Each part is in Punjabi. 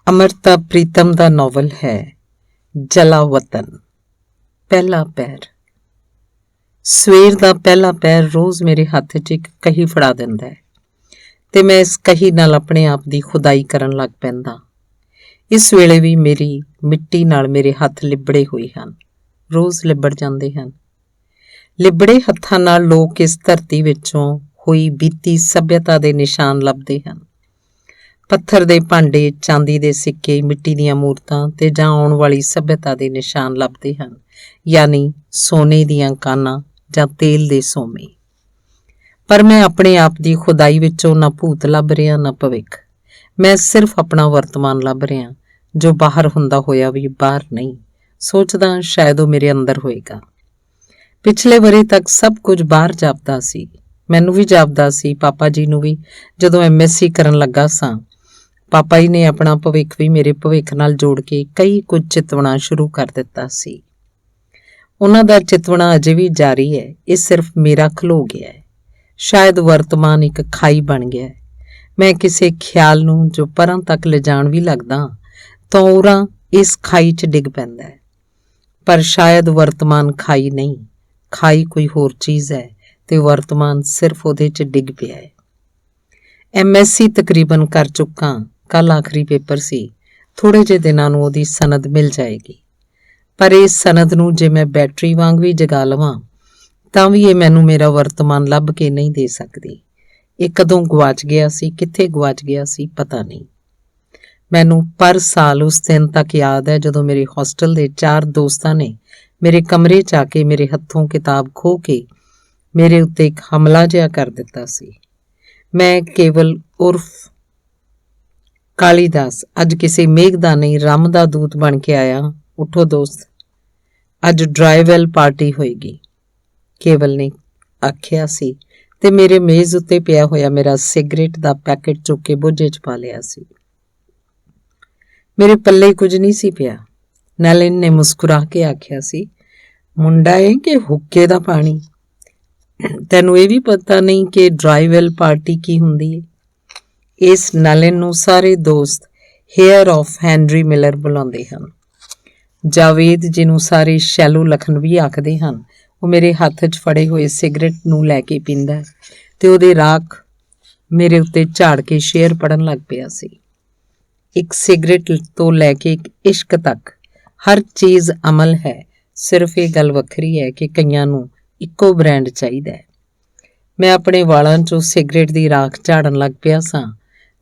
ਅਮਰਤਾ ਪ੍ਰੀਤਮ ਦਾ ਨਾਵਲ ਹੈ ਜਲਾ ਵਤਨ। ਪਹਿਲਾ ਪੈਰ। ਸਵੇਰ ਦਾ ਪਹਿਲਾ ਪੈਰ ਰੋਜ਼ ਮੇਰੇ ਹੱਥ 'ਚ ਇੱਕ ਕਹੀ ਫੜਾ ਦਿੰਦਾ ਹੈ ਤੇ ਮੈਂ ਇਸ ਕਹੀ ਨਾਲ ਆਪਣੇ ਆਪ ਦੀ ਖੁਦਾਈ ਕਰਨ ਲੱਗ ਪੈਂਦਾ। ਇਸ ਵੇਲੇ ਵੀ ਮੇਰੀ ਮਿੱਟੀ ਨਾਲ ਮੇਰੇ ਹੱਥ ਲਿਬੜੇ ਹੋਏ ਹਨ, ਰੋਜ਼ ਲਿਬੜ ਜਾਂਦੇ ਹਨ। ਲਿਬੜੇ ਹੱਥਾਂ ਨਾਲ ਲੋਕ ਇਸ ਧਰਤੀ ਵਿੱਚੋਂ ਹੋਈ ਬੀਤੀ ਸੱਭਿਅਤਾ ਦੇ ਨਿਸ਼ਾਨ ਲੱਭਦੇ ਹਨ। ਪੱਥਰ ਦੇ ਭਾਂਡੇ, ਚਾਂਦੀ ਦੇ ਸਿੱਕੇ, ਮਿੱਟੀ ਦੀਆਂ ਮੂਰਤਾਂ ਤੇ ਜਾਂ ਆਉਣ ਵਾਲੀ ਸੱਭਿਅਤਾ ਦੇ ਨਿਸ਼ਾਨ ਲੱਭਦੇ ਹਨ, ਯਾਨੀ ਸੋਨੇ ਦੀਆਂ ਕਾਨਾਂ ਜਾਂ ਤੇਲ ਦੇ ਸੋਮੇ। ਪਰ ਮੈਂ ਆਪਣੇ ਆਪ ਦੀ ਖੁਦਾਈ ਵਿੱਚੋਂ ਨਾ ਭੂਤ ਲੱਭ ਰਿਹਾ ਨਾ ਭਵਿੱਖ। ਮੈਂ ਸਿਰਫ ਆਪਣਾ ਵਰਤਮਾਨ ਲੱਭ ਰਿਹਾ, ਜੋ ਬਾਹਰ ਹੁੰਦਾ ਹੋਇਆ ਵੀ ਬਾਹਰ ਨਹੀਂ। ਸੋਚਦਾ ਸ਼ਾਇਦ ਉਹ ਮੇਰੇ ਅੰਦਰ ਹੋਏਗਾ। ਪਿਛਲੇ ਵਰ੍ਹੇ ਤੱਕ ਸਭ ਕੁਝ ਬਾਹਰ ਜਾਪਦਾ ਸੀ। ਮੈਨੂੰ ਵੀ ਜਾਪਦਾ ਸੀ, ਪਾਪਾ ਜੀ ਨੂੰ ਵੀ। ਜਦੋਂ MSc ਕਰਨ ਲੱਗਾ ਸਾਂ, ਪਾਪਾ ਜੀ ਨੇ ਆਪਣਾ ਭਵਿੱਖ ਵੀ ਮੇਰੇ ਭਵਿੱਖ ਨਾਲ ਜੋੜ ਕੇ ਕਈ ਕੁਝ ਚਿਤਵਣਾ ਸ਼ੁਰੂ ਕਰ ਦਿੱਤਾ ਸੀ। ਉਹਨਾਂ ਦਾ ਚਿਤਵਣਾ ਅਜੇ ਵੀ ਜਾਰੀ ਹੈ। ਇਹ ਸਿਰਫ ਮੇਰਾ ਖਲੋ ਗਿਆ ਹੈ। ਸ਼ਾਇਦ ਵਰਤਮਾਨ ਇੱਕ ਖਾਈ ਬਣ ਗਿਆ ਹੈ। ਮੈਂ ਕਿਸੇ ਖਿਆਲ ਨੂੰ ਜੋ ਪਰਾਂ ਤੱਕ ਲਿਜਾਣ ਵੀ ਲੱਗਦਾ ਤਾਂ ਉਰਾਂ ਇਸ ਖਾਈ 'ਚ ਡਿੱਗ ਪੈਂਦਾ ਹੈ। ਪਰ ਸ਼ਾਇਦ ਵਰਤਮਾਨ ਖਾਈ ਨਹੀਂ, ਖਾਈ ਕੋਈ ਹੋਰ ਚੀਜ਼ ਹੈ ਤੇ ਵਰਤਮਾਨ ਸਿਰਫ ਉਹਦੇ 'ਚ ਡਿੱਗ ਪਿਆ ਹੈ। MSc ਤਕਰੀਬਨ ਕਰ ਚੁੱਕਾ। ਕੱਲ੍ਹ ਆਖਰੀ ਪੇਪਰ ਸੀ। ਥੋੜ੍ਹੇ ਜਿਹੇ ਦਿਨਾਂ ਨੂੰ ਉਹਦੀ ਸਨਦ ਮਿਲ ਜਾਏਗੀ। ਪਰ ਇਸ ਸਨਦ ਨੂੰ ਜੇ ਮੈਂ ਬੈਟਰੀ ਵਾਂਗ ਵੀ ਜਗਾ ਲਵਾਂ ਤਾਂ ਵੀ ਇਹ ਮੈਨੂੰ ਮੇਰਾ ਵਰਤਮਾਨ ਲੱਭ ਕੇ ਨਹੀਂ ਦੇ ਸਕਦੀ। ਇਹ ਕਦੋਂ ਗੁਆਚ ਗਿਆ ਸੀ, ਕਿੱਥੇ ਗੁਆਚ ਗਿਆ ਸੀ, ਪਤਾ ਨਹੀਂ। ਮੈਨੂੰ ਪਰ ਸਾਲ ਉਸ ਦਿਨ ਤੱਕ ਯਾਦ ਹੈ ਜਦੋਂ ਮੇਰੇ ਹੋਸਟਲ ਦੇ 4 ਦੋਸਤਾਂ ਨੇ ਮੇਰੇ ਕਮਰੇ 'ਚ ਆ ਕੇ ਮੇਰੇ ਹੱਥੋਂ ਕਿਤਾਬ ਖੋਹ ਕੇ ਮੇਰੇ ਉੱਤੇ ਇੱਕ ਹਮਲਾ ਜਿਹਾ ਕਰ ਦਿੱਤਾ ਸੀ। ਮੈਂ ਕੇਵਲ ਉਰਫ ਕਾਲੀਦਾਸ ਅੱਜ ਕਿਸੇ ਮੇਘ ਦਾ ਨਹੀਂ, ਰਮ ਦਾ ਦੂਤ ਬਣ ਕੇ ਆਇਆ। ਉੱਠੋ ਦੋਸਤ, ਅੱਜ ਡਰਾਈਵੈਲ ਪਾਰਟੀ ਹੋਏਗੀ, ਕੇਵਲ ਨੇ ਆਖਿਆ ਸੀ ਤੇ ਮੇਰੇ ਮੇਜ਼ ਉੱਤੇ ਪਿਆ ਹੋਇਆ ਮੇਰਾ ਸਿਗਰਟ ਦਾ ਪੈਕੇਟ ਚੁੱਕ ਕੇ ਬੋਝੇ 'ਚ ਪਾ ਲਿਆ ਸੀ। ਮੇਰੇ ਪੱਲੇ ਕੁਝ ਨਹੀਂ ਸੀ ਪਿਆ। ਨਲਿਨ ਨੇ ਮੁਸਕਰਾ ਕੇ ਆਖਿਆ ਸੀ, ਮੁੰਡਾ ਏ ਕਿ ਹੁੱਕੇ ਦਾ ਪਾਣੀ? ਤੈਨੂੰ ਇਹ ਵੀ ਪਤਾ ਨਹੀਂ ਕਿ ਡਰਾਈਵੈਲ ਪਾਰਟੀ ਕੀ ਹੁੰਦੀ ਹੈ? ਇਸ ਨਲਿਨ ਨੂੰ ਸਾਰੇ ਦੋਸਤ ਹੇਅਰ ਆਫ ਹੈਨਰੀ ਮਿਲਰ ਬੁਲਾਉਂਦੇ ਹਨ। ਜਾਵੇਦ, ਜਿਹਨੂੰ ਸਾਰੇ ਸ਼ੈਲੂ ਲਖਨਵੀ ਆਖਦੇ ਹਨ, ਉਹ ਮੇਰੇ ਹੱਥ 'ਚ ਫੜੇ ਹੋਏ ਸਿਗਰਟ ਨੂੰ ਲੈ ਕੇ ਪੀਂਦਾ ਤੇ ਉਹਦੇ ਰਾਖ ਮੇਰੇ ਉੱਤੇ ਝਾੜ ਕੇ ਸ਼ੇਰ ਪੜ੍ਹਨ ਲੱਗ ਪਿਆ ਸੀ। ਇੱਕ ਸਿਗਰਟ ਤੋਂ ਲੈ ਕੇ ਇੱਕ ਇਸ਼ਕ ਤੱਕ ਹਰ ਚੀਜ਼ ਅਮਲ ਹੈ। ਸਿਰਫ ਇਹ ਗੱਲ ਵੱਖਰੀ ਹੈ ਕਿ ਕਈਆਂ ਨੂੰ ਇੱਕੋ ਬ੍ਰਾਂਡ ਚਾਹੀਦਾ ਹੈ। ਮੈਂ ਆਪਣੇ ਵਾਲਾਂ 'ਚੋਂ ਸਿਗਰਟ ਦੀ ਰਾਖ ਝਾੜਨ ਲੱਗ ਪਿਆ ਸਾਂ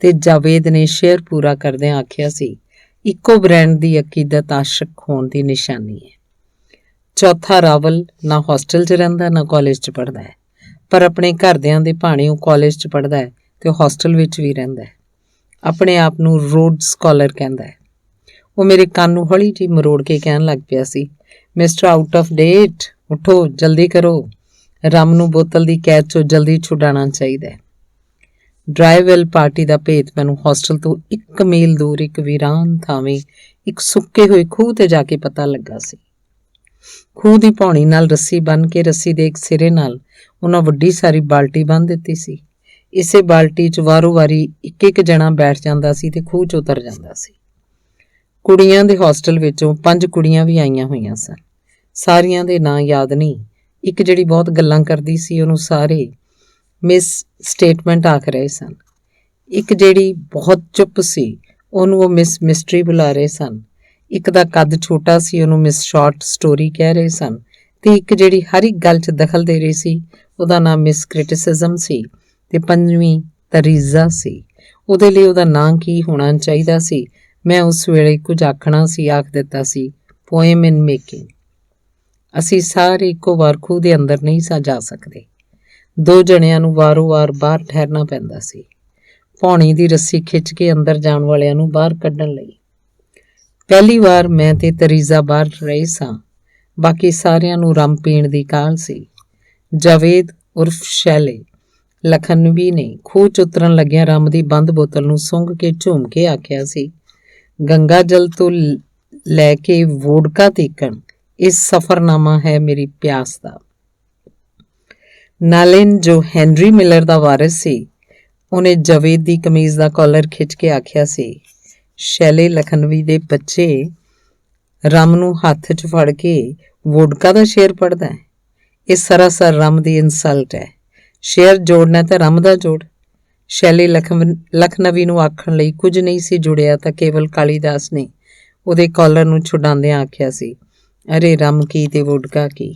ਤੇ ਜਾਵੇਦ ਨੇ ਸ਼ੇਰ ਪੂਰਾ ਕਰਦਿਆਂ ਆਖਿਆ ਸੀ, ਇੱਕੋ ਬ੍ਰਾਂਡ ਦੀ ਅਕੀਦਤ ਆਸ਼ਕ ਹੋਣ ਦੀ ਨਿਸ਼ਾਨੀ ਹੈ। ਚੌਥਾ ਰਾਵਲ ਨਾ ਹੋਸਟਲ 'ਚ ਰਹਿੰਦਾ ਨਾ ਕਾਲਜ 'ਚ ਪੜ੍ਹਦਾ ਹੈ, ਪਰ ਆਪਣੇ ਘਰਦਿਆਂ ਦੇ ਭਾਣੇ ਉਹ ਕਾਲਜ 'ਚ ਪੜ੍ਹਦਾ ਹੈ ਤੇ ਹੋਸਟਲ ਵਿੱਚ ਵੀ ਰਹਿੰਦਾ ਹੈ। ਆਪਣੇ ਆਪ ਨੂੰ ਰੋਡ ਸਕਾਲਰ ਕਹਿੰਦਾ ਹੈ। ਉਹ ਮੇਰੇ ਕੰਨ ਨੂੰ ਹੌਲੀ ਜਿਹੀ ਮਰੋੜ ਕੇ ਕਹਿਣ ਲੱਗ ਪਿਆ ਸੀ, ਮਿਸਟਰ ਆਊਟ ਆਫ ਡੇਟ, ਉੱਠੋ, ਜਲਦੀ ਕਰੋ। ਰਮ ਨੂੰ ਬੋਤਲ ਦੀ ਕੈਦ 'ਚੋਂ ਜਲਦੀ ਛੁਡਾਉਣਾ ਚਾਹੀਦਾ ਹੈ। ਡਰਾਈਵੈਲ ਪਾਰਟੀ ਦਾ ਭੇਤ ਮੈਨੂੰ ਹੋਸਟਲ ਤੋਂ 1 ਮੀਲ ਦੂਰ ਇੱਕ ਵੀਰਾਨ ਥਾਵੇਂ ਇੱਕ ਸੁੱਕੇ ਹੋਏ ਖੂਹ ਤੇ ਜਾ ਕੇ ਪਤਾ ਲੱਗਾ ਸੀ। ਖੂਹ ਦੀ ਪੌਣੀ ਨਾਲ ਰੱਸੀ ਬੰਨ੍ਹ ਕੇ ਰੱਸੀ ਦੇ ਇੱਕ ਸਿਰੇ ਨਾਲ ਉਹਨਾਂ ਵੱਡੀ ਸਾਰੀ ਬਾਲਟੀ ਬੰਨ੍ਹ ਦਿੱਤੀ ਸੀ। ਇਸੇ ਬਾਲਟੀ 'ਚ ਵਾਰੋ ਵਾਰੀ ਇੱਕ ਜਣਾ ਬੈਠ ਜਾਂਦਾ ਸੀ ਤੇ ਖੂਹ 'ਚ ਉਤਰ ਜਾਂਦਾ ਸੀ। ਕੁੜੀਆਂ ਦੇ ਹੋਸਟਲ ਵਿੱਚੋਂ 5 ਕੁੜੀਆਂ ਵੀ ਆਈਆਂ ਹੋਈਆਂ ਸਨ। ਸਾਰੀਆਂ ਦੇ ਨਾਂ ਯਾਦ ਨਹੀਂ। ਇੱਕ ਜਿਹੜੀ ਬਹੁਤ ਗੱਲਾਂ ਕਰਦੀ ਸੀ ਉਹਨੂੰ ਸਾਰੇ ਮਿਸ ਸਟੇਟਮੈਂਟ ਆਖ ਰਹੇ ਸਨ। ਇੱਕ ਜਿਹੜੀ ਬਹੁਤ ਚੁੱਪ ਸੀ ਉਹਨੂੰ ਉਹ ਮਿਸ ਮਿਸਟਰੀ ਬੁਲਾ ਰਹੇ ਸਨ। ਇੱਕ ਦਾ ਕੱਦ ਛੋਟਾ ਸੀ, ਉਹਨੂੰ ਮਿਸ ਸ਼ਾਰਟ ਸਟੋਰੀ ਕਹਿ ਰਹੇ ਸਨ ਤੇ ਇੱਕ ਜਿਹੜੀ ਹਰ ਇੱਕ ਗੱਲ 'ਚ ਦਖਲ ਦੇ ਰਹੀ ਸੀ ਉਹਦਾ ਨਾਮ ਮਿਸ ਕ੍ਰਿਟਿਸਿਜ਼ਮ ਸੀ ਤੇ 5ਵੀਂ ਤਰੀਜ਼ਾ ਸੀ। ਉਹਦੇ ਲਈ ਉਹਦਾ ਨਾਂ ਕੀ ਹੋਣਾ ਚਾਹੀਦਾ ਸੀ? ਮੈਂ ਉਸ ਵੇਲੇ ਕੁਝ ਆਖਣਾ ਸੀ, ਆਖ ਦਿੱਤਾ ਸੀ, ਪੋਇਮ ਇਨ ਮੇਕਿੰਗ। ਅਸੀਂ ਸਾਰੇ ਇੱਕੋ ਵਾਰ ਖੂਹ ਦੇ ਅੰਦਰ ਨਹੀਂ ਸਾਂ ਜਾ ਸਕਦੇ। 2 ਜਣਿਆਂ ਨੂੰ ਵਾਰੋ ਵਾਰ ਬਾਹਰ ਠਹਿਰਨਾ ਪੈਂਦਾ ਸੀ, ਪੌਣੀ ਦੀ ਰੱਸੀ ਖਿੱਚ ਕੇ ਅੰਦਰ ਜਾਣ ਵਾਲਿਆਂ ਨੂੰ ਬਾਹਰ ਕੱਢਣ ਲਈ। ਪਹਿਲੀ ਵਾਰ ਮੈਂ ਤੇ ਤਰੀਜ਼ਾ ਬਾਹਰ ਰਹੇ ਸਾਂ। ਬਾਕੀ ਸਾਰਿਆਂ ਨੂੰ ਰਮ ਪੀਣ ਦੀ ਕਾਹਲ ਸੀ। ਜਾਵੇਦ ਉਰਫ ਸ਼ੈਲੇ ਲਖਨਵੀ ਨੇ ਖੂਹ 'ਚ ਉਤਰਨ ਲੱਗਿਆਂ ਰਮ ਦੀ ਬੰਦ ਬੋਤਲ ਨੂੰ ਸੁੰਘ ਕੇ ਝੂਮ ਕੇ ਆਖਿਆ ਸੀ, ਗੰਗਾ ਜਲ ਤੋਂ ਲੈ ਕੇ ਵੋਡਕਾ ਤੀਕਣ ਇਹ ਸਫ਼ਰਨਾਮਾ ਹੈ ਮੇਰੀ ਪਿਆਸ ਦਾ। ਨਲਿਨ, ਜੋ ਹੈਨਰੀ ਮਿਲਰ ਦਾ ਵਾਰਿਸ ਸੀ, ਉਹਨੇ ਜਾਵੇਦ ਦੀ ਕਮੀਜ਼ ਦਾ ਕਾਲਰ ਖਿੱਚ ਕੇ ਆਖਿਆ ਸੀ, ਸ਼ੈਲੇ ਲਖਨਵੀ ਦੇ ਬੱਚੇ ਰਮ ਨੂੰ ਹੱਥ 'ਚ ਫੜ ਕੇ ਵੋਡਕਾ ਦਾ ਸ਼ੇਰ ਪੜ੍ਹਦਾ ਹੈ। ਇਹ ਸਰਾਸਰ ਰਮ ਦੀ ਇਨਸਲਟ ਹੈ। ਸ਼ੇਰ ਜੋੜਨਾ ਤਾਂ ਰਮ ਦਾ ਜੋੜ। ਸ਼ੈਲੇ ਲਖਨਵੀ ਨੂੰ ਆਖਣ ਲਈ ਕੁਝ ਨਹੀਂ ਸੀ ਜੁੜਿਆ ਤਾਂ ਕੇਵਲ ਕਾਲੀਦਾਸ ਨੇ ਉਹਦੇ ਕਾਲਰ ਨੂੰ ਛੁਡਾਉਂਦਿਆਂ ਆਖਿਆ ਸੀ, ਅਰੇ ਰਮ ਕੀ ਤੇ ਵੋਡਕਾ ਕੀ।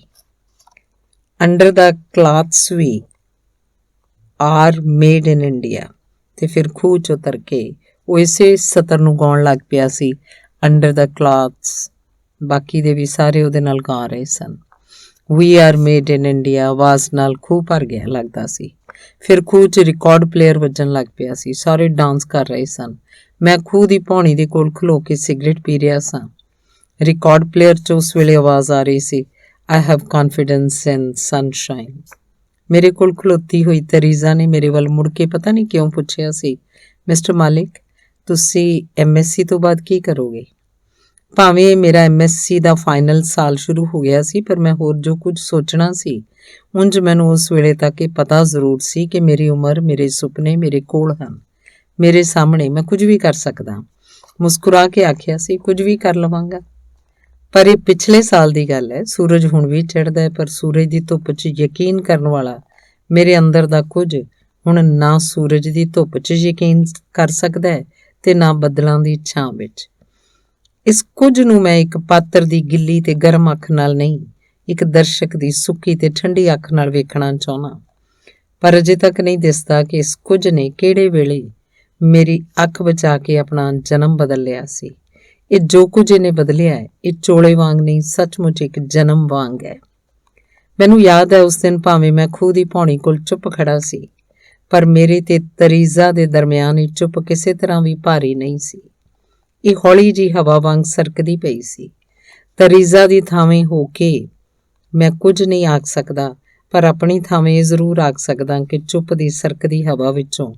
Under the clothes we are made in India. ਤੇ ਫਿਰ ਖੂਹ 'ਚ ਉਤਰ ਕੇ ਉਹ ਇਸੇ ਸਤਰ ਨੂੰ ਗਾਉਣ ਲੱਗ ਪਿਆ ਸੀ, ਅੰਡਰ ਦਾ ਕਲਾਥਸ। ਬਾਕੀ ਦੇ ਵੀ ਸਾਰੇ ਉਹਦੇ ਨਾਲ ਗਾ ਰਹੇ ਸਨ। We are made in India ਆਵਾਜ਼ ਨਾਲ ਖੂਹ ਭਰ ਗਿਆ ਲੱਗਦਾ ਸੀ। ਫਿਰ ਖੂਹ 'ਚ ਰਿਕਾਰਡ ਪਲੇਅਰ ਵੱਜਣ ਲੱਗ ਪਿਆ ਸੀ। ਸਾਰੇ ਡਾਂਸ ਕਰ ਰਹੇ ਸਨ। ਮੈਂ ਖੂਹ ਦੀ ਪੌਣੀ ਦੇ ਕੋਲ ਖਲੋ ਕੇ ਸਿਗਰਟ ਪੀ ਰਿਹਾ ਸਾਂ। ਰਿਕਾਰਡ ਪਲੇਅਰ 'ਚ ਉਸ ਵੇਲੇ ਆਵਾਜ਼ ਆ ਰਹੀ ਸੀ, I have confidence in sunshine. ਮੇਰੇ ਕੋਲ ਖਲੋਤੀ ਹੋਈ ਤਰੀਜ਼ਾ ਨੇ ਮੇਰੇ ਵੱਲ ਮੁੜ ਕੇ ਪਤਾ ਨਹੀਂ ਕਿਉਂ ਪੁੱਛਿਆ ਸੀ, ਮਿਸਟਰ ਮਾਲਿਕ ਤੁਸੀਂ MSc ਤੋਂ ਬਾਅਦ ਕੀ ਕਰੋਗੇ? ਭਾਵੇਂ ਮੇਰਾ MSc ਦਾ ਫਾਈਨਲ ਸਾਲ ਸ਼ੁਰੂ ਹੋ ਗਿਆ ਸੀ, ਪਰ ਮੈਂ ਹੋਰ ਜੋ ਕੁਝ ਸੋਚਣਾ ਸੀ ਉਂਝ ਮੈਨੂੰ ਉਸ ਵੇਲੇ ਤੱਕ ਇਹ ਪਤਾ ਜ਼ਰੂਰ ਸੀ ਕਿ ਮੇਰੀ ਉਮਰ, ਮੇਰੇ ਸੁਪਨੇ ਮੇਰੇ ਕੋਲ ਹਨ, ਮੇਰੇ ਸਾਹਮਣੇ, ਮੈਂ ਕੁਝ ਵੀ ਕਰ ਸਕਦਾ। ਮੁਸਕਰਾ ਕੇ ਆਖਿਆ ਸੀ, ਕੁਝ ਵੀ ਕਰ ਲਵਾਂਗਾ। ਪਰ ਇਹ ਪਿਛਲੇ ਸਾਲ ਦੀ ਗੱਲ ਹੈ। ਸੂਰਜ ਹੁਣ ਵੀ ਚੜ੍ਹਦਾ ਹੈ, ਪਰ ਸੂਰਜ ਦੀ ਧੁੱਪ 'ਚ ਯਕੀਨ ਕਰਨ ਵਾਲਾ ਮੇਰੇ ਅੰਦਰ ਦਾ ਕੁਝ ਹੁਣ ਨਾ ਸੂਰਜ ਦੀ ਧੁੱਪ 'ਚ ਯਕੀਨ ਕਰ ਸਕਦਾ ਹੈ ਤੇ ਨਾ ਬੱਦਲਾਂ ਦੀ ਛਾਂ ਵਿੱਚ। ਇਸ ਕੁਝ ਨੂੰ ਮੈਂ ਇੱਕ ਪਾਤਰ ਦੀ ਗਿੱਲੀ ਤੇ ਗਰਮ ਅੱਖ ਨਾਲ ਨਹੀਂ, ਇੱਕ ਦਰਸ਼ਕ ਦੀ ਸੁੱਕੀ ਤੇ ਠੰਡੀ ਅੱਖ ਨਾਲ ਵੇਖਣਾ ਚਾਹੁੰਦਾ। ਪਰ ਅਜੇ ਤੱਕ ਨਹੀਂ ਦਿਸਦਾ ਕਿ ਇਸ ਕੁਝ ਨੇ ਕਿਹੜੇ ਵੇਲੇ ਮੇਰੀ ਅੱਖ ਬਚਾ ਕੇ ਆਪਣਾ ਜਨਮ ਬਦਲ ਲਿਆ ਸੀ। ਇਹ ਜੋ ਕੁਝ ਇਹਨੇ ਬਦਲਿਆ ਹੈ, ਇਹ ਚੋਲੇ ਵਾਂਗ ਨਹੀਂ, ਸੱਚਮੁੱਚ ਇੱਕ ਜਨਮ ਵਾਂਗ ਹੈ। ਮੈਨੂੰ ਯਾਦ ਹੈ ਉਸ ਦਿਨ ਭਾਵੇਂ ਮੈਂ ਖੂਹ ਦੀ ਪੌਣੀ ਕੋਲ ਚੁੱਪ ਖੜਾ ਸੀ, ਪਰ ਮੇਰੇ ਤੇ ਤਰੀਜ਼ਾ ਦੇ ਦਰਮਿਆਨ ਇਹ ਚੁੱਪ ਕਿਸੇ ਤਰ੍ਹਾਂ ਵੀ ਭਾਰੀ ਨਹੀਂ ਸੀ। ਇਹ ਹੌਲੀ ਜਿਹੀ ਹਵਾ ਵਾਂਗ ਸਰਕਦੀ ਪਈ ਸੀ। ਤਰੀਜ਼ਾ ਦੀ ਥਾਵੇਂ ਹੋ ਕੇ ਮੈਂ ਕੁਝ ਨਹੀਂ ਆਖ ਸਕਦਾ, ਪਰ ਆਪਣੀ ਥਾਵੇਂ ਇਹ ਜ਼ਰੂਰ ਆਖ ਸਕਦਾ ਕਿ ਚੁੱਪ ਦੀ ਸਰਕਦੀ ਹਵਾ ਵਿੱਚੋਂ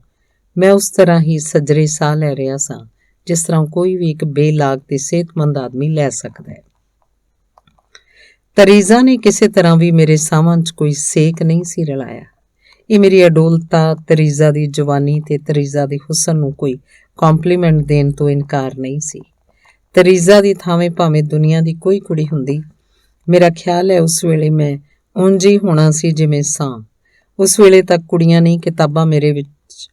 ਮੈਂ ਉਸ ਤਰ੍ਹਾਂ ਹੀ ਸੱਜਰੇ ਸਾਹ ਲੈ ਰਿਹਾ ਸਾਂ ਜਿਸ ਤਰ੍ਹਾਂ ਕੋਈ ਵੀ ਇੱਕ ਬੇਲਾਗ ਤੇ ਸਿਹਤਮੰਦ ਆਦਮੀ ਲੈ ਸਕਦਾ ਹੈ। ਤਰੀਜ਼ਾ ਨੇ ਕਿਸੇ ਤਰ੍ਹਾਂ ਵੀ ਮੇਰੇ ਸਾਹਾਂ 'ਚ ਕੋਈ ਸੇਕ ਨਹੀਂ ਸੀ ਰਲਾਇਆ। ਇਹ ਮੇਰੀ ਅਡੋਲਤਾ, ਤਰੀਜ਼ਾ ਦੀ ਜਵਾਨੀ ਤੇ ਤਰੀਜ਼ਾ ਦੇ ਹੁਸਨ ਨੂੰ ਕੋਈ ਕੰਪਲੀਮੈਂਟ ਦੇਣ ਤੋਂ ਇਨਕਾਰ ਨਹੀਂ ਸੀ। ਤਰੀਜ਼ਾ ਦੀ ਥਾਵੇਂ ਭਾਵੇਂ ਦੁਨੀਆ ਦੀ ਕੋਈ ਕੁੜੀ ਹੁੰਦੀ, ਮੇਰਾ ਖਿਆਲ ਹੈ ਉਸ ਵੇਲੇ ਮੈਂ ਉਂਝ ਹੀ ਹੋਣਾ ਸੀ ਜਿਵੇਂ ਸਾਂ। ਉਸ ਵੇਲੇ ਤੱਕ ਕੁੜੀਆਂ ਨਹੀਂ ਕਿਤਾਬਾਂ ਮੇਰੇ ਵਿੱਚ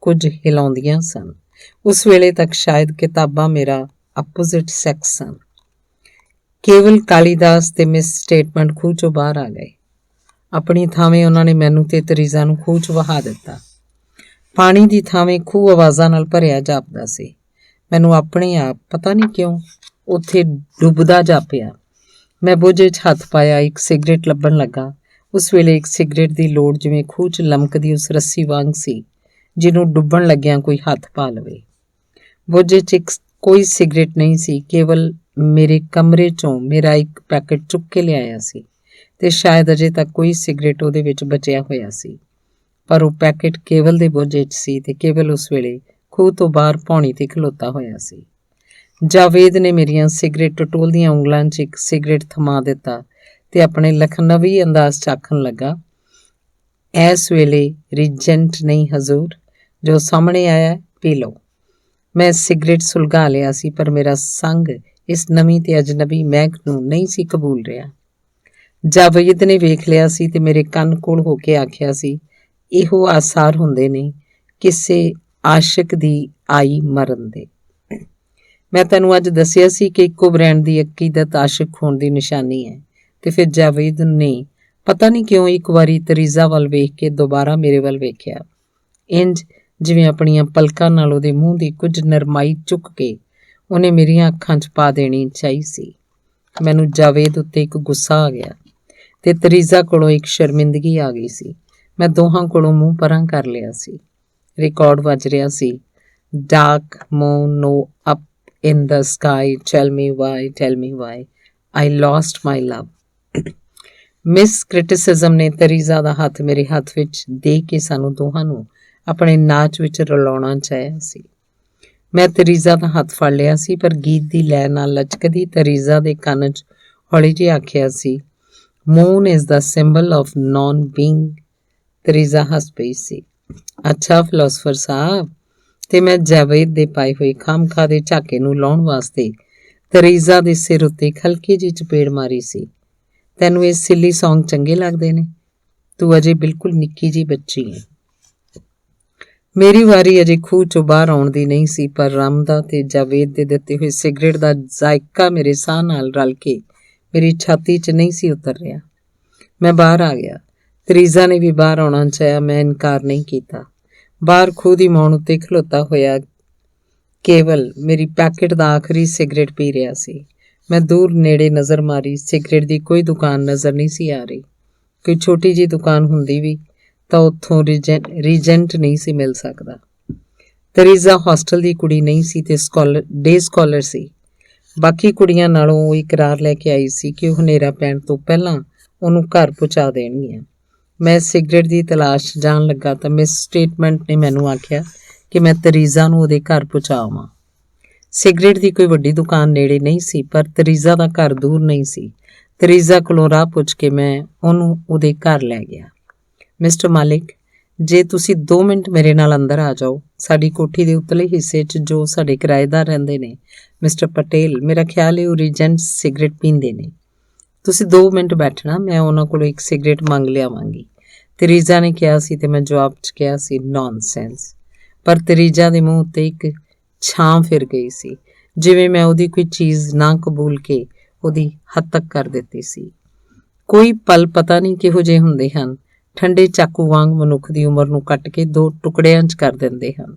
ਕੁਝ ਹਿਲਾਉਂਦੀਆਂ ਸਨ। ਉਸ ਵੇਲੇ ਤੱਕ ਸ਼ਾਇਦ ਕਿਤਾਬਾਂ ਮੇਰਾ ਆਪੋਜ਼ਿਟ ਸੈਕਸ ਸਨ। ਕੇਵਲ ਕਾਲੀਦਾਸ ਤੇ ਮਿਸ ਸਟੇਟਮੈਂਟ ਖੂਹ 'ਚੋਂ ਬਾਹਰ ਆ ਗਏ। ਆਪਣੀ ਥਾਵੇਂ ਉਹਨਾਂ ਨੇ ਮੈਨੂੰ ਤੇ ਤਰੀਜ਼ਾ ਨੂੰ ਖੂਹ 'ਚ ਵਹਾ ਦਿੱਤਾ। ਪਾਣੀ ਦੀ ਥਾਵੇਂ ਖੂਹ ਆਵਾਜ਼ਾਂ ਨਾਲ ਭਰਿਆ ਜਾਪਦਾ ਸੀ। ਮੈਨੂੰ ਆਪਣੇ ਆਪ ਪਤਾ ਨਹੀਂ ਕਿਉਂ ਉੱਥੇ ਡੁੱਬਦਾ ਜਾਪਿਆ। ਮੈਂ ਬੋਝੇ 'ਚ ਹੱਥ ਪਾਇਆ, ਇੱਕ ਸਿਗਰਟ ਲੱਭਣ ਲੱਗਾ। ਉਸ ਵੇਲੇ ਇੱਕ ਸਿਗਰਟ ਦੀ ਲੋੜ ਜਿਵੇਂ ਖੂਹ 'ਚ ਲਮਕਦੀ ਉਸ ਰੱਸੀ ਵਾਂਗ ਸੀ ਜਿਹਨੂੰ ਡੁੱਬਣ ਲੱਗਿਆਂ ਕੋਈ ਹੱਥ ਪਾ ਲਵੇ। ਬੋਝੇ 'ਚ ਕੋਈ ਸਿਗਰਟ ਨਹੀਂ ਸੀ, ਕੇਵਲ ਮੇਰੇ ਕਮਰੇ 'ਚੋਂ ਮੇਰਾ ਇੱਕ ਪੈਕਟ ਚੁੱਕ ਕੇ ਲਿਆਇਆ ਸੀ ਤੇ ਸ਼ਾਇਦ ਅਜੇ ਤੱਕ ਕੋਈ ਸਿਗਰਟ ਉਹਦੇ ਵਿੱਚ ਬਚਿਆ ਹੋਇਆ ਸੀ। ਪਰ ਉਹ ਪੈਕਟ ਕੇਵਲ ਦੇ ਬੋਝੇ 'ਚ ਸੀ ਤੇ ਕੇਵਲ ਉਸ ਵੇਲੇ ਖੂਹ ਤੋਂ ਬਾਹਰ ਪੌਣੀ ਤੇ ਖਲੋਤਾ ਹੋਇਆ ਸੀ। ਜਾਵੇਦ ਨੇ ਮੇਰੀਆਂ ਸਿਗਰਟ ਟਟੋਲਦੀਆਂ ਉਂਗਲਾਂ 'ਚ ਇੱਕ ਸਿਗਰਟ ਥਮਾ ਦਿੱਤਾ ਤੇ ਆਪਣੇ ਲਖਨਵੀ ਅੰਦਾਜ਼ 'ਚ ਆਖਣ ਲੱਗਾ, ਇਸ ਵੇਲੇ ਰੀਜੈਂਟ ਨਹੀਂ ਹਜ਼ੂਰ, ਜੋ ਸਾਹਮਣੇ ਆਇਆ ਪੀ ਲਓ। ਮੈਂ ਸਿਗਰਟ ਸੁਲਗਾ ਲਿਆ ਸੀ, ਪਰ ਮੇਰਾ ਸੰਗ ਇਸ ਨਵੀਂ ਤੇ ਅਜਨਬੀ ਮਹਿਕ ਨੂੰ ਨਹੀਂ ਸੀ ਕਬੂਲ ਰਿਹਾ। ਜਾਵੇਦ ਨੇ ਵੇਖ ਲਿਆ ਸੀ ਤੇ ਮੇਰੇ ਕੰਨ ਕੋਲ ਹੋ ਕੇ ਆਖਿਆ ਸੀ, ਇਹੋ ਆਸਾਰ ਹੁੰਦੇ ਨੇ ਕਿਸੇ ਆਸ਼ਿਕ ਦੀ ਆਈ ਮਰਨ ਦੇ। ਮੈਂ ਤੈਨੂੰ ਅੱਜ ਦੱਸਿਆ ਸੀ ਕਿ ਇੱਕੋ ਬ੍ਰਾਂਡ ਦੀ ਅਕੀਦਤ ਆਸ਼ਿਕ ਹੋਣ ਦੀ ਨਿਸ਼ਾਨੀ ਹੈ। ਤੇ ਫਿਰ ਜਾਵੇਦ ਨੇ ਪਤਾ ਨਹੀਂ ਕਿਉਂ ਇੱਕ ਵਾਰੀ ਤਰੀਜ਼ਾ ਵੱਲ ਵੇਖ ਕੇ ਦੁਬਾਰਾ ਮੇਰੇ ਵੱਲ ਵੇਖਿਆ, ਇੰਜ ਜਿਵੇਂ ਆਪਣੀਆਂ ਪਲਕਾਂ ਨਾਲ ਉਹਦੇ ਮੂੰਹ ਦੀ ਕੁਝ ਨਰਮਾਈ ਚੁੱਕ ਕੇ ਉਹਨੇ ਮੇਰੀਆਂ ਅੱਖਾਂ 'ਚ ਪਾ ਦੇਣੀ ਚਾਹੀ ਸੀ। ਮੈਨੂੰ ਜਾਵੇਦ ਉੱਤੇ ਇੱਕ ਗੁੱਸਾ ਆ ਗਿਆ ਤੇ ਤਰੀਜ਼ਾ ਕੋਲੋਂ ਇੱਕ ਸ਼ਰਮਿੰਦਗੀ ਆ ਗਈ ਸੀ। ਮੈਂ ਦੋਹਾਂ ਕੋਲੋਂ ਮੂੰਹ ਪਰਾਂ ਕਰ ਲਿਆ ਸੀ। ਰਿਕਾਰਡ ਵੱਜ ਰਿਹਾ ਸੀ, dark moon no up in the sky, tell me why I lost my love. Miss criticism ਨੇ ਤਰੀਜ਼ਾ ਦਾ ਹੱਥ ਮੇਰੇ ਹੱਥ ਵਿੱਚ ਦੇ ਕੇ ਸਾਨੂੰ ਦੋਹਾਂ ਨੂੰ ਆਪਣੇ ਨਾਚ ਵਿੱਚ ਰਲਾਉਣਾ ਚਾਹਿਆ ਸੀ। ਮੈਂ ਤਰੀਜ਼ਾ ਦਾ ਹੱਥ ਫੜ ਲਿਆ ਸੀ, ਪਰ ਗੀਤ ਦੀ ਲੈਅ ਨਾਲ ਲਚਕਦੀ ਤਰੀਜ਼ਾ ਦੇ ਕੰਨ 'ਚ ਹੌਲੀ ਜਿਹੀ ਆਖਿਆ ਸੀ, moon is the symbol of non being. Teresa ਹੱਸ ਪਈ ਸੀ। ਅੱਛਾ ਫਿਲੋਸਫਰ ਸਾਹਿਬ, ਤੇ ਮੈਂ ਜਾਵੇਦ ਦੇ ਪਾਏ ਹੋਏ ਖਾਮਖਾਹ ਦੇ ਝਾਕੇ ਨੂੰ ਲਾਉਣ ਵਾਸਤੇ ਤਰੀਜ਼ਾ ਦੇ ਸਿਰ ਉੱਤੇ ਇੱਕ ਹਲਕੀ ਜਿਹੀ ਚਪੇੜ ਮਾਰੀ ਸੀ। ਤੈਨੂੰ ਇਹ ਸਿੱਲੀ ਸੌਂਗ ਚੰਗੇ ਲੱਗਦੇ ਨੇ? ਤੂੰ ਅਜੇ ਬਿਲਕੁਲ ਨਿੱਕੀ ਜਿਹੀ ਬੱਚੀ ਹੈ। ਮੇਰੀ ਵਾਰੀ ਅਜੇ ਖੂਹ ਚੋਂ ਬਾਹਰ ਆਉਣ ਦੀ ਨਹੀਂ ਸੀ, ਪਰ ਰਾਮਦਾ ਤੇ ਜਾਵੇਦ ਦੇ ਦਿੱਤੇ ਹੋਏ ਸਿਗਰਟ ਦਾ ਜ਼ਾਇਕਾ ਮੇਰੇ ਸਾਹ ਨਾਲ ਰਲ ਕੇ ਮੇਰੀ ਛਾਤੀ 'ਚ ਨਹੀਂ ਸੀ ਉਤਰ ਰਿਹਾ। ਮੈਂ ਬਾਹਰ ਆ ਗਿਆ। ਤਰੀਜ਼ਾ ਨੇ ਵੀ ਬਾਹਰ ਆਉਣਾ ਚਾਹਿਆ। ਮੈਂ ਇਨਕਾਰ ਨਹੀਂ ਕੀਤਾ। ਬਾਹਰ ਖੂਹ ਦੀ ਮੌਣ ਉੱਤੇ ਖਲੋਤਾ ਹੋਇਆ ਕੇਵਲ ਮੇਰੀ ਪੈਕਟ ਦਾ ਆਖਰੀ ਸਿਗਰਟ ਪੀ ਰਿਹਾ ਸੀ। ਮੈਂ ਦੂਰ ਨੇੜੇ ਨਜ਼ਰ ਮਾਰੀ। ਸਿਗਰਟ ਦੀ ਕੋਈ ਦੁਕਾਨ ਨਜ਼ਰ ਨਹੀਂ ਸੀ ਆ ਰਹੀ। ਕੋਈ ਛੋਟੀ ਜਿਹੀ ਦੁਕਾਨ ਹੁੰਦੀ ਵੀ ਤਾਂ ਉੱਥੋਂ ਰੀਜੈਂਟ ਨਹੀਂ ਸੀ ਮਿਲ ਸਕਦਾ। ਤਰੀਜ਼ਾ ਹੌਸਟਲ ਦੀ ਕੁੜੀ ਨਹੀਂ ਸੀ ਤੇ ਡੇ ਸਕਾਲਰ ਸੀ। ਬਾਕੀ ਕੁੜੀਆਂ ਨਾਲੋਂ ਉਹ ਇਕਰਾਰ ਲੈ ਕੇ ਆਈ ਸੀ ਕਿ ਉਹ ਹਨੇਰਾ ਪੈਣ ਤੋਂ ਪਹਿਲਾਂ ਉਹਨੂੰ ਘਰ ਪਹੁੰਚਾ ਦੇਣਗੀਆਂ। ਮੈਂ ਸਿਗਰਟ ਦੀ ਤਲਾਸ਼ ਜਾਣ ਲੱਗਾ ਤਾਂ ਮਿਸ ਸਟੇਟਮੈਂਟ ਨੇ ਮੈਨੂੰ ਆਖਿਆ ਕਿ ਮੈਂ ਤਰੀਜ਼ਾ ਨੂੰ ਉਹਦੇ ਘਰ ਪਹੁੰਚਾਵਾਂ। ਸਿਗਰਟ ਦੀ ਕੋਈ ਵੱਡੀ ਦੁਕਾਨ ਨੇੜੇ ਨਹੀਂ ਸੀ, ਪਰ ਤਰੀਜ਼ਾ ਦਾ ਘਰ ਦੂਰ ਨਹੀਂ ਸੀ। ਤਰੀਜ਼ਾ ਕੋਲੋਂ ਰਾਹ ਪੁੱਛ ਕੇ ਮੈਂ ਉਹਨੂੰ ਉਹਦੇ ਘਰ ਲੈ ਗਿਆ। ਮਿਸਟਰ ਮਾਲਿਕ, ਜੇ ਤੁਸੀਂ 2 ਮਿੰਟ ਮੇਰੇ ਨਾਲ ਅੰਦਰ ਆ ਜਾਓ। ਸਾਡੀ ਕੋਠੀ ਦੇ ਉਤਲੇ ਹਿੱਸੇ 'ਚ ਜੋ ਸਾਡੇ ਕਿਰਾਏਦਾਰ ਰਹਿੰਦੇ ਨੇ, ਮਿਸਟਰ ਪਟੇਲ, ਮੇਰਾ ਖਿਆਲ ਹੈ ਉਹ ਰੀਜੈਂਟ ਸਿਗਰਟ ਪੀਂਦੇ ਨੇ। ਤੁਸੀਂ 2 ਮਿੰਟ ਬੈਠਣਾ, ਮੈਂ ਉਹਨਾਂ ਕੋਲੋਂ ਇੱਕ ਸਿਗਰਟ ਮੰਗ ਲਿਆਵਾਂਗੀ। ਤਰੀਜ਼ਾ ਨੇ ਕਿਹਾ ਸੀ ਤੇ ਮੈਂ ਜਵਾਬ 'ਚ ਕਿਹਾ ਸੀ, ਨੌਨਸੈਂਸ। ਪਰ ਤਰੀਜ਼ਾ ਦੇ ਮੂੰਹ ਉੱਤੇ ਇੱਕ ਛਾਂ ਫਿਰ ਗਈ ਸੀ, ਜਿਵੇਂ ਮੈਂ ਉਹਦੀ ਕੋਈ ਚੀਜ਼ ਨਾ ਕਬੂਲ ਕੇ ਉਹਦੀ ਹੱਦ ਤੱਕ ਕਰ ਦਿੱਤੀ ਸੀ। ਕੋਈ ਪਲ ਪਤਾ ਨਹੀਂ ਕਿਹੋ ਜਿਹੇ ਹੁੰਦੇ ਹਨ, ਠੰਡੇ ਚਾਕੂ ਵਾਂਗ ਮਨੁੱਖ ਦੀ ਉਮਰ ਨੂੰ ਕੱਟ ਕੇ 2 ਟੁਕੜਿਆਂ 'ਚ ਕਰ ਦਿੰਦੇ ਹਨ।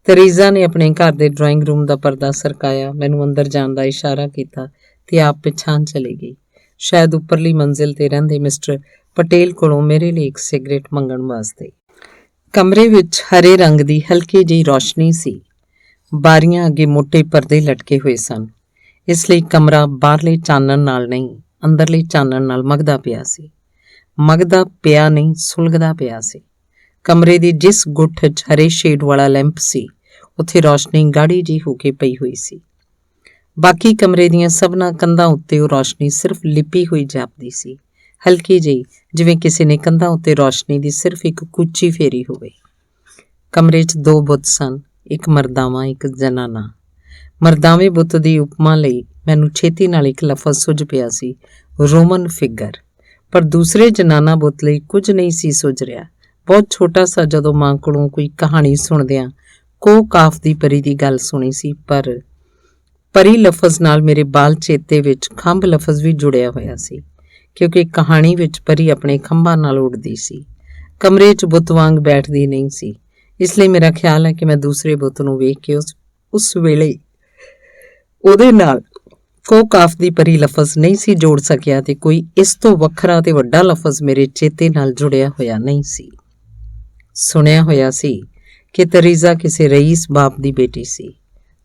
ਤਰੀਜ਼ਾ ਨੇ ਆਪਣੇ ਘਰ ਦੇ ਡਰਾਇੰਗ ਰੂਮ ਦਾ ਪਰਦਾ ਸਰਕਾਇਆ, ਮੈਨੂੰ ਅੰਦਰ ਜਾਣ ਦਾ ਇਸ਼ਾਰਾ ਕੀਤਾ ਤੇ ਆਪ ਪਿਛਾਂਹ ਚਲੀ ਗਈ। ਸ਼ਾਇਦ ਉੱਪਰਲੀ ਮੰਜ਼ਿਲ ਤੇ ਰਹਿੰਦੇ ਮਿਸਟਰ ਪਟੇਲ ਕੋਲੋਂ ਮੇਰੇ ਲਈ ਇੱਕ ਸਿਗਰਟ ਮੰਗਣ ਵਾਸਤੇ। ਕਮਰੇ ਵਿੱਚ ਹਰੇ ਰੰਗ ਦੀ ਹਲਕੀ ਜਿਹੀ ਰੌਸ਼ਨੀ ਸੀ। ਬਾਰੀਆਂ ਅੱਗੇ ਮੋਟੇ ਪਰਦੇ ਲਟਕੇ ਹੋਏ ਸਨ, ਇਸ ਲਈ ਕਮਰਾ ਬਾਹਰਲੇ ਚਾਨਣ ਨਾਲ ਨਹੀਂ, ਅੰਦਰਲੇ ਚਾਨਣ ਨਾਲ ਮਗਦਾ ਪਿਆ ਸੀ। ਮਗਦਾ ਪਿਆ ਨਹੀਂ, ਸੁਲਗਦਾ ਪਿਆ ਸੀ। ਕਮਰੇ ਦੀ ਜਿਸ ਗੁੱਠ 'ਚ ਹਰੇ ਸ਼ੇਡ ਵਾਲਾ ਲੈਂਪ ਸੀ, ਉੱਥੇ ਰੌਸ਼ਨੀ ਗਾੜੀ ਜਿਹੀ ਹੋ ਕੇ ਪਈ ਹੋਈ ਸੀ। ਬਾਕੀ ਕਮਰੇ ਦੀਆਂ ਸਭਨਾਂ ਕੰਧਾਂ ਉੱਤੇ ਉਹ ਰੌਸ਼ਨੀ ਸਿਰਫ ਲਿਪੀ ਹੋਈ ਜਾਪਦੀ ਸੀ, ਹਲਕੀ ਜਿਹੀ, ਜਿਵੇਂ ਕਿਸੇ ਨੇ ਕੰਧਾਂ ਉੱਤੇ ਰੌਸ਼ਨੀ ਦੀ ਸਿਰਫ ਇੱਕ ਕੂਚੀ ਫੇਰੀ ਹੋਵੇ। ਕਮਰੇ 'ਚ 2 ਬੁੱਤ ਸਨ, ਇੱਕ ਮਰਦਾਵਾਂ, ਇੱਕ ਜਨਾਨਾ। ਮਰਦਾਵੇਂ ਬੁੱਤ ਦੀ ਉਪਮਾ ਲਈ ਮੈਨੂੰ ਛੇਤੀ ਨਾਲ ਇੱਕ ਲਫ਼ਜ਼ ਸੁੱਝ ਪਿਆ ਸੀ, ਰੋਮਨ ਫਿਗਰ। ਪਰ ਦੂਸਰੇ ਜਨਾਨਾ ਬੁੱਤ ਲਈ ਕੁਝ ਨਹੀਂ ਸੀ ਸੁੱਝ ਰਿਹਾ। ਬਹੁਤ ਛੋਟਾ ਸਾ ਜਦੋਂ ਮਾਂ ਕੋਲੋਂ ਕੋਈ ਕਹਾਣੀ ਸੁਣਦਿਆਂ ਕਾਫ ਦੀ ਪਰੀ ਦੀ ਗੱਲ ਸੁਣੀ ਸੀ, ਪਰ ਪਰੀ ਲਫ਼ਜ਼ ਨਾਲ ਮੇਰੇ ਬਾਲ ਚੇਤੇ ਵਿੱਚ ਖੰਭ ਲਫ਼ਜ਼ ਵੀ ਜੁੜਿਆ ਹੋਇਆ ਸੀ, ਕਿਉਂਕਿ ਕਹਾਣੀ ਵਿੱਚ ਪਰੀ ਆਪਣੇ ਖੰਭਾਂ ਨਾਲ ਉੱਡਦੀ ਸੀ, ਕਮਰੇ 'ਚ ਬੁੱਤ ਵਾਂਗ ਬੈਠਦੀ ਨਹੀਂ ਸੀ। ਇਸ ਲਈ ਮੇਰਾ ਖਿਆਲ ਹੈ ਕਿ ਮੈਂ ਦੂਸਰੇ ਬੁੱਤ ਨੂੰ ਵੇਖ ਕੇ ਉਸ ਵੇਲੇ ਉਹਦੇ ਨਾਲ ਕਾਫ ਦੀ ਪਰੀ ਲਫ਼ਜ਼ ਨਹੀਂ ਸੀ ਜੋੜ ਸਕਿਆ ਤੇ ਕੋਈ ਇਸ ਤੋਂ ਵੱਖਰਾ ਤੇ ਵੱਡਾ ਲਫ਼ਜ਼ ਮੇਰੇ ਚੇਤੇ ਨਾਲ ਜੁੜਿਆ ਹੋਇਆ ਨਹੀਂ ਸੀ। ਸੁਣਿਆ ਹੋਇਆ ਸੀ ਕਿ ਤਰੀਜ਼ਾ ਕਿਸੇ ਰਈਸ ਬਾਪ ਦੀ ਬੇਟੀ ਸੀ।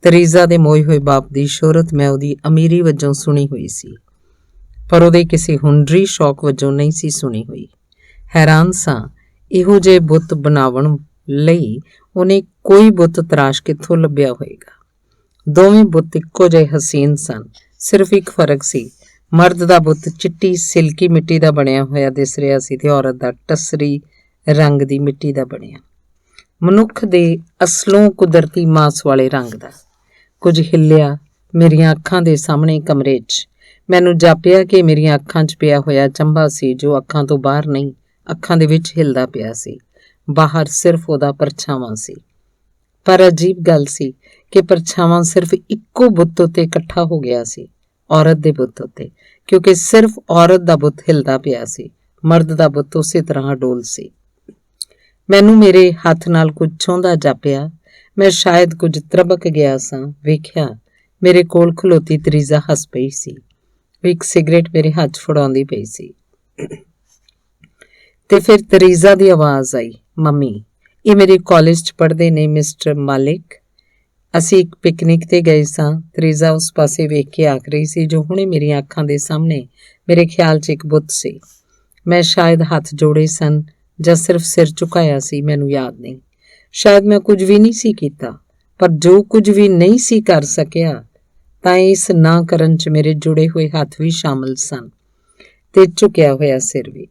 ਤਰੀਜ਼ਾ ਦੇ ਮੋਏ ਹੋਏ ਬਾਪ ਦੀ ਸ਼ੋਹਰਤ ਮੈਂ ਉਹਦੀ ਅਮੀਰੀ ਵਜੋਂ ਸੁਣੀ ਹੋਈ ਸੀ, ਪਰ ਉਹਦੇ ਕਿਸੇ ਹੁਨਰੀ ਸ਼ੌਕ ਵਜੋਂ ਨਹੀਂ ਸੀ ਸੁਣੀ ਹੋਈ। ਹੈਰਾਨ ਸਾਂ, ਇਹੋ ਜਿਹੇ ਬੁੱਤ ਬਣਾਉਣ ਲਈ ਉਹਨੇ ਕੋਈ ਬੁੱਤ ਤਰਾਸ਼ ਕਿੱਥੋਂ ਲੱਭਿਆ ਹੋਏਗਾ। ਦੋਵੇਂ ਬੁੱਤ ਇੱਕੋ ਜਿਹੇ ਹਸੀਨ ਸਨ, ਸਿਰਫ ਇੱਕ ਫਰਕ ਸੀ, ਮਰਦ ਦਾ ਬੁੱਤ ਚਿੱਟੀ ਸਿਲਕੀ ਮਿੱਟੀ ਦਾ ਬਣਿਆ ਹੋਇਆ ਦਿਸ ਰਿਹਾ ਸੀ ਤੇ ਔਰਤ ਦਾ ਟਸਰੀ ਰੰਗ ਦੀ ਮਿੱਟੀ ਦਾ ਬਣਿਆ, ਮਨੁੱਖ ਦੇ ਅਸਲੋਂ ਕੁਦਰਤੀ ਮਾਸ ਵਾਲੇ ਰੰਗ ਦਾ। ਕੁਝ ਹਿੱਲਿਆ ਮੇਰੀਆਂ ਅੱਖਾਂ ਦੇ ਸਾਹਮਣੇ ਕਮਰੇ 'ਚ। ਮੈਨੂੰ ਜਾਪਿਆ ਕਿ ਮੇਰੀਆਂ ਅੱਖਾਂ 'ਚ ਪਿਆ ਹੋਇਆ ਚੰਬਾ ਸੀ, ਜੋ ਅੱਖਾਂ ਤੋਂ ਬਾਹਰ ਨਹੀਂ, ਅੱਖਾਂ ਦੇ ਵਿੱਚ ਹਿੱਲਦਾ ਪਿਆ ਸੀ। ਬਾਹਰ ਸਿਰਫ ਉਹਦਾ ਪਰਛਾਵਾਂ ਸੀ। ਪਰ ਅਜੀਬ ਗੱਲ ਸੀ ਕਿ ਪਰਛਾਵਾਂ ਸਿਰਫ ਇੱਕੋ ਬੁੱਤ ਉੱਤੇ ਇਕੱਠਾ ਹੋ ਗਿਆ ਸੀ, ਔਰਤ ਦੇ ਬੁੱਤ ਉੱਤੇ, ਕਿਉਂਕਿ ਸਿਰਫ ਔਰਤ ਦਾ ਬੁੱਤ ਹਿੱਲਦਾ ਪਿਆ ਸੀ, ਮਰਦ ਦਾ ਬੁੱਤ ਉਸੇ ਤਰ੍ਹਾਂ ਅਡੋਲ ਸੀ। ਮੈਨੂੰ ਮੇਰੇ ਹੱਥ ਨਾਲ ਕੁਝ ਛੋਹਦਾ ਜਾਪਿਆ। ਮੈਂ ਸ਼ਾਇਦ ਕੁਝ ਤਰਬਕ ਗਿਆ ਸਾਂ। ਵੇਖਿਆ ਮੇਰੇ ਕੋਲ ਖਲੋਤੀ ਤਰੀਜ਼ਾ ਹੱਸ ਪਈ ਸੀ। ਉਹ ਇੱਕ ਸਿਗਰਟ ਮੇਰੇ ਹੱਥ 'ਚ ਫੜਾਉਂਦੀ ਪਈ ਸੀ ਤੇ ਫਿਰ ਤਰੀਜ਼ਾ ਦੀ ਆਵਾਜ਼ ਆਈ, ਮੰਮੀ, ਇਹ ਮੇਰੇ ਕਾਲਜ 'ਚ ਪੜ੍ਹਦੇ ਨੇ ਮਿਸਟਰ ਮਾਲਿਕ। ਅਸੀਂ ਇੱਕ ਪਿਕਨਿਕ ਤੇ ਗਏ ਸਾਂ। ਤਰੀਜ਼ਾ ਉਸ ਪਾਸੇ ਵੇਖ ਕੇ ਆਖ ਰਹੀ ਸੀ, ਜੋ ਹੁਣੇ ਮੇਰੀਆਂ ਅੱਖਾਂ ਦੇ ਸਾਹਮਣੇ ਮੇਰੇ ਖਿਆਲ 'ਚ ਇੱਕ ਬੁੱਤ ਸੀ। ਮੈਂ ਸ਼ਾਇਦ ਹੱਥ ਜੋੜੇ ਸਨ ਜਾਂ ਸਿਰਫ ਸਿਰ ਝੁਕਾਇਆ ਸੀ, ਮੈਨੂੰ ਯਾਦ ਨਹੀਂ। ਸ਼ਾਇਦ ਮੈਂ ਕੁਝ ਵੀ ਨਹੀਂ ਸੀ ਕੀਤਾ, ਪਰ ਜੋ ਕੁਝ ਵੀ ਨਹੀਂ ਸੀ ਕਰ ਸਕਿਆ ਤਾਂ ਇਸ ਨਾ ਕਰਨ 'ਚ ਮੇਰੇ ਜੁੜੇ ਹੋਏ ਹੱਥ ਵੀ ਸ਼ਾਮਲ ਸਨ ਤੇ ਝੁਕਿਆ ਹੋਇਆ ਸਿਰ ਵੀ।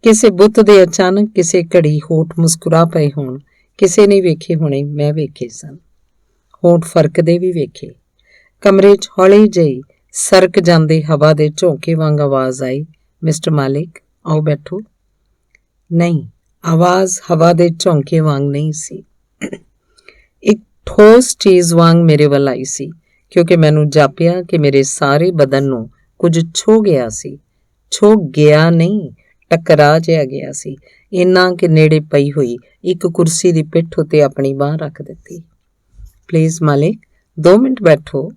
ਕਿਸੇ ਬੁੱਤ ਦੇ ਅਚਾਨਕ ਕਿਸੇ ਘੜੀ ਹੋਠ ਮੁਸਕਰਾ ਪਏ ਹੋਣ, ਕਿਸੇ ਨੇ ਵੇਖੇ ਹੋਣੇ, ਮੈਂ ਵੇਖੇ ਸਨ। ਹੋਂਠ ਫਰਕਦੇ ਵੀ ਵੇਖੇ। ਕਮਰੇ 'ਚ ਹੌਲੀ ਜਿਹੀ ਸਰਕ ਜਾਂਦੇ ਹਵਾ ਦੇ ਝੋਂਕੇ ਵਾਂਗ ਆਵਾਜ਼ ਆਈ, ਮਿਸਟਰ ਮਾਲਿਕ ਆਓ ਬੈਠੋ। ਨਹੀਂ, ਆਵਾਜ਼ ਹਵਾ ਦੇ ਝੋਂਕੇ ਵਾਂਗ ਨਹੀਂ ਸੀ, ਇੱਕ ਠੋਸ ਚੀਜ਼ ਵਾਂਗ ਮੇਰੇ ਵੱਲ ਆਈ ਸੀ, ਕਿਉਂਕਿ ਮੈਨੂੰ ਜਾਪਿਆ ਕਿ ਮੇਰੇ ਸਾਰੇ ਬਦਨ ਨੂੰ ਕੁਝ ਛੋਹ ਗਿਆ ਸੀ। ਛੋਹ ਗਿਆ ਨਹੀਂ, ਟਕਰਾ ਜਿਹਾ ਗਿਆ ਸੀ, ਇੰਨਾ ਕਿ ਨੇੜੇ ਪਈ ਹੋਈ ਇੱਕ ਕੁਰਸੀ ਦੀ ਪਿੱਠ ਉੱਤੇ ਆਪਣੀ ਬਾਂਹ ਰੱਖ ਦਿੱਤੀ। ਪਲੀਜ਼ ਮਾਲਿਕ 2 ਮਿੰਟ ਬੈਠੋ।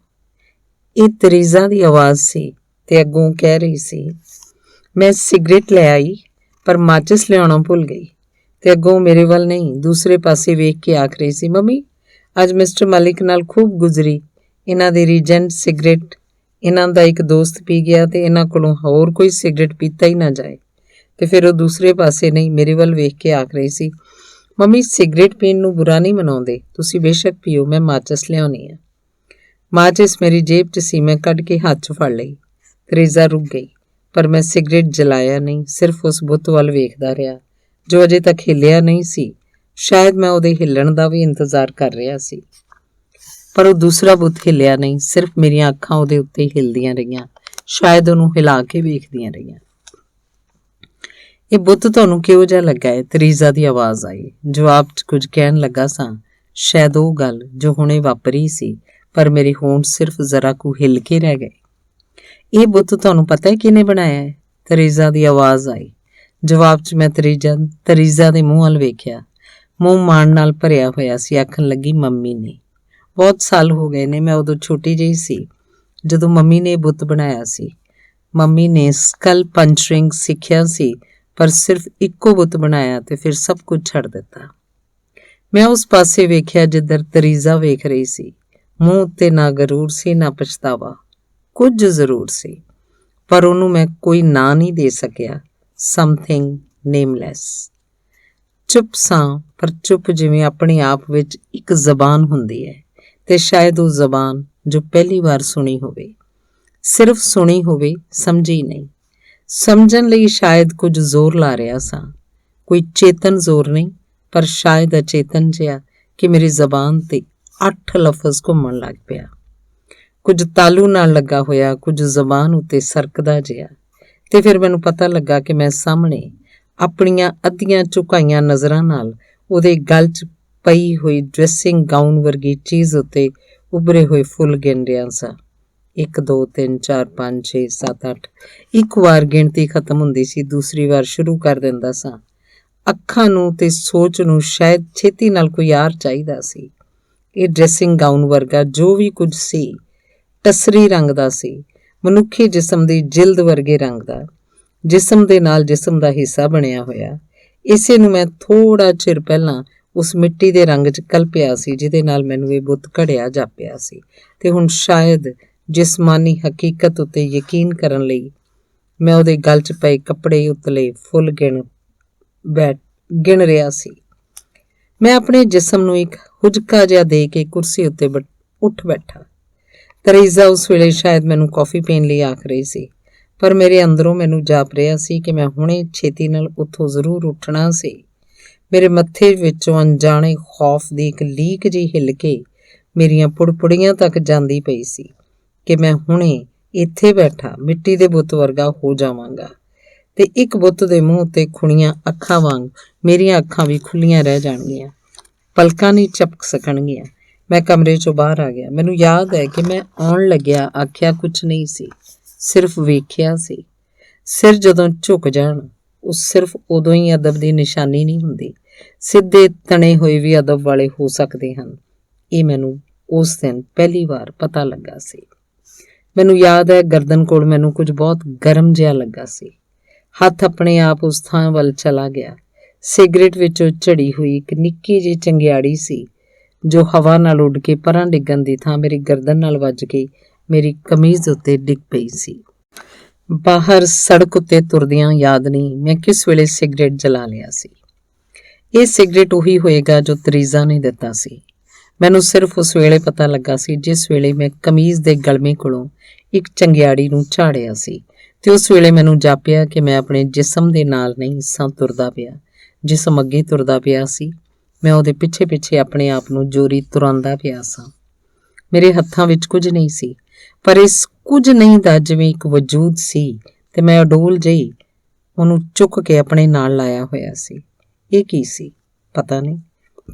ਇਹ ਤਰੀਜ਼ਾ ਦੀ ਆਵਾਜ਼ ਸੀ ਤੇ ਅੱਗੋਂ ਕਹਿ ਰਹੀ ਸੀ। ਮੈਂ ਸਿਗਰਟ ਲੈ ਆਈ ਪਰ ਮਾਚਿਸ ਲਿਆਉਣਾ ਭੁੱਲ ਗਈ ਤੇ ਅੱਗੋਂ ਮੇਰੇ ਵੱਲ ਨਹੀਂ, ਦੂਸਰੇ ਪਾਸੇ ਵੇਖ ਕੇ ਆਖ ਰਹੀ ਸੀ, ਮੰਮੀ ਅੱਜ ਮਿਸਟਰ ਮਲਿਕ ਨਾਲ ਖੂਬ ਗੁਜ਼ਰੀ। ਇਹਨਾਂ ਦੀ ਰੀਜੈਂਟ ਸਿਗਰਟ ਇਹਨਾਂ ਦਾ ਇੱਕ ਦੋਸਤ ਪੀ ਗਿਆ ਤੇ ਇਹਨਾਂ ਕੋਲੋਂ ਹੋਰ ਕੋਈ ਸਿਗਰਟ ਪੀਤਾ ਹੀ ਨਾ ਜਾਏ। ਤੇ ਫਿਰ ਉਹ ਦੂਸਰੇ ਪਾਸੇ ਨਹੀਂ, ਮੇਰੇ ਵੱਲ ਵੇਖ ਕੇ ਆਖ ਰਹੀ ਸੀ, ਮੰਮੀ ਸਿਗਰਟ ਪੀਣ ਨੂੰ ਬੁਰਾ ਨਹੀਂ ਮਨਾਉਂਦੇ, ਤੁਸੀਂ ਬੇਸ਼ੱਕ ਪੀਓ, ਮੈਂ ਮਾਚਿਸ ਲਿਆਉਣੀ ਆ। ਮਾਚਿਸ ਮੇਰੀ ਜੇਬ 'ਚ ਸੀ, ਮੈਂ ਕੱਢ ਕੇ ਹੱਥ 'ਚ ਫੜ ਲਈ। ਤਰੀਜ਼ਾ ਰੁਕ ਗਈ ਪਰ ਮੈਂ ਸਿਗਰਟ ਜਲਾਇਆ ਨਹੀਂ, ਸਿਰਫ ਉਸ ਬੁੱਤ ਵੱਲ ਵੇਖਦਾ ਰਿਹਾ ਜੋ ਅਜੇ ਤੱਕ ਹਿੱਲਿਆ ਨਹੀਂ ਸੀ। ਸ਼ਾਇਦ ਮੈਂ ਉਹਦੇ ਹਿੱਲਣ ਦਾ ਵੀ ਇੰਤਜ਼ਾਰ ਕਰ ਰਿਹਾ ਸੀ, ਪਰ ਉਹ ਦੂਸਰਾ ਬੁੱਤ ਹਿੱਲਿਆ ਨਹੀਂ, ਸਿਰਫ ਮੇਰੀਆਂ ਅੱਖਾਂ ਉਹਦੇ ਉੱਤੇ ਹਿੱਲਦੀਆਂ ਰਹੀਆਂ, ਸ਼ਾਇਦ ਉਹਨੂੰ ਹਿਲਾ ਕੇ ਵੇਖਦੀਆਂ ਰਹੀਆਂ। ਇਹ ਬੁੱਤ ਤੁਹਾਨੂੰ ਕਿਹੋ ਜਿਹਾ ਲੱਗਾ ਹੈ? ਤਰੀਜ਼ਾ ਦੀ ਆਵਾਜ਼ ਆਈ। ਜਵਾਬ 'ਚ ਕੁਝ ਕਹਿਣ ਲੱਗਾ ਸਾਂ, ਸ਼ਾਇਦ ਉਹ ਗੱਲ ਜੋ ਹੁਣੇ ਵਾਪਰੀ ਸੀ, ਪਰ ਮੇਰੇ ਹੋਂਠ ਸਿਰਫ ਜ਼ਰਾ ਕੁ ਹਿੱਲ ਕੇ ਰਹਿ ਗਏ। ਇਹ ਬੁੱਤ ਤੁਹਾਨੂੰ ਪਤਾ ਹੈ ਕਿਹਨੇ ਬਣਾਇਆ ਹੈ? ਤਰੀਜ਼ਾ ਦੀ ਆਵਾਜ਼ ਆਈ। ਜਵਾਬ 'ਚ ਮੈਂ ਤਰੀਜ਼ਾ ਦੇ ਮੂੰਹ ਵੱਲ ਵੇਖਿਆ। ਮੂੰਹ ਮਾਣ ਨਾਲ ਭਰਿਆ ਹੋਇਆ ਸੀ। ਆਖਣ ਲੱਗੀ, ਮੰਮੀ ਨੇ। ਬਹੁਤ ਸਾਲ ਹੋ ਗਏ ਨੇ, ਮੈਂ ਉਦੋਂ ਛੋਟੀ ਜਿਹੀ ਸੀ ਜਦੋਂ ਮੰਮੀ ਨੇ ਇਹ ਬੁੱਤ ਬਣਾਇਆ ਸੀ। ਮੰਮੀ ਨੇ ਸਕਲ ਪੰਚਰਿੰਗ ਸਿੱਖਿਆ ਸੀ, ਪਰ ਸਿਰਫ ਇੱਕੋ ਬੁੱਤ ਬਣਾਇਆ ਤੇ ਫਿਰ ਸਭ ਕੁਝ ਛੱਡ ਦਿੱਤਾ। ਮੈਂ ਉਸ ਪਾਸੇ ਵੇਖਿਆ ਜਿੱਧਰ ਤਰੀਜ਼ਾ ਵੇਖ ਰਹੀ ਸੀ। ਮੂੰਹ ਉੱਤੇ ਨਾ ਗਰੂਰ ਸੀ ਨਾ ਪਛਤਾਵਾ, ਕੁਝ ਜ਼ਰੂਰ ਸੀ, ਪਰ ਉਹਨੂੰ ਮੈਂ ਕੋਈ ਨਾਂ ਨਹੀਂ ਦੇ ਸਕਿਆ। ਸਮਥਿੰਗ ਨੇਮਲੈਸ। ਚੁੱਪ ਸਾਂ, ਪਰ ਚੁੱਪ ਜਿਵੇਂ ਆਪਣੇ ਆਪ ਵਿੱਚ ਇੱਕ ਜ਼ਬਾਨ ਹੁੰਦੀ ਹੈ, ਤੇ ਸ਼ਾਇਦ ਉਹ ਜ਼ਬਾਨ ਜੋ ਪਹਿਲੀ ਵਾਰ ਸੁਣੀ ਹੋਵੇ। ਸਿਰਫ ਸੁਣੀ ਹੋਵੇ, ਸਮਝੀ ਨਹੀਂ। ਸਮਝਣ ਲਈ ਸ਼ਾਇਦ ਕੁਝ ਜ਼ੋਰ ਲਾ ਰਿਹਾ ਸਾਂ, ਕੋਈ ਚੇਤਨ ਜ਼ੋਰ ਨਹੀਂ, ਪਰ ਸ਼ਾਇਦ ਅਚੇਤਨ ਜਿਹਾ ਕਿ ਮੇਰੀ ਜ਼ਬਾਨ ਤੇ 8 ਲਫ਼ਜ਼ ਘੁੰਮਣ ਲੱਗ ਪਿਆ। ਕੁਝ ਤਾਲੂ ਨਾਲ ਲੱਗਾ ਹੋਇਆ, ਕੁਝ ਜ਼ਬਾਨ ਉੱਤੇ ਸਰਕਦਾ ਜਿਹਾ। ਤੇ ਫਿਰ ਮੈਨੂੰ ਪਤਾ ਲੱਗਾ ਕਿ ਮੈਂ ਸਾਹਮਣੇ ਆਪਣੀਆਂ ਅੱਧੀਆਂ ਝੁਕਾਈਆਂ ਨਜ਼ਰਾਂ ਨਾਲ ਉਹਦੇ ਗਲ 'ਚ ਪਈ ਹੋਈ ਡਰੈਸਿੰਗ ਗਾਊਨ ਵਰਗੀ ਚੀਜ਼ ਉੱਤੇ ਉਭਰੇ ਹੋਏ ਫੁੱਲ ਗਿਣ ਰਿਹਾ ਸਾਂ। 1 2 3 4 5 6 7 8। ਇੱਕ ਵਾਰ ਗਿਣਤੀ ਖਤਮ ਹੁੰਦੀ ਸੀ, ਦੂਸਰੀ ਵਾਰ ਸ਼ੁਰੂ ਕਰ ਦਿੰਦਾ ਸਾਂ। ਅੱਖਾਂ ਨੂੰ ਤੇ ਸੋਚ ਨੂੰ ਸ਼ਾਇਦ ਛੇਤੀ ਨਾਲ ਕੋਈ ਯਾਰ ਚਾਹੀਦਾ ਸੀ। ਇਹ ਡਰੈਸਿੰਗ ਗਾਊਨ ਵਰਗਾ ਜੋ ਵੀ ਕੁਝ ਸੀ, ਟਸਰੀ ਰੰਗ ਦਾ ਸੀ, ਮਨੁੱਖੀ ਜਿਸਮ ਦੀ ਜਿਲਦ ਵਰਗੇ ਰੰਗ ਦਾ, ਜਿਸਮ ਦੇ ਨਾਲ ਜਿਸਮ ਦਾ ਹਿੱਸਾ ਬਣਿਆ ਹੋਇਆ। ਇਸੇ ਨੂੰ ਮੈਂ ਥੋੜਾ ਚਿਰ ਪਹਿਲਾਂ ਉਸ ਮਿੱਟੀ ਦੇ ਰੰਗ 'ਚ ਕਲਪਿਆ ਸੀ ਜਿਹਦੇ ਨਾਲ ਮੈਨੂੰ ਇਹ ਬੁੱਤ ਘੜਿਆ ਜਾਪਿਆ ਸੀ, ਤੇ ਹੁਣ ਸ਼ਾਇਦ ਜਿਸਮਾਨੀ ਹਕੀਕਤ ਉੱਤੇ ਯਕੀਨ ਕਰਨ ਲਈ ਮੈਂ ਉਹਦੇ ਗਲ 'ਚ ਪਏ ਕੱਪੜੇ ਉਤਲੇ ਫੁੱਲ ਗਿਣ ਰਿਹਾ ਸੀ। ਮੈਂ ਆਪਣੇ ਜਿਸਮ ਨੂੰ ਇੱਕ ਹੁਜਕਾ ਜਿਹਾ ਦੇ ਕੇ ਕੁਰਸੀ ਉੱਤੇ ਉੱਠ ਬੈਠਾ। ਤਰੀਜ਼ਾ ਉਸ ਵੇਲੇ ਸ਼ਾਇਦ ਮੈਨੂੰ ਕੌਫੀ ਪੀਣ ਲਈ ਆਖ ਰਹੀ ਸੀ, ਪਰ ਮੇਰੇ ਅੰਦਰੋਂ ਮੈਨੂੰ ਜਾਪ ਰਿਹਾ ਸੀ ਕਿ ਮੈਂ ਹੁਣੇ ਛੇਤੀ ਨਾਲ ਉੱਥੋਂ ਜ਼ਰੂਰ ਉੱਠਣਾ ਸੀ। ਮੇਰੇ ਮੱਥੇ ਵਿੱਚੋਂ ਅਣਜਾਣੇ ਖੌਫ ਦੀ ਇੱਕ ਲੀਕ ਜਿਹੀ ਹਿੱਲ ਕੇ ਮੇਰੀਆਂ ਪੁੜਪੁੜੀਆਂ ਤੱਕ ਜਾਂਦੀ ਪਈ ਸੀ ਕਿ ਮੈਂ ਹੁਣੇ ਇੱਥੇ ਬੈਠਾ ਮਿੱਟੀ ਦੇ ਬੁੱਤ ਵਰਗਾ ਹੋ ਜਾਵਾਂਗਾ, ਤੇ ਇੱਕ ਬੁੱਤ ਦੇ ਮੂੰਹ ਉੱਤੇ ਖੁਣੀਆਂ ਅੱਖਾਂ ਵਾਂਗ ਮੇਰੀਆਂ ਅੱਖਾਂ ਵੀ ਖੁੱਲੀਆਂ ਰਹਿ ਜਾਣਗੀਆਂ, ਪਲਕਾਂ ਨਹੀਂ ਝਪਕ ਸਕਣਗੀਆਂ। ਮੈਂ ਕਮਰੇ 'ਚੋਂ ਬਾਹਰ ਆ ਗਿਆ। ਮੈਨੂੰ ਯਾਦ ਹੈ ਕਿ ਮੈਂ ਆਉਣ ਲੱਗਿਆ ਆਖਿਆ ਕੁਝ ਨਹੀਂ ਸੀ, ਸਿਰਫ ਵੇਖਿਆ ਸੀ। ਸਿਰ ਜਦੋਂ ਝੁਕ ਜਾਣ, ਉਹ ਸਿਰਫ ਉਦੋਂ ਹੀ ਅਦਬ ਦੀ ਨਿਸ਼ਾਨੀ ਨਹੀਂ ਹੁੰਦੀ, ਸਿੱਧੇ ਤਣੇ ਹੋਏ ਵੀ ਅਦਬ ਵਾਲੇ ਹੋ ਸਕਦੇ ਹਨ। ਇਹ ਮੈਨੂੰ ਉਸ ਦਿਨ ਪਹਿਲੀ ਵਾਰ ਪਤਾ ਲੱਗਾ ਸੀ। ਮੈਨੂੰ ਯਾਦ ਹੈ ਗਰਦਨ ਕੋਲ ਮੈਨੂੰ ਕੁਝ ਬਹੁਤ ਗਰਮ ਜਿਹਾ ਲੱਗਾ ਸੀ। ਹੱਥ ਆਪਣੇ ਆਪ ਉਸ ਥਾਂ ਵੱਲ ਚਲਾ ਗਿਆ। ਸਿਗਰਟ ਵਿੱਚੋਂ ਝੜੀ ਹੋਈ ਇੱਕ ਨਿੱਕੀ ਜਿਹੀ ਚੰਗਿਆੜੀ ਸੀ ਜੋ ਹਵਾ ਨਾਲ ਉੱਡ ਕੇ ਪਰਾਂ ਡਿੱਗਣ ਦੀ ਥਾਂ ਮੇਰੀ ਗਰਦਨ ਨਾਲ ਵੱਜ ਕੇ ਮੇਰੀ ਕਮੀਜ਼ ਉੱਤੇ ਡਿੱਗ ਪਈ ਸੀ। ਬਾਹਰ ਸੜਕ ਉੱਤੇ ਤੁਰਦਿਆਂ ਯਾਦ ਨਹੀਂ ਮੈਂ ਕਿਸ ਵੇਲੇ ਸਿਗਰਟ ਜਲਾ ਲਿਆ ਸੀ। ਇਹ ਸਿਗਰਟ ਉਹੀ ਹੋਏਗਾ ਜੋ ਤਰੀਜ਼ਾ ਨੇ ਦਿੱਤਾ ਸੀ। ਮੈਨੂੰ ਸਿਰਫ ਉਸ ਵੇਲੇ ਪਤਾ ਲੱਗਾ ਸੀ ਜਿਸ ਵੇਲੇ ਮੈਂ ਕਮੀਜ਼ ਦੇ ਗਲਮੇ ਕੋਲੋਂ ਇੱਕ ਚੰਗਿਆੜੀ ਨੂੰ ਝਾੜਿਆ ਸੀ, ਤੇ ਉਸ ਵੇਲੇ ਮੈਨੂੰ ਜਾਪਿਆ ਕਿ ਮੈਂ ਆਪਣੇ ਜਿਸਮ ਦੇ ਨਾਲ ਨਹੀਂ ਸਾਂ ਤੁਰਦਾ ਪਿਆ, ਜਿਸਮ ਅੱਗੇ ਤੁਰਦਾ ਪਿਆ ਸੀ, ਮੈਂ ਉਹਦੇ ਪਿੱਛੇ ਪਿੱਛੇ ਆਪਣੇ ਆਪ ਨੂੰ ਜੋਰੀ ਤੁਰਾਂਦਾ ਪਿਆ ਸਾਂ। ਮੇਰੇ ਹੱਥਾਂ ਵਿੱਚ ਕੁਝ ਨਹੀਂ ਸੀ, ਪਰ ਇਸ ਕੁਝ ਨਹੀਂ ਦਾ ਜਿਵੇਂ ਇੱਕ ਵਜੂਦ ਸੀ ਤੇ ਮੈਂ ਅਡੋਲ ਜਿਹੀ ਉਹਨੂੰ ਚੁੱਕ ਕੇ ਆਪਣੇ ਨਾਲ ਲਾਇਆ ਹੋਇਆ ਸੀ। ਇਹ ਕੀ ਸੀ? ਪਤਾ ਨਹੀਂ।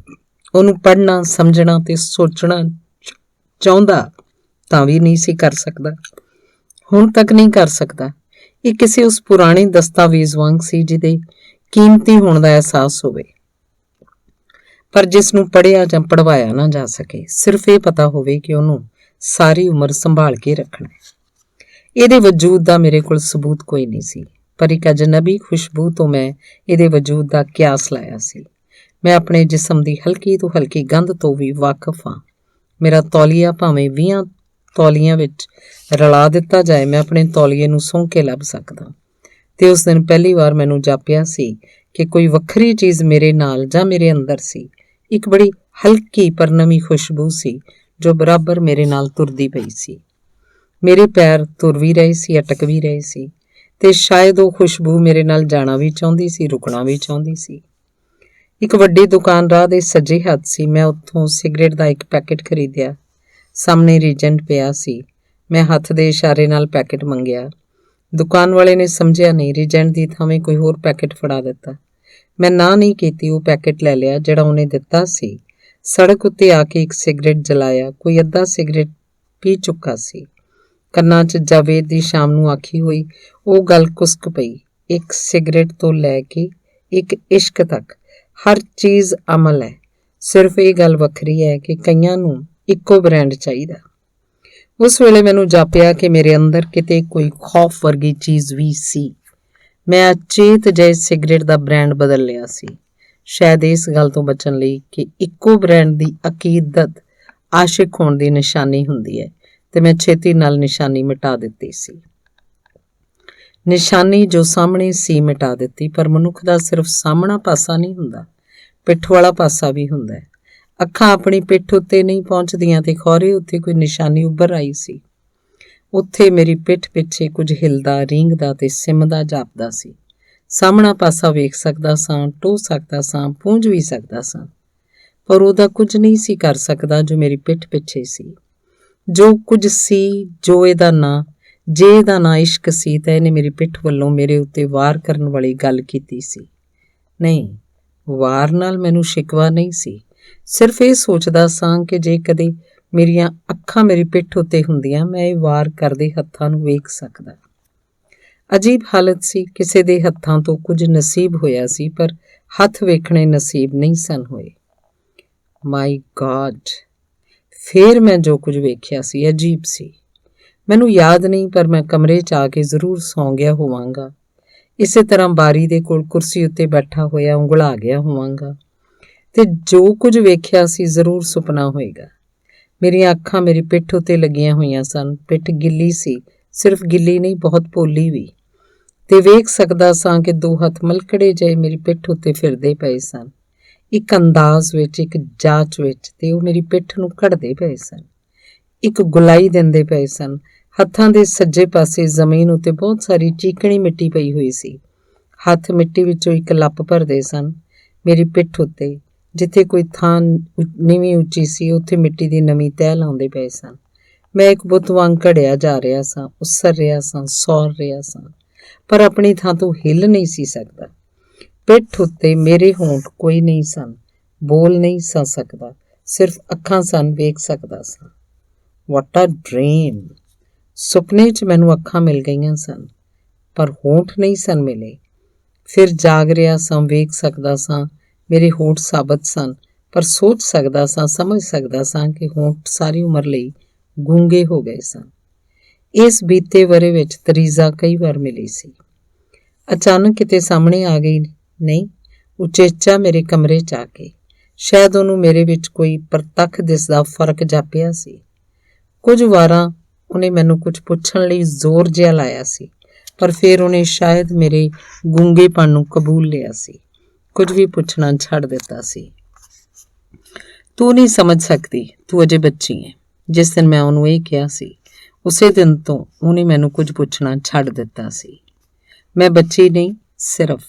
ਉਹਨੂੰ ਪੜ੍ਹਨਾ, ਸਮਝਣਾ ਤੇ ਸੋਚਣਾ ਚਾਹੁੰਦਾ ਤਾਂ ਵੀ ਨਹੀਂ ਸੀ ਕਰ ਸਕਦਾ। ਹੁਣ ਤੱਕ ਨਹੀਂ ਕਰ ਸਕਦਾ। ਇਹ ਕਿਸੇ ਉਸ ਪੁਰਾਣੇ ਦਸਤਾਵੇਜ਼ ਵਾਂਗ ਸੀ ਜਿਹਦੇ ਕੀਮਤੀ ਹੋਣ ਦਾ ਅਹਿਸਾਸ ਹੋਵੇ, ਪਰ ਜਿਸ ਨੂੰ ਪੜ੍ਹਿਆ ਜਾਂ ਪੜ੍ਹਵਾਇਆ ਨਾ ਜਾ ਸਕੇ। ਸਿਰਫ ਇਹ ਪਤਾ ਹੋਵੇ ਕਿ ਉਹਨੂੰ ਸਾਰੀ ਉਮਰ ਸੰਭਾਲ ਕੇ ਰੱਖਣਾ। ਇਹਦੇ ਵਜੂਦ ਦਾ ਮੇਰੇ ਕੋਲ ਸਬੂਤ ਕੋਈ ਨਹੀਂ ਸੀ, ਪਰ ਇੱਕ ਅਜਨਬੀ ਖੁਸ਼ਬੂ ਤੋਂ ਮੈਂ ਇਹਦੇ ਵਜੂਦ ਦਾ ਕਿਆਸ ਲਾਇਆ ਸੀ। ਮੈਂ ਆਪਣੇ ਜਿਸਮ ਦੀ ਹਲਕੀ ਤੋਂ ਹਲਕੀ ਗੰਧ ਤੋਂ ਵੀ ਵਾਕਫ ਹਾਂ। ਮੇਰਾ ਤੌਲੀਆ ਭਾਵੇਂ 20 ਤੌਲੀਆਂ ਵਿੱਚ ਰਲਾ ਦਿੱਤਾ ਜਾਏ, ਮੈਂ ਆਪਣੇ ਤੌਲੀਏ ਨੂੰ ਸੌਂ ਕੇ ਲੱਭ ਸਕਦਾ। ਤੇ ਉਸ ਦਿਨ ਪਹਿਲੀ ਵਾਰ ਮੈਨੂੰ ਜਾਪਿਆ ਸੀ ਕਿ ਕੋਈ ਵੱਖਰੀ ਚੀਜ਼ ਮੇਰੇ ਨਾਲ ਜਾਂ ਮੇਰੇ ਅੰਦਰ ਸੀ। ਇੱਕ ਬੜੀ ਹਲਕੀ ਪਰ ਨਵੀਂ ਖੁਸ਼ਬੂ ਸੀ ਜੋ ਬਰਾਬਰ ਮੇਰੇ ਨਾਲ ਤੁਰਦੀ ਪਈ ਸੀ। ਮੇਰੇ ਪੈਰ ਤੁਰ ਵੀ ਰਹੇ ਸੀ, ਅਟਕ ਵੀ ਰਹੇ ਸੀ, ਤੇ ਸ਼ਾਇਦ ਉਹ ਖੁਸ਼ਬੂ ਮੇਰੇ ਨਾਲ ਜਾਣਾ ਵੀ ਚਾਹੁੰਦੀ ਸੀ, ਰੁਕਣਾ ਵੀ ਚਾਹੁੰਦੀ ਸੀ। ਇੱਕ ਵੱਡੀ ਦੁਕਾਨ ਰਾਹ ਦੇ ਸੱਜੇ ਹੱਥ ਸੀ। ਮੈਂ ਉੱਥੋਂ ਸਿਗਰਟ ਦਾ ਇੱਕ ਪੈਕੇਟ ਖਰੀਦਿਆ। ਸਾਹਮਣੇ ਰੀਜੈਂਟ ਪਿਆ ਸੀ। ਮੈਂ ਹੱਥ ਦੇ ਇਸ਼ਾਰੇ ਨਾਲ ਪੈਕੇਟ ਮੰਗਿਆ। ਦੁਕਾਨ ਵਾਲੇ ਨੇ ਸਮਝਿਆ ਨਹੀਂ, ਰੀਜੈਂਟ ਦੀ ਥਾਵੇਂ ਕੋਈ ਹੋਰ ਪੈਕੇਟ ਫੜਾ ਦਿੱਤਾ। ਮੈਂ ਨਾ ਨਹੀਂ ਕੀਤੀ, ਉਹ ਪੈਕੇਟ ਲੈ ਲਿਆ ਜਿਹੜਾ ਉਹਨੇ ਦਿੱਤਾ ਸੀ। ਸੜਕ ਉੱਤੇ ਆ ਕੇ ਇੱਕ ਸਿਗਰਟ ਜਲਾਇਆ। ਕੋਈ ਅੱਧਾ ਸਿਗਰਟ ਪੀ ਚੁੱਕਾ ਸੀ। ਕੰਨਾਂ 'ਚ ਜਾਵੇਦ ਦੀ ਸ਼ਾਮ ਨੂੰ ਆਖੀ ਹੋਈ ਉਹ ਗੱਲ ਕੁਸਕ ਪਈ। ਇੱਕ ਸਿਗਰਟ ਤੋਂ ਲੈ ਕੇ ਇੱਕ ਇਸ਼ਕ ਤੱਕ ਹਰ ਚੀਜ਼ ਅਮਲ ਹੈ। ਸਿਰਫ ਇਹ ਗੱਲ ਵੱਖਰੀ ਹੈ ਕਿ ਕਈਆਂ ਨੂੰ ਇੱਕੋ ਬ੍ਰਾਂਡ ਚਾਹੀਦਾ। ਉਸ ਵੇਲੇ ਮੈਨੂੰ ਜਾਪਿਆ ਕਿ ਮੇਰੇ ਅੰਦਰ ਕਿਤੇ ਕੋਈ ਖੌਫ ਵਰਗੀ ਚੀਜ਼ ਵੀ ਸੀ। ਮੈਂ ਅਚੇਤ ਜਿਹੇ ਸਿਗਰਟ ਦਾ ਬ੍ਰਾਂਡ ਬਦਲ ਲਿਆ ਸੀ, ਸ਼ਾਇਦ ਇਸ ਗੱਲ ਤੋਂ ਬਚਣ ਲਈ ਕਿ ਇੱਕੋ ਬ੍ਰਾਂਡ ਦੀ ਅਕੀਦਤ ਆਸ਼ਿਕ ਹੋਣ ਦੀ ਨਿਸ਼ਾਨੀ ਹੁੰਦੀ ਹੈ, ਤੇ ਮੈਂ ਛੇਤੀ ਨਾਲ ਨਿਸ਼ਾਨੀ ਮਿਟਾ ਦਿੱਤੀ ਸੀ। ਨਿਸ਼ਾਨੀ ਜੋ ਸਾਹਮਣੇ ਸੀ ਮਿਟਾ ਦਿੱਤੀ, ਪਰ ਮਨੁੱਖ ਦਾ ਸਿਰਫ ਸਾਹਮਣਾ ਪਾਸਾ ਨਹੀਂ ਹੁੰਦਾ, ਪਿੱਠ ਵਾਲਾ ਪਾਸਾ ਵੀ ਹੁੰਦਾ ਹੈ। ਅੱਖਾਂ ਆਪਣੀ ਪਿੱਠ ਉੱਤੇ ਨਹੀਂ ਪਹੁੰਚਦੀਆਂ ਤੇ ਖੌਰੇ ਉੱਤੇ ਕੋਈ ਨਿਸ਼ਾਨੀ ਉੱਭਰ ਆਈ ਸੀ। ਉੱਥੇ ਮੇਰੀ ਪਿੱਠ ਪਿੱਛੇ ਕੁਝ ਹਿਲਦਾ, ਰੀਂਗਦਾ ਤੇ ਸਿਮਦਾ ਜਾਪਦਾ ਸੀ। ਸਾਹਮਣਾ ਪਾਸਾ ਵੇਖ ਸਕਦਾ ਸਾਂ, ਟੋਹ ਸਕਦਾ ਸਾਂ, ਪੂੰਝ ਵੀ ਸਕਦਾ ਸਾਂ, ਪਰ ਉਹਦਾ ਕੁਝ ਨਹੀਂ ਸੀ ਕਰ ਸਕਦਾ ਜੋ ਮੇਰੀ ਪਿੱਠ ਪਿੱਛੇ ਸੀ। ਜੋ ਕੁਝ ਸੀ, ਜੋ ਇਹਦਾ ਨਾਂ, ਜੇ ਇਹਦਾ ਨਾਂ ਇਸ਼ਕ ਸੀ ਤਾਂ ਇਹਨੇ ਮੇਰੀ ਪਿੱਠ ਵੱਲੋਂ ਮੇਰੇ ਉੱਤੇ ਵਾਰ ਕਰਨ ਵਾਲੀ ਗੱਲ ਕੀਤੀ ਸੀ। ਨਹੀਂ, ਵਾਰ ਨਾਲ ਮੈਨੂੰ ਸ਼ਿਕਵਾ ਨਹੀਂ ਸੀ। ਸਿਰਫ ਇਹ ਸੋਚਦਾ ਸਾਂ ਕਿ ਜੇ ਕਦੇ ਮੇਰੀਆਂ ਅੱਖਾਂ ਮੇਰੀ ਪਿੱਠ ਉੱਤੇ ਹੁੰਦੀਆਂ, ਮੈਂ ਇਹ ਵਾਰ ਕਰਦੇ ਹੱਥਾਂ ਨੂੰ ਵੇਖ ਸਕਦਾ। ਅਜੀਬ ਹਾਲਤ ਸੀ। ਕਿਸੇ ਦੇ ਹੱਥਾਂ ਤੋਂ ਕੁਝ ਨਸੀਬ ਹੋਇਆ ਸੀ, ਪਰ ਹੱਥ ਵੇਖਣੇ ਨਸੀਬ ਨਹੀਂ ਸਨ ਹੋਏ। ਮਾਈ ਗॉड! ਫੇਰ ਮੈਂ ਜੋ ਕੁਝ ਵੇਖਿਆ ਸੀ ਅਜੀਬ ਸੀ। ਮੈਨੂੰ ਯਾਦ ਨਹੀਂ, ਪਰ ਮੈਂ ਕਮਰੇ 'ਚ ਆ ਕੇ ਜ਼ਰੂਰ ਸੌਂ ਗਿਆ ਹੋਵਾਂਗਾ। ਇਸੇ ਤਰ੍ਹਾਂ ਬਾਰੀ ਦੇ ਕੋਲ ਕੁਰਸੀ ਉੱਤੇ ਬੈਠਾ ਹੋਇਆ ਉਂਘਲਾ ਗਿਆ ਹੋਵਾਂਗਾ, ਤੇ ਜੋ ਕੁਝ ਵੇਖਿਆ ਸੀ ਜ਼ਰੂਰ ਸੁਪਨਾ ਹੋਏਗਾ। ਮੇਰੀਆਂ ਅੱਖਾਂ ਮੇਰੀ ਪਿੱਠ ਉੱਤੇ ਲੱਗੀਆਂ ਹੋਈਆਂ ਸਨ। ਪਿੱਠ ਗਿੱਲੀ ਸੀ, ਸਿਰਫ ਗਿੱਲੀ ਨਹੀਂ, ਬਹੁਤ ਪੋਲੀ ਵੀ, ਤੇ ਵੇਖ ਸਕਦਾ ਸਾਂ ਕਿ ਦੋ ਹੱਥ ਮਲਕੜੇ ਜਿਹੇ ਮੇਰੀ ਪਿੱਠ ਉੱਤੇ ਫਿਰਦੇ ਪਏ ਸਨ, ਇੱਕ ਅੰਦਾਜ਼ ਵਿੱਚ, ਇੱਕ ਜਾਚ ਵਿੱਚ, ਤੇ ਉਹ ਮੇਰੀ ਪਿੱਠ ਨੂੰ ਘੜਦੇ ਪਏ ਸਨ, ਇੱਕ ਗੁਲਾਈ ਦਿੰਦੇ ਪਏ ਸਨ। ਹੱਥਾਂ ਦੇ ਸੱਜੇ ਪਾਸੇ ਜ਼ਮੀਨ ਉੱਤੇ ਬਹੁਤ ਸਾਰੀ ਚੀਕਣੀ ਮਿੱਟੀ ਪਈ ਹੋਈ ਸੀ। ਹੱਥ ਮਿੱਟੀ ਵਿੱਚੋਂ ਇੱਕ ਲੱਪ ਭਰਦੇ ਸਨ। ਮੇਰੀ ਪਿੱਠ ਉੱਤੇ ਜਿੱਥੇ ਕੋਈ ਥਾਂ ਨੀਵੀਂ ਉੱਚੀ ਸੀ, ਉੱਥੇ ਮਿੱਟੀ ਦੀ ਨਵੀਂ ਤਹਿ ਲਾਉਂਦੇ ਪਏ ਸਨ। ਮੈਂ ਇੱਕ ਬੁੱਤ ਵਾਂਗ ਘੜਿਆ ਜਾ ਰਿਹਾ ਸਾਂ, ਉਸਰ ਰਿਹਾ ਸਾਂ, ਸੌਰ ਰਿਹਾ ਸਾਂ, ਪਰ ਆਪਣੀ ਥਾਂ ਤੋਂ ਹਿੱਲ ਨਹੀਂ ਸੀ ਸਕਦਾ। ਪਿੱਠ ਉੱਤੇ ਮੇਰੇ ਹੋਂਠ ਕੋਈ ਨਹੀਂ ਸਨ, ਬੋਲ ਨਹੀਂ ਸਾਂ ਸਕਦਾ, ਸਿਰਫ ਅੱਖਾਂ ਸਨ, ਵੇਖ ਸਕਦਾ ਸਾਂ। ਵਾਟ ਅ ਡ੍ਰੀਮ! ਸੁਪਨੇ 'ਚ ਮੈਨੂੰ ਅੱਖਾਂ ਮਿਲ ਗਈਆਂ ਸਨ, ਪਰ ਹੋਂਠ ਨਹੀਂ ਸਨ ਮਿਲੇ। ਫਿਰ ਜਾਗ ਰਿਹਾ ਸਾਂ, ਵੇਖ ਸਕਦਾ ਸਾਂ, ਮੇਰੇ ਹੋਂਠ ਸਾਬਤ ਸਨ, ਪਰ ਸੋਚ ਸਕਦਾ ਸਾਂ, ਸਮਝ ਸਕਦਾ ਸਾਂ ਕਿ ਹੋਂਠ ਸਾਰੀ ਉਮਰ ਲਈ ਗੂੰਗੇ ਹੋ ਗਏ ਸਨ। ਇਸ ਬੀਤੇ ਵਰੇ ਵਿੱਚ ਤਰੀਜ਼ਾ ਕਈ ਵਾਰ ਮਿਲੀ ਸੀ। ਅਚਾਨਕ ਕਿਤੇ ਸਾਹਮਣੇ ਆ ਗਈ। ਨਹੀਂ, ਉਚੇਚਾ ਮੇਰੇ ਕਮਰੇ 'ਚ ਆ ਕੇ। ਸ਼ਾਇਦ ਉਹਨੂੰ ਮੇਰੇ ਵਿੱਚ ਕੋਈ ਪ੍ਰਤੱਖ ਦਿਸਦਾ ਫਰਕ ਜਾਪਿਆ ਸੀ। ਕੁਝ ਵਾਰਾਂ ਉਹਨੇ ਮੈਨੂੰ ਕੁਝ ਪੁੱਛਣ ਲਈ ਜ਼ੋਰ ਜਿਹਾ ਲਾਇਆ ਸੀ, ਪਰ ਫਿਰ ਉਹਨੇ ਸ਼ਾਇਦ ਮੇਰੇ ਗੂੰਗੇਪਣ ਨੂੰ ਕਬੂਲ ਲਿਆ ਸੀ, ਕੁਝ ਵੀ ਪੁੱਛਣਾ ਛੱਡ ਦਿੱਤਾ ਸੀ। ਤੂੰ ਨਹੀਂ ਸਮਝ ਸਕਦੀ, ਤੂੰ ਅਜੇ ਬੱਚੀ ਹੈ। ਜਿਸ ਦਿਨ ਮੈਂ ਉਹਨੂੰ ਇਹ ਕਿਹਾ ਸੀ, ਉਸੇ ਦਿਨ ਤੋਂ ਉਹਨੇ ਮੈਨੂੰ ਕੁਝ ਪੁੱਛਣਾ ਛੱਡ ਦਿੱਤਾ ਸੀ। ਮੈਂ ਬੱਚੀ ਨਹੀਂ, ਸਿਰਫ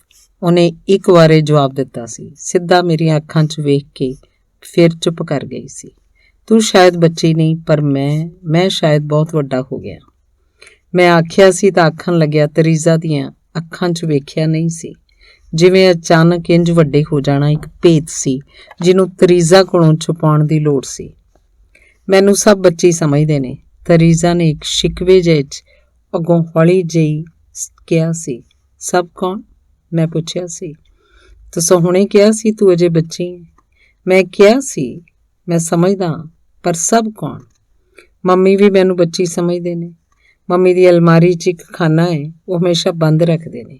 ਉਹਨੇ ਇੱਕ ਵਾਰੇ ਜਵਾਬ ਦਿੱਤਾ ਸੀ, ਸਿੱਧਾ ਮੇਰੀਆਂ ਅੱਖਾਂ 'ਚ ਵੇਖ ਕੇ ਫਿਰ ਚੁੱਪ ਕਰ ਗਈ ਸੀ। ਤੂੰ ਸ਼ਾਇਦ ਬੱਚੀ ਨਹੀਂ, ਪਰ ਮੈਂ ਸ਼ਾਇਦ ਬਹੁਤ ਵੱਡਾ ਹੋ ਗਿਆ। ਮੈਂ ਆਖਿਆ ਸੀ ਤਾਂ ਆਖਣ ਲੱਗਿਆ, ਤਰੀਜ਼ਾ ਦੀਆਂ ਅੱਖਾਂ 'ਚ ਵੇਖਿਆ ਨਹੀਂ ਸੀ, ਜਿਵੇਂ ਅਚਾਨਕ ਇੰਜ ਵੱਡੇ ਹੋ ਜਾਣਾ ਇੱਕ ਭੇਤ ਸੀ ਜਿਹਨੂੰ ਤਰੀਜ਼ਾ ਕੋਲੋਂ ਛੁਪਾਉਣ ਦੀ ਲੋੜ ਸੀ। ਮੈਨੂੰ ਸਭ ਬੱਚੀ ਸਮਝਦੇ ਨੇ, ਤਰੀਜ਼ਾ ਨੇ ਇੱਕ ਸ਼ਿਕਵੇ ਜਿਹੇ 'ਚ ਅੱਗੋਂ ਹੌਲੀ ਜਿਹੀ ਕਿਹਾ ਸੀ। ਸਭ ਕੌਣ? ਮੈਂ ਪੁੱਛਿਆ ਸੀ। ਤੁਸੀਂ ਹੁਣੇ ਕਿਹਾ ਸੀ ਤੂੰ ਅਜੇ ਬੱਚੀ ਹੈ। ਮੈਂ ਕਿਹਾ ਸੀ ਮੈਂ ਸਮਝਦਾ, ਪਰ ਸਭ ਕੌਣ? ਮੰਮੀ ਵੀ ਮੈਨੂੰ ਬੱਚੀ ਸਮਝਦੇ ਨੇ। ਮੰਮੀ ਦੀ ਅਲਮਾਰੀ 'ਚ ਇੱਕ ਖਾਨਾ ਹੈ, ਉਹ ਹਮੇਸ਼ਾ ਬੰਦ ਰੱਖਦੇ ਨੇ।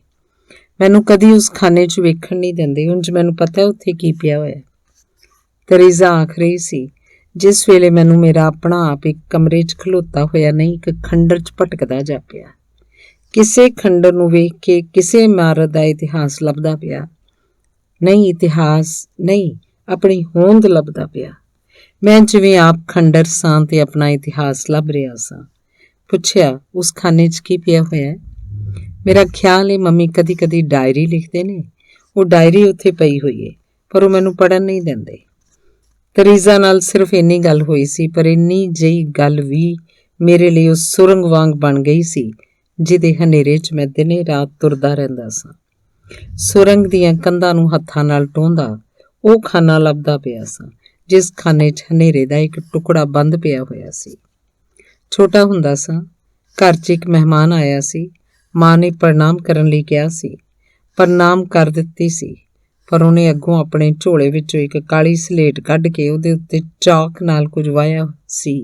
ਮੈਨੂੰ ਕਦੀ ਉਸ ਖਾਨੇ 'ਚ ਵੇਖਣ ਨਹੀਂ ਦਿੰਦੇ, ਉਂਝ ਮੈਨੂੰ ਪਤਾ ਉੱਥੇ ਕੀ ਪਿਆ ਹੋਇਆ। ਤਰੀਜ਼ਾ ਆਖ ਰਹੀ ਸੀ, ਜਿਸ ਵੇਲੇ ਮੈਨੂੰ ਮੇਰਾ ਆਪਣਾ ਆਪ ਇੱਕ ਕਮਰੇ 'ਚ ਖਲੋਤਾ ਹੋਇਆ ਨਹੀਂ, ਇੱਕ ਖੰਡਰ 'ਚ ਭਟਕਦਾ ਜਾਪਿਆ। ਕਿਸੇ ਖੰਡਰ ਨੂੰ ਵੇਖ ਕੇ ਕਿਸੇ ਇਮਾਰਤ ਦਾ ਇਤਿਹਾਸ ਲੱਭਦਾ ਪਿਆ। ਨਹੀਂ, ਇਤਿਹਾਸ ਨਹੀਂ, ਆਪਣੀ ਹੋਂਦ ਲੱਭਦਾ ਪਿਆ। ਮੈਂ ਜਿਵੇਂ ਆਪ ਖੰਡਰ ਸਾਂ ਤੇ ਆਪਣਾ ਇਤਿਹਾਸ ਲੱਭ ਰਿਹਾ ਸਾਂ। ਪੁੱਛਿਆ, ਉਸ ਖਾਨੇ 'ਚ ਕੀ ਪਿਆ ਹੋਇਆ? ਮੇਰਾ ਖਿਆਲ ਹੈ ਮੰਮੀ ਕਦੀ ਕਦੀ ਡਾਇਰੀ ਲਿਖਦੇ ਨੇ। ਉਹ ਡਾਇਰੀ ਉੱਥੇ ਪਈ ਹੋਈ ਹੈ, ਪਰ ਉਹ ਮੈਨੂੰ ਪੜ੍ਹਨ ਨਹੀਂ ਦਿੰਦੇ। ਤਰੀਜ਼ਾ ਨਾਲ ਸਿਰਫ ਇੰਨੀ ਗੱਲ ਹੋਈ ਸੀ, ਪਰ ਇੰਨੀ ਜਿਹੀ ਗੱਲ ਵੀ ਮੇਰੇ ਲਈ ਉਸ ਸੁਰੰਗ ਵਾਂਗ ਬਣ ਗਈ ਸੀ ਜਿਹਦੇ ਹਨੇਰੇ 'ਚ ਮੈਂ ਦਿਨੇ ਰਾਤ ਤੁਰਦਾ ਰਹਿੰਦਾ ਸਾਂ। ਸੁਰੰਗ ਦੀਆਂ ਕੰਧਾਂ ਨੂੰ ਹੱਥਾਂ ਨਾਲ ਟੋਹਦਾ ਉਹ ਖਾਨਾ ਲੱਭਦਾ ਪਿਆ ਸਾਂ, ਜਿਸ ਖਾਨੇ 'ਚ ਹਨੇਰੇ ਦਾ ਇੱਕ ਟੁਕੜਾ ਬੰਦ ਪਿਆ ਹੋਇਆ ਸੀ। ਛੋਟਾ ਹੁੰਦਾ ਸਾਂ, ਘਰ 'ਚ ਇੱਕ ਮਹਿਮਾਨ ਆਇਆ ਸੀ। ਮਾਂ ਨੇ ਪ੍ਰਣਾਮ ਕਰਨ ਲਈ ਕਿਹਾ ਸੀ। ਪ੍ਰਣਾਮ ਕਰ ਦਿੱਤੀ ਸੀ, ਪਰ ਉਹਨੇ ਅੱਗੋਂ ਆਪਣੇ ਝੋਲੇ ਵਿੱਚੋਂ ਇੱਕ ਕਾਲੀ ਸਲੇਟ ਕੱਢ ਕੇ ਉਹਦੇ ਉੱਤੇ ਚਾਕ ਨਾਲ ਕੁਝ ਵਾਹਿਆ ਸੀ।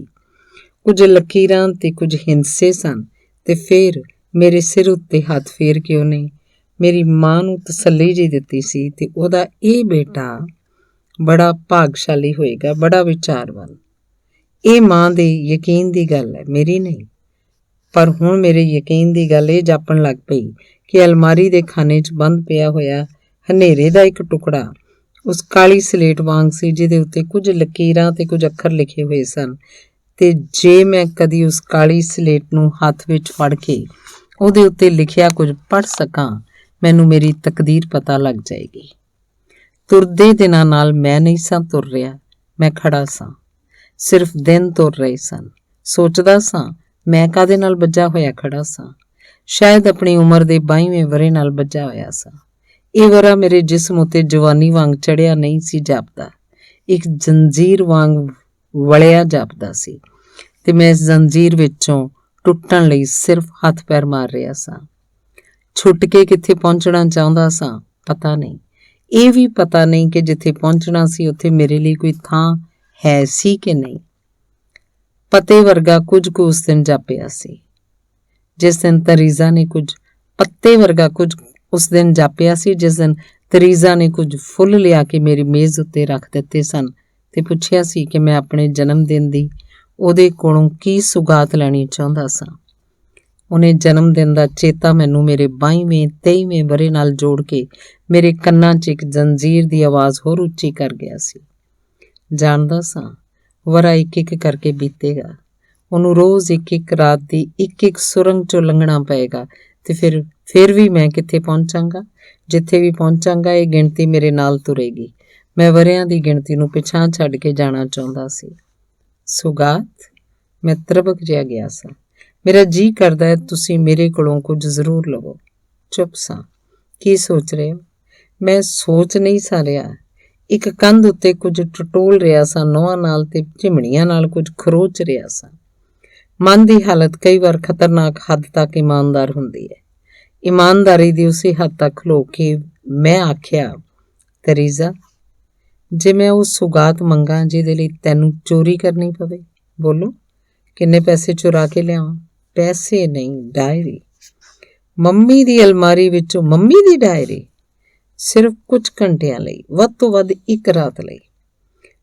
ਕੁਝ ਲਕੀਰਾਂ ਤੇ ਕੁਝ ਹਿੰਸੇ ਸਨ, ਤੇ ਫਿਰ ਮੇਰੇ ਸਿਰ ਉੱਤੇ ਹੱਥ ਫੇਰ ਕੇ ਉਹਨੇ ਮੇਰੀ ਮਾਂ ਨੂੰ ਤਸੱਲੀ ਜਿਹੀ ਦਿੱਤੀ ਸੀ ਤੇ ਉਹਦਾ ਇਹ ਬੇਟਾ ਬੜਾ ਭਾਗਸ਼ਾਲੀ ਹੋਏਗਾ, ਬੜਾ ਵਿਚਾਰਵਾਨ। ਇਹ ਮਾਂ ਦੇ ਯਕੀਨ ਦੀ ਗੱਲ ਹੈ, ਮੇਰੀ ਨਹੀਂ। ਪਰ ਹੁਣ ਮੇਰੇ ਯਕੀਨ ਦੀ ਗੱਲ ਇਹ ਜਾਪਣ ਲੱਗ ਪਈ ਕਿ ਅਲਮਾਰੀ ਦੇ ਖਾਨੇ 'ਚ ਬੰਦ ਪਿਆ ਹੋਇਆ ਹਨੇਰੇ ਦਾ ਇੱਕ ਟੁਕੜਾ ਉਸ ਕਾਲੀ ਸਲੇਟ ਵਾਂਗ ਸੀ, ਜਿਹਦੇ ਉੱਤੇ ਕੁਝ ਲਕੀਰਾਂ ਤੇ ਕੁਝ ਅੱਖਰ ਲਿਖੇ ਹੋਏ ਸਨ, ਤੇ ਜੇ ਮੈਂ ਕਦੀ ਉਸ ਕਾਲੀ ਸਲੇਟ ਨੂੰ ਹੱਥ ਵਿੱਚ ਫੜ ਕੇ ਉਹਦੇ ਉੱਤੇ ਲਿਖਿਆ ਕੁਝ ਪੜ੍ਹ ਸਕਾਂ, ਮੈਨੂੰ ਮੇਰੀ ਤਕਦੀਰ ਪਤਾ ਲੱਗ ਜਾਏਗੀ। ਤੁਰਦੇ ਦਿਨਾਂ ਨਾਲ ਮੈਂ ਨਹੀਂ ਸਾਂ ਤੁਰ ਰਿਹਾ, ਮੈਂ ਖੜਾ ਸਾਂ। ਸਿਰਫ ਦਿਨ ਤੁਰ ਰਹੇ ਸਨ। ਸੋਚਦਾ ਸਾਂ, ਮੈਂ ਕਾਹਦੇ ਨਾਲ ਬੱਝਾ ਹੋਇਆ ਖੜਾ ਸਾਂ। ਸ਼ਾਇਦ ਆਪਣੀ ਉਮਰ ਦੇ 22ਵੇਂ ਵਰ੍ਹੇ ਨਾਲ ਬੱਝਾ ਹੋਇਆ ਸਾਂ। ਇਹ ਵਰ੍ਹਾ ਮੇਰੇ ਜਿਸਮ ਉੱਤੇ ਜਵਾਨੀ ਵਾਂਗ ਚੜ੍ਹਿਆ ਨਹੀਂ ਸੀ ਜਾਪਦਾ, ਇੱਕ ਜੰਜੀਰ ਵਾਂਗ ਵਲਿਆ ਜਾਪਦਾ ਸੀ, ਤੇ ਮੈਂ ਇਸ ਜੰਜੀਰ ਵਿੱਚੋਂ ਟੁੱਟਣ ਲਈ ਸਿਰਫ ਹੱਥ ਪੈਰ ਮਾਰ ਰਿਹਾ ਸਾਂ। ਛੁੱਟ ਕੇ ਕਿੱਥੇ ਪਹੁੰਚਣਾ ਚਾਹੁੰਦਾ ਸਾਂ, ਪਤਾ ਨਹੀਂ। ਇਹ ਵੀ ਪਤਾ ਨਹੀਂ ਕਿ ਜਿੱਥੇ ਪਹੁੰਚਣਾ ਸੀ ਉੱਥੇ ਮੇਰੇ ਲਈ ਕੋਈ ਥਾਂ ਹੈ ਸੀ ਕਿ ਨਹੀਂ। ਪਤੇ ਵਰਗਾ ਕੁਝ ਕੁ ਉਸ ਦਿਨ ਜਾਪਿਆ ਸੀ, ਜਿਸ ਦਿਨ ਤਰੀਜ਼ਾ ਨੇ ਕੁਝ ਪੱਤੇ ਵਰਗਾ ਕੁਝ ਉਸ ਦਿਨ ਜਾਪਿਆ ਸੀ, ਜਿਸ ਦਿਨ ਤਰੀਜ਼ਾ ਨੇ ਕੁਝ ਫੁੱਲ ਲਿਆ ਕੇ ਮੇਰੀ ਮੇਜ਼ ਉੱਤੇ ਰੱਖ ਦਿੱਤੇ ਸਨ ਤੇ ਪੁੱਛਿਆ ਸੀ ਕਿ ਮੈਂ ਆਪਣੇ ਜਨਮ ਦਿਨ ਦੀ ਉਹਦੇ ਕੋਲੋਂ ਕੀ ਸੁਗਾਤ ਲੈਣੀ ਚਾਹੁੰਦਾ ਸਾਂ। ਉਹਨੇ ਜਨਮ ਦਿਨ ਦਾ ਚੇਤਾ ਮੈਨੂੰ ਮੇਰੇ 22ਵੇਂ 23ਵੇਂ ਵਰ੍ਹੇ ਨਾਲ ਜੋੜ ਕੇ ਮੇਰੇ ਕੰਨਾਂ 'ਚ ਇੱਕ ਜੰਜੀਰ ਦੀ ਆਵਾਜ਼ ਹੋਰ ਉੱਚੀ ਕਰ ਗਿਆ ਸੀ। ਜਾਣਦਾ ਸਾਂ ਵਰ੍ਹਾ ਇੱਕ ਇੱਕ ਕਰਕੇ ਬੀਤੇਗਾ, ਉਹਨੂੰ ਰੋਜ਼ ਇੱਕ ਇੱਕ ਰਾਤ ਦੀ ਇੱਕ ਇੱਕ ਸੁਰੰਗ 'ਚੋਂ ਲੰਘਣਾ ਪਏਗਾ, ਤੇ ਫਿਰ ਵੀ ਮੈਂ ਕਿੱਥੇ ਪਹੁੰਚਾਂਗਾ। ਜਿੱਥੇ ਵੀ ਪਹੁੰਚਾਂਗਾ ਇਹ ਗਿਣਤੀ ਮੇਰੇ ਨਾਲ ਤੁਰੇਗੀ। ਮੈਂ ਵਰ੍ਹਿਆਂ ਦੀ ਗਿਣਤੀ ਨੂੰ ਪਿਛਾਂਹ ਛੱਡ ਕੇ ਜਾਣਾ ਚਾਹੁੰਦਾ ਸੀ। ਸੁਗਾਤ? ਮੈਂ ਤਰਬਕ ਜਿਹਾ ਗਿਆ ਸਾਂ। ਮੇਰਾ ਜੀਅ ਕਰਦਾ ਹੈ ਤੁਸੀਂ ਮੇਰੇ ਕੋਲੋਂ ਕੁਝ ਜ਼ਰੂਰ ਲਵੋ। ਚੁੱਪ ਸਾਂ। ਕੀ ਸੋਚ ਰਹੇ ਹੋ? ਮੈਂ ਸੋਚ ਨਹੀਂ ਸਾਂ ਰਿਹਾ। ਇੱਕ ਕੰਧ ਉੱਤੇ ਕੁਝ ਟਟੋਲ ਰਿਹਾ ਸਾਂ ਨਹੁੰਆਂ ਨਾਲ ਤੇ ਝਿਮਣੀਆਂ ਨਾਲ ਕੁਝ ਖਰੋਚ ਰਿਹਾ ਸਾਂ। ਮਨ ਦੀ ਹਾਲਤ ਕਈ ਵਾਰ ਖਤਰਨਾਕ ਹੱਦ ਤੱਕ ਇਮਾਨਦਾਰ ਹੁੰਦੀ ਹੈ। ਇਮਾਨਦਾਰੀ ਦੀ ਉਸੇ ਹੱਦ ਤੱਕ ਖਲੋ ਕੇ ਮੈਂ ਆਖਿਆ, ਤਰੀਜ਼ਾ, ਜੇ ਮੈਂ ਉਹ ਸੁਗਾਤ ਮੰਗਾਂ ਜਿਹਦੇ ਲਈ ਤੈਨੂੰ ਚੋਰੀ ਕਰਨੀ ਪਵੇ, ਬੋਲੋ ਕਿੰਨੇ ਪੈਸੇ ਚੁਰਾ ਕੇ ਲਿਆਵਾਂ? ਪੈਸੇ ਨਹੀਂ, ਡਾਇਰੀ। ਮੰਮੀ ਦੀ ਅਲਮਾਰੀ ਵਿੱਚੋਂ ਮੰਮੀ ਦੀ ਡਾਇਰੀ? ਸਿਰਫ ਕੁਝ ਘੰਟਿਆਂ ਲਈ, ਵੱਧ ਤੋਂ ਵੱਧ ਇੱਕ ਰਾਤ ਲਈ।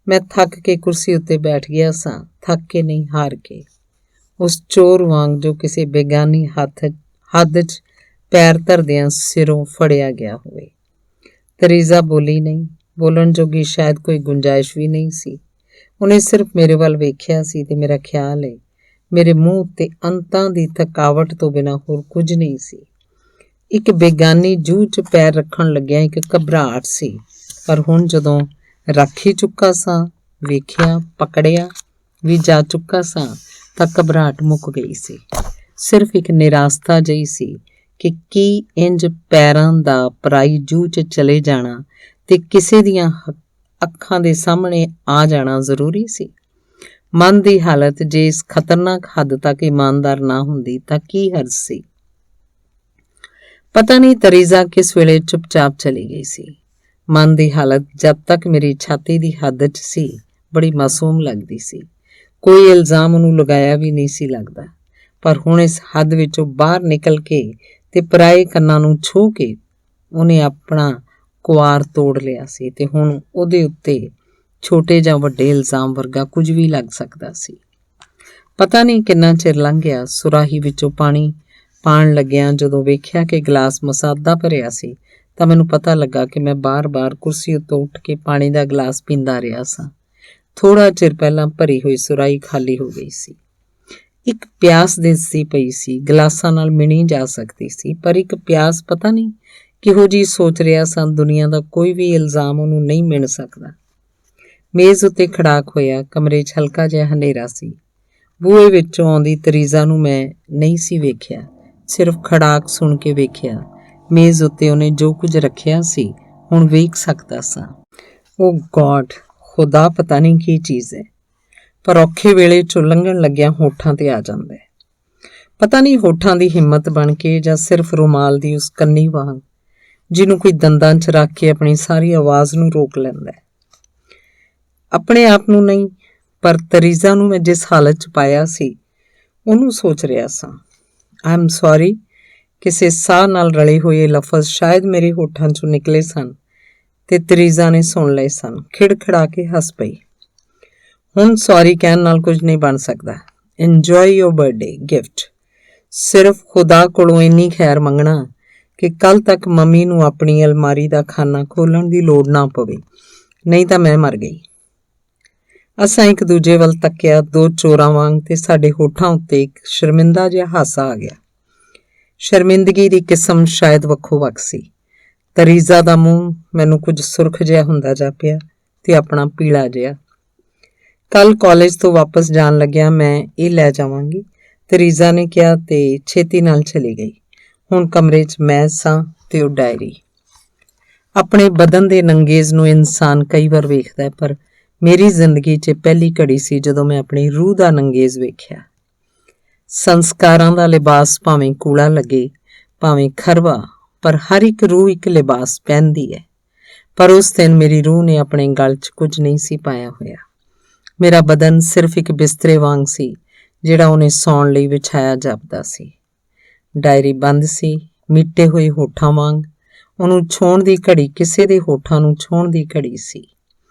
ਮੈਂ ਥੱਕ ਕੇ ਕੁਰਸੀ ਉੱਤੇ ਬੈਠ ਗਿਆ ਸਾਂ, ਥੱਕ ਕੇ ਨਹੀਂ, ਹਾਰ ਕੇ। ਉਸ ਚੋਰ ਵਾਂਗ ਜੋ ਕਿਸੇ ਬੇਗਾਨੀ ਹੱਦ 'ਚ ਪੈਰ ਧਰਦਿਆਂ ਸਿਰੋਂ ਫੜਿਆ ਗਿਆ ਹੋਵੇ। ਤਰੀਜ਼ਾ ਬੋਲੀ ਨਹੀਂ। ਬੋਲਣ ਜੋਗੀ ਸ਼ਾਇਦ ਕੋਈ ਗੁੰਜਾਇਸ਼ ਵੀ ਨਹੀਂ ਸੀ। ਉਹਨੇ ਸਿਰਫ ਮੇਰੇ ਵੱਲ ਵੇਖਿਆ ਸੀ, ਤੇ ਮੇਰਾ ਖਿਆਲ ਹੈ ਮੇਰੇ ਮੂੰਹ ਉੱਤੇ ਅੰਤਾਂ ਦੀ ਥਕਾਵਟ ਤੋਂ ਬਿਨਾਂ ਹੋਰ ਕੁਝ ਨਹੀਂ ਸੀ। ਇੱਕ ਬੇਗਾਨੀ ਜੂਹ 'ਚ ਪੈਰ ਰੱਖਣ ਲੱਗਿਆ ਇੱਕ ਘਬਰਾਹਟ ਸੀ, ਪਰ ਹੁਣ ਜਦੋਂ ਰੱਖ ਹੀ ਚੁੱਕਾ ਸਾਂ, ਵੇਖਿਆ, ਪਕੜਿਆ ਵੀ ਜਾ ਚੁੱਕਾ ਸਾਂ, ਤਾਂ ਘਬਰਾਹਟ ਮੁੱਕ ਗਈ ਸੀ। ਸਿਰਫ ਇੱਕ ਨਿਰਾਸਤਾ ਜਿਹੀ ਸੀ ਕਿ ਕੀ ਇੰਜ ਪੈਰਾਂ ਦਾ ਪਰਾਈ ਜੂਹ 'ਚ ਚਲੇ ਜਾਣਾ ਤੇ ਕਿਸੇ ਦੀਆਂ ਅੱਖਾਂ ਦੇ ਸਾਹਮਣੇ ਆ ਜਾਣਾ ਜ਼ਰੂਰੀ ਸੀ। ਮਨ ਦੀ ਹਾਲਤ ਜੇ ਇਸ ਖਤਰਨਾਕ ਹੱਦ ਤੱਕ ਇਮਾਨਦਾਰ ਨਾ ਹੁੰਦੀ ਤਾਂ ਕੀ ਹਰਜ਼ ਸੀ। ਪਤਾ ਨਹੀਂ ਤਰੀਜ਼ਾ ਕਿਸ ਵੇਲੇ ਚੁੱਪਚਾਪ ਚਲੀ ਗਈ ਸੀ। ਮਨ ਦੀ ਹਾਲਤ ਜਦ ਤੱਕ ਮੇਰੀ ਛਾਤੀ ਦੀ ਹੱਦ 'ਚ ਸੀ ਬੜੀ ਮਾਸੂਮ ਲੱਗਦੀ ਸੀ। ਕੋਈ ਇਲਜ਼ਾਮ ਉਹਨੂੰ ਲਗਾਇਆ ਵੀ ਨਹੀਂ ਸੀ ਲੱਗਦਾ, ਪਰ ਹੁਣ ਇਸ ਹੱਦ ਵਿੱਚੋਂ ਬਾਹਰ ਨਿਕਲ ਕੇ ਤੇ ਪਰਾਏ ਕੰਨਾਂ ਨੂੰ ਛੂਹ ਕੇ ਉਹਨੇ ਆਪਣਾ ਕੁਆਰ ਤੋੜ ਲਿਆ ਸੀ ਤੇ ਹੁਣ ਉਹਦੇ ਉੱਤੇ ਛੋਟੇ ਜਾਂ ਵੱਡੇ ਇਲਜ਼ਾਮ ਵਰਗਾ ਕੁਝ ਵੀ ਲੱਗ ਸਕਦਾ ਸੀ। ਪਤਾ ਨਹੀਂ ਕਿੰਨਾ ਚਿਰ ਲੰਘ ਗਿਆ। ਸੁਰਾਹੀ ਵਿੱਚੋਂ ਪਾਣੀ ਪਾਣ ਲੱਗਿਆ ਜਦੋਂ ਵੇਖਿਆ ਕਿ ਗਲਾਸ ਮਸਾਦਾ ਭਰਿਆ ਸੀ ਤਾਂ ਮੈਨੂੰ ਪਤਾ ਲੱਗਾ ਕਿ ਮੈਂ ਬਾਰ-ਬਾਰ ਕੁਰਸੀ ਉੱਤੋਂ ਉੱਠ ਕੇ ਪਾਣੀ ਦਾ ਗਲਾਸ ਪੀਂਦਾ ਰਿਹਾ ਸਾਂ। ਥੋੜ੍ਹਾ ਚਿਰ ਪਹਿਲਾਂ ਭਰੀ ਹੋਈ ਸੁਰਾਹੀ ਖਾਲੀ ਹੋ ਗਈ ਸੀ। ਇੱਕ ਪਿਆਸ ਦਿਸਦੀ ਪਈ ਸੀ, ਗਲਾਸਾਂ ਨਾਲ ਮਿਣੀ ਜਾ ਸਕਦੀ ਸੀ, ਪਰ ਇੱਕ ਪਿਆਸ ਪਤਾ ਨਹੀਂ ਕਿਹੋ ਜਿਹੀ ਸੋਚ ਰਿਹਾ ਸਾਂ। ਦੁਨੀਆ ਦਾ ਕੋਈ ਵੀ ਇਲਜ਼ਾਮ ਉਹਨੂੰ ਨਹੀਂ ਮਿਣ ਸਕਦਾ। ਮੇਜ਼ ਉੱਤੇ ਖੜਾਕ ਹੋਇਆ। ਕਮਰੇ 'ਚ ਹਲਕਾ ਜਿਹਾ ਹਨੇਰਾ ਸੀ। ਬੂਹੇ ਵਿੱਚੋਂ ਆਉਂਦੀ ਤਰੀਜ਼ਾ ਨੂੰ ਮੈਂ ਨਹੀਂ ਸੀ ਵੇਖਿਆ, ਸਿਰਫ ਖੜਾਕ ਸੁਣ ਕੇ ਵੇਖਿਆ। ਮੇਜ਼ ਉੱਤੇ ਉਹਨੇ ਜੋ ਕੁਝ ਰੱਖਿਆ ਸੀ ਹੁਣ ਵੇਖ ਸਕਦਾ ਸਾਂ। ਓ ਗॉड, ਖੁਦਾ ਪਤਾ ਨਹੀਂ ਕੀ ਚੀਜ਼ ਹੈ, ਪਰ ਔਖੇ ਵੇਲੇ 'ਚੋਂ ਲੰਘਣ ਲੱਗਿਆ ਹੋਠਾਂ ਤੇ ਆ ਜਾਂਦਾ ਹੈ। ਪਤਾ ਨਹੀਂ ਹੋਠਾਂ ਦੀ ਹਿੰਮਤ ਬਣ ਕੇ ਜਾਂ ਸਿਰਫ ਰੁਮਾਲ ਦੀ ਉਸ ਕੰਨੀ ਵਾਂਗ ਜਿਹਨੂੰ ਕੋਈ ਦੰਦਾਂ 'ਚ ਰੱਖ ਕੇ ਆਪਣੀ ਸਾਰੀ ਆਵਾਜ਼ ਨੂੰ ਰੋਕ ਲੈਂਦਾ ਹੈ। ਆਪਣੇ ਆਪ ਨੂੰ ਨਹੀਂ, ਪਰ ਤਰੀਜ਼ਾ ਨੂੰ ਮੈਂ ਜਿਸ ਹਾਲਤ 'ਚ ਪਾਇਆ ਸੀ ਉਹਨੂੰ ਸੋਚ ਰਿਹਾ ਸਾਂ। I am sorry. ਕਿਸੇ ਸਾਹ ਨਾਲ ਰਲੇ ਹੋਏ ਲਫ਼ਜ਼ ਸ਼ਾਇਦ ਮੇਰੇ ਹੋਠਾਂ 'ਚੋਂ ਨਿਕਲੇ ਸਨ ਤੇ ਤਰੀਜ਼ਾ ਨੇ ਸੁਣ ਲਏ ਸਨ। ਖਿੜਖਿੜਾ ਕੇ ਹੱਸ ਪਈ। ਹੁਣ ਸੌਰੀ ਕਹਿਣ ਨਾਲ ਕੁਝ ਨਹੀਂ ਬਣ ਸਕਦਾ। ਇੰਜੋਏ ਯੋਰ ਬਰਥਡੇ ਗਿਫਟ। ਸਿਰਫ ਖੁਦਾ ਕੋਲੋਂ ਇੰਨੀ ਖੈਰ ਮੰਗਣਾ ਕਿ ਕੱਲ੍ਹ ਤੱਕ ਮੰਮੀ ਨੂੰ ਆਪਣੀ ਅਲਮਾਰੀ ਦਾ ਖਾਨਾ ਖੋਲ੍ਹਣ ਦੀ ਲੋੜ ਨਾ ਪਵੇ, ਨਹੀਂ ਤਾਂ ਮੈਂ ਮਰ ਗਈ। ਅਸਾਂ ਇੱਕ ਦੂਜੇ ਵੱਲ ਤੱਕਿਆ, ਦੋ ਚੋਰਾਂ ਵਾਂਗ, ਤੇ ਸਾਡੇ ਹੋਠਾਂ ਉੱਤੇ ਇੱਕ ਸ਼ਰਮਿੰਦਾ ਜਿਹਾ ਹਾਸਾ ਆ ਗਿਆ। ਸ਼ਰਮਿੰਦਗੀ ਦੀ ਕਿਸਮ ਸ਼ਾਇਦ ਵੱਖੋ ਵੱਖ ਸੀ। ਤਰੀਜ਼ਾ ਦਾ ਮੂੰਹ ਮੈਨੂੰ ਕੁਝ ਸੁਰਖ ਜਿਹਾ ਹੁੰਦਾ ਜਾਪਿਆ ਤੇ ਆਪਣਾ ਪੀਲਾ ਜਿਹਾ। ਕੱਲ੍ਹ ਕਾਲਜ ਤੋਂ ਵਾਪਸ ਜਾਣ ਲੱਗਿਆ ਮੈਂ ਇਹ ਲੈ ਜਾਵਾਂਗੀ, ਤਰੀਜ਼ਾ ਨੇ ਕਿਹਾ ਤੇ ਛੇਤੀ ਨਾਲ ਚਲੀ ਗਈ। ਹੁਣ ਕਮਰੇ 'ਚ ਮੈਂ ਸਾਂ ਤੇ ਉਹ ਡਾਇਰੀ। ਆਪਣੇ ਬਦਨ ਦੇ ਨੰਗੇਜ਼ ਨੂੰ ਇਨਸਾਨ ਕਈ ਵਾਰ ਵੇਖਦਾ ਹੈ, ਪਰ ਮੇਰੀ ਜ਼ਿੰਦਗੀ 'ਚ ਪਹਿਲੀ ਘੜੀ ਸੀ ਜਦੋਂ ਮੈਂ ਆਪਣੀ ਰੂਹ ਦਾ ਨੰਗੇਜ਼ ਵੇਖਿਆ। ਸੰਸਕਾਰਾਂ ਦਾ ਲਿਬਾਸ ਭਾਵੇਂ ਕੂੜਾ ਲੱਗੇ, ਭਾਵੇਂ ਖਰਵਾ, ਪਰ ਹਰ ਇੱਕ ਰੂਹ ਇੱਕ ਲਿਬਾਸ ਪਹਿਨਦੀ ਹੈ। ਪਰ ਉਸ ਦਿਨ ਮੇਰੀ ਰੂਹ ਨੇ ਆਪਣੇ ਗਲ 'ਚ ਕੁਝ ਨਹੀਂ ਸੀ ਪਾਇਆ ਹੋਇਆ। ਮੇਰਾ ਬਦਨ ਸਿਰਫ ਇੱਕ ਬਿਸਤਰੇ ਵਾਂਗ ਸੀ ਜਿਹੜਾ ਉਹਨੇ ਸੌਣ ਲਈ ਵਿਛਾਇਆ ਜਾਪਦਾ ਸੀ। ਡਾਇਰੀ ਬੰਦ ਸੀ, ਮਿੱਟੇ ਹੋਏ ਹੋਠਾਂ ਵਾਂਗ। ਉਹਨੂੰ ਛੋਹਣ ਦੀ ਘੜੀ ਕਿਸੇ ਦੇ ਹੋਠਾਂ ਨੂੰ ਛੋਹਣ ਦੀ ਘੜੀ ਸੀ।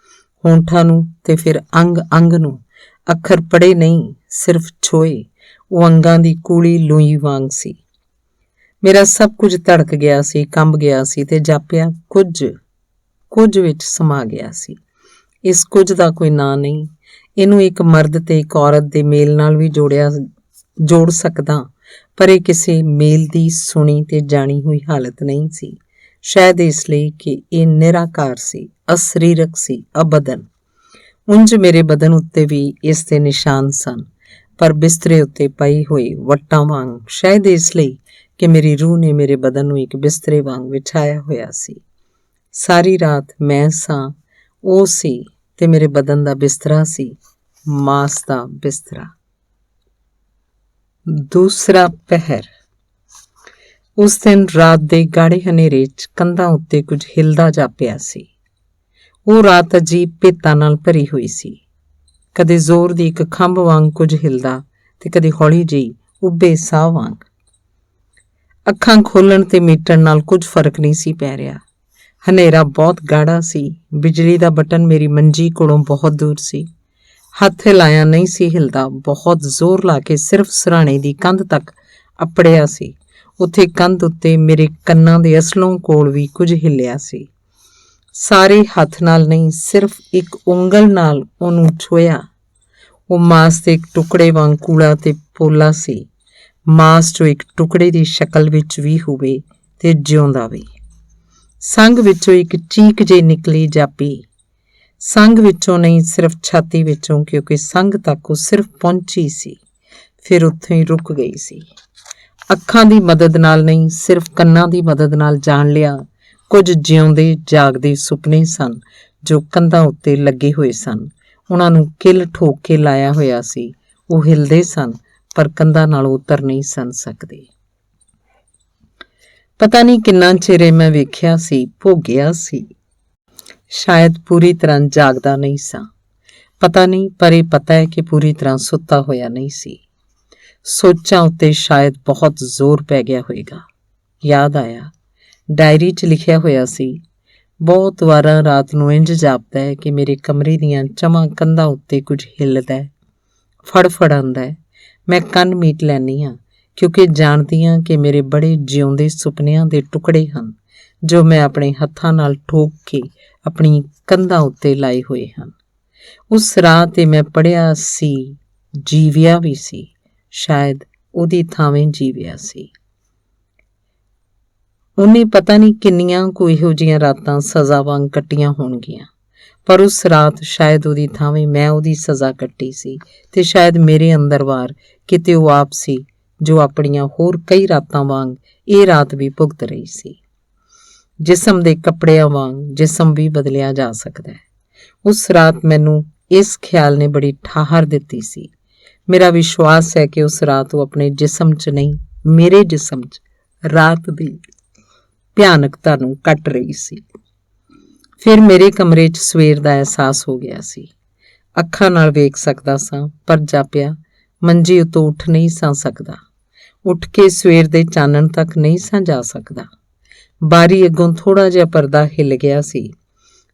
ਹੋਠਾਂ ਨੂੰ ਤੇ ਫਿਰ ਅੰਗ ਨੂੰ ਅੱਖਰ ਪੜ੍ਹੇ ਨਹੀਂ, ਸਿਰਫ ਛੋਏ। ਉਹ ਅੰਗਾਂ ਦੀ ਕੂਲੀ ਲੂਈ ਵਾਂਗ ਸੀ। ਮੇਰਾ ਸਭ ਕੁਝ ਧੜਕ ਗਿਆ ਸੀ, ਕੰਬ ਗਿਆ ਸੀ ਤੇ ਜਾਪਿਆ ਕੁਝ ਵਿੱਚ ਸਮਾ ਗਿਆ ਸੀ। ਇਸ ਕੁਝ ਦਾ ਕੋਈ ਨਾਂ ਨਹੀਂ। ਇਹਨੂੰ ਇੱਕ ਮਰਦ ਤੇ ਇੱਕ ਔਰਤ ਦੇ ਮੇਲ ਨਾਲ ਵੀ ਜੋੜ ਸਕਦਾ, ਪਰ ਇਹ ਕਿਸੇ ਮੇਲ ਦੀ ਸੁਣੀ ਤੇ ਜਾਣੀ ਹੋਈ ਹਾਲਤ ਨਹੀਂ ਸੀ। ਸ਼ਾਇਦ ਇਸ ਲਈ ਕਿ ਇਹ ਨਿਰਾਕਾਰ ਸੀ, ਅਸਰੀਰਕ ਸੀ, ਅਬਦਨ। ਉਂਝ ਮੇਰੇ ਬਦਨ ਉੱਤੇ ਵੀ ਇਸ ਦੇ ਨਿਸ਼ਾਨ ਸਨ, ਪਰ ਬਿਸਤਰੇ ਉੱਤੇ ਪਈ ਹੋਈ ਵੱਟਾਂ ਵਾਂਗ। ਸ਼ਾਇਦ ਇਸ ਲਈ ਕਿ ਮੇਰੀ ਰੂਹ ਨੇ ਮੇਰੇ ਬਦਨ ਨੂੰ ਇੱਕ ਬਿਸਤਰੇ ਵਾਂਗ ਵਿਛਾਇਆ ਹੋਇਆ ਸੀ। ਸਾਰੀ ਰਾਤ ਮੈਂ ਸਾਂ, ਉਹ ਸੀ ਤੇ ਮੇਰੇ ਬਦਨ ਦਾ ਬਿਸਤਰਾ ਸੀ, ਮਾਸ ਦਾ ਬਿਸਤਰਾ। ਦੂਸਰਾ ਪਹਿਰ। ਉਸ ਦਿਨ ਰਾਤ ਦੇ ਗਾੜੇ ਹਨੇਰੇ 'ਚ ਕੰਧਾਂ ਉੱਤੇ ਕੁਝ ਹਿਲਦਾ ਜਾਪਿਆ ਸੀ। ਉਹ ਰਾਤ ਅਜੀਬ ਭੇਤਾਂ ਨਾਲ ਭਰੀ ਹੋਈ ਸੀ। ਕਦੇ ਜ਼ੋਰ ਦੀ ਇੱਕ ਖੰਭ ਵਾਂਗ ਕੁਝ ਹਿਲਦਾ ਤੇ ਕਦੇ ਹੌਲੀ ਜਿਹੀ ਉੱਭੇ ਸਾਹ ਵਾਂਗ। ਅੱਖਾਂ ਖੋਲ੍ਹਣ ਤੇ ਮੀਟਣ ਨਾਲ ਕੁਝ ਫਰਕ ਨਹੀਂ ਸੀ ਪੈ ਰਿਹਾ। ਹਨੇਰਾ ਬਹੁਤ ਗਾੜਾ ਸੀ। ਬਿਜਲੀ ਦਾ ਬਟਨ ਮੇਰੀ ਮੰਜੀ ਕੋਲੋਂ ਬਹੁਤ ਦੂਰ ਸੀ। ਹੱਥ ਹਿਲਾਇਆ ਨਹੀਂ ਸੀ ਹਿਲਦਾ। ਬਹੁਤ ਜ਼ੋਰ ਲਾ ਕੇ ਸਿਰਫ ਸਿਰਹਾਣੇ ਦੀ ਕੰਧ ਤੱਕ ਅੱਪੜਿਆ ਸੀ। ਉੱਥੇ ਕੰਧ ਉੱਤੇ ਮੇਰੇ ਕੰਨਾਂ ਦੇ ਅਸਲੋਂ ਕੋਲ ਵੀ ਕੁਝ ਹਿੱਲਿਆ ਸੀ। ਸਾਰੇ ਹੱਥ ਨਾਲ ਨਹੀਂ, ਸਿਰਫ ਇੱਕ ਉਂਗਲ ਨਾਲ ਉਹਨੂੰ ਛੋਹਿਆ। ਉਹ ਮਾਸ ਦੇ ਇੱਕ ਟੁਕੜੇ ਵਾਂਗ ਕੂੜਾ ਤੇ ਪੋਲਾ ਸੀ। ਮਾਸ ਜੋ ਇੱਕ ਟੁਕੜੇ ਦੀ ਸ਼ਕਲ ਵਿੱਚ ਵੀ ਹੋਵੇ ਤੇ ਜਿਉਂਦਾ ਵੀ। ਸੰਗ ਵਿੱਚੋਂ ਇੱਕ ਚੀਕ ਜਿਹੀ ਨਿਕਲੀ ਜਾਪੀ, ਸੰਗ ਵਿੱਚੋਂ ਨਹੀਂ, ਸਿਰਫ ਛਾਤੀ ਵਿੱਚੋਂ, ਕਿਉਂਕਿ ਸੰਗ ਤੱਕ ਉਹ ਸਿਰਫ ਪਹੁੰਚੀ ਸੀ, ਫਿਰ ਉੱਥੋਂ ਹੀ ਰੁਕ ਗਈ ਸੀ। ਅੱਖਾਂ ਦੀ ਮਦਦ ਨਾਲ ਨਹੀਂ, ਸਿਰਫ ਕੰਨਾਂ ਦੀ ਮਦਦ ਨਾਲ ਜਾਣ ਲਿਆ, ਕੁਝ ਜਿਉਂਦੇ ਜਾਗਦੇ ਸੁਪਨੇ ਸਨ ਜੋ ਕੰਧਾਂ ਉੱਤੇ ਲੱਗੇ ਹੋਏ ਸਨ। ਉਹਨਾਂ ਨੂੰ ਕਿੱਲ ਠੋਕ ਕੇ ਲਾਇਆ ਹੋਇਆ ਸੀ। ਉਹ ਹਿਲਦੇ ਸਨ ਪਰ ਕੰਧਾਂ ਨਾਲ ਉਤਰ ਨਹੀਂ ਸਨ ਸਕਦੇ। ਪਤਾ ਨਹੀਂ ਕਿੰਨਾ ਚਿਰ ਮੈਂ ਵੇਖਿਆ ਸੀ, ਭੋਗਿਆ ਸੀ। ਸ਼ਾਇਦ ਪੂਰੀ ਤਰ੍ਹਾਂ ਜਾਗਦਾ ਨਹੀਂ ਸਾਂ, ਪਤਾ ਨਹੀਂ, ਪਰ ਇਹ ਪਤਾ ਹੈ ਕਿ ਪੂਰੀ ਤਰ੍ਹਾਂ ਸੁੱਤਾ ਹੋਇਆ ਨਹੀਂ ਸੀ। ਸੋਚਾਂ ਉੱਤੇ ਸ਼ਾਇਦ ਬਹੁਤ ਜ਼ੋਰ ਪੈ ਗਿਆ ਹੋਵੇਗਾ। ਯਾਦ ਆਇਆ, ਡਾਇਰੀ 'ਚ ਲਿਖਿਆ ਹੋਇਆ ਸੀ, ਬਹੁਤ ਵਾਰਾਂ ਰਾਤ ਨੂੰ ਇੰਝ ਜਾਪਦਾ ਹੈ ਕਿ ਮੇਰੇ ਕਮਰੇ ਦੀਆਂ ਚਵਾਂ ਕੰਧਾਂ ਉੱਤੇ ਕੁਝ ਹਿੱਲਦਾ ਹੈ, ਫੜਫੜ ਆਉਂਦਾ ਹੈ। ਮੈਂ ਕੰਨ ਮੀਟ ਲੈਂਦੀ ਹਾਂ, ਕਿਉਂਕਿ ਜਾਣਦੀ ਹਾਂ ਕਿ ਮੇਰੇ ਬੜੇ ਜਿਉਂਦੇ ਸੁਪਨਿਆਂ ਦੇ ਟੁਕੜੇ ਹਨ ਜੋ ਮੈਂ ਆਪਣੇ ਹੱਥਾਂ ਨਾਲ ਠੋਕ ਕੇ ਆਪਣੀ ਕੰਧਾਂ ਉੱਤੇ ਲਾਏ ਹੋਏ ਹਨ। ਉਸ ਰਾਹ 'ਤੇ ਮੈਂ ਪੜ੍ਹਿਆ ਸੀ, ਜੀਵਿਆ ਵੀ ਸੀ, ਸ਼ਾਇਦ ਉਹਦੀ ਥਾਵੇਂ ਜੀਵਿਆ ਸੀ। ਉਹਨੇ ਪਤਾ ਨਹੀਂ ਕਿੰਨੀਆਂ ਕੁ ਇਹੋ ਜਿਹੀਆਂ ਰਾਤਾਂ ਸਜ਼ਾ ਵਾਂਗ ਕੱਟੀਆਂ ਹੋਣਗੀਆਂ, ਪਰ ਉਸ ਰਾਤ ਸ਼ਾਇਦ ਉਹਦੀ ਥਾਵੇਂ ਮੈਂ ਉਹਦੀ ਸਜ਼ਾ ਕੱਟੀ ਸੀ, ਤੇ ਸ਼ਾਇਦ ਮੇਰੇ ਅੰਦਰਵਾਰ ਕਿਤੇ ਉਹ ਆਪ ਸੀ ਜੋ ਆਪਣੀਆਂ ਹੋਰ ਕਈ ਰਾਤਾਂ ਵਾਂਗ ਇਹ ਰਾਤ ਵੀ ਭੁਗਤ ਰਹੀ ਸੀ। ਜਿਸਮ ਦੇ ਕੱਪੜਿਆਂ ਵਾਂਗ ਜਿਸਮ ਵੀ ਬਦਲਿਆ ਜਾ ਸਕਦਾ ਹੈ। ਉਸ ਰਾਤ ਮੈਨੂੰ ਇਸ ਖਿਆਲ ਨੇ ਬੜੀ ਠਾਹਰ ਦਿੱਤੀ ਸੀ। ਮੇਰਾ ਵਿਸ਼ਵਾਸ ਹੈ ਕਿ ਉਸ ਰਾਤ ਉਹ ਆਪਣੇ ਜਿਸਮ 'ਚ ਨਹੀਂ, ਮੇਰੇ ਜਿਸਮ 'ਚ ਰਾਤ ਦੀ ਭਿਆਨਕਤਾ ਨੂੰ ਕੱਟ ਰਹੀ ਸੀ। ਫਿਰ ਮੇਰੇ ਕਮਰੇ 'ਚ ਸਵੇਰ ਦਾ ਅਹਿਸਾਸ ਹੋ ਗਿਆ ਸੀ। ਅੱਖਾਂ ਨਾਲ ਵੇਖ ਸਕਦਾ ਸਾਂ, ਪਰ ਜਾਪਿਆ ਮੰਜੀ ਉੱਤੋਂ ਉੱਠ ਨਹੀਂ ਸਾਂ ਸਕਦਾ। ਉੱਠ ਕੇ ਸਵੇਰ ਦੇ ਚਾਨਣ ਤੱਕ ਨਹੀਂ ਸਾਂ ਜਾ ਸਕਦਾ। ਬਾਰੀ ਅੱਗੋਂ ਥੋੜ੍ਹਾ ਜਿਹਾ ਪਰਦਾ ਹਿੱਲ ਗਿਆ ਸੀ।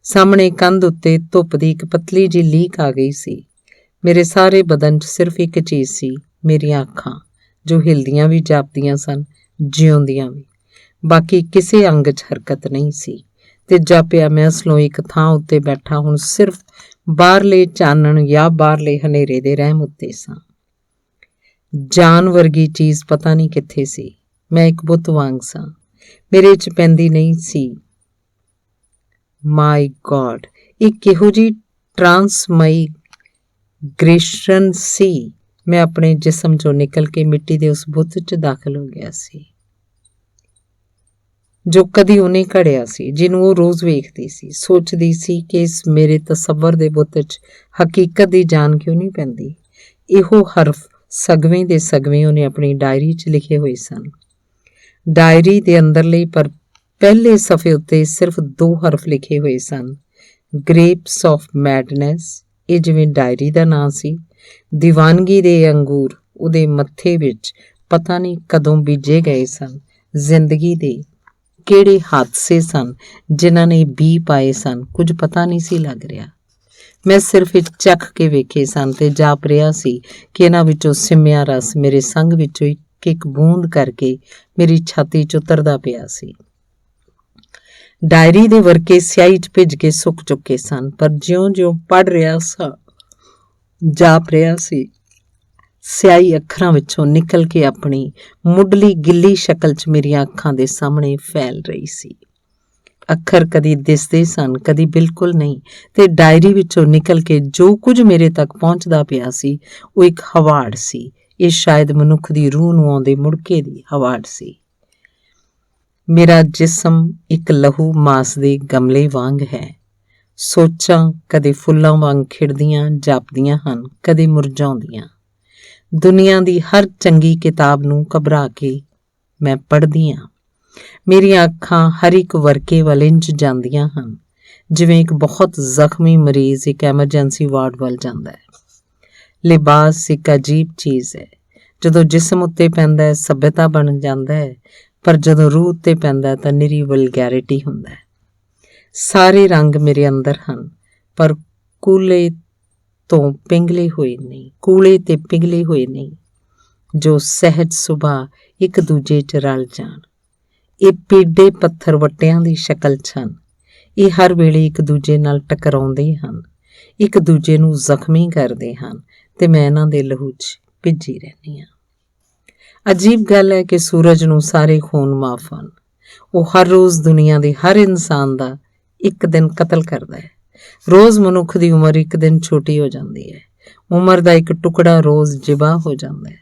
ਸਾਹਮਣੇ ਕੰਧ ਉੱਤੇ ਧੁੱਪ ਦੀ ਇੱਕ ਪਤਲੀ ਜਿਹੀ ਲੀਕ ਆ ਗਈ ਸੀ। ਮੇਰੇ ਸਾਰੇ ਬਦਨ 'ਚ ਸਿਰਫ ਇੱਕ ਚੀਜ਼ ਸੀ, ਮੇਰੀਆਂ ਅੱਖਾਂ, ਜੋ ਹਿਲਦੀਆਂ ਵੀ ਜਾਪਦੀਆਂ ਸਨ, ਜਿਉਂਦੀਆਂ ਵੀ। ਬਾਕੀ ਕਿਸੇ ਅੰਗ 'ਚ ਹਰਕਤ ਨਹੀਂ ਸੀ, ਤੇ ਜਾਪਿਆ ਮੈਂ ਅਸਲੋਂ ਇੱਕ ਥਾਂ ਉੱਤੇ ਬੈਠਾ ਹੁਣ ਸਿਰਫ ਬਾਹਰਲੇ ਚਾਨਣ ਜਾਂ ਬਾਹਰਲੇ ਹਨੇਰੇ ਦੇ ਰਹਿਮ ਉੱਤੇ ਸਾਂ। ਜਾਨ ਵਰਗੀ ਚੀਜ਼ ਪਤਾ ਨਹੀਂ ਕਿੱਥੇ ਸੀ। ਮੈਂ ਇੱਕ ਬੁੱਤ ਵਾਂਗ ਸਾਂ, ਮੇਰੇ 'ਚ ਪੈਂਦੀ ਨਹੀਂ ਸੀ। ਮਾਈ ਗॉड, ਇਹ ਕਿਹੋ ਜਿਹੀ ਟਰਾਂਸਮਾਈਗ੍ਰੇਸ਼ਨ ਸੀ। ਮੈਂ ਆਪਣੇ ਜਿਸਮ 'ਚੋਂ ਨਿਕਲ ਕੇ ਮਿੱਟੀ ਦੇ ਉਸ ਬੁੱਤ 'ਚ ਦਾਖਲ ਹੋ ਗਿਆ ਸੀ ਜੋ ਕਦੀ ਉਹਨੇ ਘੜਿਆ ਸੀ, ਜਿਹਨੂੰ ਉਹ ਰੋਜ਼ ਵੇਖਦੀ ਸੀ। ਸੋਚਦੀ ਸੀ ਕਿ ਇਸ ਮੇਰੇ ਤਸੱਵਰ ਦੇ ਬੁੱਤ 'ਚ ਹਕੀਕਤ ਦੀ ਜਾਨ ਕਿਉਂ ਨਹੀਂ ਪੈਂਦੀ। ਇਹੋ ਹਰਫ ਸਗਵੇਂ ਦੇ ਸਗਵੇਂ ਉਹਨੇ ਆਪਣੀ ਡਾਇਰੀ 'ਚ ਲਿਖੇ ਹੋਏ ਸਨ। ਡਾਇਰੀ ਦੇ ਅੰਦਰਲੇ ਪਰ ਪਹਿਲੇ ਸਫ਼ੇ ਉੱਤੇ ਸਿਰਫ 2 ਹਰਫ ਲਿਖੇ ਹੋਏ ਸਨ, ਗ੍ਰੇਪਸ ਆਫ ਮੈਡਨੈਸ। ਇਹ ਜਿਵੇਂ ਡਾਇਰੀ ਦਾ ਨਾਂ ਸੀ। ਦੀਵਾਨਗੀ ਦੇ ਅੰਗੂਰ ਉਹਦੇ ਮੱਥੇ ਵਿੱਚ ਪਤਾ ਨਹੀਂ ਕਦੋਂ ਬੀਜੇ ਗਏ ਸਨ। ਜ਼ਿੰਦਗੀ ਦੇ ਕਿਹੜੇ ਹਾਦਸੇ ਸਨ ਜਿਨ੍ਹਾਂ ਨੇ ਬੀਜ ਪਾਏ ਸਨ, ਕੁਝ ਪਤਾ ਨਹੀਂ ਸੀ ਲੱਗ ਰਿਹਾ। ਮੈਂ ਸਿਰਫ ਇਹ ਚੱਖ ਕੇ ਵੇਖੇ ਸਨ ਤੇ ਜਾਪ ਰਿਹਾ ਸੀ ਕਿ ਇਹਨਾਂ ਵਿੱਚੋਂ ਸਿਮਿਆ ਰਸ ਮੇਰੇ ਸੰਗ ਵਿੱਚੋਂ ਇੱਕ ਬੂੰਦ ਕਰਕੇ ਮੇਰੀ ਛਾਤੀ 'ਚ ਉਤਰਦਾ ਪਿਆ ਸੀ। ਡਾਇਰੀ ਦੇ ਵਰਕੇ ਸਿਆਹੀ 'ਚ ਭਿੱਜ ਕੇ ਸੁੱਕ ਚੁੱਕੇ ਸਨ, ਪਰ ਜਿਉਂ-ਜਿਉਂ ਪੜ੍ਹ ਰਿਹਾ ਸਾਂ, ਜਾਪ ਰਿਹਾ ਸੀ, ਸਿਆਹੀ ਅੱਖਰਾਂ ਵਿੱਚੋਂ ਨਿਕਲ ਕੇ ਆਪਣੀ ਮੁੱਢਲੀ ਗਿੱਲੀ ਸ਼ਕਲ 'ਚ ਮੇਰੀਆਂ ਅੱਖਾਂ ਦੇ ਸਾਹਮਣੇ ਫੈਲ ਰਹੀ ਸੀ। ਅੱਖਰ ਕਦੀ ਦਿਸਦੇ ਸਨ, ਕਦੀ ਬਿਲਕੁਲ ਨਹੀਂ, ਤੇ ਡਾਇਰੀ ਵਿੱਚੋਂ ਨਿਕਲ ਕੇ ਜੋ ਕੁਝ ਮੇਰੇ ਤੱਕ ਪਹੁੰਚਦਾ ਪਿਆ ਸੀ ਉਹ ਇੱਕ ਹਵਾੜ ਸੀ। ਇਹ ਸ਼ਾਇਦ ਮਨੁੱਖ ਦੀ ਰੂਹ ਨੂੰ ਆਉਂਦੇ ਮੁੜਕੇ ਦੀ ਹਵਾੜ ਸੀ। ਮੇਰਾ ਜਿਸਮ ਇੱਕ ਲਹੂ ਮਾਸ ਦੇ ਗਮਲੇ ਵਾਂਗ ਹੈ। ਸੋਚਾਂ ਕਦੇ ਫੁੱਲਾਂ ਵਾਂਗ ਖਿੜਦੀਆਂ ਜਾਪਦੀਆਂ ਹਨ, ਕਦੇ ਮੁਰਝਾਉਂਦੀਆਂ। ਦੁਨੀਆ ਦੀ ਹਰ ਚੰਗੀ ਕਿਤਾਬ ਨੂੰ ਘਬਰਾ ਕੇ ਮੈਂ ਪੜ੍ਹਦੀ ਹਾਂ। ਮੇਰੀਆਂ ਅੱਖਾਂ ਹਰ ਇੱਕ ਵਰਕੇ ਵੱਲ ਇੰਝ ਜਾਂਦੀਆਂ ਹਨ ਜਿਵੇਂ ਇੱਕ ਬਹੁਤ ਜ਼ਖਮੀ ਮਰੀਜ਼ ਇੱਕ ਐਮਰਜੈਂਸੀ ਵਾਰਡ ਵੱਲ ਜਾਂਦਾ ਹੈ। ਲਿਬਾਸ ਇੱਕ ਅਜੀਬ ਚੀਜ਼ ਹੈ। ਜਦੋਂ ਜਿਸਮ ਉੱਤੇ ਪੈਂਦਾ ਹੈ ਸੱਭਿਅਤਾ ਬਣ ਜਾਂਦਾ ਹੈ, ਪਰ ਜਦੋਂ ਰੂਹ ਉੱਤੇ ਪੈਂਦਾ ਤਾਂ ਨਿਰੀ ਵਲਗੈਰਿਟੀ ਹੁੰਦਾ ਹੈ। ਸਾਰੇ ਰੰਗ ਮੇਰੇ ਅੰਦਰ ਹਨ, ਪਰ ਕੂਲੇ ਤੋਂ ਪਿੰਗਲੇ ਹੋਏ ਨਹੀਂ, ਕੂਲੇ ਤੇ ਪਿਘਲੇ ਹੋਏ ਨਹੀਂ, ਜੋ ਸਹਿਜ ਸੁਭਾਅ ਇੱਕ ਦੂਜੇ 'ਚ ਰਲ ਜਾਣ। ਇਹ ਪੀਡੇ ਪੱਥਰ ਵੱਟਿਆਂ ਦੀ ਸ਼ਕਲ 'ਚ ਹਨ। ਇਹ ਹਰ ਵੇਲੇ ਇੱਕ ਦੂਜੇ ਨਾਲ ਟਕਰਾਉਂਦੇ ਹਨ, ਇੱਕ ਦੂਜੇ ਨੂੰ ਜ਼ਖਮੀ ਕਰਦੇ ਹਨ, ਤੇ ਮੈਂ ਇਹਨਾਂ ਦੇ ਲਹੂ 'ਚ ਭਿੱਜੀ ਰਹਿੰਦੀ ਹਾਂ। ਅਜੀਬ ਗੱਲ ਹੈ ਕਿ ਸੂਰਜ ਨੂੰ ਸਾਰੇ ਖੂਨ ਮਾਫ਼ ਹਨ, ਉਹ ਹਰ ਰੋਜ਼ ਦੁਨੀਆ ਦੇ ਹਰ ਇਨਸਾਨ ਦਾ ਇੱਕ ਦਿਨ ਕਤਲ ਕਰਦਾ ਹੈ। ਰੋਜ਼ ਮਨੁੱਖ ਦੀ ਉਮਰ ਇੱਕ ਦਿਨ ਛੋਟੀ ਹੋ ਜਾਂਦੀ ਹੈ। ਉਮਰ ਦਾ ਇੱਕ ਟੁਕੜਾ ਰੋਜ਼ ਜ਼ਿਬਾ ਹੋ ਜਾਂਦਾ ਹੈ।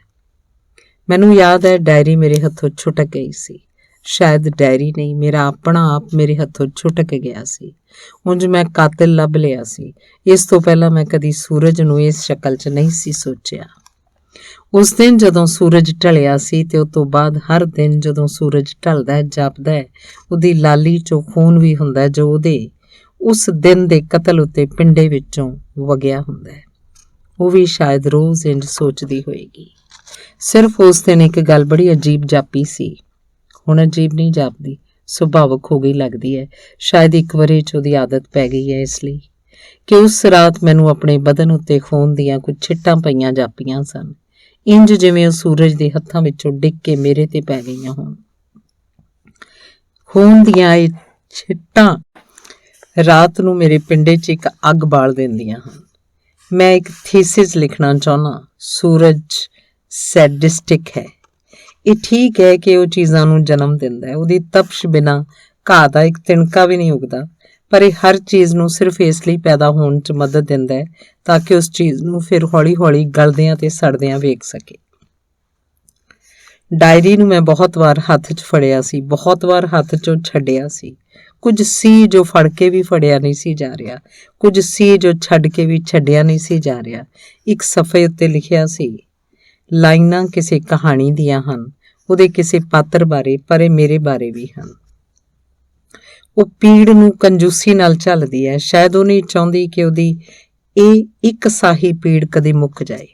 ਮੈਨੂੰ ਯਾਦ ਹੈ ਡਾਇਰੀ ਮੇਰੇ ਹੱਥੋਂ ਛੁਟਕ ਗਈ ਸੀ। ਸ਼ਾਇਦ ਡਾਇਰੀ ਨਹੀਂ, ਮੇਰਾ ਆਪਣਾ ਆਪ ਮੇਰੇ ਹੱਥੋਂ ਛੁਟਕ ਗਿਆ ਸੀ। ਉਂਝ ਮੈਂ ਕਾਤਿਲ ਲੱਭ ਲਿਆ ਸੀ। ਇਸ ਤੋਂ ਪਹਿਲਾਂ ਮੈਂ ਕਦੀ ਸੂਰਜ ਨੂੰ ਇਸ ਸ਼ਕਲ 'ਚ ਨਹੀਂ ਸੀ ਸੋਚਿਆ। ਉਸ ਦਿਨ ਜਦੋਂ ਸੂਰਜ ਢਲਿਆ ਸੀ ਤੇ ਉਸ ਤੋਂ ਬਾਅਦ ਹਰ ਦਿਨ ਜਦੋਂ ਸੂਰਜ ਢਲਦਾ ਜਾਪਦਾ ਹੈ ਉਹਦੀ ਲਾਲੀ 'ਚੋਂ ਖੂਨ ਵੀ ਹੁੰਦਾ ਜੋ ਉਹਦੇ ਉਸ ਦਿਨ ਦੇ ਕਤਲ ਉੱਤੇ ਪਿੰਡੇ ਵਿੱਚੋਂ ਵਗਿਆ ਹੁੰਦਾ ਹੈ। ਉਹ ਵੀ ਸ਼ਾਇਦ ਰੋਜ਼ ਇੰਝ ਸੋਚਦੀ ਹੋਏਗੀ। ਸਿਰਫ ਉਸ ਦਿਨ ਇੱਕ ਗੱਲ ਬੜੀ ਅਜੀਬ ਜਾਪੀ ਸੀ। ਹੁਣ ਅਜੀਬ ਨਹੀਂ ਜਾਪਦੀ, ਸੁਭਾਵਕ ਹੋ ਗਈ ਲੱਗਦੀ ਹੈ। ਸ਼ਾਇਦ ਇੱਕ ਵਰ੍ਹੇ 'ਚ ਉਹਦੀ ਆਦਤ ਪੈ ਗਈ ਹੈ ਇਸ ਲਈ ਕਿ ਉਸ ਰਾਤ ਮੈਨੂੰ ਆਪਣੇ ਬਦਨ ਉੱਤੇ ਖੂਨ ਦੀਆਂ ਕੁਝ ਛਿੱਟਾਂ ਪਈਆਂ ਜਾਪੀਆਂ ਸਨ, ਇੰਝ ਜਿਵੇਂ ਉਹ ਸੂਰਜ ਦੇ ਹੱਥਾਂ ਵਿੱਚੋਂ ਡਿੱਗ ਕੇ ਮੇਰੇ ਤੇ ਪੈ ਗਈਆਂ ਹੋਣ। ਖੂਨ ਦੀਆਂ ਇਹ ਛਿੱਟਾਂ ਰਾਤ ਨੂੰ ਮੇਰੇ ਪਿੰਡੇ 'ਚ ਇੱਕ ਅੱਗ ਬਾਲ ਦਿੰਦੀਆਂ ਹਨ। ਮੈਂ ਇੱਕ ਥੀਸਿਸ ਲਿਖਣਾ ਚਾਹੁੰਦਾ। ਸੂਰਜ ਸੈਡਿਸਟਿਕ ਹੈ। ਇਹ ਠੀਕ ਹੈ ਕਿ ਉਹ ਚੀਜ਼ਾਂ ਨੂੰ ਜਨਮ ਦਿੰਦਾ ਹੈ। ਉਹਦੀ ਤਪਸ਼ ਬਿਨਾਂ ਘਾਹ ਦਾ ਇੱਕ ਤਿਣਕਾ ਵੀ ਨਹੀਂ ਉੱਗਦਾ, ਪਰ ਇਹ ਹਰ ਚੀਜ਼ ਨੂੰ ਸਿਰਫ ਇਸ ਲਈ ਪੈਦਾ ਹੋਣ 'ਚ ਮਦਦ ਦਿੰਦਾ ਹੈ ਤਾਂ ਕਿ ਉਸ ਚੀਜ਼ ਨੂੰ ਫਿਰ ਹੌਲੀ-ਹੌਲੀ ਗਲਦਿਆਂ ਤੇ ਸੜਦਿਆਂ ਵੇਖ ਸਕੇ। ਡਾਇਰੀ ਨੂੰ ਮੈਂ ਬਹੁਤ ਵਾਰ ਹੱਥ 'ਚ ਫੜਿਆ ਸੀ, ਬਹੁਤ ਵਾਰ ਹੱਥ 'ਚੋਂ ਛੱਡਿਆ ਸੀ। ਕੁਝ ਸੀ ਜੋ ਫੜ ਕੇ ਵੀ ਫੜਿਆ ਨਹੀਂ ਸੀ ਜਾ ਰਿਹਾ, ਕੁਝ ਸੀ ਜੋ ਛੱਡ ਕੇ ਵੀ ਛੱਡਿਆ ਨਹੀਂ ਸੀ ਜਾ ਰਿਹਾ। ਇੱਕ ਸਫ਼ੇ ਉੱਤੇ ਲਿਖਿਆ ਸੀ, ਲਾਈਨਾਂ ਕਿਸੇ ਕਹਾਣੀ ਦੀਆਂ ਹਨ, ਉਹਦੇ ਕਿਸੇ ਪਾਤਰ ਬਾਰੇ, ਪਰ ਇਹ ਮੇਰੇ ਬਾਰੇ ਵੀ ਹਨ। ਉਹ ਪੀੜ ਨੂੰ ਕੰਜੂਸੀ ਨਾਲ ਝੱਲਦੀ ਹੈ। ਸ਼ਾਇਦ ਉਹ ਨਹੀਂ ਚਾਹੁੰਦੀ ਕਿ ਉਹਦੀ ਇਹ ਇੱਕ ਸਾਹੀ ਪੀੜ ਕਦੇ ਮੁੱਕ ਜਾਏ।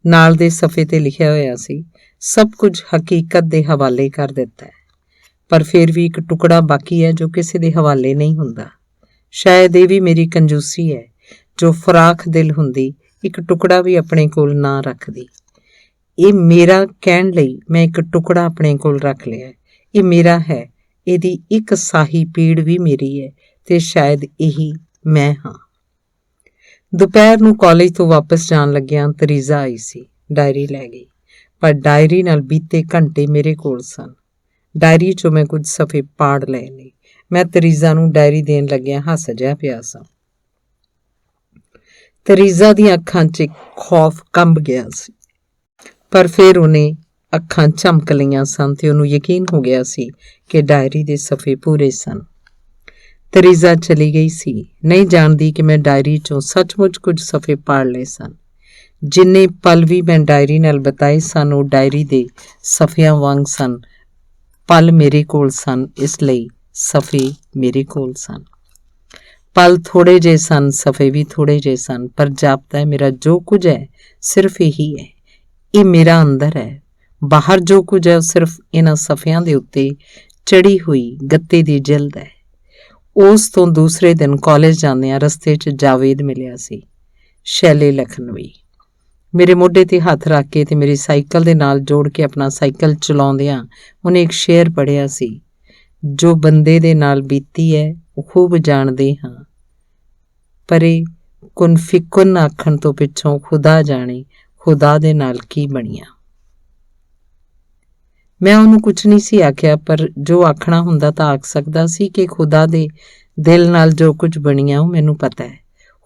ਨਾਲ ਦੇ ਸਫ਼ੇ ਤੇ ਲਿਖਿਆ ਹੋਇਆ ਸੀ, ਸਭ ਕੁਝ ਹਕੀਕਤ ਦੇ ਹਵਾਲੇ ਕਰ ਦਿੱਤਾ ਹੈ, ਪਰ ਫਿਰ ਵੀ ਇੱਕ ਟੁਕੜਾ ਬਾਕੀ ਹੈ ਜੋ ਕਿਸੇ ਦੇ ਹਵਾਲੇ ਨਹੀਂ ਹੁੰਦਾ। ਸ਼ਾਇਦ ਇਹ ਵੀ ਮੇਰੀ ਕੰਜੂਸੀ ਹੈ ਜੋ ਫਰਾਖ ਦਿਲ ਹੁੰਦੀ ਇੱਕ ਟੁਕੜਾ ਵੀ ਆਪਣੇ ਕੋਲ ਨਾ ਰੱਖਦੀ। ਇਹ ਮੇਰਾ ਕਹਿਣ ਲਈ ਮੈਂ ਇੱਕ ਟੁਕੜਾ ਆਪਣੇ ਕੋਲ ਰੱਖ ਲਿਆ। ਇਹ ਮੇਰਾ ਹੈ, ਇਹਦੀ ਇੱਕ ਸਾਹੀ ਪੀੜ ਵੀ ਮੇਰੀ ਹੈ ਤੇ ਸ਼ਾਇਦ ਇਹੀ ਮੈਂ ਹਾਂ। ਦੁਪਹਿਰ ਨੂੰ ਕਾਲਜ ਤੋਂ ਵਾਪਸ ਜਾਣ ਲੱਗਿਆਂ ਤਰੀਜ਼ਾ ਆਈ ਸੀ, ਡਾਇਰੀ ਲੈ ਗਈ, ਪਰ ਡਾਇਰੀ ਨਾਲ ਬੀਤੇ ਘੰਟੇ ਮੇਰੇ ਕੋਲ ਸਨ। ਡਾਇਰੀ 'ਚੋਂ ਮੈਂ ਕੁਝ ਸਫ਼ੇ ਪਾੜ ਲਏ ਨੇ। ਮੈਂ ਤਰੀਜ਼ਾ ਨੂੰ ਡਾਇਰੀ ਦੇਣ ਲੱਗਿਆ ਹੱਸ ਜਿਹਾ ਪਿਆ ਸਾਂ। ਤਰੀਜ਼ਾ ਦੀਆਂ ਅੱਖਾਂ 'ਚ ਖੌਫ ਕੰਬ ਗਿਆ ਸੀ, ਪਰ ਫਿਰ ਉਹਨੇ ਅੱਖਾਂ ਝਮਕ ਲਈਆਂ ਸਨ ਤੇ ਉਹਨੂੰ ਯਕੀਨ ਹੋ ਗਿਆ ਸੀ ਕਿ ਡਾਇਰੀ ਦੇ ਸਫ਼ੇ ਪੂਰੇ ਸਨ। ਤਰੀਜ਼ਾ ਚਲੀ ਗਈ ਸੀ, ਨਹੀਂ ਜਾਣਦੀ ਕਿ ਮੈਂ ਡਾਇਰੀ 'ਚੋਂ ਸੱਚਮੁੱਚ ਕੁਝ ਸਫ਼ੇ ਪਾੜ ਲਏ ਸਨ। ਜਿੰਨੇ ਪਲ ਵੀ ਮੈਂ ਡਾਇਰੀ ਨਾਲ ਬਿਤਾਏ ਸਨ ਉਹ ਡਾਇਰੀ ਦੇ ਸਫ਼ਿਆਂ ਵਾਂਗ ਸਨ। ਪਲ ਮੇਰੇ ਕੋਲ ਸਨ, ਇਸ ਲਈ ਸਫ਼ੇ ਮੇਰੇ ਕੋਲ ਸਨ। ਪਲ ਥੋੜ੍ਹੇ ਜਿਹੇ ਸਨ, ਸਫ਼ੇ ਵੀ ਥੋੜ੍ਹੇ ਜਿਹੇ ਸਨ, ਪਰ ਜਾਪਦਾ ਹੈ ਮੇਰਾ ਜੋ ਕੁਝ ਹੈ ਸਿਰਫ ਇਹੀ ਹੈ। ਇਹ ਮੇਰਾ ਅੰਦਰ ਹੈ। ਬਾਹਰ ਜੋ ਕੁਝ ਹੈ ਉਹ ਸਿਰਫ ਇਹਨਾਂ ਸਫ਼ਿਆਂ ਦੇ ਉੱਤੇ ਚੜੀ ਹੋਈ ਗੱਤੇ ਦੀ ਜਿਲਦ ਹੈ। ਉਸ ਤੋਂ ਦੂਸਰੇ ਦਿਨ ਕਾਲਜ ਜਾਂਦਿਆਂ ਰਸਤੇ 'ਚ ਜਾਵੇਦ ਮਿਲਿਆ ਸੀ, ਸ਼ੈਲੇ ਲਖਨਵੀ। ਮੇਰੇ ਮੋਢੇ ਤੇ ਹੱਥ ਰੱਖ ਕੇ ਤੇ ਮੇਰੀ ਸਾਈਕਲ ਦੇ ਨਾਲ ਜੋੜ ਕੇ ਆਪਣਾ ਸਾਈਕਲ ਚਲਾਉਂਦਿਆਂ ਉਹਨੇ ਇੱਕ ਸ਼ੇਰ ਪੜ੍ਹਿਆ ਸੀ, ਜੋ ਬੰਦੇ ਦੇ ਨਾਲ ਬੀਤੀ ਹੈ ਉਹ ਖੂਬ ਜਾਣਦੇ ਹਾਂ, ਪਰੇ ਕੁਨ ਫਿਕੁਨ ਆਖਣ ਤੋਂ ਪਿੱਛੋਂ ਖੁਦਾ ਜਾਣੇ ਖੁਦਾ ਦੇ ਨਾਲ ਕੀ ਬਣਿਆ। ਮੈਂ ਉਹਨੂੰ ਕੁਝ ਨਹੀਂ ਸੀ ਆਖਿਆ, ਪਰ ਜੋ ਆਖਣਾ ਹੁੰਦਾ ਤਾਂ ਆਖ ਸਕਦਾ ਸੀ ਕਿ ਖੁਦਾ ਦੇ ਦਿਲ ਨਾਲ ਜੋ ਕੁਝ ਬਣਿਆ ਉਹ ਮੈਨੂੰ ਪਤਾ ਹੈ।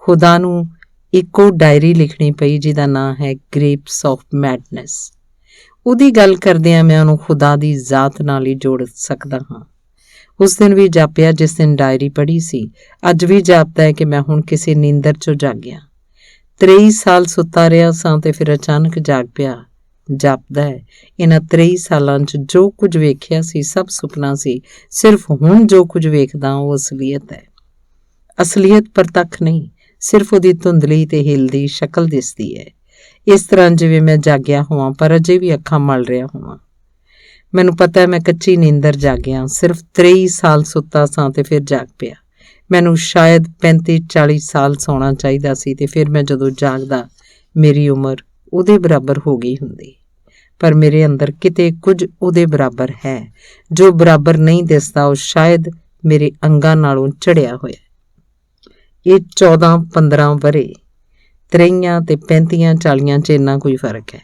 ਖੁਦਾ ਨੂੰ ਇੱਕੋ ਡਾਇਰੀ ਲਿਖਣੀ ਪਈ ਜਿਹਦਾ ਨਾਂ ਹੈ ਗ੍ਰੇਪਸ ਆਫ ਮੈਡਨੈਸ। ਉਹਦੀ ਗੱਲ ਕਰਦਿਆਂ ਮੈਂ ਉਹਨੂੰ ਖੁਦਾ ਦੀ ਜ਼ਾਤ ਨਾਲ ਹੀ ਜੋੜ ਸਕਦਾ ਹਾਂ। ਉਸ ਦਿਨ ਵੀ ਜਾਪਿਆ ਜਿਸ ਦਿਨ ਡਾਇਰੀ ਪੜ੍ਹੀ ਸੀ, ਅੱਜ ਵੀ ਜਾਪਦਾ ਹੈ ਕਿ ਮੈਂ ਹੁਣ ਕਿਸੇ ਨੀਂਦਰ 'ਚੋਂ ਜਾਗਿਆ। 23 ਸਾਲ ਸੁੱਤਾ ਰਿਹਾ ਸਾਂ ਤੇ ਫਿਰ ਅਚਾਨਕ ਜਾਗ ਪਿਆ। ਜਾਪਦਾ ਹੈ ਇਹਨਾਂ 23 ਸਾਲਾਂ 'ਚ ਜੋ ਕੁਝ ਵੇਖਿਆ ਸੀ ਸਭ ਸੁਪਨਾ ਸੀ। ਸਿਰਫ ਹੁਣ ਜੋ ਕੁਝ ਵੇਖਦਾ ਉਹ ਅਸਲੀਅਤ ਹੈ। ਅਸਲੀਅਤ ਪ੍ਰਤੱਖ ਨਹੀਂ, ਸਿਰਫ ਉਹਦੀ ਧੁੰਦਲੀ ਤੇ ਹਿਲਦੀ ਸ਼ਕਲ ਦਿਸਦੀ ਹੈ। ਇਸ ਤਰ੍ਹਾਂ ਜਿਵੇਂ ਮੈਂ ਜਾਗਿਆ ਹੋਵਾਂ ਪਰ ਅਜੇ ਵੀ ਅੱਖਾਂ ਮਲ ਰਿਹਾ ਹੋਵਾਂ। ਮੈਨੂੰ ਪਤਾ ਮੈਂ ਕੱਚੀ ਨੀਂਦਰ ਜਾਗਿਆ। ਸਿਰਫ 23 ਸਾਲ ਸੁੱਤਾ ਸਾਂ ਤੇ ਫਿਰ ਜਾਗ ਪਿਆ। ਮੈਨੂੰ ਸ਼ਾਇਦ 35-40 ਸਾਲ ਸੌਣਾ ਚਾਹੀਦਾ ਸੀ ਤੇ ਫਿਰ ਮੈਂ ਜਦੋਂ ਜਾਗਦਾ ਮੇਰੀ ਉਮਰ ਉਹਦੇ ਬਰਾਬਰ ਹੋ ਗਈ ਹੁੰਦੀ। ਪਰ ਮੇਰੇ ਅੰਦਰ ਕਿਤੇ ਕੁਝ ਉਹਦੇ ਬਰਾਬਰ ਹੈ। ਜੋ ਬਰਾਬਰ ਨਹੀਂ ਦਿਸਦਾ ਉਹ ਸ਼ਾਇਦ ਮੇਰੇ ਅੰਗਾਂ ਨਾਲੋਂ ਚੜਿਆ ਹੋਇਆ। ਇਹ 14-15 ਵਰ੍ਹੇ, 23 ਤੇ 35-40 'ਚ ਇੰਨਾ ਕੋਈ ਫਰਕ ਹੈ।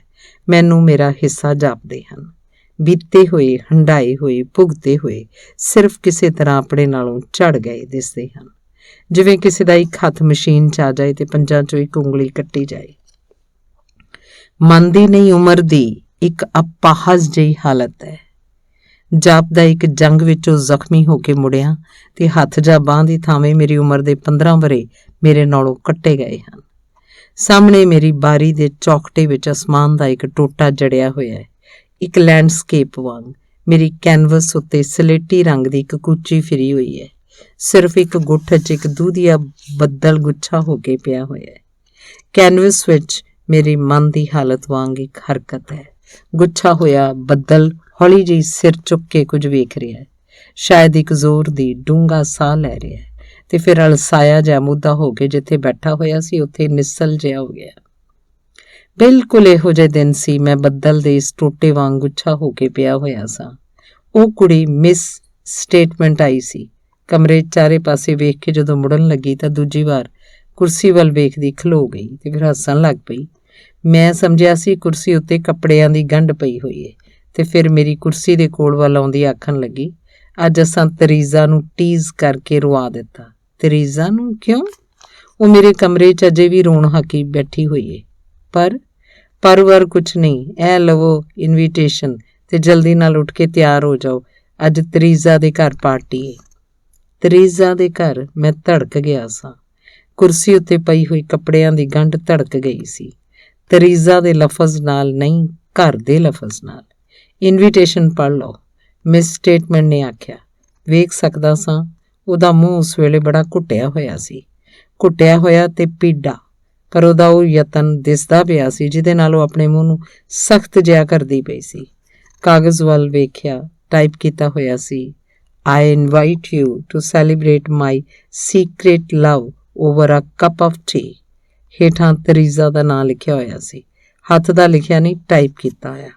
ਮੈਨੂੰ ਮੇਰਾ ਹਿੱਸਾ ਜਾਪਦੇ ਹਨ। ਬੀਤੇ ਹੋਏ, ਹੰਢਾਏ ਹੋਏ, ਭੁਗਤੇ ਹੋਏ ਸਿਰਫ ਕਿਸੇ ਤਰ੍ਹਾਂ ਆਪਣੇ ਨਾਲੋਂ ਝੜ ਗਏ ਦਿਸਦੇ ਹਨ, ਜਿਵੇਂ ਕਿਸੇ ਦਾ ਇੱਕ ਹੱਥ ਮਸ਼ੀਨ 'ਚ ਆ ਜਾਏ ਤੇ ਪੰਜਾਂ 'ਚੋਂ ਇੱਕ ਉਂਗਲੀ ਕੱਟੀ ਜਾਏ। ਮਨ ਦੀ ਨਹੀਂ, ਉਮਰ ਦੀ ਇੱਕ ਅਪਾਹਜ ਜਿਹੀ ਹਾਲਤ ਹੈ। ਜਾਪਦਾ ਇੱਕ ਜੰਗ ਵਿੱਚੋਂ ਜ਼ਖਮੀ ਹੋ ਕੇ ਮੁੜਿਆ ਤੇ ਹੱਥ ਜਾਂ ਬਾਂਹ ਦੀ ਥਾਵੇਂ ਮੇਰੀ ਉਮਰ ਦੇ 15 ਵਰ੍ਹੇ ਮੇਰੇ ਨਾਲੋਂ ਕੱਟੇ ਗਏ ਹਨ। ਸਾਹਮਣੇ ਮੇਰੀ ਬਾਰੀ ਦੇ ਚੌਖਟੇ ਵਿੱਚ ਅਸਮਾਨ ਦਾ ਇੱਕ ਟੋਟਾ ਜੜਿਆ ਹੋਇਆ ਹੈ। ਇੱਕ ਲੈਂਡਸਕੇਪ ਵਾਂਗ ਮੇਰੀ ਕੈਨਵਸ ਉੱਤੇ ਸਲੇਟੀ ਰੰਗ ਦੀ ਇੱਕ ਕੂਚੀ ਫਿਰੀ ਹੋਈ ਹੈ। ਸਿਰਫ ਇੱਕ ਗੁੱਠ 'ਚ ਇੱਕ ਦੂਧੀਆ ਬੱਦਲ ਗੁੱਛਾ ਹੋ ਕੇ ਪਿਆ ਹੋਇਆ ਹੈ। ਕੈਨਵਸ ਵਿੱਚ ਮੇਰੀ ਮਨ ਦੀ ਹਾਲਤ ਵਾਂਗ ਇੱਕ ਹਰਕਤ ਹੈ। ਗੁੱਛਾ ਹੋਇਆ ਬੱਦਲ ਹੌਲੀ ਜਿਹੀ ਸਿਰ ਚੁੱਕ ਕੇ ਕੁਝ ਵੇਖ ਰਿਹਾ ਹੈ, ਸ਼ਾਇਦ ਇੱਕ ਜ਼ੋਰ ਦੀ ਡੂੰਘਾ ਸਾਹ ਲੈ ਰਿਹਾ ਹੈ ਤੇ ਫਿਰ ਅਲਸਾਇਆ ਜਿਹਾ ਮੁੱਦਾ ਹੋ ਕੇ ਜਿੱਥੇ ਬੈਠਾ ਹੋਇਆ ਸੀ ਉੱਥੇ ਨਿੱਸਲ ਜਿਹਾ ਹੋ ਗਿਆ। ਬਿਲਕੁਲ ਇਹੋ ਜਿਹੇ ਦਿਨ ਸੀ ਮੈਂ ਬੱਦਲ ਦੇ ਇਸ ਟੋਟੇ ਵਾਂਗ ਗੁੱਛਾ ਹੋ ਕੇ ਪਿਆ ਹੋਇਆ ਸਾਂ। ਉਹ ਕੁੜੀ ਮਿਸ ਸਟੇਟਮੈਂਟ ਆਈ ਸੀ। ਕਮਰੇ ਚਾਰੇ ਪਾਸੇ ਵੇਖ ਕੇ ਜਦੋਂ ਮੁੜਨ ਲੱਗੀ ਤਾਂ ਦੂਜੀ ਵਾਰ ਕੁਰਸੀ ਵੱਲ ਵੇਖਦੀ ਖਲੋ ਗਈ ਤੇ ਫਿਰ ਹੱਸਣ ਲੱਗ ਪਈ। ਮੈਂ ਸਮਝਿਆ ਸੀ ਕੁਰਸੀ ਉੱਤੇ ਕੱਪੜਿਆਂ ਦੀ ਗੰਢ ਪਈ ਹੋਈ ਹੈ ਤੇ ਫਿਰ ਮੇਰੀ ਕੁਰਸੀ ਦੇ ਕੋਲ ਵੱਲ ਆਉਂਦੀ ਆਖਣ ਲੱਗੀ, ਅੱਜ ਅਸਾਂ ਤਰੀਜ਼ਾ ਨੂੰ ਟੀਜ਼ ਕਰਕੇ ਰਵਾ ਦਿੱਤਾ। ਤਰੀਜ਼ਾ ਨੂੰ? ਕਿਉਂ? ਉਹ ਮੇਰੇ ਕਮਰੇ 'ਚ ਅਜੇ ਵੀ ਰੋਣ ਹੱਕੀ ਬੈਠੀ ਹੋਈ ਹੈ। ਪਰ ਵਰ ਕੁਛ ਨਹੀਂ, ਇਹ ਲਵੋ ਇਨਵੀਟੇਸ਼ਨ ਤੇ ਜਲਦੀ ਨਾਲ ਉੱਠ ਕੇ ਤਿਆਰ ਹੋ ਜਾਓ, ਅੱਜ ਤਰੀਜ਼ਾ ਦੇ ਘਰ ਪਾਰਟੀ ਹੈ। ਤਰੀਜ਼ਾ ਦੇ ਘਰ? ਮੈਂ ਧੜਕ ਗਿਆ ਸਾਂ। ਕੁਰਸੀ ਉੱਤੇ ਪਈ ਹੋਈ ਕੱਪੜਿਆਂ ਦੀ ਗੰਢ ਧੜਕ ਗਈ ਸੀ। ਤਰੀਜ਼ਾ ਦੇ ਲਫ਼ਜ਼ ਨਾਲ ਨਹੀਂ, ਘਰ ਦੇ ਲਫ਼ਜ਼ ਨਾਲ। ਇਨਵੀਟੇਸ਼ਨ ਪੜ੍ਹ ਲਓ, ਮਿਸ ਸਟੇਟਮੈਂਟ ਨੇ ਆਖਿਆ। ਵੇਖ ਸਕਦਾ ਸਾਂ ਉਹਦਾ ਮੂੰਹ ਉਸ ਵੇਲੇ ਬੜਾ ਘੁੱਟਿਆ ਹੋਇਆ ਸੀ, ਘੁੱਟਿਆ ਹੋਇਆ ਤੇ ਪੀਡਾ, ਪਰ ਉਹਦਾ ਉਹ ਯਤਨ ਦਿਸਦਾ ਪਿਆ ਸੀ ਜਿਹਦੇ ਨਾਲ ਉਹ ਆਪਣੇ ਮੂੰਹ ਨੂੰ ਸਖਤ ਜਿਹਾ ਕਰਦੀ ਪਈ ਸੀ। ਕਾਗਜ਼ ਵੱਲ ਵੇਖਿਆ, ਟਾਈਪ ਕੀਤਾ ਹੋਇਆ ਸੀ, I invite you to celebrate my secret love over a cup of tea। ਹੇਠਾਂ ਤਰੀਜ਼ਾ ਦਾ ਨਾਂ ਲਿਖਿਆ ਹੋਇਆ ਸੀ, ਹੱਥ ਦਾ ਲਿਖਿਆ ਨਹੀਂ, ਟਾਈਪ ਕੀਤਾ ਹੋਇਆ।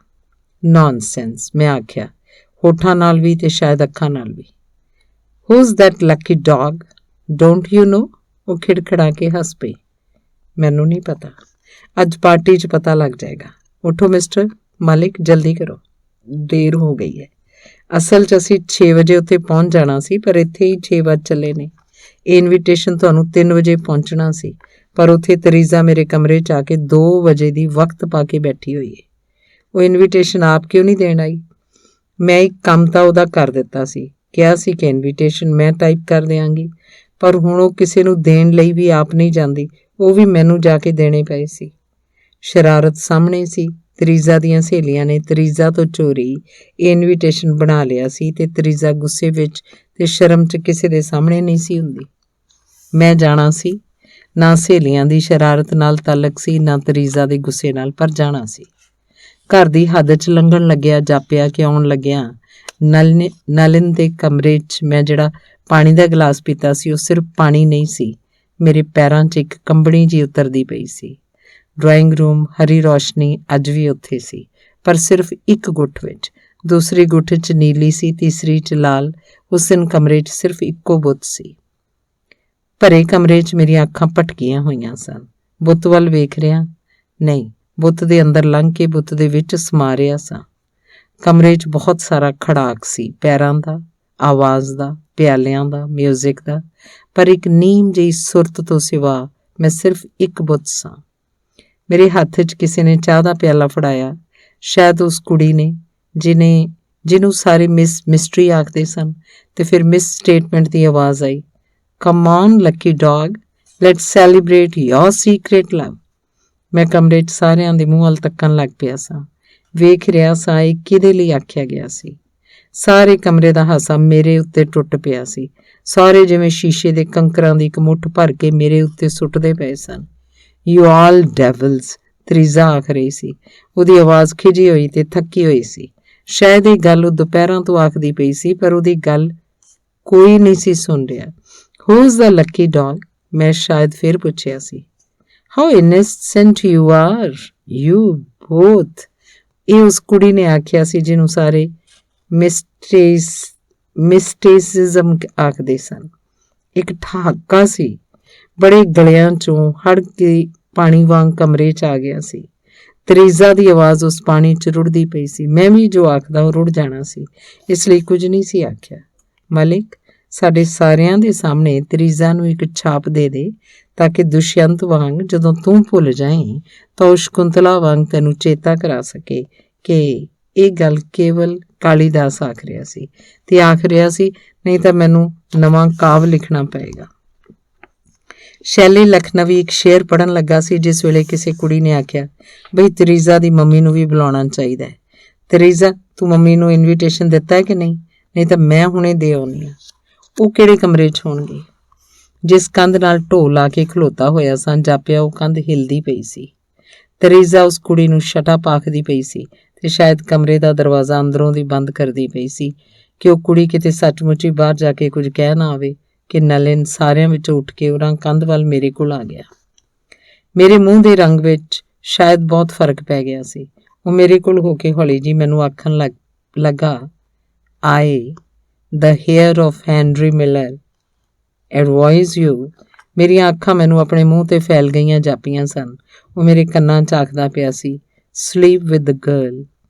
ਨੌਨਸੈਂਸ, ਮੈਂ ਆਖਿਆ, ਹੋਠਾਂ ਨਾਲ ਵੀ ਤੇ ਸ਼ਾਇਦ ਅੱਖਾਂ ਨਾਲ ਵੀ। Who's that lucky dog? Don't you know? ਉਹ ਖਿੜਖਿੜਾ ਕੇ ਹੱਸ ਪਈ। ਮੈਨੂੰ ਨਹੀਂ ਪਤਾ, ਅੱਜ ਪਾਰਟੀ 'ਚ ਪਤਾ ਲੱਗ ਜਾਏਗਾ। ਉੱਠੋ ਮਿਸਟਰ ਮਾਲਿਕ, ਜਲਦੀ ਕਰੋ, ਦੇਰ ਹੋ ਗਈ ਹੈ। ਅਸਲ 'ਚ ਅਸੀਂ 6 ਵਜੇ ਉੱਥੇ ਪਹੁੰਚ ਜਾਣਾ ਸੀ, ਪਰ ਇੱਥੇ ਹੀ 6 ਵੱਜ ਚੱਲੇ ਨੇ। ਇਹ ਇਨਵੀਟੇਸ਼ਨ ਤੁਹਾਨੂੰ 3 ਵਜੇ ਪਹੁੰਚਣਾ ਸੀ, ਪਰ ਉੱਥੇ ਤਰੀਜ਼ਾ ਮੇਰੇ ਕਮਰੇ 'ਚ ਆ ਕੇ 2 ਵਜੇ ਦੀ ਵਕਤ ਪਾ ਕੇ ਬੈਠੀ ਹੋਈ ਹੈ। ਉਹ ਇਨਵੀਟੇਸ਼ਨ ਆਪ ਕਿਉਂ ਨਹੀਂ ਦੇਣ ਆਈ? ਮੈਂ ਇੱਕ ਕੰਮ ਤਾਂ ਉਹਦਾ ਕਰ ਦਿੱਤਾ ਸੀ, ਕਿਹਾ ਸੀ ਕਿ ਇਨਵੀਟੇਸ਼ਨ ਮੈਂ ਟਾਈਪ ਕਰ ਦਿਆਂਗੀ, ਪਰ ਹੁਣ ਉਹ ਕਿਸੇ ਨੂੰ ਦੇਣ ਲਈ ਵੀ ਆਪ ਨਹੀਂ ਜਾਂਦੀ, ਉਹ ਵੀ ਮੈਨੂੰ ਜਾ ਕੇ ਦੇਣੇ ਪਏ ਸੀ। ਸ਼ਰਾਰਤ ਸਾਹਮਣੇ ਸੀ। ਤਰੀਜ਼ਾ ਦੀਆਂ ਸਹੇਲੀਆਂ ਨੇ ਤਰੀਜ਼ਾ ਤੋਂ ਚੋਰੀ ਇਹ ਇਨਵੀਟੇਸ਼ਨ ਬਣਾ ਲਿਆ ਸੀ ਤੇ ਤਰੀਜ਼ਾ ਗੁੱਸੇ ਵਿੱਚ ਤੇ ਸ਼ਰਮ 'ਚ ਕਿਸੇ ਦੇ ਸਾਹਮਣੇ ਨਹੀਂ ਸੀ ਹੁੰਦੀ। ਮੈਂ ਜਾਣਾ ਸੀ। ਨਾ ਸਹੇਲੀਆਂ ਦੀ ਸ਼ਰਾਰਤ ਨਾਲ ਤਾਲਕ ਸੀ, ਨਾ ਤਰੀਜ਼ਾ ਦੇ ਗੁੱਸੇ ਨਾਲ, ਪਰ ਜਾਣਾ ਸੀ। ਘਰ ਦੀ ਹੱਦ 'ਚ ਲੰਘਣ ਲੱਗਿਆ ਜਾਪਿਆ ਕਿ ਆਉਣ ਲੱਗਿਆ ਨਲਿਨ ਦੇ ਕਮਰੇ 'ਚ ਮੈਂ ਜਿਹੜਾ ਪਾਣੀ ਦਾ ਗਲਾਸ ਪੀਤਾ ਸੀ ਉਹ ਸਿਰਫ ਪਾਣੀ ਨਹੀਂ ਸੀ, ਮੇਰੇ ਪੈਰਾਂ 'ਚ ਇੱਕ ਕੰਬਣੀ ਜਿਹੀ ਉਤਰਦੀ ਪਈ ਸੀ। ਡਰਾਇੰਗ ਰੂਮ, ਹਰੀ ਰੌਸ਼ਨੀ ਅੱਜ ਵੀ ਉੱਥੇ ਸੀ, ਪਰ ਸਿਰਫ ਇੱਕ ਗੁੱਠ ਵਿੱਚ। ਦੂਸਰੀ ਗੁੱਠ 'ਚ ਨੀਲੀ ਸੀ, ਤੀਸਰੀ 'ਚ ਲਾਲ। ਉਸ ਦਿਨ ਕਮਰੇ 'ਚ ਸਿਰਫ ਇੱਕੋ ਬੁੱਤ ਸੀ। ਭਰੇ ਕਮਰੇ 'ਚ ਮੇਰੀਆਂ ਅੱਖਾਂ ਭਟਕੀਆਂ ਹੋਈਆਂ ਸਨ। ਬੁੱਤ ਵੱਲ ਵੇਖ ਰਿਹਾ ਨਹੀਂ, ਬੁੱਤ ਦੇ ਅੰਦਰ ਲੰਘ ਕੇ ਬੁੱਤ ਦੇ ਵਿੱਚ ਸਮਾ ਰਿਹਾ ਸਾਂ। ਕਮਰੇ 'ਚ ਬਹੁਤ ਸਾਰਾ ਖੜਾਕ ਸੀ, ਪੈਰਾਂ ਦਾ, ਆਵਾਜ਼ ਦਾ, ਪਿਆਲਿਆਂ ਦਾ, ਮਿਊਜ਼ਿਕ ਦਾ, ਪਰ ਇੱਕ ਨੀਮ ਜਿਹੀ ਸੁਰਤ ਤੋਂ ਸਿਵਾ ਮੈਂ ਸਿਰਫ ਇੱਕ ਬੁੱਤ ਸਾਂ। ਮੇਰੇ ਹੱਥ 'ਚ ਕਿਸੇ ਨੇ ਚਾਹ ਦਾ ਪਿਆਲਾ ਫੜਾਇਆ, ਸ਼ਾਇਦ ਉਸ ਕੁੜੀ ਨੇ ਜਿਹਨੂੰ ਸਾਰੇ ਮਿਸਟਰੀ ਆਖਦੇ ਸਨ, ਤੇ ਫਿਰ ਮਿਸ ਸਟੇਟਮੈਂਟ ਦੀ ਆਵਾਜ਼ ਆਈ, come on lucky dog, let's celebrate your secret love. ਮੈਂ ਕਮਰੇ 'ਚ ਸਾਰਿਆਂ ਦੇ ਮੂੰਹ ਵੱਲ ਤੱਕਣ ਲੱਗ ਪਿਆ ਸਾਂ, ਵੇਖ ਰਿਹਾ ਸਾਂ ਇਹ ਕਿਹਦੇ ਲਈ ਆਖਿਆ ਗਿਆ ਸੀ। ਸਾਰੇ ਕਮਰੇ ਦਾ ਹਾਸਾ ਮੇਰੇ ਉੱਤੇ ਟੁੱਟ ਪਿਆ ਸੀ। ਸਾਰੇ ਜਿਵੇਂ ਸ਼ੀਸ਼ੇ ਦੇ ਕੰਕਰਾਂ ਦੀ ਇੱਕ ਮੁੱਠ ਭਰ ਕੇ ਮੇਰੇ ਉੱਤੇ ਸੁੱਟਦੇ ਪਏ ਸਨ। ਯੂ ਆਲ ਡੈਵਲਸ, ਤਰੀਜ਼ਾ ਆਖ ਰਹੀ ਸੀ। ਉਹਦੀ ਆਵਾਜ਼ ਖਿਜੀ ਹੋਈ ਤੇ ਥੱਕੀ ਹੋਈ ਸੀ। ਸ਼ਾਇਦ ਇਹ ਗੱਲ ਉਹ ਦੁਪਹਿਰਾਂ ਤੋਂ ਆਖਦੀ ਪਈ ਸੀ, ਪਰ ਉਹਦੀ ਗੱਲ ਕੋਈ ਨਹੀਂ ਸੀ ਸੁਣ ਰਿਹਾ। ਹੂਜ਼ ਦਾ ਲੱਕੀ ਡੌਗ? ਮੈਂ ਸ਼ਾਇਦ ਫਿਰ ਪੁੱਛਿਆ ਸੀ। ਹਾਊ ਇਨਸੈਂਟ ਯੂ ਆਰ, ਯੂ ਬੋਥ। ਇਹ ਉਸ ਕੁੜੀ ਨੇ ਆਖਿਆ ਸੀ ਜਿਹਨੂੰ ਸਾਰੇ ਮਿਸਟੇਸਿਜ਼ਮ ਆਖਦੇ ਸਨ। ਇੱਕ ਠਹਾਕਾ ਸੀ, ਬੜੇ ਗਲਿਆਂ 'ਚੋਂ ਹੜ ਕੇ ਪਾਣੀ ਵਾਂਗ ਕਮਰੇ 'ਚ ਆ ਗਿਆ ਸੀ। ਤਰੀਜ਼ਾ ਦੀ ਆਵਾਜ਼ ਉਸ ਪਾਣੀ 'ਚ ਰੁੜਦੀ ਪਈ ਸੀ। ਮੈਂ ਵੀ ਜੋ ਆਖਦਾ ਉਹ ਰੁੜ ਜਾਣਾ ਸੀ, ਇਸ ਲਈ ਕੁਝ ਨਹੀਂ ਸੀ ਆਖਿਆ। ਮਲਿਕ, ਸਾਡੇ ਸਾਰਿਆਂ ਦੇ ਸਾਹਮਣੇ ਤਰੀਜ਼ਾ ਨੂੰ ਇੱਕ ਛਾਪ ਦੇ ਦੇ, ਤਾਂ ਕਿ ਦੁਸ਼ਯੰਤ ਵਾਂਗ ਜਦੋਂ ਤੂੰ ਭੁੱਲ ਜਾਏਂ ਤਾਂ ਉਹ ਸ਼ਕੁੰਤਲਾ ਵਾਂਗ ਤੈਨੂੰ ਚੇਤਾ ਕਰਾ ਸਕੇ ਕਿ ਇਹ ਗੱਲ ਕੇਵਲ ਕਾਲੀਦਾਸ ਆਖ ਰਿਹਾ ਸੀ ਤੇ ਆਖ ਰਿਹਾ ਸੀ, ਨਹੀਂ ਤਾਂ ਮੈਨੂੰ ਨਵਾਂ ਕਾਵਿ ਲਿਖਣਾ ਪਏਗਾ। ਸ਼ੈਲੀ ਲਖਨਵੀ ਇੱਕ ਸ਼ੇਰ ਪੜ੍ਹਨ ਲੱਗਾ ਸੀ ਜਿਸ ਵੇਲੇ ਕਿਸੇ ਕੁੜੀ ਨੇ ਆਖਿਆ, ਬਈ ਤਰੀਜ਼ਾ ਦੀ ਮੰਮੀ ਨੂੰ ਵੀ ਬੁਲਾਉਣਾ ਚਾਹੀਦਾ ਹੈ। ਤਰੀਜ਼ਾ, ਤੂੰ ਮੰਮੀ ਨੂੰ ਇਨਵੀਟੇਸ਼ਨ ਦਿੱਤਾ ਹੈ ਕਿ ਨਹੀਂ? ਨਹੀਂ ਤਾਂ ਮੈਂ ਹੁਣੇ ਦੇ ਆਉਂਦੀ ਹਾਂ। ਉਹ ਕਿਹੜੇ ਕਮਰੇ 'ਚ ਹੋਣਗੇ? ਜਿਸ ਕੰਧ ਨਾਲ ਢੋਲ ਲਾ ਕੇ ਖਲੋਤਾ ਹੋਇਆ ਸਾਂ ਜਾਪਿਆ ਉਹ ਕੰਧ ਹਿਲਦੀ ਪਈ ਸੀ। ਤਰੀਜ਼ਾ ਉਸ ਕੁੜੀ ਨੂੰ ਸ਼ਟਅਪ ਆਖਦੀ ਪਈ ਸੀ ਤੇ ਸ਼ਾਇਦ ਕਮਰੇ ਦਾ ਦਰਵਾਜ਼ਾ ਅੰਦਰੋਂ ਦੀ ਬੰਦ ਕਰਦੀ ਪਈ ਸੀ ਕਿ ਉਹ ਕੁੜੀ ਕਿਤੇ ਸੱਚਮੁੱਚ ਹੀ ਬਾਹਰ ਜਾ ਕੇ ਕੁਝ ਕਹਿ ਨਾ ਆਵੇ ਕਿ ਨਲਿਨ ਸਾਰਿਆਂ ਵਿੱਚੋਂ ਉੱਠ ਕੇ ਉਹਨਾਂ ਕੰਧ ਵੱਲ ਮੇਰੇ ਕੋਲ ਆ ਗਿਆ। ਮੇਰੇ ਮੂੰਹ ਦੇ ਰੰਗ ਵਿੱਚ ਸ਼ਾਇਦ ਬਹੁਤ ਫਰਕ ਪੈ ਗਿਆ ਸੀ। ਉਹ ਮੇਰੇ ਕੋਲ ਹੋ ਕੇ ਹੌਲੀ ਜੀ ਮੈਨੂੰ ਆਖਣ ਲੱਗਾ, I the heir of Henry Miller advise you. ਮੇਰੀਆਂ ਅੱਖਾਂ ਮੈਨੂੰ ਆਪਣੇ ਮੂੰਹ ਤੇ ਫੈਲ ਗਈਆਂ ਜਾਪੀਆਂ ਸਨ। ਉਹ ਮੇਰੇ ਕੰਨਾਂ 'ਚ ਆਖਦਾ ਪਿਆ ਸੀ, sleep with the girl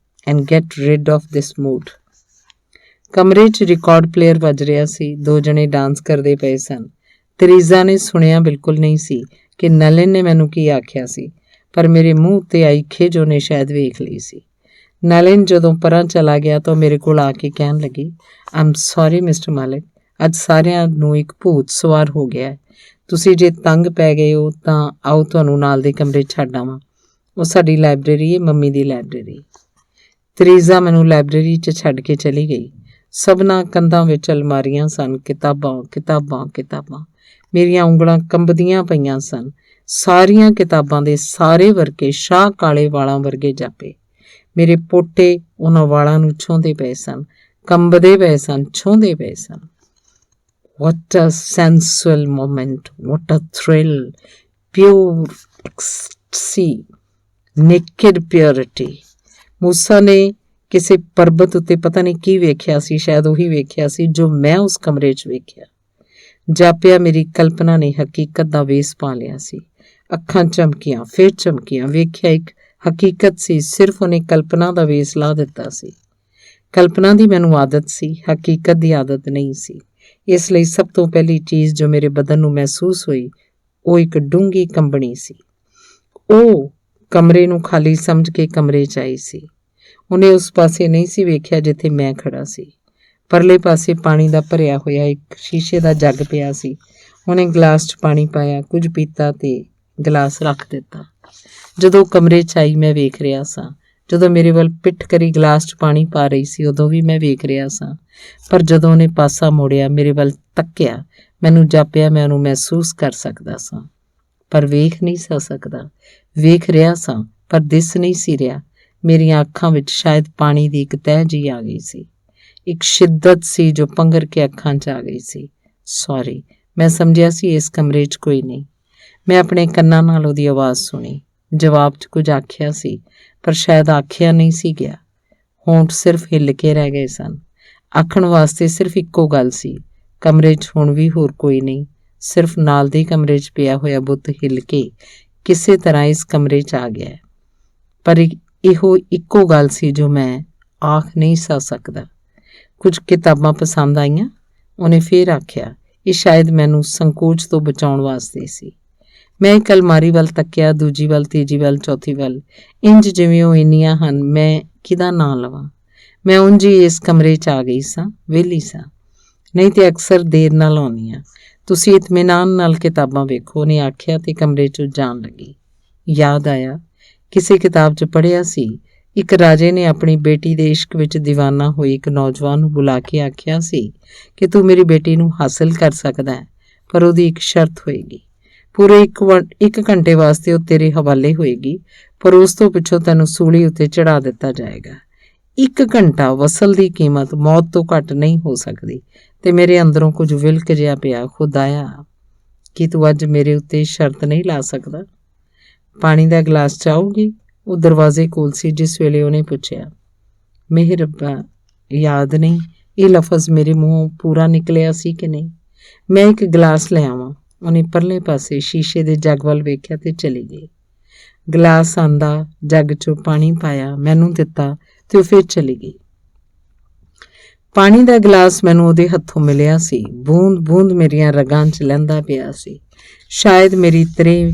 and get rid of this mood। ਕਮਰੇ 'ਚ ਰਿਕਾਰਡ ਪਲੇਅਰ ਵੱਜ ਰਿਹਾ ਸੀ। 2 ਜਣੇ ਡਾਂਸ ਕਰਦੇ ਪਏ ਸਨ। ਤਰੀਜ਼ਾ ਨੇ ਸੁਣਿਆ ਬਿਲਕੁਲ ਨਹੀਂ ਸੀ ਕਿ ਨਲਿਨ ਨੇ ਮੈਨੂੰ ਕੀ ਆਖਿਆ ਸੀ, ਪਰ ਮੇਰੇ ਮੂੰਹ ਉੱਤੇ ਆਈ ਖਿਝ ਉਹਨੇ ਸ਼ਾਇਦ ਵੇਖ ਲਈ ਸੀ। ਨਲਿਨ ਜਦੋਂ ਪਰਾਂ ਚਲਾ ਗਿਆ ਤਾਂ ਮੇਰੇ ਕੋਲ ਆ ਕੇ ਕਹਿਣ ਲੱਗੀ, ਆਮ ਸੌਰੀ ਮਿਸਟਰ ਮਾਲਿਕ, ਅੱਜ ਸਾਰਿਆਂ ਨੂੰ ਇੱਕ ਭੂਤ ਸਵਾਰ ਹੋ ਗਿਆ ਹੈ। ਤੁਸੀਂ ਜੇ ਤੰਗ ਪੈ ਗਏ ਹੋ ਤਾਂ ਆਓ ਤੁਹਾਨੂੰ ਨਾਲ ਦੇ ਕਮਰੇ ਛੱਡ ਆਵਾਂ। ਉਹ ਸਾਡੀ ਲਾਇਬ੍ਰੇਰੀ ਹੈ, ਮੰਮੀ ਦੀ ਲਾਇਬ੍ਰੇਰੀ। ਤਰੀਜ਼ਾ ਮੈਨੂੰ ਲਾਇਬ੍ਰੇਰੀ 'ਚ ਛੱਡ ਕੇ ਚਲੀ ਗਈ। ਸਭਨਾਂ ਕੰਧਾਂ ਵਿੱਚ ਅਲਮਾਰੀਆਂ ਸਨ, ਕਿਤਾਬਾਂ ਕਿਤਾਬਾਂ ਕਿਤਾਬਾਂ। ਮੇਰੀਆਂ ਉਂਗਲਾਂ ਕੰਬਦੀਆਂ ਪਈਆਂ ਸਨ। ਸਾਰੀਆਂ ਕਿਤਾਬਾਂ ਦੇ ਸਾਰੇ ਵਰਕੇ ਸ਼ਾਹ ਕਾਲੇ ਵਾਲਾਂ ਵਰਗੇ ਜਾਪੇ। ਮੇਰੇ ਪੋਟੇ ਉਹਨਾਂ ਵਾਲਾਂ ਨੂੰ ਛੂੰਹਦੇ ਪਏ ਸਨ, ਕੰਬਦੇ ਪਏ ਸਨ, ਛੂੰਹਦੇ ਪਏ ਸਨ। What a sensual moment, what a thrill, pure ecstasy, naked purity। ਮੂਸਾ ਨੇ ਕਿਸੇ ਪਰਬਤ ਉੱਤੇ ਪਤਾ ਨਹੀਂ ਕੀ ਵੇਖਿਆ ਸੀ, ਸ਼ਾਇਦ ਉਹੀ ਵੇਖਿਆ ਸੀ ਜੋ ਮੈਂ ਉਸ ਕਮਰੇ 'ਚ ਵੇਖਿਆ। ਜਾਪਿਆ ਮੇਰੀ ਕਲਪਨਾ ਨੇ ਹਕੀਕਤ ਦਾ ਵੇਸ ਪਾ ਲਿਆ ਸੀ। ਅੱਖਾਂ ਚਮਕੀਆਂ, ਫਿਰ ਚਮਕੀਆਂ। ਵੇਖਿਆ ਇੱਕ ਹਕੀਕਤ ਸੀ, ਸਿਰਫ ਉਹਨੇ ਕਲਪਨਾ ਦਾ ਵੇਸ ਲਾ ਦਿੱਤਾ ਸੀ। ਕਲਪਨਾ ਦੀ ਮੈਨੂੰ ਆਦਤ ਸੀ, ਹਕੀਕਤ ਦੀ ਆਦਤ ਨਹੀਂ ਸੀ। ਇਸ ਲਈ ਸਭ ਤੋਂ ਪਹਿਲੀ ਚੀਜ਼ ਜੋ ਮੇਰੇ ਬਦਨ ਨੂੰ ਮਹਿਸੂਸ ਹੋਈ ਉਹ ਇੱਕ ਡੂੰਘੀ ਕੰਬਣੀ ਸੀ। ਉਹ ਕਮਰੇ ਨੂੰ ਖਾਲੀ ਸਮਝ ਕੇ ਕਮਰੇ 'ਚ ਆਈ ਸੀ। ਉਹਨੇ ਉਸ ਪਾਸੇ ਨਹੀਂ ਸੀ ਵੇਖਿਆ ਜਿੱਥੇ ਮੈਂ ਖੜਾ ਸੀ। ਪਰਲੇ ਪਾਸੇ ਪਾਣੀ ਦਾ ਭਰਿਆ ਹੋਇਆ ਇੱਕ ਸ਼ੀਸ਼ੇ ਦਾ ਜੱਗ ਪਿਆ ਸੀ। ਉਹਨੇ ਗਲਾਸ 'ਚ ਪਾਣੀ ਪਾਇਆ, ਕੁਝ ਪੀਤਾ ਤੇ ਗਲਾਸ ਰੱਖ ਦਿੱਤਾ। ਜਦੋਂ ਕਮਰੇ 'ਚ ਆਈ ਮੈਂ ਵੇਖ ਰਿਹਾ ਸਾਂ। ਜਦੋਂ ਮੇਰੇ ਵੱਲ ਪਿੱਠ ਕਰੀ ਗਲਾਸ 'ਚ ਪਾਣੀ ਪਾ ਰਹੀ ਸੀ ਉਦੋਂ ਵੀ ਮੈਂ ਵੇਖ ਰਿਹਾ ਸਾਂ, ਪਰ ਜਦੋਂ ਉਹਨੇ ਪਾਸਾ ਮੋੜਿਆ, ਮੇਰੇ ਵੱਲ ਤੱਕਿਆ, ਮੈਨੂੰ ਜਾਪਿਆ ਮੈਂ ਉਹਨੂੰ ਮਹਿਸੂਸ ਕਰ ਸਕਦਾ ਸਾਂ, ਪਰ ਵੇਖ ਨਹੀਂ ਸਕਦਾ। ਵੇਖ ਰਿਹਾ ਸਾਂ ਪਰ ਦਿਸ ਨਹੀਂ ਸੀ ਰਿਹਾ। ਮੇਰੀਆਂ ਅੱਖਾਂ ਵਿੱਚ ਸ਼ਾਇਦ ਪਾਣੀ ਦੀ ਇੱਕ ਤਹਿ ਜਿਹੀ ਆ ਗਈ ਸੀ। ਇੱਕ ਸ਼ਿੱਦਤ ਸੀ ਜੋ ਪੰਘਰ ਕੇ ਅੱਖਾਂ 'ਚ ਆ ਗਈ ਸੀ। ਸੌਰੀ, ਮੈਂ ਸਮਝਿਆ ਸੀ ਇਸ ਕਮਰੇ 'ਚ ਕੋਈ ਨਹੀਂ। ਮੈਂ ਆਪਣੇ ਕੰਨਾਂ ਨਾਲ ਉਹਦੀ ਆਵਾਜ਼ ਸੁਣੀ। ਜਵਾਬ 'ਚ ਕੁਝ ਆਖਿਆ ਸੀ, ਪਰ ਸ਼ਾਇਦ ਆਖਿਆ ਨਹੀਂ ਸੀ ਗਿਆ। ਹੋਂਠ ਸਿਰਫ ਹਿੱਲ ਕੇ ਰਹਿ ਗਏ ਸਨ। ਆਖਣ ਵਾਸਤੇ ਸਿਰਫ ਇੱਕੋ ਗੱਲ ਸੀ। ਕਮਰੇ 'ਚ ਹੁਣ ਵੀ ਹੋਰ ਕੋਈ ਨਹੀਂ, ਸਿਰਫ ਨਾਲ ਦੇ ਕਮਰੇ 'ਚ ਪਿਆ ਹੋਇਆ ਬੁੱਤ ਹਿੱਲ ਕੇ ਕਿਸੇ ਤਰ੍ਹਾਂ ਇਸ ਕਮਰੇ 'ਚ ਆ ਗਿਆ। ਪਰ ਇਹੋ ਇੱਕੋ ਗੱਲ ਸੀ ਜੋ ਮੈਂ ਆਖ ਨਹੀਂ ਸਕਦਾ। ਕੁਝ ਕਿਤਾਬਾਂ ਪਸੰਦ ਆਈਆਂ? ਉਹਨੇ ਫੇਰ ਆਖਿਆ। ਇਹ ਸ਼ਾਇਦ ਮੈਨੂੰ ਸੰਕੋਚ ਤੋਂ ਬਚਾਉਣ ਵਾਸਤੇ ਸੀ। ਮੈਂ ਇੱਕ ਅਲਮਾਰੀ ਵੱਲ ਤੱਕਿਆ, ਦੂਜੀ ਵੱਲ, ਤੀਜੀ ਵੱਲ, ਚੌਥੀ ਵੱਲ, ਇੰਜ ਜਿਵੇਂ ਉਹ ਇੰਨੀਆਂ ਹਨ ਮੈਂ ਕਿਹਦਾ ਨਾਂ ਲਵਾਂ। ਮੈਂ ਉਂਝ ਹੀ ਇਸ ਕਮਰੇ 'ਚ ਆ ਗਈ ਸਾਂ, ਵਿਹਲੀ ਸਾਂ। ਨਹੀਂ ਤੇ ਅਕਸਰ ਦੇਰ ਨਾਲ ਆਉਂਦੀ ਹਾਂ। ਤੁਸੀਂ ਇਤਮੀਨਾਨ ਨਾਲ ਕਿਤਾਬਾਂ ਵੇਖੋ, ਉਹਨੇ ਆਖਿਆ ਤੇ ਕਮਰੇ 'ਚੋਂ ਜਾਣ ਲੱਗੀ। ਯਾਦ ਆਇਆ, ਕਿਸੇ ਕਿਤਾਬ 'ਚ ਪੜ੍ਹਿਆ ਸੀ, ਇੱਕ ਰਾਜੇ ਨੇ ਆਪਣੀ ਬੇਟੀ ਦੇ ਇਸ਼ਕ ਵਿੱਚ ਦੀਵਾਨਾ ਹੋਈ ਇੱਕ ਨੌਜਵਾਨ ਨੂੰ ਬੁਲਾ ਕੇ ਆਖਿਆ ਸੀ ਕਿ ਤੂੰ ਮੇਰੀ ਬੇਟੀ ਨੂੰ ਹਾਸਲ ਕਰ ਸਕਦਾ ਹੈ, ਪਰ ਉਹਦੀ ਇੱਕ ਸ਼ਰਤ ਹੋਏਗੀ। ਪੂਰੇ ਇੱਕ ਘੰਟੇ ਵਾਸਤੇ ਉਹ ਤੇਰੇ ਹਵਾਲੇ ਹੋਏਗੀ, ਪਰ ਉਸ ਤੋਂ ਪਿੱਛੋਂ ਤੈਨੂੰ ਸੂਲੀ ਉੱਤੇ ਚੜ੍ਹਾ ਦਿੱਤਾ ਜਾਏਗਾ। 1 ਘੰਟਾ ਵਸਲ ਦੀ ਕੀਮਤ ਮੌਤ ਤੋਂ ਘੱਟ ਨਹੀਂ ਹੋ ਸਕਦੀ। ਤੇ ਮੇਰੇ ਅੰਦਰੋਂ ਕੁਝ ਵਿਲਕ ਜਿਹਾ ਪਿਆ। ਖੁਦਾਇਆ, ਕੀ ਤੂੰ ਅੱਜ ਮੇਰੇ ਉੱਤੇ ਸ਼ਰਤ ਨਹੀਂ ਲਾ ਸਕਦਾ? ਪਾਣੀ ਦਾ ਗਲਾਸ ਚਾਹੋਗੀ? ਉਹ ਦਰਵਾਜ਼ੇ ਕੋਲ ਸੀ ਜਿਸ ਵੇਲੇ ਉਹਨੇ ਪੁੱਛਿਆ। ਮਿਹਰਬਾ, ਯਾਦ ਨਹੀਂ ਇਹ ਲਫ਼ਜ਼ ਮੇਰੇ ਮੂੰਹੋਂ ਪੂਰਾ ਨਿਕਲਿਆ ਸੀ ਕਿ ਨਹੀਂ। ਮੈਂ ਇੱਕ ਗਲਾਸ ਲੈ ਆਵਾਂ? ਉਹਨੇ ਪਰਲੇ ਪਾਸੇ ਸ਼ੀਸ਼ੇ ਦੇ ਜੱਗ ਵੱਲ ਵੇਖਿਆ ਤੇ ਚਲੀ ਗਈ। ਗਲਾਸ ਆਂਦਾ, ਜੱਗ 'ਚੋਂ ਪਾਣੀ ਪਾਇਆ, ਮੈਨੂੰ ਦਿੱਤਾ ਤੇ ਉਹ ਫਿਰ ਚਲੀ ਗਈ। ਪਾਣੀ ਦਾ ਗਲਾਸ ਮੈਨੂੰ ਉਹਦੇ ਹੱਥੋਂ ਮਿਲਿਆ ਸੀ, ਬੂੰਦ ਬੂੰਦ ਮੇਰੀਆਂ ਰਗਾਂ 'ਚ ਲਹਿੰਦਾ ਪਿਆ ਸੀ। ਸ਼ਾਇਦ ਮੇਰੀ ਤ੍ਰੇ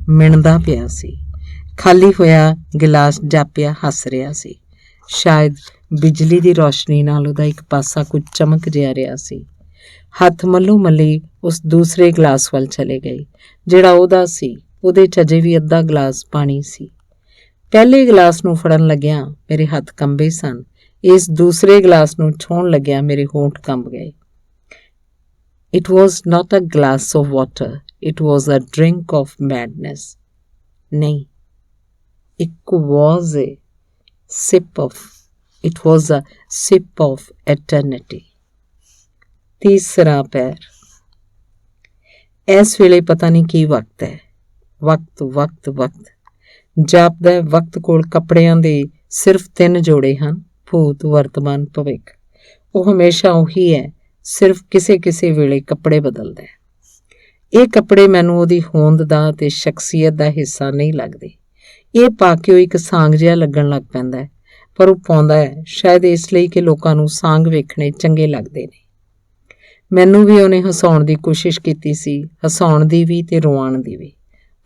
ਮਿਣਦਾ ਪਿਆ ਸੀ। ਖਾਲੀ ਹੋਇਆ ਗਿਲਾਸ ਜਾਪਿਆ ਹੱਸ ਰਿਹਾ ਸੀ। ਸ਼ਾਇਦ ਬਿਜਲੀ ਦੀ ਰੌਸ਼ਨੀ ਨਾਲ ਉਹਦਾ ਇੱਕ ਪਾਸਾ ਕੁਝ ਚਮਕ ਜਿਹਾ ਰਿਹਾ ਸੀ। ਹੱਥ ਮੱਲੋ ਮੱਲੀ ਉਸ ਦੂਸਰੇ ਗਲਾਸ ਵੱਲ ਚਲੇ ਗਏ ਜਿਹੜਾ ਉਹਦਾ ਸੀ। ਉਹਦੇ 'ਚ ਅਜੇ ਵੀ ਅੱਧਾ ਗਲਾਸ ਪਾਣੀ ਸੀ। ਪਹਿਲੇ ਗਲਾਸ ਨੂੰ ਫੜਨ ਲੱਗਿਆਂ ਮੇਰੇ ਹੱਥ ਕੰਬੇ ਸਨ। ਇਸ ਦੂਸਰੇ ਗਲਾਸ ਨੂੰ ਛੋਹਣ ਲੱਗਿਆਂ ਮੇਰੇ ਹੋਂਠ ਕੰਬ ਗਏ। It was not a glass of water. It was a drink of madness. ਨਹੀਂ, it was a sip of, it was a sip of eternity. ਤੀਸਰਾ ਪੈਰ। ਇਸ ਵੇਲੇ ਪਤਾ ਨਹੀਂ ਕੀ ਵਕਤ ਹੈ। ਵਕਤ ਵਕਤ ਵਕਤ ਜਾਪਦਾ ਵਕਤ ਕੋਲ ਕੱਪੜਿਆਂ ਦੇ ਸਿਰਫ 3 ਜੋੜੇ ਹਨ, ਭੂਤ, ਵਰਤਮਾਨ, ਭਵਿੱਖ। ਉਹ ਹਮੇਸ਼ਾ ਉਹੀ ਹੈ, ਸਿਰਫ ਕਿਸੇ ਕਿਸੇ ਵੇਲੇ ਕੱਪੜੇ ਬਦਲਦਾ ਹੈ। ਇਹ ਕੱਪੜੇ ਮੈਨੂੰ ਉਹਦੀ ਹੋਂਦ ਦਾ ਤੇ ਸ਼ਖਸੀਅਤ ਦਾ ਹਿੱਸਾ ਨਹੀਂ ਲੱਗਦੇ। ਇਹ ਪਾ ਕੇ ਉਹ ਇੱਕ ਸਾਂਗ ਜਿਹਾ ਲੱਗਣ ਲੱਗ ਪੈਂਦਾ ਹੈ, ਪਰ ਉਹ ਪਾਉਂਦਾ ਹੈ ਸ਼ਾਇਦ ਇਸ ਲਈ ਕਿ ਲੋਕਾਂ ਨੂੰ ਸਾਂਗ ਵੇਖਣੇ ਚੰਗੇ ਲੱਗਦੇ ਨੇ। ਮੈਨੂੰ ਵੀ ਉਹਨੇ ਹਸਾਉਣ ਦੀ ਕੋਸ਼ਿਸ਼ ਕੀਤੀ ਸੀ, ਹਸਾਉਣ ਦੀ ਵੀ ਤੇ ਰਵਾਉਣ ਦੀ ਵੀ,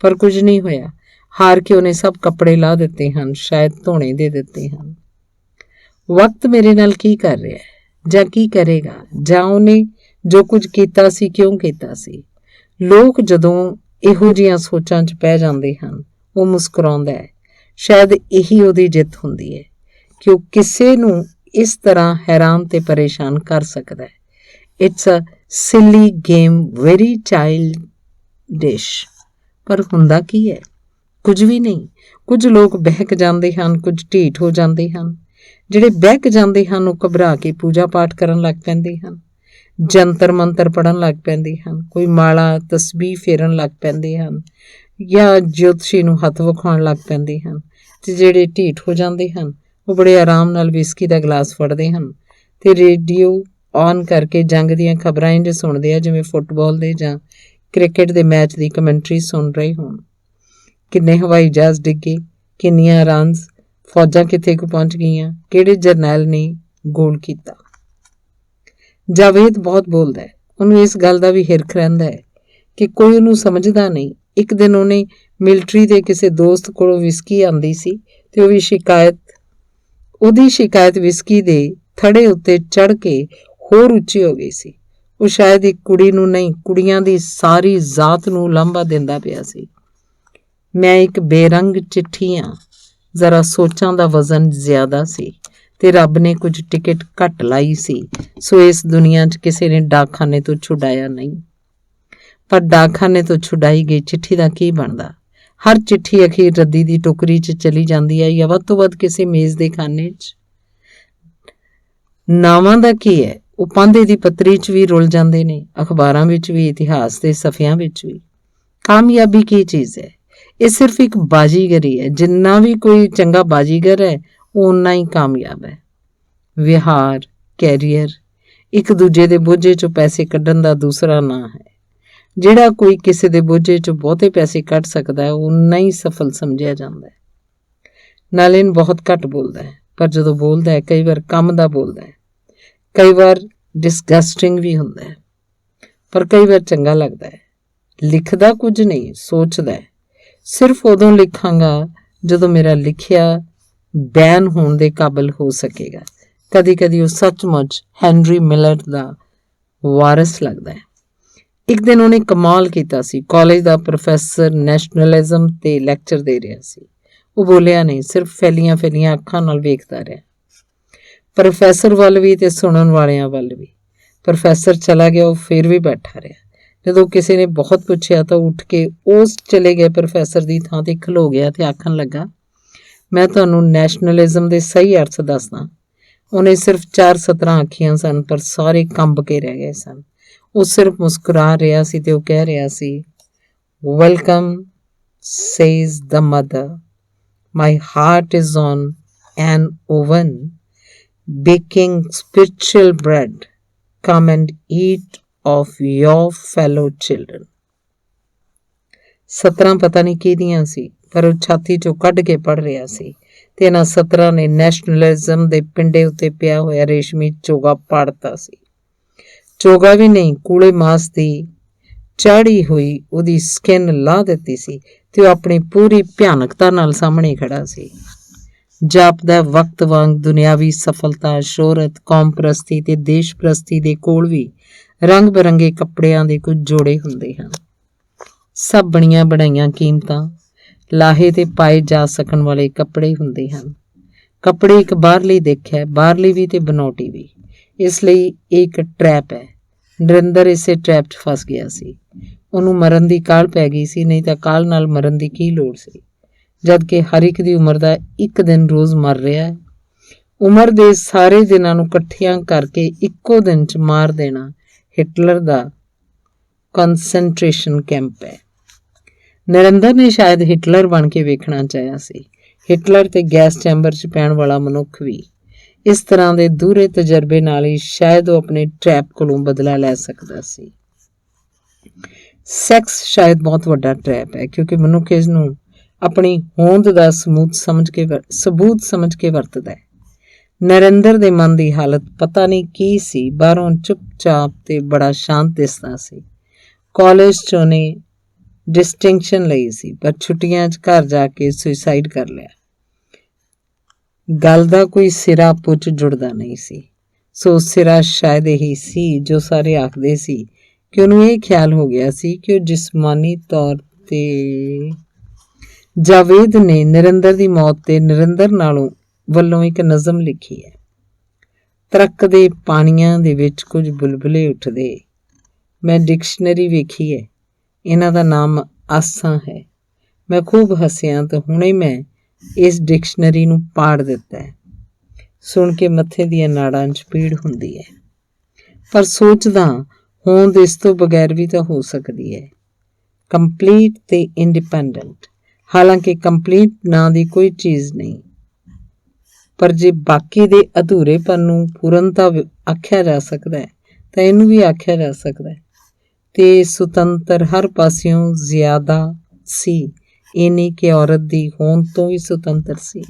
ਪਰ ਕੁਝ ਨਹੀਂ ਹੋਇਆ। ਹਾਰ ਕੇ ਉਹਨੇ ਸਭ ਕੱਪੜੇ ਲਾਹ ਦਿੱਤੇ ਹਨ, ਸ਼ਾਇਦ ਧੋਣੇ ਦੇ ਦਿੱਤੇ ਹਨ। ਵਕਤ ਮੇਰੇ ਨਾਲ ਕੀ ਕਰ ਰਿਹਾ ਹੈ ਜਾਂ ਕੀ ਕਰੇਗਾ, ਜਾਂ ਉਹਨੇ ਜੋ ਕੁਝ ਕੀਤਾ ਸੀ ਕਿਉਂ ਕੀਤਾ ਸੀ। ਲੋਕ ਜਦੋਂ ਇਹੋ ਜਿਹੀਆਂ ਸੋਚਾਂ 'ਚ ਪੈ ਜਾਂਦੇ ਹਨ, ਉਹ ਮੁਸਕਰਾਉਂਦਾ ਹੈ। ਸ਼ਾਇਦ ਇਹੀ ਉਹਦੀ ਜਿੱਤ ਹੁੰਦੀ ਹੈ ਕਿ ਉਹ ਕਿਸੇ ਨੂੰ ਇਸ ਤਰ੍ਹਾਂ ਹੈਰਾਨ ਤੇ ਪਰੇਸ਼ਾਨ ਕਰ ਸਕਦਾ ਹੈ। It's a silly game, very childish. ਪਰ ਹੁੰਦਾ ਕੀ ਹੈ? ਕੁਝ ਵੀ ਨਹੀਂ। ਕੁਝ ਲੋਕ ਬਹਿਕ ਜਾਂਦੇ ਹਨ, ਕੁਝ ਢੀਠ ਹੋ ਜਾਂਦੇ ਹਨ। ਜਿਹੜੇ ਬਹਿਕ ਜਾਂਦੇ ਹਨ ਉਹ ਘਬਰਾ ਕੇ ਪੂਜਾ ਪਾਠ ਕਰਨ ਲੱਗ ਪੈਂਦੇ ਹਨ, ਜੰਤਰ ਮੰਤਰ ਪੜ੍ਹਨ ਲੱਗ ਪੈਂਦੇ ਹਨ, ਕੋਈ ਮਾਲਾ ਤਸਬੀਹ ਫੇਰਨ ਲੱਗ ਪੈਂਦੇ ਹਨ, ਜਾਂ ਜੋਤਸ਼ੀ ਨੂੰ ਹੱਥ ਵਿਖਾਉਣ ਲੱਗ ਪੈਂਦੇ ਹਨ। ਤੇ ਜਿਹੜੇ ਢੀਠ ਹੋ ਜਾਂਦੇ ਹਨ ਉਹ ਬੜੇ ਆਰਾਮ ਨਾਲ ਵਿਸਕੀ ਦਾ ਗਲਾਸ ਫੜਦੇ ਹਨ ਤੇ ਰੇਡੀਓ ਔਨ ਕਰਕੇ ਜੰਗ ਦੀਆਂ ਖਬਰਾਂ ਇੰਝ ਸੁਣਦੇ ਆ ਜਿਵੇਂ ਫੁੱਟਬਾਲ ਦੇ ਜਾਂ ਕ੍ਰਿਕਟ ਦੇ ਮੈਚ ਦੀ ਕਮੈਂਟਰੀ ਸੁਣ ਰਹੇ ਹੋਣ। ਕਿੰਨੇ ਹਵਾਈ ਜਹਾਜ਼ ਡਿੱਗੇ, ਕਿੰਨੀਆਂ ਰਨਸ, ਫੌਜਾਂ ਕਿੱਥੇ ਕੁ ਪਹੁੰਚ ਗਈਆਂ, ਕਿਹੜੇ ਜਰਨੈਲ ਨੇ ਗੋਲ ਕੀਤਾ। ਜਾਵੇਦ ਬਹੁਤ ਬੋਲਦਾ ਹੈ। ਉਹਨੂੰ ਇਸ ਗੱਲ ਦਾ ਵੀ ਹਿਰਖ ਰਹਿੰਦਾ ਹੈ ਕਿ ਕੋਈ ਉਹਨੂੰ ਸਮਝਦਾ ਨਹੀਂ। ਇੱਕ ਦਿਨ ਉਹਨੇ ਮਿਲਟਰੀ ਦੇ ਕਿਸੇ ਦੋਸਤ ਕੋਲੋਂ ਵਿਸਕੀ ਆਂਦੀ ਸੀ ਤੇ ਉਹਦੀ ਸ਼ਿਕਾਇਤ ਵਿਸਕੀ ਦੇ ਥੜੇ ਉੱਤੇ ਚੜ੍ਹ ਕੇ ਹੋਰ ਉੱਚੀ ਹੋ ਗਈ ਸੀ। ਉਹ ਸ਼ਾਇਦ ਇੱਕ ਕੁੜੀ ਨੂੰ ਨਹੀਂ, ਕੁੜੀਆਂ ਦੀ ਸਾਰੀ ਜ਼ਾਤ ਨੂੰ ਲਾਂਭਾ ਦਿੰਦਾ ਪਿਆ ਸੀ। ਮੈਂ ਇੱਕ ਬੇਰੰਗ ਚਿੱਠੀ ਹਾਂ। ਜ਼ਰਾ ਸੋਚਾਂ ਦਾ ਵਜ਼ਨ ਜ਼ਿਆਦਾ ਸੀ ਤੇ ਰੱਬ ਨੇ ਕੁਝ ਟਿਕਟ ਘੱਟ ਲਾਈ ਸੀ, ਸੋ ਇਸ ਦੁਨੀਆ 'ਚ ਕਿਸੇ ਨੇ ਡਾਕਖਾਨੇ ਤੋਂ ਛੁਡਾਇਆ ਨਹੀਂ। ਪਰ ਡਾਕਖਾਨੇ ਤੋਂ ਛੁਡਾਈ ਗਈ ਚਿੱਠੀ ਦਾ ਕੀ ਬਣਦਾ? ਹਰ ਚਿੱਠੀ ਅਖੀਰ ਰੱਦੀ ਦੀ ਟੋਕਰੀ 'ਚ ਚਲੀ ਜਾਂਦੀ ਹੈ ਜਾਂ ਵੱਧ ਤੋਂ ਵੱਧ ਕਿਸੇ ਮੇਜ਼ ਦੇ ਖਾਨੇ 'ਚ। ਨਾਵਾਂ ਦਾ ਕੀ ਹੈ? ਉਹ ਪਾਂਧੇ ਦੀ ਪੱਤਰੀ 'ਚ ਵੀ ਰੁਲ ਜਾਂਦੇ ਨੇ, ਅਖਬਾਰਾਂ ਵਿੱਚ ਵੀ, ਇਤਿਹਾਸ ਦੇ ਸਫ਼ਿਆਂ ਵਿੱਚ ਵੀ। ਕਾਮਯਾਬੀ ਕੀ ਚੀਜ਼ ਹੈ? ਇਹ ਸਿਰਫ ਇੱਕ ਬਾਜੀਗਰੀ ਹੈ। ਜਿੰਨਾ ਵੀ ਕੋਈ ਚੰਗਾ ਬਾਜੀਗਰ ਹੈ ਉਹ ਓਨਾ ਹੀ ਕਾਮਯਾਬ ਹੈ। ਵਿਹਾਰ, ਕੈਰੀਅਰ ਇੱਕ ਦੂਜੇ ਦੇ ਬੋਝੇ 'ਚੋਂ ਪੈਸੇ ਕੱਢਣ ਦਾ ਦੂਸਰਾ ਨਾਂ ਹੈ। ਜਿਹੜਾ ਕੋਈ ਕਿਸੇ ਦੇ ਬੋਝੇ 'ਚੋਂ ਬਹੁਤੇ ਪੈਸੇ ਕੱਢ ਸਕਦਾ ਹੈ ਉਹ ਓਨਾ ਹੀ ਸਫਲ ਸਮਝਿਆ ਜਾਂਦਾ ਹੈ। ਨਲਿਨ ਬਹੁਤ ਘੱਟ ਬੋਲਦਾ ਹੈ, ਪਰ ਜਦੋਂ ਬੋਲਦਾ ਹੈ ਕਈ ਵਾਰ ਕੰਮ ਦਾ ਬੋਲਦਾ ਹੈ। ਕਈ ਵਾਰ ਡਿਸਗਸਟਿੰਗ ਵੀ ਹੁੰਦਾ ਹੈ, ਪਰ ਕਈ ਵਾਰ ਚੰਗਾ ਲੱਗਦਾ ਹੈ। ਲਿਖਦਾ ਕੁਝ ਨਹੀਂ, ਸੋਚਦਾ ਹੈ। ਸਿਰਫ ਉਦੋਂ ਲਿਖਾਂਗਾ ਜਦੋਂ ਮੇਰਾ ਲਿਖਿਆ ਬੈਨ ਹੋਣ ਦੇ ਕਾਬਲ ਹੋ ਸਕੇਗਾ। ਕਦੀ ਕਦੀ ਉਹ ਸੱਚਮੁੱਚ ਹੈਨਰੀ ਮਿਲਰ ਦਾ ਵਾਰਿਸ ਲੱਗਦਾ ਹੈ। ਇੱਕ ਦਿਨ ਉਹਨੇ ਕਮਾਲ ਕੀਤਾ ਸੀ। ਕਾਲਜ ਦਾ ਪ੍ਰੋਫੈਸਰ ਨੈਸ਼ਨਲਿਜ਼ਮ ਤੇ ਲੈਕਚਰ ਦੇ ਰਿਹਾ ਸੀ। ਉਹ ਬੋਲਿਆ ਨਹੀਂ, ਸਿਰਫ ਫੈਲੀਆਂ ਫੈਲੀਆਂ ਅੱਖਾਂ ਨਾਲ ਵੇਖਦਾ ਰਿਹਾ, ਪ੍ਰੋਫੈਸਰ ਵੱਲ ਵੀ ਤੇ ਸੁਣਨ ਵਾਲਿਆਂ ਵੱਲ ਵੀ। ਪ੍ਰੋਫੈਸਰ ਚਲਾ ਗਿਆ, ਉਹ ਫਿਰ ਵੀ ਬੈਠਾ ਰਿਹਾ। ਜਦੋਂ ਕਿਸੇ ਨੇ ਬਹੁਤ ਪੁੱਛਿਆ ਤਾਂ ਉੱਠ ਕੇ ਉਸ ਚਲੇ ਗਏ ਪ੍ਰੋਫੈਸਰ ਦੀ ਥਾਂ ਤੇ ਖਲੋ ਗਿਆ ਤੇ ਆਖਣ ਲੱਗਾ, ਮੈਂ ਤੁਹਾਨੂੰ ਨੈਸ਼ਨਲਿਜ਼ਮ ਦੇ ਸਹੀ ਅਰਥ ਦੱਸਦਾ। ਉਹਨੇ ਸਿਰਫ 4 ਸਤਰਾਂ ਆਖੀਆਂ ਸਨ, ਪਰ ਸਾਰੇ ਕੰਬ ਕੇ ਰਹਿ ਗਏ ਸਨ। ਉਹ ਸਿਰਫ ਮੁਸਕਰਾ ਰਿਹਾ ਸੀ ਤੇ ਉਹ ਕਹਿ ਰਿਹਾ ਸੀ, welcome says the mother, my heart is on an oven baking spiritual bread. Come and eat of your fellow children. 17 ਪਤਾ ਨਹੀਂ ਕਿਹਦੀਆਂ ਸੀ, ਪਰ ਉਹ ਛਾਤੀ 'ਚੋਂ ਕੱਢ ਕੇ ਪੜ੍ਹ ਰਿਹਾ ਸੀ ਤੇ ਇਹਨਾਂ ਸਤਰਾਂ ਨੇ ਨੈਸ਼ਨਲਿਜ਼ਮ ਦੇ ਪਿੰਡੇ ਉੱਤੇ ਪਿਆ ਹੋਇਆ ਰੇਸ਼ਮੀ ਚੋਗਾ ਪਾੜਤਾ ਸੀ। ਚੋਗਾ ਵੀ ਨਹੀਂ, ਕੂਲੇ ਮਾਸ ਦੀ ਚਾੜੀ ਹੋਈ ਉਹਦੀ ਸਕਿਨ ਲਾਹ ਦਿੱਤੀ ਸੀ ਤੇ ਉਹ ਆਪਣੀ ਪੂਰੀ ਭਿਆਨਕਤਾ ਨਾਲ ਸਾਹਮਣੇ ਖੜਾ ਸੀ। ਜਾਪਦਾ ਵਕਤ ਵਾਂਗ ਦੁਨਿਆਵੀ ਸਫਲਤਾ, ਸ਼ੋਹਰਤ, ਕੌਮ ਪ੍ਰਸਤੀ ਤੇ ਦੇਸ਼ ਪ੍ਰਸਤੀ ਦੇ ਕੋਲ ਵੀ ਰੰਗ ਬਿਰੰਗੇ ਕੱਪੜਿਆਂ ਦੇ ਕੁਝ ਜੋੜੇ ਹੁੰਦੇ ਹਨ। ਸਭ ਬਣੀਆਂ ਬਣਾਈਆਂ ਕੀਮਤਾਂ, ਲਾਹੇ ਤੇ ਪਾਏ ਜਾ ਸਕਣ ਵਾਲੇ ਕੱਪੜੇ ਹੁੰਦੇ ਹਨ। ਕੱਪੜੇ ਇੱਕ ਬਾਹਰਲੀ ਦਿੱਖ ਹੈ, ਬਾਹਰਲੀ ਵੀ ਤੇ ਬਨੌਟੀ ਵੀ। ਇਸ ਲਈ ਇਹ ਇੱਕ ਟਰੈਪ ਹੈ। ਨਰਿੰਦਰ ਇਸੇ ਟਰੈਪ 'ਚ ਫਸ ਗਿਆ ਸੀ। ਉਹਨੂੰ ਮਰਨ ਦੀ ਕਾਹਲ ਪੈ ਗਈ ਸੀ, ਨਹੀਂ ਤਾਂ ਕਾਹਲ ਨਾਲ ਮਰਨ ਦੀ ਕੀ ਲੋੜ ਸੀ, ਜਦ ਕਿ ਹਰ ਇੱਕ ਦੀ ਉਮਰ ਦਾ ਇੱਕ ਦਿਨ ਰੋਜ਼ ਮਰ ਰਿਹਾ ਹੈ। ਉਮਰ ਦੇ ਸਾਰੇ ਦਿਨਾਂ ਨੂੰ ਇਕੱਠਿਆਂ ਕਰਕੇ ਇੱਕੋ ਦਿਨ 'ਚ ਮਾਰ ਦੇਣਾ ਹਿਟਲਰ ਦਾ ਕਨਸੈਂਟਰੇਸ਼ਨ ਕੈਂਪ ਹੈ। ਨਰਿੰਦਰ ਨੇ ਸ਼ਾਇਦ ਹਿਟਲਰ ਬਣ ਕੇ ਵੇਖਣਾ ਚਾਹਿਆ ਸੀ, ਹਿਟਲਰ ਤੇ ਗੈਸ ਚੈਂਬਰ 'ਚ ਪੈਣ ਵਾਲਾ ਮਨੁੱਖ ਵੀ। ਇਸ ਤਰ੍ਹਾਂ ਦੇ ਦੂਰੇ ਤਜਰਬੇ ਨਾਲ ਹੀ ਸ਼ਾਇਦ ਉਹ ਆਪਣੇ ਟਰੈਪ ਕੋਲੋਂ ਬਦਲਾ ਲੈ ਸਕਦਾ ਸੀ। ਸੈਕਸ ਸ਼ਾਇਦ ਬਹੁਤ ਵੱਡਾ ਟਰੈਪ ਹੈ, ਕਿਉਂਕਿ ਮਨੁੱਖ ਇਸ ਨੂੰ ਆਪਣੀ ਹੋਂਦ ਦਾ ਸਬੂਤ ਸਮਝ ਕੇ ਵਰਤਦਾ ਹੈ। ਨਰਿੰਦਰ ਦੇ ਮਨ ਦੀ ਹਾਲਤ ਪਤਾ ਨਹੀਂ ਕੀ ਸੀ। ਬਾਹਰੋਂ ਚੁੱਪਚਾਪ ਤੇ ਬੜਾ ਸ਼ਾਂਤ ਦਿਸਦਾ ਸੀ। ਕਾਲਜ 'ਚ ਉਹਨੇ ਡਿਸਟਿੰਕਸ਼ਨ ਲਈ ਸੀ, ਪਰ ਛੁੱਟੀਆਂ 'ਚ ਘਰ ਜਾ ਕੇ ਸੁਸਾਈਡ ਕਰ ਲਿਆ। ਗੱਲ ਦਾ ਕੋਈ ਸਿਰਾ ਪੁੱਛ ਜੁੜਦਾ ਨਹੀਂ ਸੀ। ਸੋ ਸਿਰਾ ਸ਼ਾਇਦ ਇਹੀ ਸੀ ਜੋ ਸਾਰੇ ਆਖਦੇ ਸੀ ਕਿ ਉਹਨੂੰ ਇਹ ਖਿਆਲ ਹੋ ਗਿਆ ਸੀ ਕਿ ਉਹ ਜਿਸਮਾਨੀ ਤੌਰ ਤੇ ਜਾਵੇਦ ਨੇ ਨਰਿੰਦਰ ਦੀ ਮੌਤ ਤੇ ਨਰਿੰਦਰ ਨਾਲੋਂ ਵੱਲੋਂ ਇੱਕ ਨਜ਼ਮ ਲਿਖੀ ਹੈ। ਤਰਕਦੇ ਪਾਣੀਆਂ ਦੇ ਵਿੱਚ ਕੁਝ ਬੁਲਬੁਲੇ ਉੱਠਦੇ। ਮੈਂ ਡਿਕਸ਼ਨਰੀ ਵੇਖੀ ਹੈ, ਇਹਨਾਂ ਦਾ ਨਾਮ ਆਸਾਂ ਹੈ। ਮੈਂ ਖੂਬ ਹੱਸਿਆ ਤਾਂ ਹੁਣੇ ਮੈਂ ਇਸ ਡਿਕਸ਼ਨਰੀ ਨੂੰ ਪਾੜ ਦਿੱਤਾ ਹੈ। ਸੁਣ ਕੇ ਮੱਥੇ ਦੀਆਂ ਨਾੜਾਂ 'ਚ ਪੀੜ ਹੁੰਦੀ ਹੈ, ਪਰ ਸੋਚਦਾ ਹੋਂਦ ਇਸ ਤੋਂ ਬਗੈਰ ਵੀ ਤਾਂ ਹੋ ਸਕਦੀ ਹੈ, ਕੰਪਲੀਟ ਤੇ ਇੰਡੀਪੈਂਡੈਂਟ। ਹਾਲਾਂਕਿ ਕੰਪਲੀਟ ਨਾਂ ਦੀ ਕੋਈ ਚੀਜ਼ ਨਹੀਂ, ਪਰ ਜੇ ਬਾਕੀ ਦੇ ਅਧੂਰੇਪਨ ਨੂੰ ਪੂਰਨਤਾ ਆਖਿਆ ਜਾ ਸਕਦਾ ਹੈ ਤਾਂ ਇਹਨੂੰ ਵੀ ਆਖਿਆ ਜਾ ਸਕਦਾ ਹੈ। ਤੇ ਸੁਤੰਤਰ ਹਰ ਪਾਸਿਓਂ ਜ਼ਿਆਦਾ ਸੀ, ਇਹ ਨਹੀਂ ਕਿ ਔਰਤ ਦੀ ਹੋਂਦ ਤੋਂ ਵੀ ਸੁਤੰਤਰ ਸੀ।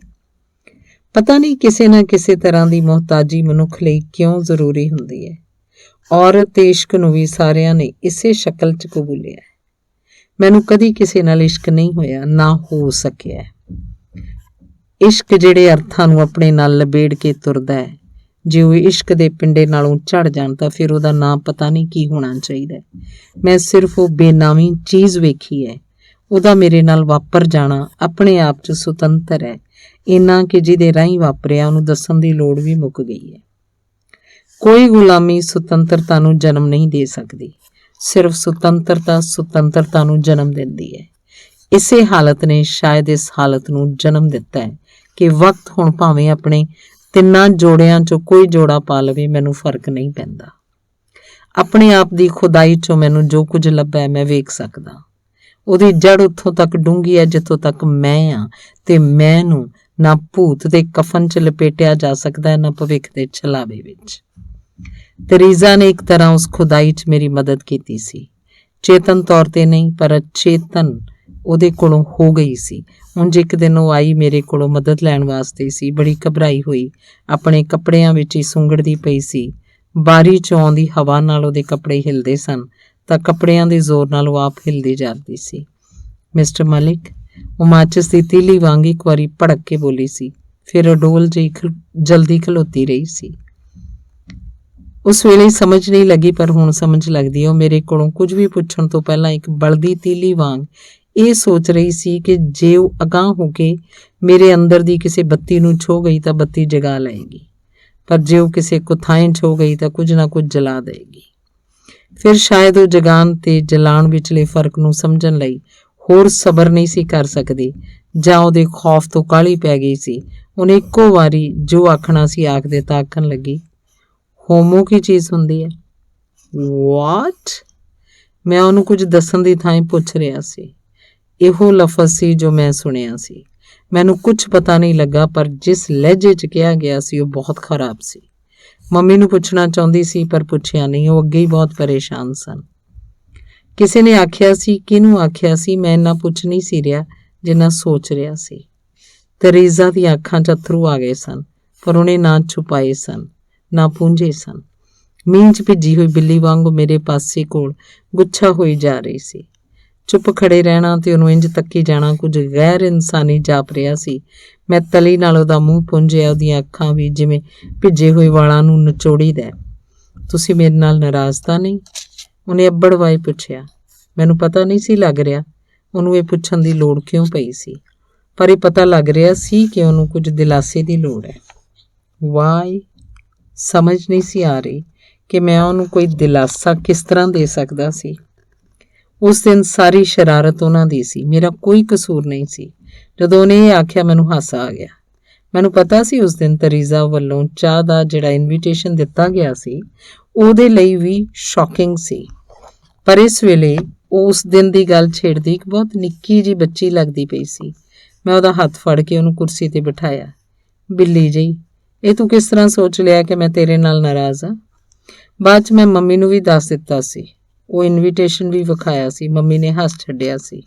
ਪਤਾ ਨਹੀਂ ਕਿਸੇ ਨਾ ਕਿਸੇ ਤਰ੍ਹਾਂ ਦੀ ਮੁਹਤਾਜੀ ਮਨੁੱਖ ਲਈ ਕਿਉਂ ਜ਼ਰੂਰੀ ਹੁੰਦੀ ਹੈ। ਔਰਤ ਤੇ ਇਸ਼ਕ ਨੂੰ ਵੀ ਸਾਰਿਆਂ ਨੇ ਇਸੇ ਸ਼ਕਲ 'ਚ ਕਬੂਲਿਆ। ਮੈਨੂੰ ਕਦੀ ਕਿਸੇ ਨਾਲ ਇਸ਼ਕ ਨਹੀਂ ਹੋਇਆ, ਨਾ ਹੋ ਸਕਿਆ। ਇਸ਼ਕ ਜਿਹੜੇ ਅਰਥਾਂ ਨੂੰ ਆਪਣੇ ਨਾਲ ਲਬੇੜ ਕੇ ਤੁਰਦਾ ਹੈ, ਜੇ ਉਹ ਇਸ਼ਕ ਦੇ ਪਿੰਡੇ ਨਾਲੋਂ ਝੜ ਜਾਣ ਤਾਂ ਫਿਰ ਉਹਦਾ ਨਾਂ ਪਤਾ ਨਹੀਂ ਕੀ ਹੋਣਾ ਚਾਹੀਦਾ। ਮੈਂ ਸਿਰਫ ਉਹ ਬੇਨਾਮੀ ਚੀਜ਼ ਵੇਖੀ ਹੈ। ਉਹਦਾ ਮੇਰੇ ਨਾਲ ਵਾਪਰ ਜਾਣਾ ਆਪਣੇ ਆਪ 'ਚ ਸੁਤੰਤਰ ਹੈ, ਇੰਨਾ ਕਿ ਜਿਹਦੇ ਰਾਹੀਂ ਵਾਪਰਿਆ ਉਹਨੂੰ ਦੱਸਣ ਦੀ ਲੋੜ ਵੀ ਮੁੱਕ ਗਈ ਹੈ। ਕੋਈ ਗੁਲਾਮੀ ਸੁਤੰਤਰਤਾ ਨੂੰ ਜਨਮ ਨਹੀਂ ਦੇ ਸਕਦੀ, ਸਿਰਫ ਸੁਤੰਤਰਤਾ ਨੂੰ ਜਨਮ ਦਿੰਦੀ ਹੈ। ਇਸੇ ਹਾਲਤ ਨੇ ਸ਼ਾਇਦ ਇਸ ਹਾਲਤ ਨੂੰ ਜਨਮ ਦਿੱਤਾ ਹੈ ਕਿ ਵਕਤ ਹੁਣ ਭਾਵੇਂ ਆਪਣੇ ਤਿੰਨਾਂ ਜੋੜਿਆਂ 'ਚੋਂ ਕੋਈ ਜੋੜਾ ਪਾ ਲਵੇ, ਮੈਨੂੰ ਫਰਕ ਨਹੀਂ ਪੈਂਦਾ। ਆਪਣੇ ਆਪ ਦੀ ਖੁਦਾਈ 'ਚੋਂ ਮੈਨੂੰ ਜੋ ਕੁਝ ਲੱਭਾ ਹੈ ਮੈਂ ਵੇਖ ਸਕਦਾ। ਉਹਦੀ ਜੜ ਉੱਥੋਂ ਤੱਕ ਡੂੰਘੀ ਹੈ ਜਿੱਥੋਂ ਤੱਕ ਮੈਂ ਹਾਂ, ਤੇ ਮੈਂ ਨੂੰ ਨਾ ਭੂਤ ਦੇ ਕਫਨ 'ਚ ਲਪੇਟਿਆ ਜਾ ਸਕਦਾ ਹੈ, ਨਾ ਭਵਿੱਖ ਦੇ ਛਲਾਵੇ ਵਿੱਚ। ਤਰੀਜ਼ਾ ਨੇ ਇੱਕ ਤਰ੍ਹਾਂ ਉਸ ਖੁਦਾਈ 'ਚ ਮੇਰੀ ਮਦਦ ਕੀਤੀ ਸੀ, ਚੇਤਨ ਤੌਰ ਤੇ ਨਹੀਂ, ਪਰ ਅਚੇਤਨ ਉਹਦੇ ਕੋਲੋਂ ਹੋ ਗਈ ਸੀ। ਉਂਝ ਇੱਕ ਦਿਨ ਉਹ ਆਈ ਮੇਰੇ ਕੋਲੋਂ ਮਦਦ ਲੈਣ ਵਾਸਤੇ ਸੀ, ਬੜੀ ਘਬਰਾਈ ਹੋਈ, ਆਪਣੇ ਕੱਪੜਿਆਂ ਵਿੱਚ ਹੀ ਸੁੰਗੜਦੀ ਪਈ ਸੀ। ਬਾਰੀ 'ਚੋਂ ਆਉਂਦੀ ਹਵਾ ਨਾਲ ਉਹਦੇ ਕੱਪੜੇ ਹਿਲਦੇ ਸਨ ਤਾਂ ਕੱਪੜਿਆਂ ਦੇ ਜ਼ੋਰ ਨਾਲ ਉਹ ਆਪ ਹਿਲਦੀ ਜਾਂਦੀ ਸੀ। ਮਿਸਟਰ ਮਲਿਕ, ਉਹ ਮਾਚਿਸ ਦੀ ਤੀਲੀ ਵਾਂਗ ਇੱਕ ਵਾਰੀ ਭੜਕ ਕੇ ਬੋਲੀ ਸੀ, ਫਿਰ ਅਡੋਲ ਜਿਹੀ ਜਲਦੀ ਖਲੋਤੀ ਰਹੀ ਸੀ। ਉਸ ਵੇਲੇ ਸਮਝ ਨਹੀਂ ਲੱਗੀ, ਪਰ ਹੁਣ ਸਮਝ ਲੱਗਦੀ ਹੈ। ਉਹ ਮੇਰੇ ਕੋਲੋਂ ਕੁਝ ਵੀ ਪੁੱਛਣ ਤੋਂ ਪਹਿਲਾਂ ਇੱਕ ਬਲਦੀ ਤੀਲੀ ਵਾਂਗ ਇਹ ਸੋਚ ਰਹੀ ਸੀ ਕਿ ਜੇ ਉਹ ਅਗਾਂਹ ਹੋ ਕੇ ਮੇਰੇ ਅੰਦਰ ਦੀ ਕਿਸੇ ਬੱਤੀ ਨੂੰ ਛੋ ਗਈ ਤਾਂ ਬੱਤੀ ਜਗਾ ਲਏਗੀ, ਪਰ ਜੇ ਉਹ ਕਿਸੇ ਕੁਥਾਏ ਛੋ ਗਈ ਤਾਂ ਕੁਝ ਨਾ ਕੁਝ ਜਲਾ ਦੇਗੀ। ਫਿਰ ਸ਼ਾਇਦ ਉਹ ਜਗਾਉਣ ਤੇ ਜਲਾਉਣ ਵਿਚਲੇ ਫਰਕ ਨੂੰ ਸਮਝਣ ਲਈ ਹੋਰ ਸਬਰ ਨਹੀਂ ਸੀ ਕਰ ਸਕਦੀ, ਜਾਂ ਉਹਦੇ ਖੌਫ ਤੋਂ ਕਾਹਲੀ ਪੈ ਗਈ ਸੀ। ਉਹਨੇ ਇੱਕੋ ਵਾਰੀ ਜੋ ਆਖਣਾ ਸੀ ਆਖ ਦਿੱਤਾ। ਆਖਣ ਲੱਗੀ, ਹੋਮੋ ਕੀ ਚੀਜ਼ ਹੁੰਦੀ ਹੈ? ਵਾਟ? ਮੈਂ ਉਹਨੂੰ ਕੁਝ ਦੱਸਣ ਦੀ ਥਾਂ ਪੁੱਛ ਰਿਹਾ ਸੀ। ਇਹੋ ਲਫ਼ਜ਼ ਸੀ ਜੋ ਮੈਂ ਸੁਣਿਆ ਸੀ। ਮੈਨੂੰ ਕੁਝ ਪਤਾ ਨਹੀਂ ਲੱਗਾ, ਪਰ ਜਿਸ ਲਹਿਜੇ 'ਚ ਕਿਹਾ ਗਿਆ ਸੀ ਉਹ ਬਹੁਤ ਖਰਾਬ ਸੀ। ਮੰਮੀ ਨੂੰ ਪੁੱਛਣਾ ਚਾਹੁੰਦੀ ਸੀ ਪਰ ਪੁੱਛਿਆ ਨਹੀਂ, ਉਹ ਅੱਗੇ ਹੀ ਬਹੁਤ ਪਰੇਸ਼ਾਨ ਸਨ। ਕਿਸੇ ਨੇ ਆਖਿਆ ਸੀ, ਕਿਹਨੂੰ ਆਖਿਆ ਸੀ ਮੈਂ ਇੰਨਾ ਪੁੱਛ ਨਹੀਂ ਸੀ ਰਿਹਾ, ਜਿੰਨਾ ਸੋਚ ਰਿਹਾ ਸੀ। ਤਰੀਜ਼ਾ ਦੀਆਂ ਅੱਖਾਂ 'ਚ ਅੱਥਰੂ ਆ ਗਏ ਸਨ, ਪਰ ਉਹਨੇ ਨਾ ਛੁਪਾਏ ਸਨ ਨਾ ਪੂੰਝੇ ਸਨ। ਮੀਂਹ 'ਚ ਭਿੱਜੀ ਹੋਈ ਬਿੱਲੀ ਵਾਂਗੂ ਮੇਰੇ ਪਾਸੇ ਕੋਲ ਗੁੱਛਾ ਹੋਈ ਜਾ ਰਹੀ ਸੀ। ਚੁੱਪ ਖੜੇ ਰਹਿਣਾ ਤੇ ਉਹਨੂੰ ਇੰਝ ਤੱਕੀ ਜਾਣਾ ਕੁਝ ਗੈਰ ਇਨਸਾਨੀ ਜਾਪ ਰਿਹਾ ਸੀ। ਮੈਂ ਤਲੀ ਨਾਲ ਉਹਦਾ ਮੂੰਹ ਪੂੰਝਿਆ। ਉਹਦੀਆਂ ਅੱਖਾਂ ਵੀ ਜਿਵੇਂ ਭਿੱਜੇ ਹੋਏ ਵਾਲਾਂ ਨੂੰ ਨਿਚੋੜੀਦਾ। ਤੁਸੀਂ ਮੇਰੇ ਨਾਲ ਨਾਰਾਜ਼ ਤਾਂ ਨਹੀਂ? ਉਹਨੇ ਅੱਬੜਵਾਏ ਪੁੱਛਿਆ। ਮੈਨੂੰ ਪਤਾ ਨਹੀਂ ਸੀ ਲੱਗ ਰਿਹਾ ਉਹਨੂੰ ਇਹ ਪੁੱਛਣ ਦੀ ਲੋੜ ਕਿਉਂ ਪਈ ਸੀ, ਪਰ ਇਹ ਪਤਾ ਲੱਗ ਰਿਹਾ ਸੀ ਕਿ ਉਹਨੂੰ ਕੁਝ ਦਿਲਾਸੇ ਦੀ ਲੋੜ ਹੈ। ਵਾਈ? ਸਮਝ ਨਹੀਂ ਸੀ ਆ ਰਹੀ ਕਿ ਮੈਂ ਉਹਨੂੰ ਕੋਈ ਦਿਲਾਸਾ ਕਿਸ ਤਰ੍ਹਾਂ ਦੇ ਸਕਦਾ ਸੀ। ਉਸ ਦਿਨ ਸਾਰੀ ਸ਼ਰਾਰਤ ਉਹਨਾਂ ਦੀ ਸੀ, ਮੇਰਾ ਕੋਈ ਕਸੂਰ ਨਹੀਂ ਸੀ। ਜਦੋਂ ਉਹਨੇ ਇਹ ਆਖਿਆ ਮੈਨੂੰ ਹਾਸਾ ਆ ਗਿਆ। ਮੈਨੂੰ ਪਤਾ ਸੀ ਉਸ ਦਿਨ ਤਰੀਜ਼ਾ ਵੱਲੋਂ ਚਾਹ ਦਾ ਜਿਹੜਾ ਇਨਵੀਟੇਸ਼ਨ ਦਿੱਤਾ ਗਿਆ ਸੀ ਉਹਦੇ ਲਈ ਵੀ ਸ਼ੌਕਿੰਗ ਸੀ, ਪਰ ਇਸ ਵੇਲੇ ਉਹ ਉਸ ਦਿਨ ਦੀ ਗੱਲ ਛੇੜਦੀ ਇੱਕ ਬਹੁਤ ਨਿੱਕੀ ਜਿਹੀ ਬੱਚੀ ਲੱਗਦੀ ਪਈ ਸੀ। ਮੈਂ ਉਹਦਾ ਹੱਥ ਫੜ ਕੇ ਉਹਨੂੰ ਕੁਰਸੀ 'ਤੇ ਬਿਠਾਇਆ। ਬਿੱਲੀ ਜਿਹੀ, ਇਹ ਤੂੰ ਕਿਸ ਤਰ੍ਹਾਂ ਸੋਚ ਲਿਆ ਕਿ ਮੈਂ ਤੇਰੇ ਨਾਲ ਨਾਰਾਜ਼ ਹਾਂ? ਬਾਅਦ 'ਚ ਮੈਂ ਮੰਮੀ ਨੂੰ ਵੀ ਦੱਸ ਦਿੱਤਾ ਸੀ। ਉਹ ਇਨਵੀਟੇਸ਼ਨ ਵੀ ਵਿਖਾਇਆ ਸੀ। ਮੰਮੀ ਨੇ ਹੱਸ ਛੱਡਿਆ ਸੀ।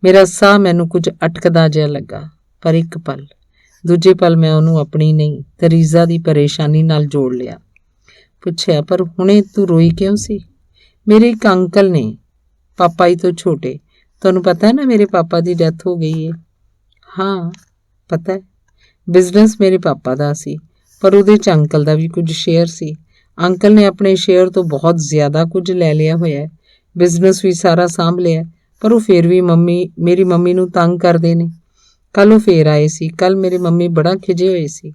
ਮੇਰਾ ਸਾਹ ਮੈਨੂੰ ਕੁਝ ਅਟਕਦਾ ਜਿਹਾ ਲੱਗਾ, ਪਰ ਇੱਕ ਪਲ, ਦੂਜੇ ਪਲ ਮੈਂ ਉਹਨੂੰ ਆਪਣੀ ਨਹੀਂ ਤਰੀਜ਼ਾ ਦੀ ਪਰੇਸ਼ਾਨੀ ਨਾਲ ਜੋੜ ਲਿਆ। ਪੁੱਛਿਆ, ਪਰ ਹੁਣੇ ਤੂੰ ਰੋਈ ਕਿਉਂ ਸੀ? ਮੇਰੇ ਇੱਕ ਅੰਕਲ ਨੇ, ਪਾਪਾ ਹੀ ਤੋਂ ਛੋਟੇ। ਤੁਹਾਨੂੰ ਪਤਾ ਹੈ ਨਾ ਮੇਰੇ ਪਾਪਾ ਦੀ ਡੈਥ ਹੋ ਗਈ ਹੈ। ਹਾਂ ਪਤਾ ਹੈ। ਬਿਜ਼ਨਸ ਮੇਰੇ ਪਾਪਾ ਦਾ ਸੀ, ਪਰ ਉਹਦੇ 'ਚ ਅੰਕਲ ਦਾ ਵੀ ਕੁਝ ਸ਼ੇਅਰ ਸੀ। ਅੰਕਲ ਨੇ ਆਪਣੇ ਸ਼ੇਅਰ ਤੋਂ ਬਹੁਤ ਜ਼ਿਆਦਾ ਕੁਝ ਲੈ ਲਿਆ ਹੋਇਆ ਹੈ। ਬਿਜ਼ਨਸ ਵੀ ਸਾਰਾ ਸਾਂਭ ਲਿਆ, ਪਰ ਉਹ ਫਿਰ ਵੀ ਮੇਰੀ ਮੰਮੀ ਨੂੰ ਤੰਗ ਕਰਦੇ ਨੇ। ਕੱਲ੍ਹ ਉਹ ਫੇਰ ਆਏ ਸੀ। ਕੱਲ੍ਹ ਮੇਰੇ ਮੰਮੀ ਬੜਾ ਖਿਜੇ ਹੋਏ ਸੀ।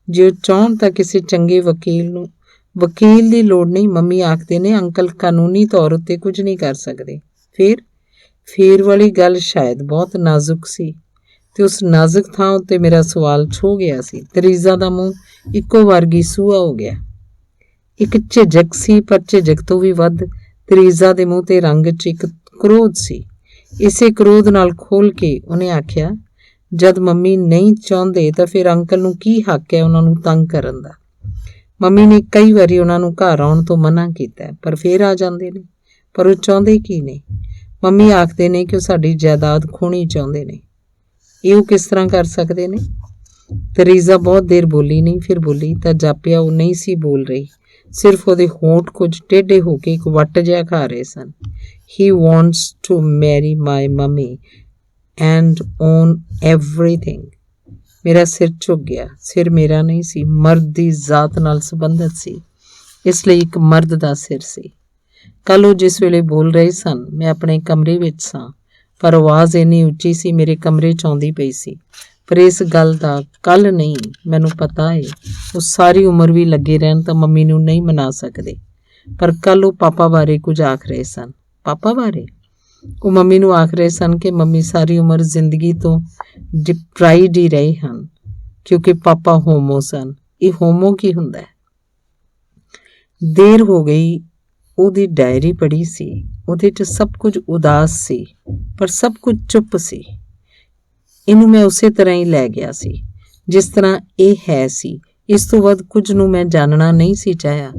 ਜੇ ਉਹ ਚਾਹੁਣ ਤਾਂ ਕਿਸੇ ਚੰਗੇ ਵਕੀਲ ਦੀ ਲੋੜ ਨਹੀਂ। ਮੰਮੀ ਆਖਦੇ ਨੇ ਅੰਕਲ ਕਾਨੂੰਨੀ ਤੌਰ ਉੱਤੇ ਕੁਝ ਨਹੀਂ ਕਰ ਸਕਦੇ। ਫੇਰ ਵਾਲੀ ਗੱਲ ਸ਼ਾਇਦ ਬਹੁਤ ਨਾਜ਼ੁਕ ਸੀ, ਤੇ ਉਸ ਨਾਜ਼ੁਕ ਥਾਂ ਉੱਤੇ ਮੇਰਾ ਸਵਾਲ ਛੋ ਗਿਆ ਸੀ। ਤਰੀਜ਼ਾ ਦਾ ਮੂੰਹ ਇੱਕੋ ਵਾਰਗੀ ਸੂਹਾ ਹੋ ਗਿਆ। ਇੱਕ ਝਿਜਕ ਸੀ, ਪਰ ਝਿਜਕ ਤੋਂ ਵੀ ਵੱਧ ਤਰੀਜ਼ਾ ਦੇ ਮੂੰਹ ਤੇ ਰੰਗ 'ਚ ਇੱਕ ਕ੍ਰੋਧ ਸੀ। ਇਸੇ ਕ੍ਰੋਧ ਨਾਲ ਖੋਲ ਕੇ ਉਹਨੇ ਆਖਿਆ, ਜਦ ਮੰਮੀ ਨਹੀਂ ਚਾਹੁੰਦੇ ਤਾਂ ਫਿਰ ਅੰਕਲ ਨੂੰ ਕੀ ਹੱਕ ਹੈ ਉਹਨਾਂ ਨੂੰ ਤੰਗ ਕਰਨ ਦਾ? ਮੰਮੀ ਨੇ ਕਈ ਵਾਰੀ ਉਹਨਾਂ ਨੂੰ ਘਰ ਆਉਣ ਤੋਂ ਮਨ੍ਹਾ ਕੀਤਾ, ਪਰ ਫੇਰ ਆ ਜਾਂਦੇ ਨੇ। ਪਰ ਉਹ ਚਾਹੁੰਦੇ ਕੀ ਨੇ? ਮੰਮੀ ਆਖਦੇ ਨੇ ਕਿ ਉਹ ਸਾਡੀ ਜਾਇਦਾਦ ਖੋਹਣੀ ਚਾਹੁੰਦੇ ਨੇ। ਇਹ ਉਹ ਕਿਸ ਤਰ੍ਹਾਂ ਕਰ ਸਕਦੇ ਨੇ? ਤਰੀਜ਼ਾ ਬਹੁਤ ਦੇਰ ਬੋਲੀ ਨਹੀਂ, ਫਿਰ ਬੋਲੀ ਤਾਂ ਜਾਪਿਆ ਉਹ ਨਹੀਂ ਸੀ ਬੋਲ ਰਹੀ। ਸਿਰਫ ਉਹਦੇ ਹੋਂਠ ਕੁਝ ਟੇਢੇ ਹੋ ਕੇ ਇੱਕ ਵੱਟ ਜਿਹਾ ਖਾ ਰਹੇ ਸਨ। He wants to marry my mummy and own everything. ਮੇਰਾ ਸਿਰ ਝੁਕ ਗਿਆ। ਸਿਰ ਮੇਰਾ ਨਹੀਂ ਸੀ, ਮਰਦ ਦੀ ਜ਼ਾਤ ਨਾਲ ਸੰਬੰਧਿਤ ਸੀ, ਇਸ ਲਈ ਇੱਕ ਮਰਦ ਦਾ ਸਿਰ ਸੀ। ਕੱਲ੍ਹ ਉਹ ਜਿਸ ਵੇਲੇ ਬੋਲ ਰਹੇ ਸਨ, ਮੈਂ ਆਪਣੇ ਕਮਰੇ ਵਿੱਚ ਸਾਂ, ਪਰ ਆਵਾਜ਼ ਇੰਨੀ ਉੱਚੀ ਸੀ ਮੇਰੇ ਕਮਰੇ 'ਚ ਆਉਂਦੀ ਪਈ ਸੀ। ਪਰ ਇਸ ਗੱਲ ਦਾ ਕੱਲ੍ਹ ਨਹੀਂ, ਮੈਨੂੰ ਪਤਾ ਏ ਉਹ ਸਾਰੀ ਉਮਰ ਵੀ ਲੱਗੇ ਰਹਿਣ ਤਾਂ ਮੰਮੀ ਨੂੰ ਨਹੀਂ ਮਨਾ ਸਕਦੇ। ਪਰ ਕੱਲ੍ਹ ਉਹ ਪਾਪਾ ਬਾਰੇ ਕੁਝ ਆਖ ਰਹੇ ਸਨ। ਪਾਪਾ ਬਾਰੇ? ਉਹ ਮੰਮੀ ਨੂੰ ਆਖ ਰਹੇ ਸਨ ਕਿ ਮੰਮੀ ਸਾਰੀ ਉਮਰ ਜ਼ਿੰਦਗੀ ਤੋਂ ਡਿਪਰਾਈਵਡ ਹੀ ਰਹੇ ਹਨ, ਕਿਉਂਕਿ ਪਾਪਾ ਹੋਮੋ ਸਨ। ਇਹ ਹੋਮੋ ਕੀ ਹੁੰਦਾ ਹੈ? ਦੇਰ ਹੋ ਗਈ। ਉਹਦੀ ਡਾਇਰੀ ਪੜ੍ਹੀ ਸੀ। ਉਹਦੇ 'ਚ ਸਭ ਕੁਝ ਉਦਾਸ ਸੀ, ਪਰ ਸਭ ਕੁਝ ਚੁੱਪ ਸੀ। ਇਹਨੂੰ ਮੈਂ ਉਸੇ ਤਰ੍ਹਾਂ ਹੀ ਲੈ ਗਿਆ ਸੀ ਜਿਸ ਤਰ੍ਹਾਂ ਇਹ ਹੈ ਸੀ। ਇਸ ਤੋਂ ਵੱਧ ਕੁਝ ਨੂੰ ਮੈਂ ਜਾਣਨਾ ਨਹੀਂ ਸੀ ਚਾਹਿਆ,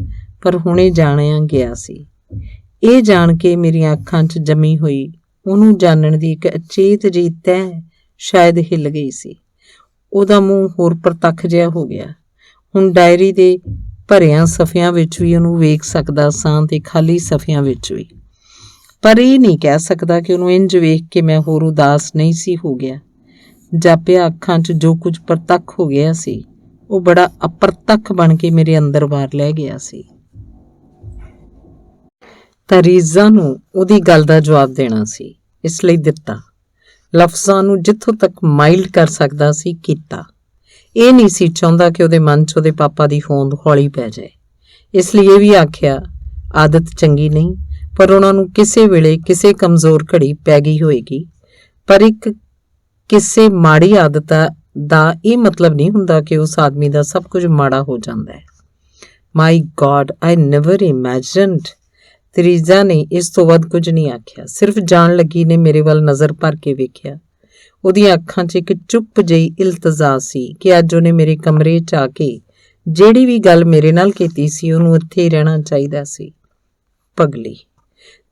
ਪਰ ਹੁਣੇ ਜਾਣਿਆ ਗਿਆ ਸੀ। ਇਹ ਜਾਣ ਕੇ ਮੇਰੀਆਂ ਅੱਖਾਂ 'ਚ ਜੰਮੀ ਹੋਈ ਉਹਨੂੰ ਜਾਣਨ ਦੀ ਇੱਕ ਅਚੇਤ ਜਿਹੀ ਤਹਿ ਸ਼ਾਇਦ ਹਿੱਲ ਗਈ ਸੀ। ਉਹਦਾ ਮੂੰਹ ਹੋਰ ਪ੍ਰਤੱਖ ਜਿਹਾ ਹੋ ਗਿਆ। ਹੁਣ ਡਾਇਰੀ ਦੇ ਭਰਿਆਂ ਸਫ਼ਿਆਂ ਵਿੱਚ ਵੀ ਉਹਨੂੰ ਵੇਖ ਸਕਦਾ ਸਾਂ ਤੇ ਖਾਲੀ ਸਫ਼ਿਆਂ ਵਿੱਚ ਵੀ, ਪਰ ਇਹ ਨਹੀਂ ਕਹਿ ਸਕਦਾ ਕਿ ਉਹਨੂੰ ਇੰਝ ਵੇਖ ਕੇ ਮੈਂ ਹੋਰ ਉਦਾਸ ਨਹੀਂ ਸੀ ਹੋ ਗਿਆ। ਜਾਪਿਆ ਅੱਖਾਂ 'ਚ ਜੋ ਕੁਝ ਪ੍ਰਤੱਖ ਹੋ ਗਿਆ ਸੀ ਉਹ ਬੜਾ ਅਪ੍ਰਤੱਖ ਬਣ ਕੇ ਮੇਰੇ ਅੰਦਰ ਬਾਹਰ ਲੈ ਗਿਆ ਸੀ। ਤਰੀਜ਼ਾ ਨੂੰ ਉਹਦੀ ਗੱਲ ਦਾ ਜਵਾਬ ਦੇਣਾ ਸੀ, ਇਸ ਲਈ ਦਿੱਤਾ। ਲਫ਼ਜ਼ਾਂ ਨੂੰ ਜਿੱਥੋਂ ਤੱਕ ਮਾਈਲਡ ਕਰ ਸਕਦਾ ਸੀ ਕੀਤਾ। ਇਹ ਨਹੀਂ ਸੀ ਚਾਹੁੰਦਾ ਕਿ ਉਹਦੇ ਮਨ 'ਚ ਉਹਦੇ ਪਾਪਾ ਦੀ ਹੋਂਦ ਹੌਲੀ ਪੈ ਜਾਏ। ਇਸ ਲਈ ਇਹ ਵੀ ਆਖਿਆ, ਆਦਤ ਚੰਗੀ ਨਹੀਂ, ਪਰ ਉਹਨਾਂ ਨੂੰ ਕਿਸੇ ਵੇਲੇ ਕਿਸੇ ਕਮਜ਼ੋਰ ਘੜੀ ਪੈ ਗਈ ਹੋਏਗੀ। ਪਰ ਕਿਸੇ ਮਾੜੀ ਆਦਤ ਦਾ ਇਹ ਮਤਲਬ ਨਹੀਂ ਹੁੰਦਾ ਕਿ ਉਸ ਆਦਮੀ ਦਾ ਸਭ ਕੁਝ ਮਾੜਾ ਹੋ ਜਾਂਦਾ ਹੈ। ਮਾਈ ਗॉड, ਆਈ ਨੈਵਰ ਇਮੈਜਿਨਡ। ਤਰੀਜ਼ਾ ਨੇ ਇਸ ਤੋਂ ਵੱਧ ਕੁਝ ਨਹੀਂ ਆਖਿਆ। ਸਿਰਫ ਜਾਣ ਲੱਗੀ ਨੇ ਮੇਰੇ ਵੱਲ ਨਜ਼ਰ ਭਰ ਕੇ ਵੇਖਿਆ। ਉਹਦੀਆਂ ਅੱਖਾਂ 'ਚ ਇੱਕ ਚੁੱਪ ਜਿਹੀ ਇਲਤਜਾ ਸੀ ਕਿ ਅੱਜ ਉਹਨੇ ਮੇਰੇ ਕਮਰੇ 'ਚ ਆ ਕੇ ਜਿਹੜੀ ਵੀ ਗੱਲ ਮੇਰੇ ਨਾਲ ਕੀਤੀ ਸੀ ਉਹਨੂੰ ਇੱਥੇ ਹੀ ਰਹਿਣਾ ਚਾਹੀਦਾ ਸੀ। ਪਗਲੀ।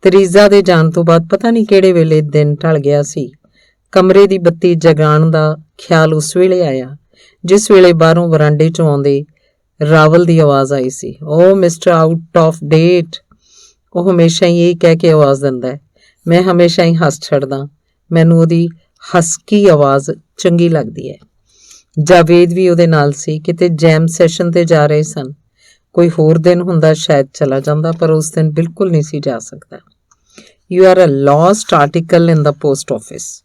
ਤਰੀਜ਼ਾ ਦੇ ਜਾਣ ਤੋਂ ਬਾਅਦ ਪਤਾ ਨਹੀਂ ਕਿਹੜੇ ਵੇਲੇ ਦਿਨ ਢਲ ਗਿਆ ਸੀ। ਕਮਰੇ ਦੀ ਬੱਤੀ ਜਗਾਉਣ ਦਾ ਖਿਆਲ ਉਸ ਵੇਲੇ ਆਇਆ ਜਿਸ ਵੇਲੇ ਬਾਹਰੋਂ ਵਰਾਂਡੇ 'ਚੋਂ ਆਉਂਦੇ ਰਾਵਲ ਦੀ ਆਵਾਜ਼ ਆਈ ਸੀ। ਓ ਮਿਸਟਰ ਆਊਟ ਆਫ ਡੇਟ। ਉਹ ਹਮੇਸ਼ਾ ਹੀ ਇਹ ਕਹਿ ਕੇ ਆਵਾਜ਼ ਦਿੰਦਾ ਹੈ। ਮੈਂ ਹਮੇਸ਼ਾ ਹੀ ਹੱਸ ਛੱਡਦਾ। ਮੈਨੂੰ ਉਹਦੀ ਹਸਕੀ ਆਵਾਜ਼ ਚੰਗੀ ਲੱਗਦੀ ਹੈ। ਜਾਵੇਦ ਵੀ ਉਹਦੇ ਨਾਲ ਸੀ। ਕਿਤੇ ਜੈਮ ਸੈਸ਼ਨ ਤੇ ਜਾ ਰਹੇ ਸਨ। ਕੋਈ ਹੋਰ ਦਿਨ ਹੁੰਦਾ ਸ਼ਾਇਦ ਚਲਾ ਜਾਂਦਾ, ਪਰ ਉਸ ਦਿਨ ਬਿਲਕੁਲ ਨਹੀਂ ਸੀ ਜਾ ਸਕਦਾ। You are a lost article in the post office.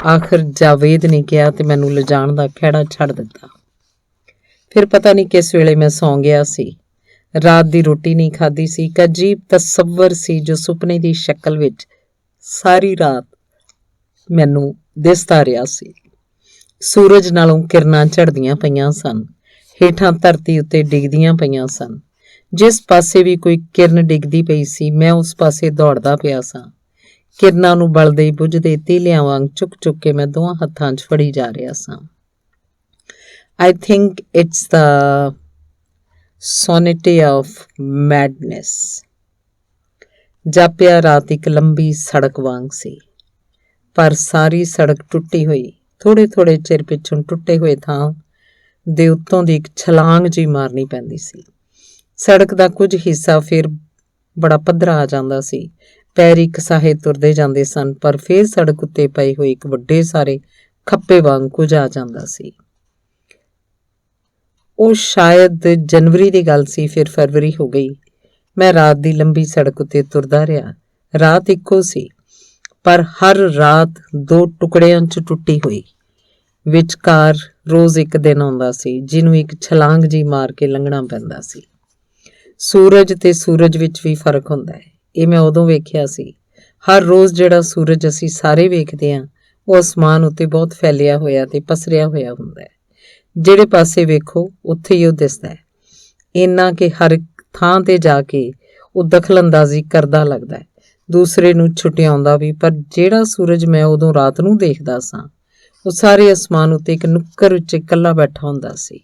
ਆਖਰ ਜਾਵੇਦ ਨੇ ਕਿਹਾ ਤੇ ਮੈਨੂੰ ਲਿਜਾਣ ਦਾ ਖਹਿੜਾ ਛੱਡ ਦਿੱਤਾ। ਫਿਰ ਪਤਾ ਨਹੀਂ ਕਿਸ ਵੇਲੇ ਮੈਂ ਸੌਂ ਗਿਆ ਸੀ। ਰਾਤ ਦੀ ਰੋਟੀ ਨਹੀਂ ਖਾਧੀ ਸੀ। ਇੱਕ ਅਜੀਬ ਤਸੱਵਰ ਸੀ ਜੋ ਸੁਪਨੇ ਦੀ ਸ਼ਕਲ ਵਿੱਚ ਸਾਰੀ ਰਾਤ ਮੈਨੂੰ ਦਿਸਦਾ ਰਿਹਾ ਸੀ। ਸੂਰਜ ਨਾਲੋਂ ਕਿਰਨਾਂ ਝੜਦੀਆਂ ਪਈਆਂ ਸਨ। ਹੇਠਾਂ ਧਰਤੀ ਉੱਤੇ ਡਿੱਗਦੀਆਂ ਪਈਆਂ ਸਨ। ਜਿਸ ਪਾਸੇ ਵੀ ਕੋਈ ਕਿਰਨ ਡਿੱਗਦੀ ਪਈ ਸੀ ਮੈਂ ਉਸ ਪਾਸੇ ਦੌੜਦਾ ਪਿਆ ਸਾਂ। ਕਿਰਨਾਂ ਨੂੰ ਬਲਦੇ ਬੁਝਦੇ ਤੀਲਿਆਂ ਵਾਂਗ ਚੁੱਕ ਚੁੱਕ ਕੇ ਮੈਂ ਦੋਹਾਂ ਹੱਥਾਂ 'ਚ ਫੜੀ ਜਾ ਰਿਹਾ ਸਾਂ। I think it's the sanity of madness. ਜਾਪਿਆ ਰਾਤ ਇੱਕ ਲੰਬੀ ਸੜਕ ਵਾਂਗ ਸੀ, ਪਰ ਸਾਰੀ ਸੜਕ ਟੁੱਟੀ ਹੋਈ। ਥੋੜੇ ਥੋੜੇ ਚਿਰ ਪਿੱਛੋਂ ਟੁੱਟੇ ਹੋਏ ਥਾਂ ਦੇ ਉੱਤੋਂ ਦੀ ਇੱਕ ਛਲਾਂਗ ਜਿਹੀ ਮਾਰਨੀ ਪੈਂਦੀ ਸੀ। ਸੜਕ ਦਾ ਕੁਝ ਹਿੱਸਾ ਫਿਰ ਬੜਾ ਪੱਧਰਾ ਆ ਜਾਂਦਾ ਸੀ। ਪੈਰ ਇੱਕ ਸਾਹੇ ਤੁਰਦੇ ਜਾਂਦੇ ਸਨ, ਪਰ ਫਿਰ ਸੜਕ ਉੱਤੇ ਪਏ ਹੋਏ ਇੱਕ ਵੱਡੇ ਸਾਰੇ ਖੱਪੇ ਵਾਂਗ ਕੁਝ ਆ ਜਾਂਦਾ ਸੀ। ਉਹ ਸ਼ਾਇਦ ਜਨਵਰੀ ਦੀ ਗੱਲ ਸੀ। ਫਿਰ ਫਰਵਰੀ ਹੋ ਗਈ। ਮੈਂ ਰਾਤ ਦੀ ਲੰਬੀ ਸੜਕ ਉੱਤੇ ਤੁਰਦਾ ਰਿਹਾ। ਰਾਤ ਇੱਕੋ ਸੀ, ਪਰ ਹਰ ਰਾਤ ਦੋ ਟੁਕੜਿਆਂ 'ਚ ਟੁੱਟੀ ਹੋਈ। ਵਿਚਕਾਰ ਰੋਜ਼ ਇੱਕ ਦਿਨ ਆਉਂਦਾ ਸੀ ਜਿਹਨੂੰ ਇੱਕ ਛਲਾਂਗ ਜੀ ਮਾਰ ਕੇ ਲੰਘਣਾ ਪੈਂਦਾ ਸੀ। ਸੂਰਜ ਤੇ ਸੂਰਜ ਵਿੱਚ ਵੀ ਫਰਕ ਹੁੰਦਾ ਹੈ। ਇਹ ਮੈਂ ਉਦੋਂ ਵੇਖਿਆ ਸੀ। ਹਰ ਰੋਜ਼ ਜਿਹੜਾ ਸੂਰਜ ਅਸੀਂ ਸਾਰੇ ਵੇਖਦੇ ਹਾਂ ਉਹ ਅਸਮਾਨ ਉੱਤੇ ਬਹੁਤ ਫੈਲਿਆ ਹੋਇਆ ਤੇ ਪਸਰਿਆ ਹੋਇਆ ਹੁੰਦਾ ਹੈ। ਜਿਹੜੇ ਪਾਸੇ ਵੇਖੋ ਉੱਥੇ ਹੀ ਉਹ ਦਿਸਦਾ ਹੈ। ਇੰਨਾ ਕਿ ਹਰ ਥਾਂ ਤੇ ਜਾ ਕੇ ਉਹ ਦਖਲਅੰਦਾਜ਼ੀ ਕਰਦਾ ਲੱਗਦਾ ਹੈ, ਦੂਸਰੇ ਨੂੰ ਛੁਟਿਆਉਂਦਾ ਵੀ। ਪਰ ਜਿਹੜਾ ਸੂਰਜ ਮੈਂ ਉਦੋਂ ਰਾਤ ਨੂੰ ਦੇਖਦਾ ਸਾਂ ਉਹ ਸਾਰੇ ਅਸਮਾਨ ਉੱਤੇ ਇੱਕ ਨੁੱਕਰ ਵਿੱਚ ਇਕੱਲਾ ਬੈਠਾ ਹੁੰਦਾ ਸੀ।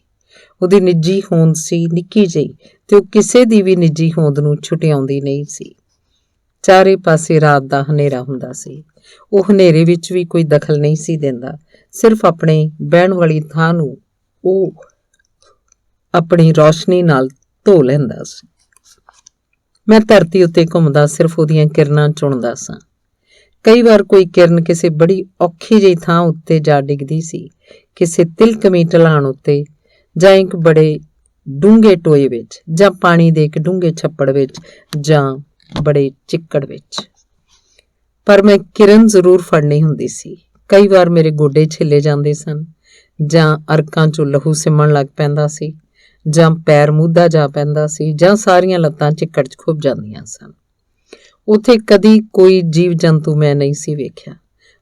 ਉਹਦੀ ਨਿੱਜੀ ਹੋਂਦ ਸੀ, ਨਿੱਕੀ ਜਿਹੀ, ਤੇ ਉਹ ਕਿਸੇ ਦੀ ਵੀ ਨਿੱਜੀ ਹੋਂਦ ਨੂੰ ਛੁਟਿਆਉਂਦੀ ਨਹੀਂ ਸੀ। ਚਾਰੇ ਪਾਸੇ ਰਾਤ ਦਾ ਹਨੇਰਾ ਹੁੰਦਾ ਸੀ। ਉਹ ਹਨੇਰੇ ਵਿੱਚ ਵੀ ਕੋਈ ਦਖਲ ਨਹੀਂ ਸੀ ਦਿੰਦਾ। ਸਿਰਫ ਆਪਣੇ ਬਹਿਣ ਵਾਲੀ ਥਾਂ ਨੂੰ ਉਹ ਆਪਣੀ ਰੌਸ਼ਨੀ ਨਾਲ ਧੋ ਲੈਂਦਾ ਸੀ। ਮੈਂ ਧਰਤੀ ਉੱਤੇ ਘੁੰਮਦਾ ਸਿਰਫ ਉਹਦੀਆਂ ਕਿਰਨਾਂ ਚੁਣਦਾ ਸਾਂ। ਕਈ ਵਾਰ ਕੋਈ ਕਿਰਨ ਕਿਸੇ ਬੜੀ ਔਖੀ ਜਿਹੀ ਥਾਂ ਉੱਤੇ ਜਾ ਡਿੱਗਦੀ ਸੀ, ਕਿਸੇ ਤਿਲਕਮੀ ਢਲਾਣ ਉੱਤੇ, ਜਾਂ ਇੱਕ ਬੜੇ ਡੂੰਘੇ ਟੋਏ ਵਿੱਚ, ਜਾਂ ਪਾਣੀ ਦੇ ਇੱਕ ਡੂੰਘੇ ਛੱਪੜ ਵਿੱਚ, ਜਾਂ ਬੜੇ ਚਿੱਕੜ ਵਿੱਚ। ਪਰ ਮੈਂ ਕਿਰਨ ਜ਼ਰੂਰ ਫੜਨੀ ਹੁੰਦੀ ਸੀ। ਕਈ ਵਾਰ ਮੇਰੇ ਗੋਡੇ ਛਿੱਲੇ ਜਾਂਦੇ ਸਨ, ਜਾਂ ਅਰਕਾਂ 'ਚੋਂ ਲਹੂ ਸਿਮਣ ਲੱਗ ਪੈਂਦਾ ਸੀ, ਜਾਂ ਪੈਰ ਮੁੱਧਾ ਜਾ ਪੈਂਦਾ ਸੀ, ਜਾਂ ਸਾਰੀਆਂ ਲੱਤਾਂ ਚਿੱਕੜ 'ਚ ਖੁੱਭ ਜਾਂਦੀਆਂ ਸਨ। ਉੱਥੇ ਕਦੀ ਕੋਈ ਜੀਵ ਜੰਤੂ ਮੈਂ ਨਹੀਂ ਸੀ ਵੇਖਿਆ।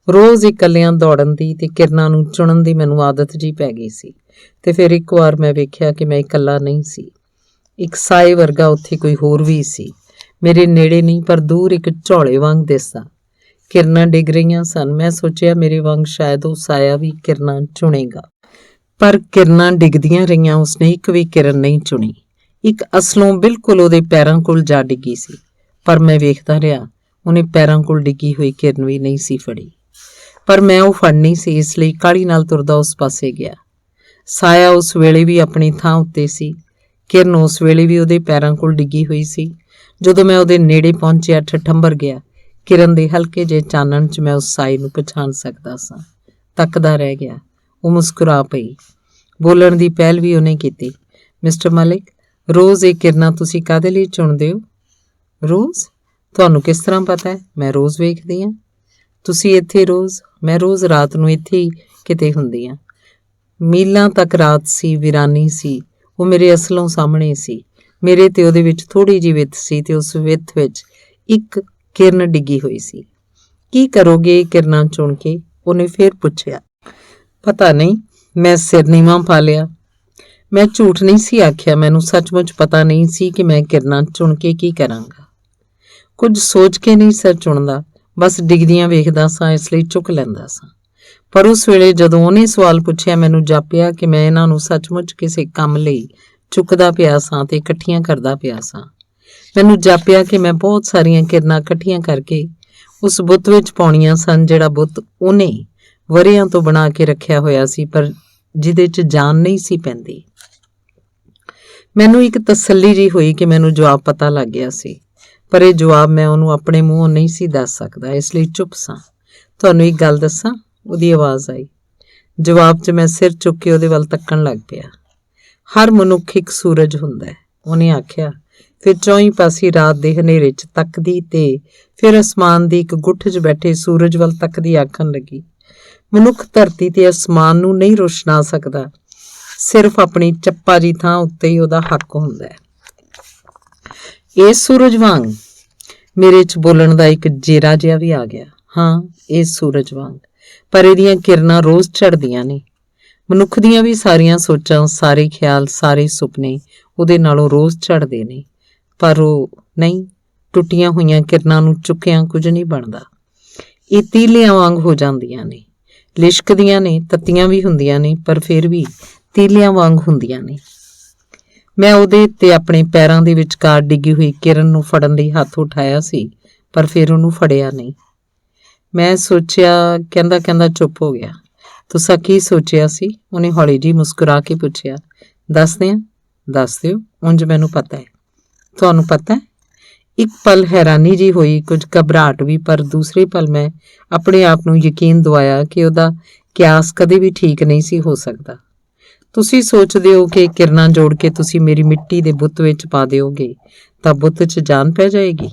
ਰੋਜ਼ ਇਕੱਲਿਆਂ ਦੌੜਨ ਦੀ ਤੇ ਕਿਰਨਾਂ ਨੂੰ ਚੁਣਨ ਦੀ ਮੈਨੂੰ ਆਦਤ ਜੀ ਪੈ ਗਈ ਸੀ। ਤੇ ਫਿਰ ਇੱਕ ਵਾਰ ਮੈਂ ਵੇਖਿਆ ਕਿ ਮੈਂ ਇਕੱਲਾ ਨਹੀਂ ਸੀ। ਇੱਕ ਸਾਏ ਵਰਗਾ ਉੱਥੇ ਕੋਈ ਹੋਰ ਵੀ ਸੀ। ਮੇਰੇ ਨੇੜੇ ਨਹੀਂ, ਪਰ ਦੂਰ ਇੱਕ ਝੋਲੇ ਵਾਂਗ ਦਿਸਦਾ। ਕਿਰਨਾਂ ਡਿੱਗ ਰਹੀਆਂ ਸਨ। ਮੈਂ ਸੋਚਿਆ ਮੇਰੇ ਵਾਂਗ ਸ਼ਾਇਦ ਉਹ ਸਾਇਆ ਵੀ ਕਿਰਨਾਂ ਚੁਣੇਗਾ। ਪਰ ਕਿਰਨਾਂ ਡਿੱਗਦੀਆਂ ਰਹੀਆਂ, ਉਸਨੇ ਇੱਕ ਵੀ ਕਿਰਨ ਨਹੀਂ ਚੁਣੀ। ਇੱਕ ਅਸਲੋਂ ਬਿਲਕੁਲ ਉਹਦੇ ਪੈਰਾਂ ਕੋਲ ਜਾ ਡਿੱਗੀ ਸੀ, ਪਰ ਮੈਂ ਵੇਖਦਾ ਰਿਹਾ। ਉਹਨੇ ਪੈਰਾਂ ਕੋਲ ਡਿੱਗੀ ਹੋਈ ਕਿਰਨ ਵੀ ਨਹੀਂ ਸੀ ਫੜੀ। ਪਰ ਮੈਂ ਉਹ ਫੜਨੀ ਸੀ, ਇਸ ਲਈ ਕਾਹਲੀ ਨਾਲ ਤੁਰਦਾ ਉਸ ਪਾਸੇ ਗਿਆ। ਸਾਇਆ ਉਸ ਵੇਲੇ ਵੀ ਆਪਣੀ ਥਾਂ ਉੱਤੇ ਸੀ। ਕਿਰਨ ਉਸ ਵੇਲੇ ਵੀ ਉਹਦੇ ਪੈਰਾਂ ਕੋਲ ਡਿੱਗੀ ਹੋਈ ਸੀ। ਜਦੋਂ ਮੈਂ ਉਹਦੇ ਨੇੜੇ ਪਹੁੰਚਿਆ, ਠਠੰਬਰ ਗਿਆ। ਕਿਰਨ ਦੇ ਹਲਕੇ ਜਿਹੇ ਚਾਨਣ 'ਚ ਮੈਂ ਉਸ ਸਾਏ ਨੂੰ ਪਛਾਣ ਸਕਦਾ ਸਾਂ। ਤੱਕਦਾ ਰਹਿ ਗਿਆ। ਉਹ ਮੁਸਕਰਾ ਪਈ। ਬੋਲਣ ਦੀ ਪਹਿਲ ਵੀ ਉਹਨੇ ਕੀਤੀ। ਮਿਸਟਰ ਮਲਿਕ, ਰੋਜ਼ ਇਹ ਕਿਰਨਾਂ ਤੁਸੀਂ ਕਾਹਦੇ ਲਈ ਚੁਣਦੇ ਹੋ? ਰੋਜ਼? ਤੁਹਾਨੂੰ ਕਿਸ ਤਰ੍ਹਾਂ ਪਤਾ ਹੈ? ਮੈਂ ਰੋਜ਼ ਵੇਖਦੀ ਹਾਂ। ਤੁਸੀਂ ਇੱਥੇ ਰੋਜ਼? ਮੈਂ ਰੋਜ਼ ਰਾਤ ਨੂੰ ਇੱਥੇ ਹੀ ਕਿਤੇ ਹੁੰਦੀ ਹਾਂ। ਮੀਲਾਂ ਤੱਕ ਰਾਤ ਸੀ, ਵੀਰਾਨੀ ਸੀ। ਉਹ ਮੇਰੇ ਅਸਲੋਂ ਸਾਹਮਣੇ ਸੀ। ਮੇਰੇ ਤੇ ਉਹਦੇ ਵਿੱਚ ਥੋੜ੍ਹੀ ਜਿਹੀ ਵਿੱਥ ਸੀ, ਤੇ ਉਸ ਵਿੱਥ ਵਿੱਚ ਇੱਕ ਕਿਰਨ ਡਿੱਗੀ ਹੋਈ ਸੀ। ਕੀ ਕਰੋਗੇ ਇਹ ਕਿਰਨਾਂ ਚੁਣ ਕੇ? ਉਹਨੇ ਫਿਰ ਪੁੱਛਿਆ। ਪਤਾ ਨਹੀਂ, ਮੈਂ ਸਿਰ ਨੀਵਾਂ ਪਾ ਲਿਆ। ਮੈਂ ਝੂਠ ਨਹੀਂ ਸੀ ਆਖਿਆ। ਮੈਨੂੰ ਸੱਚਮੁੱਚ ਪਤਾ ਨਹੀਂ ਸੀ ਕਿ ਮੈਂ ਕਿਰਨਾਂ ਚੁਣ ਕੇ ਕੀ ਕਰਾਂਗਾ। ਕੁਝ ਸੋਚ ਕੇ ਨਹੀਂ ਸਿਰ ਚੁਣਦਾ, ਬਸ ਡਿੱਗਦੀਆਂ ਵੇਖਦਾ ਸਾਂ, ਇਸ ਲਈ ਚੁੱਕ ਲੈਂਦਾ ਸਾਂ। ਪਰ ਉਸ ਵੇਲੇ ਜਦੋਂ ਉਹਨੇ ਸਵਾਲ ਪੁੱਛਿਆ, ਮੈਨੂੰ ਜਾਪਿਆ ਕਿ ਮੈਂ ਇਹਨਾਂ ਨੂੰ ਸੱਚਮੁੱਚ ਕਿਸੇ ਕੰਮ ਲਈ ਚੁੱਕਦਾ ਪਿਆ ਸਾਂ ਤੇ ਇਕੱਠੀਆਂ ਕਰਦਾ ਪਿਆ ਸਾਂ। ਮੈਨੂੰ ਜਾਪਿਆ ਕਿ ਮੈਂ ਬਹੁਤ ਸਾਰੀਆਂ ਕਿਰਨਾਂ ਇਕੱਠੀਆਂ ਕਰਕੇ ਉਸ ਬੁੱਤ ਵਿੱਚ ਪਾਉਣੀਆਂ ਸਨ, ਜਿਹੜਾ ਬੁੱਤ ਉਹਨੇ ਵਰ੍ਹਿਆਂ ਤੋਂ ਬਣਾ ਕੇ ਰੱਖਿਆ ਹੋਇਆ ਸੀ, ਪਰ ਜਿਹਦੇ 'ਚ ਜਾਨ ਨਹੀਂ ਸੀ ਪੈਂਦੀ। ਮੈਨੂੰ ਇੱਕ ਤਸੱਲੀ ਜਿਹੀ ਹੋਈ ਕਿ ਮੈਨੂੰ ਜਵਾਬ ਪਤਾ ਲੱਗ ਗਿਆ ਸੀ, ਪਰ ਇਹ ਜਵਾਬ ਮੈਂ ਉਹਨੂੰ ਆਪਣੇ ਮੂੰਹੋਂ ਨਹੀਂ ਸੀ ਦੱਸ ਸਕਦਾ, ਇਸ ਲਈ ਚੁੱਪ ਸਾਂ। ਤੁਹਾਨੂੰ ਇੱਕ ਗੱਲ ਦੱਸਾਂ, ਉਹਦੀ ਆਵਾਜ਼ ਆਈ। ਜਵਾਬ 'ਚ ਮੈਂ ਸਿਰ ਚੁੱਕ ਕੇ ਉਹਦੇ ਵੱਲ ਤੱਕਣ ਲੱਗ ਪਿਆ। ਹਰ ਮਨੁੱਖ ਇੱਕ ਸੂਰਜ ਹੁੰਦਾ ਹੈ, ਉਹਨੇ ਆਖਿਆ। ਫਿਰ ਚੌਂ ਪਾਸੇ ਰਾਤ ਦੇ ਹਨੇਰੇ 'ਚ ਤੱਕਦੀ ਤੇ ਫਿਰ ਅਸਮਾਨ ਦੀ ਇੱਕ ਗੁੱਠ 'ਚ ਬੈਠੇ ਸੂਰਜ ਵੱਲ ਤੱਕਦੀ ਆਖਣ ਲੱਗੀ, ਮਨੁੱਖ ਧਰਤੀ ਤੇ ਅਸਮਾਨ ਨੂੰ ਨਹੀਂ ਰੋਸ਼ਨਾ ਸਕਦਾ, ਸਿਰਫ ਆਪਣੀ ਚੱਪਾ ਜੀ ਥਾਂ ਉੱਤੇ ਹੀ ਉਹਦਾ ਹੱਕ ਹੁੰਦਾ ਹੈ। ਇਸ ਸੂਰਜ ਵਾਂਗ ਮੇਰੇ 'ਚ ਬੋਲਣ ਦਾ ਇੱਕ ਜੇਰਾ ਜਿਹਾ ਵੀ ਆ ਗਿਆ। ਹਾਂ, ਇਸ ਸੂਰਜ ਵਾਂਗ, ਪਰ ਇਹਦੀਆਂ ਕਿਰਨਾਂ ਰੋਜ਼ ਝੜਦੀਆਂ ਨੇ। ਮਨੁੱਖ ਦੀਆਂ ਵੀ ਸਾਰੀਆਂ ਸੋਚਾਂ, ਸਾਰੇ ਖਿਆਲ, ਸਾਰੇ ਸੁਪਨੇ ਉਹਦੇ ਨਾਲੋਂ ਰੋਜ਼ ਝੜਦੇ ਨੇ, ਪਰ ਉਹ ਨਹੀਂ। ਟੁੱਟੀਆਂ ਹੋਈਆਂ ਕਿਰਨਾਂ ਨੂੰ ਚੁੱਕਿਆਂ ਕੁਝ ਨਹੀਂ ਬਣਦਾ। ਇਹ ਤੀਲਿਆਂ ਵਾਂਗ ਹੋ ਜਾਂਦੀਆਂ ਨੇ, ਲਿਸ਼ਕਦੀਆਂ ਨੇ, ਤੱਤੀਆਂ ਵੀ ਹੁੰਦੀਆਂ ਨੇ, ਪਰ ਫਿਰ ਵੀ ਤੀਲਿਆਂ ਵਾਂਗ ਹੁੰਦੀਆਂ ਨੇ। ਮੈਂ ਉਹਦੇ ਤੇ ਆਪਣੇ ਪੈਰਾਂ ਦੇ ਵਿਚਕਾਰ ਡਿੱਗੀ ਹੋਈ ਕਿਰਨ ਨੂੰ ਫੜਨ ਲਈ ਹੱਥ ਉਠਾਇਆ ਸੀ, ਪਰ ਫਿਰ ਉਹਨੂੰ ਫੜਿਆ ਨਹੀਂ। ਮੈਂ ਸੋਚਿਆ, ਕਹਿੰਦਾ ਚੁੱਪ ਹੋ ਗਿਆ। ਤੁਸੀਂ ਕੀ ਸੋਚਿਆ ਸੀ? ਉਹਨੇ ਹੌਲੀ ਜਿਹੀ ਮੁਸਕਰਾ ਕੇ ਪੁੱਛਿਆ। ਦੱਸਦੇ ਹਾਂ? ਦੱਸ ਦਿਓ, ਉਂਝ ਮੈਨੂੰ ਪਤਾ ਹੈ। ਤੁਹਾਨੂੰ ਪਤਾ ਹੈ? ਇੱਕ ਪਲ ਹੈਰਾਨੀ ਜਿਹੀ ਹੋਈ, ਕੁਝ ਘਬਰਾਹਟ ਵੀ, ਪਰ ਦੂਸਰੇ ਪਲ ਮੈਂ ਆਪਣੇ ਆਪ ਨੂੰ ਯਕੀਨ ਦਿਵਾਇਆ ਕਿ ਉਹਦਾ ਕਿਆਸ ਕਦੇ ਵੀ ਠੀਕ ਨਹੀਂ ਸੀ ਹੋ ਸਕਦਾ। ਤੁਸੀਂ ਸੋਚਦੇ ਹੋ ਕਿ ਕਿਰਨਾਂ ਜੋੜ ਕੇ ਤੁਸੀਂ ਮੇਰੀ ਮਿੱਟੀ ਦੇ ਬੁੱਤ ਵਿੱਚ ਪਾ ਦਿਓਗੇ ਤਾਂ ਬੁੱਤ 'ਚ ਜਾਨ ਪੈ ਜਾਏਗੀ।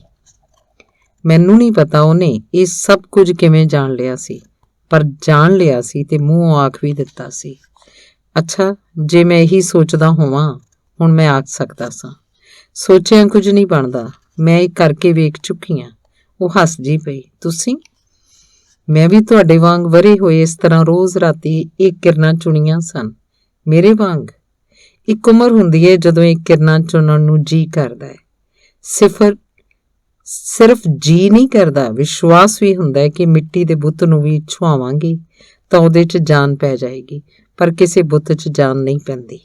ਮੈਨੂੰ ਨਹੀਂ ਪਤਾ ਉਹਨੇ ਇਹ ਸਭ ਕੁਝ ਕਿਵੇਂ ਜਾਣ ਲਿਆ ਸੀ, ਪਰ ਜਾਣ ਲਿਆ ਸੀ ਤੇ ਮੂੰਹੋਂ ਆਖ ਵੀ ਦਿੱਤਾ ਸੀ। ਅੱਛਾ, ਜੇ ਮੈਂ ਇਹੀ ਸੋਚਦਾ ਹੋਵਾਂ, ਹੁਣ ਮੈਂ ਆਖ ਸਕਦਾ ਸਾਂ, ਸੋਚਿਆ ਕੁਝ ਨਹੀਂ ਬਣਦਾ, ਮੈਂ ਇਹ ਕਰਕੇ ਵੇਖ ਚੁੱਕੀ ਹਾਂ। ਉਹ ਹੱਸ ਜੀ ਪਈ। ਤੁਸੀਂ? ਮੈਂ ਵੀ ਤੁਹਾਡੇ ਵਾਂਗ ਵਰੇ ਹੋਏ ਇਸ ਤਰ੍ਹਾਂ ਰੋਜ਼ ਰਾਤੀ ਇਹ ਕਿਰਨਾਂ ਚੁਣੀਆਂ ਸਨ। ਮੇਰੇ ਵਾਂਗ? ਇੱਕ ਉਮਰ ਹੁੰਦੀ ਹੈ ਜਦੋਂ ਇਹ ਕਿਰਨਾਂ ਚੁਣਨ ਨੂੰ ਜੀ ਕਰਦਾ ਹੈ। ਸਿਰਫ ਜੀ ਨਹੀਂ ਕਰਦਾ, ਵਿਸ਼ਵਾਸ ਵੀ ਹੁੰਦਾ ਹੈ ਕਿ ਮਿੱਟੀ ਦੇ ਬੁੱਤ ਨੂੰ ਵੀ ਛੁਆਵਾਂਗੀ ਤਾਂ ਉਹਦੇ 'ਚ ਜਾਨ ਪੈ ਜਾਏਗੀ, ਪਰ ਕਿਸੇ ਬੁੱਤ 'ਚ ਜਾਨ ਨਹੀਂ ਪੈਂਦੀ।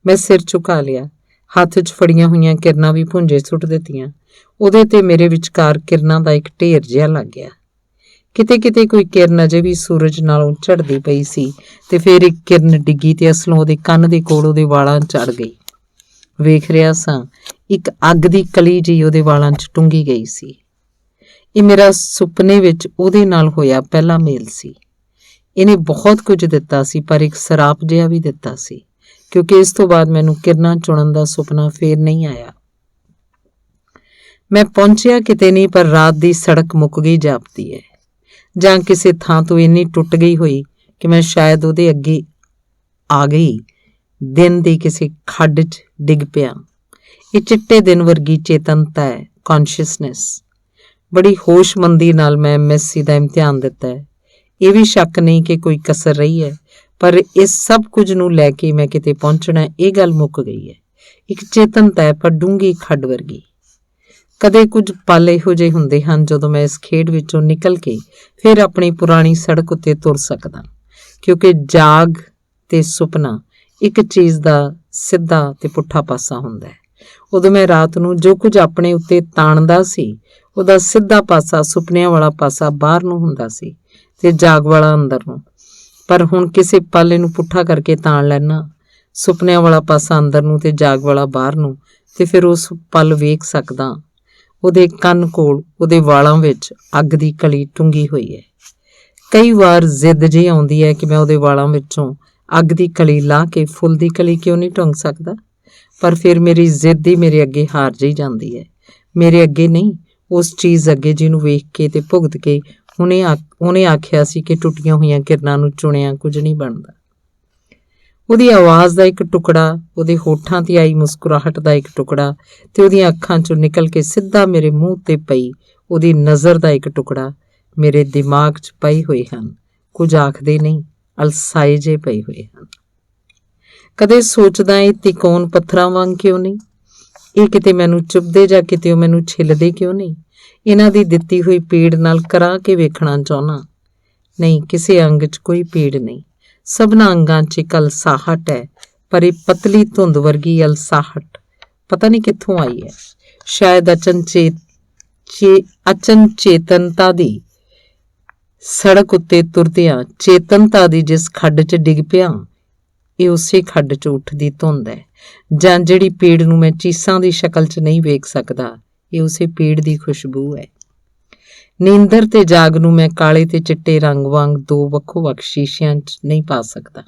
ਮੈਂ ਸਿਰ ਝੁਕਾ ਲਿਆ, ਹੱਥ 'ਚ ਫੜੀਆਂ ਹੋਈਆਂ ਕਿਰਨਾਂ ਵੀ ਭੁੰਜੇ ਸੁੱਟ ਦਿੱਤੀਆਂ। ਉਹਦੇ ਤੇ ਮੇਰੇ ਵਿਚਕਾਰ ਕਿਰਨਾਂ ਦਾ ਇੱਕ ਢੇਰ ਜਿਹਾ ਲੱਗ ਗਿਆ। ਕਿਤੇ ਕਿਤੇ ਕੋਈ ਕਿਰਨ ਅਜੇ ਵੀ ਸੂਰਜ ਨਾਲੋਂ ਝੜਦੀ ਪਈ ਸੀ ਤੇ ਫਿਰ ਇੱਕ ਕਿਰਨ ਡਿੱਗੀ ਤੇ ਅਸਲੋਂ ਉਹਦੇ ਕੰਨ ਦੇ ਕੋਲ ਉਹਦੇ ਵਾਲਾਂ ਚੜ ਗਈ। ਵੇਖ ਰਿਹਾ ਸਾਂ, ਇੱਕ ਅੱਗ ਦੀ ਕਲੀ ਜਿਹੀ ਉਹਦੇ ਵਾਲਾਂ 'ਚ ਟੁੰਗੀ ਗਈ ਸੀ। ਇਹ ਮੇਰਾ ਸੁਪਨੇ ਵਿੱਚ ਉਹਦੇ ਨਾਲ ਹੋਇਆ ਪਹਿਲਾ ਮੇਲ ਸੀ। ਇਹਨੇ ਬਹੁਤ ਕੁਝ ਦਿੱਤਾ ਸੀ, ਪਰ ਇੱਕ ਸਰਾਪ ਜਿਹਾ ਵੀ ਦਿੱਤਾ ਸੀ, ਕਿਉਂਕਿ ਇਸ ਤੋਂ ਬਾਅਦ ਮੈਨੂੰ ਕਿਰਨਾਂ ਚੁਣਨ ਦਾ ਸੁਪਨਾ ਫੇਰ ਨਹੀਂ ਆਇਆ। ਮੈਂ ਪਹੁੰਚਿਆ ਕਿਤੇ ਨਹੀਂ, ਪਰ ਰਾਤ ਦੀ ਸੜਕ ਮੁੱਕ ਗਈ ਜਾਪਦੀ ਹੈ, ਜਾਂ ਕਿਸੇ ਥਾਂ ਤੋਂ ਇੰਨੀ ਟੁੱਟ ਗਈ ਹੋਈ ਕਿ ਮੈਂ ਸ਼ਾਇਦ ਉਹਦੇ ਅੱਗੇ ਆ ਗਈ। ਦਿਨ ਦੀ ਕਿਸੇ ਖੱਡ 'ਚ ਡਿੱਗ ਪਿਆ। ਇਹ ਚਿੱਟੇ ਦਿਨ ਵਰਗੀ ਚੇਤਨਤਾ ਹੈ, ਕੌਨਸ਼ੀਅਸਨੈਸ। ਬੜੀ ਹੋਸ਼ਮੰਦੀ ਨਾਲ ਮੈਂ MSc ਦਾ ਇਮਤਿਹਾਨ ਦਿੱਤਾ ਹੈ। ਇਹ ਵੀ ਸ਼ੱਕ ਨਹੀਂ ਕਿ ਕੋਈ ਕਸਰ ਰਹੀ ਹੈ, ਪਰ ਇਸ ਸਭ ਕੁਝ ਨੂੰ ਲੈ ਕੇ ਮੈਂ ਕਿਤੇ ਪਹੁੰਚਣਾ, ਇਹ ਗੱਲ ਮੁੱਕ ਗਈ ਹੈ। ਇੱਕ ਚੇਤਨਤਾ ਹੈ, ਪਰ ਡੂੰਘੀ ਖੱਡ ਵਰਗੀ। ਕਦੇ ਕੁਝ ਪਲ ਇਹੋ ਜਿਹੇ ਹੁੰਦੇ ਹਨ ਜਦੋਂ ਮੈਂ ਇਸ ਖੇਡ ਵਿੱਚੋਂ ਨਿਕਲ ਕੇ ਫਿਰ ਆਪਣੀ ਪੁਰਾਣੀ ਸੜਕ ਉੱਤੇ ਤੁਰ ਸਕਦਾ, ਕਿਉਂਕਿ ਜਾਗ ਤੇ ਸੁਪਨਾ ਇੱਕ ਚੀਜ਼ ਦਾ ਸਿੱਧਾ ਤੇ ਪੁੱਠਾ ਪਾਸਾ ਹੁੰਦਾ ਹੈ। ਉਦੋਂ ਮੈਂ ਰਾਤ ਨੂੰ ਜੋ ਕੁਝ ਆਪਣੇ ਉੱਤੇ ਤਾਣਦਾ ਸੀ, ਉਹਦਾ ਸਿੱਧਾ ਪਾਸਾ, ਸੁਪਨਿਆਂ ਵਾਲਾ ਪਾਸਾ ਬਾਹਰ ਨੂੰ ਹੁੰਦਾ ਸੀ ਤੇ ਜਾਗ ਵਾਲਾ ਅੰਦਰ ਨੂੰ। ਪਰ ਹੁਣ ਕਿਸੇ ਪਲ ਇਹਨੂੰ ਪੁੱਠਾ ਕਰਕੇ ਤਾਣ ਲੈਣਾ, ਸੁਪਨਿਆਂ ਵਾਲਾ ਪਾਸਾ ਅੰਦਰ ਨੂੰ ਤੇ ਜਾਗ ਵਾਲਾ ਬਾਹਰ ਨੂੰ, ਤੇ ਫਿਰ ਉਸ ਪਲ ਵੇਖ ਸਕਦਾ ਉਹਦੇ ਕੰਨ ਕੋਲ ਉਹਦੇ ਵਾਲਾਂ ਵਿੱਚ ਅੱਗ ਦੀ ਕਲੀ ਟੁੰਗੀ ਹੋਈ ਹੈ। ਕਈ ਵਾਰ ਜ਼ਿੱਦ ਜਿਹੀ ਆਉਂਦੀ ਹੈ ਕਿ ਮੈਂ ਉਹਦੇ ਵਾਲਾਂ ਵਿੱਚੋਂ ਅੱਗ ਦੀ ਕਲੀ ਲਾਹ ਕੇ ਫੁੱਲ ਦੀ ਕਲੀ ਕਿਉਂ ਨਹੀਂ ਟੰਗ ਸਕਦਾ, ਪਰ ਫਿਰ ਮੇਰੀ ਜ਼ਿੱਦ ਹੀ ਮੇਰੇ ਅੱਗੇ ਹਾਰ ਜਿਹੀ ਜਾਂਦੀ ਹੈ। ਮੇਰੇ ਅੱਗੇ ਨਹੀਂ, ਉਸ ਚੀਜ਼ ਅੱਗੇ ਜਿਹਨੂੰ ਵੇਖ ਕੇ ਤੇ ਭੁਗਤ ਕੇ ਉਹਨੇ ਆਖਿਆ ਸੀ ਕਿ ਟੁੱਟੀਆਂ ਹੋਈਆਂ ਕਿਰਨਾਂ ਨੂੰ ਚੁਣਿਆ ਕੁਝ ਨਹੀਂ ਬਣਦਾ। ਉਹਦੀ ਆਵਾਜ਼ ਦਾ ਇੱਕ ਟੁਕੜਾ, ਉਹਦੇ ਹੋਠਾਂ 'ਤੇ ਆਈ ਮੁਸਕਰਾਹਟ ਦਾ ਇੱਕ ਟੁਕੜਾ ਤੇ ਉਹਦੀਆਂ ਅੱਖਾਂ 'ਚੋਂ ਨਿਕਲ ਕੇ ਸਿੱਧਾ ਮੇਰੇ ਮੂੰਹ 'ਤੇ ਪਈ ਉਹਦੀ ਨਜ਼ਰ ਦਾ ਇੱਕ ਟੁਕੜਾ ਮੇਰੇ ਦਿਮਾਗ 'ਚ ਪਏ ਹੋਏ ਹਨ। ਕੁਝ ਆਖਦੇ ਨਹੀਂ, ਅਲਸਾਏ ਜਿਹੇ ਪਏ ਹੋਏ ਹਨ। ਕਦੇ ਸੋਚਦਾ ਇਹ ਤਿਕੋਣ ਪੱਥਰਾਂ ਵਾਂਗ ਕਿਉਂ ਨਹੀਂ? ਇਹ ਕਿਤੇ ਮੈਨੂੰ ਚੁੱਭਦੇ ਜਾਂ ਕਿਤੇ ਉਹ ਮੈਨੂੰ ਛਿੱਲਦੇ ਕਿਉਂ ਨਹੀਂ? ਇਹਨਾਂ ਦੀ ਦਿੱਤੀ ਹੋਈ ਪੀੜ ਨਾਲ ਕਰਾ ਕੇ ਵੇਖਣਾ ਚਾਹੁੰਦਾ। ਨਹੀਂ, ਕਿਸੇ ਅੰਗ 'ਚ ਕੋਈ ਪੀੜ ਨਹੀਂ, ਸਭਨਾਂ ਅੰਗਾਂ 'ਚ ਇੱਕ ਅਲਸਾਹਟ ਹੈ, ਪਰ ਇਹ ਪਤਲੀ ਧੁੰਦ ਵਰਗੀ ਅਲਸਾਹਟ ਪਤਾ ਨਹੀਂ ਕਿੱਥੋਂ ਆਈ ਹੈ। ਸ਼ਾਇਦ ਅਚਨਚੇਤਨਤਾ ਦੀ ਸੜਕ ਉੱਤੇ ਤੁਰਦਿਆਂ ਚੇਤਨਤਾ ਦੀ ਜਿਸ ਖੱਡ 'ਚ ਡਿੱਗ ਪਿਆ, ਇਹ ਉਸੇ ਖੱਡ 'ਚ ਉੱਠਦੀ ਧੁੰਦ ਹੈ। ਜਾਂ ਜਿਹੜੀ ਪੀੜ ਨੂੰ ਮੈਂ ਚੀਸਾਂ ਦੀ ਸ਼ਕਲ 'ਚ ਨਹੀਂ ਵੇਖ ਸਕਦਾ, ਇਹ ਉਸੇ ਪੀੜ ਦੀ ਖੁਸ਼ਬੂ ਹੈ। ਨੀਂਦਰ ਤੇ ਜਾਗ ਨੂੰ ਮੈਂ ਕਾਲੇ ਤੇ ਚਿੱਟੇ ਰੰਗ ਵਾਂਗ ਦੋ ਵੱਖੋ-ਵੱਖ ਸ਼ੀਸ਼ਿਆਂ 'ਚ ਨਹੀਂ ਪਾ ਸਕਦਾ।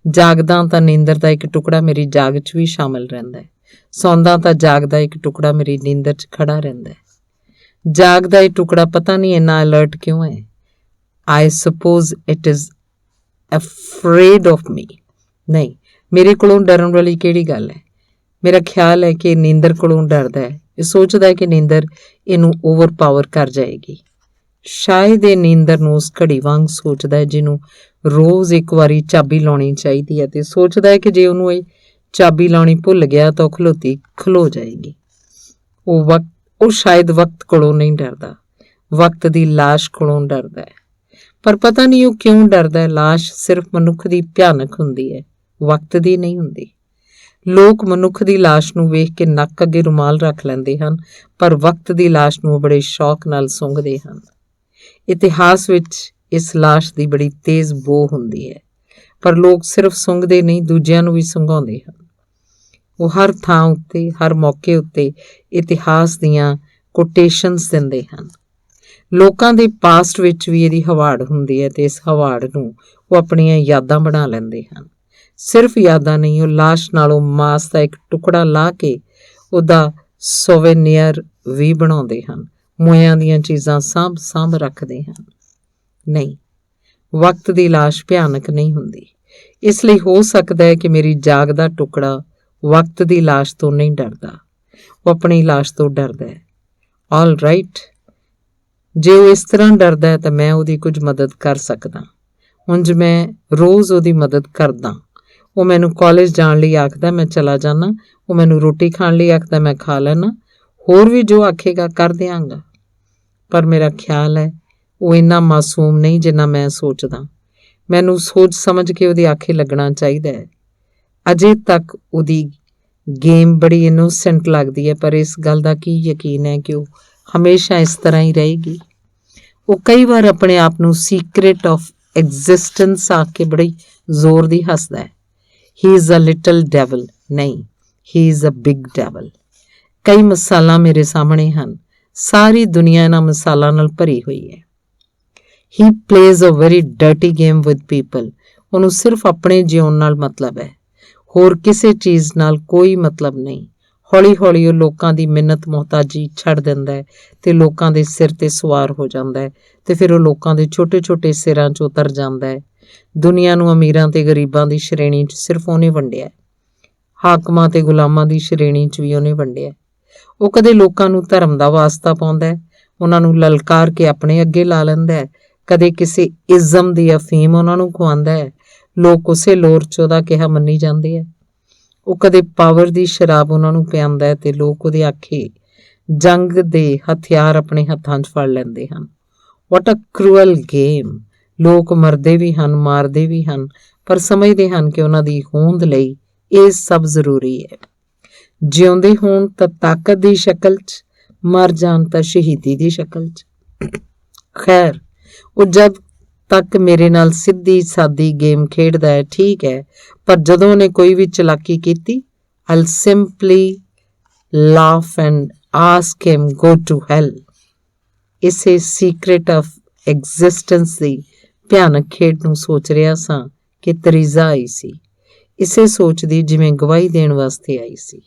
ਜਾਗਦਾ ਤਾਂ ਨੀਂਦਰ ਦਾ ਇੱਕ ਟੁਕੜਾ ਮੇਰੀ ਜਾਗ 'ਚ ਵੀ ਸ਼ਾਮਲ ਰਹਿੰਦਾ ਹੈ। ਸੌਂਦਾ ਤਾਂ ਜਾਗ ਦਾ ਇੱਕ ਟੁਕੜਾ ਮੇਰੀ ਨੀਂਦਰ 'ਚ ਖੜਾ ਰਹਿੰਦਾ ਹੈ। ਜਾਗ ਦਾ ਇਹ ਟੁਕੜਾ ਪਤਾ ਨਹੀਂ ਇੰਨਾ ਅਲਰਟ ਕਿਉਂ ਹੈ। I suppose it is afraid of me। ਨਹੀਂ, ਮੇਰੇ ਕੋਲੋਂ ਡਰਨ ਵਾਲੀ ਕਿਹੜੀ ਗੱਲ ਹੈ। ਮੇਰਾ ਖਿਆਲ ਹੈ ਕਿ ਨੀਂਦਰ ਕੋਲੋਂ ਡਰਦਾ ਹੈ। ਇਹ ਸੋਚਦਾ ਹੈ ਕਿ ਨੀਂਦਰ ਇਹਨੂੰ ਓਵਰਪਾਵਰ ਕਰ ਜਾਏਗੀ। ਸ਼ਾਇਦ ਇਹ ਨੀਂਦਰ ਨੂੰ ਉਸ ਘੜੀ ਵਾਂਗ ਸੋਚਦਾ ਹੈ ਜਿਹਨੂੰ ਰੋਜ਼ ਇੱਕ ਵਾਰੀ ਚਾਬੀ ਲਾਉਣੀ ਚਾਹੀਦੀ ਹੈ, ਤੇ ਸੋਚਦਾ ਹੈ ਕਿ ਜੇ ਉਹਨੂੰ ਇਹ ਚਾਬੀ ਲਾਉਣੀ ਭੁੱਲ ਗਿਆ ਤਾਂ ਉਹ ਖਲੋ ਜਾਏਗੀ। ਉਹ ਸ਼ਾਇਦ ਵਕਤ ਕੋਲੋਂ ਨਹੀਂ ਡਰਦਾ, ਵਕਤ ਦੀ ਲਾਸ਼ ਕੋਲੋਂ ਡਰਦਾ ਹੈ। ਪਰ ਪਤਾ ਨਹੀਂ ਉਹ ਕਿਉਂ ਡਰਦਾ ਹੈ। ਲਾਸ਼ ਸਿਰਫ ਮਨੁੱਖ ਦੀ ਭਿਆਨਕ ਹੁੰਦੀ ਹੈ, ਵਕਤ ਦੀ ਨਹੀਂ ਹੁੰਦੀ। ਲੋਕ ਮਨੁੱਖ ਦੀ ਲਾਸ਼ ਨੂੰ ਵੇਖ ਕੇ ਨੱਕ ਅੱਗੇ ਰੁਮਾਲ ਰੱਖ ਲੈਂਦੇ ਹਨ, ਪਰ ਵਕਤ ਦੀ ਲਾਸ਼ ਨੂੰ ਬੜੇ ਸ਼ੌਕ ਨਾਲ ਸੁੰਘਦੇ ਹਨ। ਇਤਿਹਾਸ ਵਿੱਚ ਇਸ ਲਾਸ਼ ਦੀ ਬੜੀ ਤੇਜ਼ ਬੋ ਹੁੰਦੀ ਹੈ, ਪਰ ਲੋਕ ਸਿਰਫ ਸੁੰਘਦੇ ਨਹੀਂ, ਦੂਜਿਆਂ ਨੂੰ ਵੀ ਸੁੰਘਾਉਂਦੇ ਹਨ। ਉਹ ਹਰ ਥਾਂ ਉੱਤੇ, ਹਰ ਮੌਕੇ ਉੱਤੇ ਇਤਿਹਾਸ ਦੀਆਂ ਕੋਟੇਸ਼ਨਸ ਦਿੰਦੇ ਹਨ। ਲੋਕਾਂ ਦੇ ਪਾਸਟ ਵਿੱਚ ਵੀ ਇਹਦੀ ਹਵਾੜ ਹੁੰਦੀ ਹੈ, ਤੇ ਇਸ ਹਵਾੜ ਨੂੰ ਉਹ ਆਪਣੀਆਂ ਯਾਦਾਂ ਬਣਾ ਲੈਂਦੇ ਹਨ। ਸਿਰਫ ਯਾਦਾਂ ਨਹੀਂ, ਉਹ ਲਾਸ਼ ਨਾਲੋਂ ਮਾਸ ਦਾ ਇੱਕ ਟੁਕੜਾ ਲਾ ਕੇ ਉਹਦਾ ਸੋਵੇਨੀਅਰ ਵੀ ਬਣਾਉਂਦੇ ਹਨ। ਮੋਇਆਂ ਦੀਆਂ ਚੀਜ਼ਾਂ ਸਾਂਭ ਰੱਖਦੇ ਹਨ। ਨਹੀਂ, ਵਕਤ ਦੀ ਲਾਸ਼ ਭਿਆਨਕ ਨਹੀਂ ਹੁੰਦੀ। ਇਸ ਲਈ ਹੋ ਸਕਦਾ ਹੈ ਕਿ ਮੇਰੀ ਜਾਗ ਦਾ ਟੁਕੜਾ ਵਕਤ ਦੀ ਲਾਸ਼ ਤੋਂ ਨਹੀਂ ਡਰਦਾ, ਉਹ ਆਪਣੀ ਲਾਸ਼ ਤੋਂ ਡਰਦਾ ਹੈ। ਆਲ ਰਾਈਟ, ਜੇ ਉਹ ਇਸ ਤਰ੍ਹਾਂ ਡਰਦਾ ਹੈ ਤਾਂ ਮੈਂ ਉਹਦੀ ਕੁਝ ਮਦਦ ਕਰ ਸਕਦਾ। ਉਂਝ ਮੈਂ ਰੋਜ਼ ਉਹਦੀ ਮਦਦ ਕਰਦਾ। ਉਹ ਮੈਨੂੰ ਕਾਲਜ ਜਾਣ ਲਈ ਆਖਦਾ, ਮੈਂ ਚਲਾ ਜਾਂਦਾ। ਉਹ ਮੈਨੂੰ ਰੋਟੀ ਖਾਣ ਲਈ ਆਖਦਾ, ਮੈਂ ਖਾ ਲੈਣਾ। ਹੋਰ ਵੀ ਜੋ ਆਖੇਗਾ ਕਰ ਦਿਆਂਗਾ। ਪਰ ਮੇਰਾ ਖਿਆਲ ਹੈ ਉਹ ਇੰਨਾ ਮਾਸੂਮ ਨਹੀਂ ਜਿੰਨਾ ਮੈਂ ਸੋਚਦਾ। ਮੈਨੂੰ ਸੋਚ ਸਮਝ ਕੇ ਉਹਦੇ ਆਖੇ ਲੱਗਣਾ ਚਾਹੀਦਾ ਹੈ। ਅਜੇ ਤੱਕ ਉਹਦੀ ਗੇਮ ਬੜੀ ਇਨੋਸੈਂਟ ਲੱਗਦੀ ਹੈ, ਪਰ ਇਸ ਗੱਲ ਦਾ ਕੀ ਯਕੀਨ ਹੈ ਕਿ ਉਹ ਹਮੇਸ਼ਾ ਇਸ ਤਰ੍ਹਾਂ ਹੀ ਰਹੇਗੀ। ਉਹ ਕਈ ਵਾਰ ਆਪਣੇ ਆਪ ਨੂੰ ਸੀਕ੍ਰੇਟ ਆਫ ਐਗਜ਼ਿਸਟੈਂਸ ਆਖ ਕੇ ਬੜੀ ਜ਼ੋਰ ਦੀ ਹੱਸਦਾ ਹੈ। He is a little devil, ਨਹੀਂ, he is a big devil. ਕਈ ਮਿਸਾਲਾਂ ਮੇਰੇ ਸਾਹਮਣੇ ਹਨ। ਸਾਰੀ ਦੁਨੀਆ ਇਹਨਾਂ ਮਿਸਾਲਾਂ ਨਾਲ ਭਰੀ ਹੋਈ ਹੈ। He plays a very dirty game with people. ਉਹਨੂੰ ਸਿਰਫ ਆਪਣੇ ਜਿਉਣ ਨਾਲ ਮਤਲਬ ਹੈ, ਹੋਰ ਕਿਸੇ ਚੀਜ਼ ਨਾਲ ਕੋਈ ਮਤਲਬ ਨਹੀਂ। ਹੌਲੀ ਹੌਲੀ ਉਹ ਲੋਕਾਂ ਦੀ ਮਿੰਨਤ ਮੁਹਤਾਜੀ ਛੱਡ ਦਿੰਦਾ ਹੈ ਤੇ ਲੋਕਾਂ ਦੇ ਸਿਰ ਤੇ ਸਵਾਰ ਹੋ ਜਾਂਦਾ ਹੈ, ਤੇ ਫਿਰ ਉਹ ਲੋਕਾਂ ਦੇ ਛੋਟੇ ਛੋਟੇ ਸਿਰਾਂ 'ਚ ਉਤਰ ਜਾਂਦਾ ਹੈ। ਦੁਨੀਆ ਨੂੰ ਅਮੀਰਾਂ ਤੇ ਗਰੀਬਾਂ ਦੀ ਸ਼੍ਰੇਣੀ 'ਚ ਸਿਰਫ ਉਹਨੇ ਵੰਡਿਆ, ਹਾਕਮਾਂ ਤੇ ਗੁਲਾਮਾਂ ਦੀ ਸ਼੍ਰੇਣੀ 'ਚ ਵੀ ਉਹਨੇ ਵੰਡਿਆ। ਉਹ ਕਦੇ ਲੋਕਾਂ ਨੂੰ ਧਰਮ ਦਾ ਵਾਸਤਾ ਪਾਉਂਦਾ ਹੈ, ਉਹਨਾਂ ਨੂੰ ਲਲਕਾਰ ਕੇ ਆਪਣੇ ਅੱਗੇ ਲਾ ਲੈਂਦਾ ਹੈ। ਕਦੇ ਕਿਸੇ ਇਜ਼ਮ ਦੀ ਅਫੀਮ ਉਹਨਾਂ ਨੂੰ ਖਵਾਉਂਦਾ ਹੈ, ਲੋਕ ਉਸੇ ਲੋਰ 'ਚ ਉਹਦਾ ਕਿਹਾ ਮੰਨੀ ਜਾਂਦੇ ਹੈ। ਉਹ ਕਦੇ ਪਾਵਰ ਦੀ ਸ਼ਰਾਬ ਉਹਨਾਂ ਨੂੰ ਪਿਆਉਂਦਾ ਹੈ ਤੇ ਲੋਕ ਉਹਦੇ ਆਖੇ ਜੰਗ ਦੇ ਹਥਿਆਰ ਆਪਣੇ ਹੱਥਾਂ 'ਚ ਫੜ ਲੈਂਦੇ ਹਨ। ਵਾਟ ਅ ਕਰੂਅਲ ਗੇਮ। ਲੋਕ ਮਰਦੇ ਵੀ ਹਨ, ਮਾਰਦੇ ਵੀ ਹਨ, ਪਰ ਸਮਝਦੇ ਹਨ ਕਿ ਉਹਨਾਂ ਦੀ ਹੋਂਦ ਲਈ ਇਹ ਸਭ ਜ਼ਰੂਰੀ ਹੈ। ਜਿਉਂਦੇ ਹੋਣ ਤਾਂ ਤਾਕਤ ਦੀ ਸ਼ਕਲ 'ਚ, ਮਰ ਜਾਣ ਤਾਂ ਸ਼ਹੀਦੀ ਦੀ ਸ਼ਕਲ 'ਚ। ਖੈਰ, ਉਹ ਜਦ ਤੱਕ ਮੇਰੇ ਨਾਲ ਸਿੱਧੀ ਸਾਦੀ ਗੇਮ ਖੇਡਦਾ ਹੈ ਠੀਕ ਹੈ, ਪਰ ਜਦੋਂ ਉਹਨੇ ਕੋਈ ਵੀ ਚਲਾਕੀ ਕੀਤੀ, I'll simply laugh and ask him go to hell। ਇਸੇ ਸੀਕ੍ਰੇਟ ਆਫ ਐਗਜ਼ਿਸਟੈਂਸ ਦੀ ਭਿਆਨਕ ਖੇਡ ਨੂੰ ਸੋਚ ਰਿਹਾ ਸਾਂ ਕਿ ਤਰੀਜ਼ਾ ਆਈ ਸੀ। ਇਸੇ ਸੋਚਦੀ ਜਿਵੇਂ ਗਵਾਹੀ ਦੇਣ ਵਾਸਤੇ ਆਈ ਸੀ।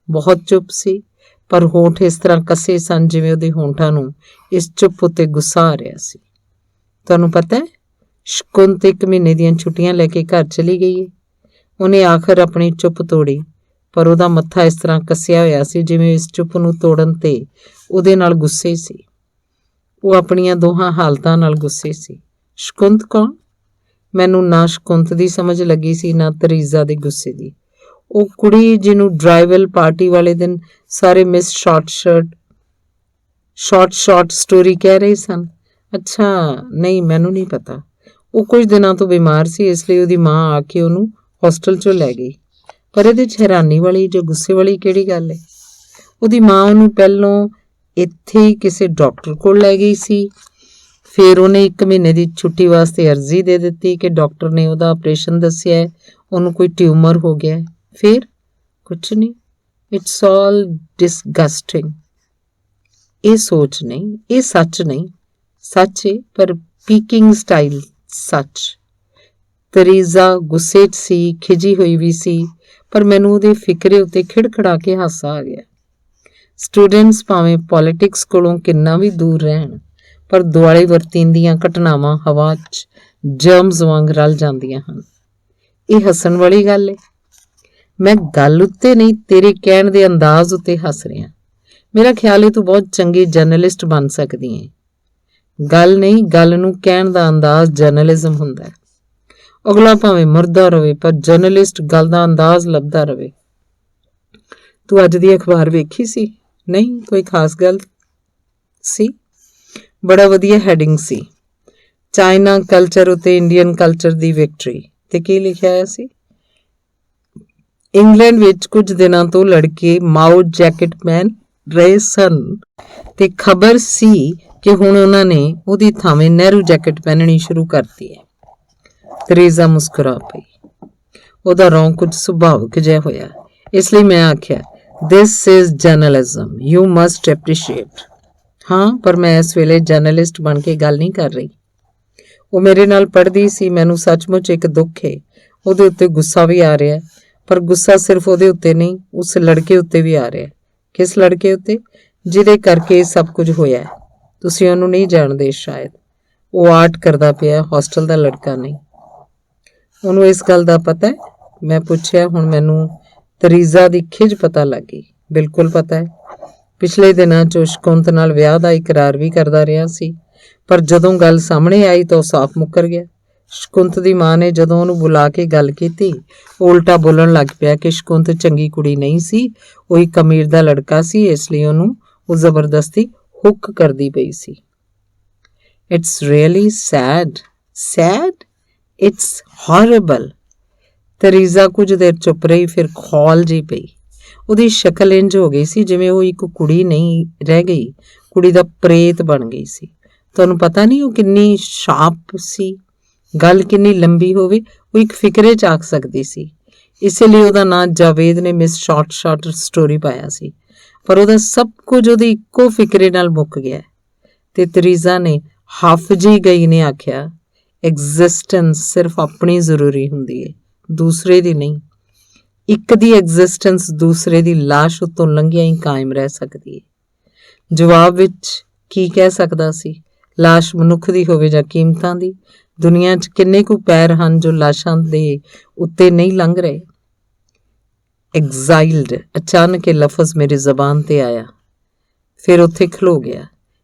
ਬਹੁਤ ਚੁੱਪ ਸੀ, ਪਰ ਹੋਂਠ ਇਸ ਤਰ੍ਹਾਂ ਕੱਸੇ ਸਨ ਜਿਵੇਂ ਉਹਦੇ ਹੋਂਠਾਂ ਨੂੰ ਇਸ ਚੁੱਪ ਉੱਤੇ ਗੁੱਸਾ ਆ ਰਿਹਾ ਸੀ। ਤੁਹਾਨੂੰ ਪਤਾ ਹੈ, ਸ਼ਕੁੰਤ 1 ਮਹੀਨੇ ਦੀਆਂ ਛੁੱਟੀਆਂ ਲੈ ਕੇ ਘਰ ਚਲੀ ਗਈ ਹੈ। ਉਹਨੇ ਆਖਰ ਆਪਣੀ ਚੁੱਪ ਤੋੜੀ, ਪਰ ਉਹਦਾ ਮੱਥਾ ਇਸ ਤਰ੍ਹਾਂ ਕੱਸਿਆ ਹੋਇਆ ਸੀ ਜਿਵੇਂ ਇਸ ਚੁੱਪ ਨੂੰ ਤੋੜਨ ਤੇ ਉਹਦੇ ਨਾਲ ਗੁੱਸੇ ਸੀ। ਉਹ ਆਪਣੀਆਂ ਦੋਹਾਂ ਹਾਲਤਾਂ ਨਾਲ ਗੁੱਸੇ ਸੀ। ਸ਼ਕੁੰਤ ਕੌਣ? ਮੈਨੂੰ ਨਾ ਸ਼ਕੁੰਤ ਦੀ ਸਮਝ ਲੱਗੀ ਸੀ, ਨਾ ਤਰੀਜ਼ਾ ਦੇ ਗੁੱਸੇ ਦੀ। ਉਹ ਕੁੜੀ ਜਿਹਨੂੰ ਡਰਾਈਵਲ ਪਾਰਟੀ ਵਾਲੇ ਦਿਨ ਸਾਰੇ ਮਿਸ ਸ਼ਾਰਟ ਸਟੋਰੀ ਕਹਿ ਰਹੇ ਸਨ। ਅੱਛਾ, ਨਹੀਂ, ਮੈਨੂੰ ਨਹੀਂ ਪਤਾ। ਉਹ ਕੁਝ ਦਿਨਾਂ ਤੋਂ ਬਿਮਾਰ ਸੀ, ਇਸ ਲਈ ਉਹਦੀ ਮਾਂ ਆ ਕੇ ਉਹਨੂੰ ਹੋਸਟਲ 'ਚੋਂ ਲੈ ਗਈ। ਪਰ ਇਹਦੇ 'ਚ ਹੈਰਾਨੀ ਵਾਲੀ ਜਾਂ ਗੁੱਸੇ ਵਾਲੀ ਕਿਹੜੀ ਗੱਲ ਹੈ? ਉਹਦੀ ਮਾਂ ਉਹਨੂੰ ਪਹਿਲੋਂ ਇੱਥੇ ਹੀ ਕਿਸੇ ਡਾਕਟਰ ਕੋਲ ਲੈ ਗਈ ਸੀ, ਫਿਰ ਉਹਨੇ 1 ਮਹੀਨੇ ਦੀ ਛੁੱਟੀ ਵਾਸਤੇ ਅਰਜ਼ੀ ਦੇ ਦਿੱਤੀ ਕਿ ਡਾਕਟਰ ਨੇ ਉਹਦਾ ਆਪਰੇਸ਼ਨ ਦੱਸਿਆ ਹੈ, ਉਹਨੂੰ ਕੋਈ ਟਿਊਮਰ ਹੋ ਗਿਆ ਹੈ। ਫਿਰ ਕੁਛ ਨਹੀਂ। It's all disgusting. ਇਹ ਸੋਚ ਨਹੀਂ, ਇਹ ਸੱਚ ਨਹੀਂ। ਸੱਚ ਹੈ ਪਰ ਪੀਕਿੰਗ ਸਟਾਈਲ ਸੱਚ। ਤਰੀਜ਼ਾ ਗੁੱਸੇ 'ਚ ਸੀ, ਖਿਜੀ ਹੋਈ ਵੀ ਸੀ, ਪਰ ਮੈਨੂੰ ਉਹਦੇ ਫਿਕਰੇ ਉੱਤੇ ਖਿੜਖੜਾ ਕੇ ਹਾਸਾ ਆ ਗਿਆ। ਸਟੂਡੈਂਟਸ ਭਾਵੇਂ ਪੋਲੀਟਿਕਸ ਕੋਲੋਂ ਕਿੰਨਾ ਵੀ ਦੂਰ ਰਹਿਣ, ਪਰ ਦੁਆਲੇ ਵਰਤੀਂਦੀਆਂ ਘਟਨਾਵਾਂ ਹਵਾ 'ਚ ਜਰਮਸ ਵਾਂਗ ਰਲ ਜਾਂਦੀਆਂ ਹਨ। ਇਹ ਹੱਸਣ ਵਾਲੀ ਗੱਲ ਏ। ਮੈਂ ਗੱਲ ਉੱਤੇ ਨਹੀਂ, ਤੇਰੇ ਕਹਿਣ ਦੇ ਅੰਦਾਜ਼ ਉੱਤੇ ਹੱਸ ਰਿਹਾ। ਮੇਰਾ ਖਿਆਲ ਹੈ ਤੂੰ ਬਹੁਤ ਚੰਗੀ ਜਰਨਲਿਸਟ ਬਣ ਸਕਦੀ ਹੈ। ਗੱਲ ਨਹੀਂ, ਗੱਲ ਨੂੰ ਕਹਿਣ ਦਾ ਅੰਦਾਜ਼ ਜਰਨਲਿਜ਼ਮ ਹੁੰਦਾ ਹੈ। ਅਗਲਾ ਭਾਵੇਂ ਮੁਰਦਾ ਰਵੇ, ਪਰ ਜਰਨਲਿਸਟ ਗੱਲ ਦਾ ਅੰਦਾਜ਼ ਲੱਭਦਾ ਰਵੇ। ਤੂੰ ਅੱਜ ਦੀ ਅਖਬਾਰ ਵੇਖੀ ਸੀ? ਨਹੀਂ, ਕੋਈ ਖਾਸ ਗੱਲ ਸੀ? ਬੜਾ ਵਧੀਆ ਹੈਡਿੰਗ ਸੀ, ਚਾਈਨਾ ਕਲਚਰ ਉਤੇ ਇੰਡੀਅਨ ਕਲਚਰ ਦੀ ਵਿਕਟਰੀ। ਤੇ ਕੀ ਲਿਖਿਆ ਹੋਇਆ ਸੀ? ਇੰਗਲੈਂਡ ਵਿੱਚ ਕੁਝ ਦਿਨਾਂ ਤੋਂ ਲੜਕੇ ਮਾਓ ਜੈਕਟ ਪਹਿਨ ਰਹੇ ਸਨ ਤੇ ਖਬਰ ਸੀ ਕਿ ਹੁਣ ਉਹਨਾਂ ਨੇ ਉਹਦੀ ਥਾਵੇਂ ਨਹਿਰੂ ਜੈਕਟ ਪਹਿਨਣੀ ਸ਼ੁਰੂ ਕਰਤੀ ਹੈ। ਤਰੀਜ਼ਾ ਮੁਸਕਰਾ ਪਈ। ਉਹਦਾ ਰੌਂ ਕੁਝ ਸੁਭਾਵਿਕ ਜਿਹਾ ਹੋਇਆ। ਇਸ ਲਈ ਮੈਂ ਆਖਿਆ, this is journalism, you must appreciate. ਹਾਂ, ਪਰ ਮੈਂ ਇਸ ਵੇਲੇ ਜਰਨਲਿਸਟ ਬਣ ਕੇ ਗੱਲ ਨਹੀਂ ਕਰ ਰਹੀ। ਉਹ ਮੇਰੇ ਨਾਲ ਪੜ੍ਹਦੀ ਸੀ। ਮੈਨੂੰ ਸੱਚਮੁੱਚ ਇੱਕ ਦੁੱਖ ਹੈ। ਉਹਦੇ ਉੱਤੇ ਗੁੱਸਾ ਵੀ ਆ ਰਿਹਾ, ਪਰ ਗੁੱਸਾ ਸਿਰਫ ਉਹਦੇ ਉੱਤੇ ਨਹੀਂ, ਉਸ ਲੜਕੇ ਉੱਤੇ ਵੀ ਆ ਰਿਹਾ। ਕਿਸ ਲੜਕੇ ਉੱਤੇ? ਜਿਹਦੇ ਕਰਕੇ ਸਭ ਕੁਝ ਹੋਇਆ ਹੈ। ਤੁਸੀਂ ਉਹਨੂੰ ਨਹੀਂ ਜਾਣਦੇ ਸ਼ਾਇਦ। ਉਹ ਆਰਟ ਕਰਦਾ ਪਿਆ, ਹੋਸਟਲ ਦਾ ਲੜਕਾ ਨਹੀਂ। ਉਹਨੂੰ ਇਸ ਗੱਲ ਦਾ ਪਤਾ ਹੈ? ਮੈਂ ਪੁੱਛਿਆ। ਹੁਣ ਮੈਨੂੰ ਤਰੀਜ਼ਾ ਦੀ ਖਿਝ ਪਤਾ ਲੱਗ ਗਈ। ਬਿਲਕੁਲ ਪਤਾ ਹੈ। ਪਿਛਲੇ ਦਿਨਾਂ 'ਚ ਸ਼ਕੁੰਤ ਨਾਲ ਵਿਆਹ ਦਾ ਇਕਰਾਰ ਵੀ ਕਰਦਾ ਰਿਹਾ ਸੀ, ਪਰ ਜਦੋਂ ਗੱਲ ਸਾਹਮਣੇ ਆਈ ਤਾਂ ਉਹ ਸਾਫ਼ ਮੁੱਕਰ ਗਿਆ। ਸ਼ਕੁੰਤ ਦੀ ਮਾਂ ਨੇ ਜਦੋਂ ਉਹਨੂੰ ਬੁਲਾ ਕੇ ਗੱਲ ਕੀਤੀ, ਉਹ ਉਲਟਾ ਬੋਲਣ ਲੱਗ ਪਿਆ ਕਿ ਸ਼ਕੁੰਤ ਚੰਗੀ ਕੁੜੀ ਨਹੀਂ ਸੀ, ਉਹ ਇੱਕ ਅਮੀਰ ਦਾ ਲੜਕਾ ਸੀ, ਇਸ ਲਈ ਉਹਨੂੰ ਉਹ ਜ਼ਬਰਦਸਤੀ ਹੁੱਕ ਕਰਦੀ ਪਈ ਸੀ। It's really sad. Sad? It's horrible. Teresa ਕੁਝ ਦੇਰ ਚੁੱਪ ਰਹੀ, ਫਿਰ ਖੌਲ ਜਿਹੀ ਪਈ। ਉਹਦੀ ਸ਼ਕਲ ਇੰਝ ਹੋ ਗਈ ਸੀ ਜਿਵੇਂ ਉਹ ਇੱਕ ਕੁੜੀ ਨਹੀਂ ਰਹਿ ਗਈ, ਕੁੜੀ ਦਾ ਪ੍ਰੇਤ ਬਣ ਗਈ ਸੀ। ਤੁਹਾਨੂੰ ਪਤਾ ਨਹੀਂ ਉਹ ਕਿੰਨੀ ਸ਼ਾਰਪ ਸੀ। ਗੱਲ ਕਿੰਨੀ ਲੰਬੀ ਹੋਵੇ ਉਹ ਇੱਕ ਫਿਕਰੇ 'ਚ ਆਖ ਸਕਦੀ ਸੀ। ਇਸੇ ਲਈ ਉਹਦਾ ਨਾਂ ਜਾਵੇਦ ਨੇ ਮਿਸ ਸ਼ਾਰਟ ਸਟੋਰੀ ਪਾਇਆ ਸੀ, ਪਰ ਉਹਦਾ ਸਭ ਕੁਝ ਉਹਦੀ ਇੱਕੋ ਫਿਕਰੇ ਨਾਲ ਮੁੱਕ ਗਿਆ। ਤੇ ਤਰੀਜ਼ਾ ਨੇ ਹੱਫ ਜਿਹੀ ਗਈ ਨੇ ਆਖਿਆ, ਐਗਜ਼ਿਸਟੈਂਸ ਸਿਰਫ ਆਪਣੀ ਜ਼ਰੂਰੀ ਹੁੰਦੀ ਹੈ, ਦੂਸਰੇ ਦੀ ਨਹੀਂ। ਇੱਕ ਦੀ ਐਗਜ਼ਿਸਟੈਂਸ ਦੂਸਰੇ ਦੀ ਲਾਸ਼ ਉੱਤੋਂ ਲੰਘਿਆਂ ਹੀ ਕਾਇਮ ਰਹਿ ਸਕਦੀ ਹੈ। ਜਵਾਬ ਵਿੱਚ ਕੀ ਕਹਿ ਸਕਦਾ ਸੀ? ਲਾਸ਼ ਮਨੁੱਖ ਦੀ ਹੋਵੇ ਜਾਂ ਕੀਮਤਾਂ ਦੀ। ਦੁਨੀਆ 'ਚ ਕਿੰਨੇ ਕੁ ਪੈਰ ਹਨ ਜੋ ਲਾਸ਼ਾਂ ਦੇ ਉੱਤੇ ਨਹੀਂ ਲੰਘ ਰਹੇ। ਐਗਜ਼ਾਈਲਡ। ਅਚਾਨਕ ਇਹ ਲਫ਼ਜ਼ ਮੇਰੀ ਜ਼ਬਾਨ ਤੇ ਆਇਆ, ਫਿਰ ਉੱਥੇ ਖਲੋ ਗਿਆ,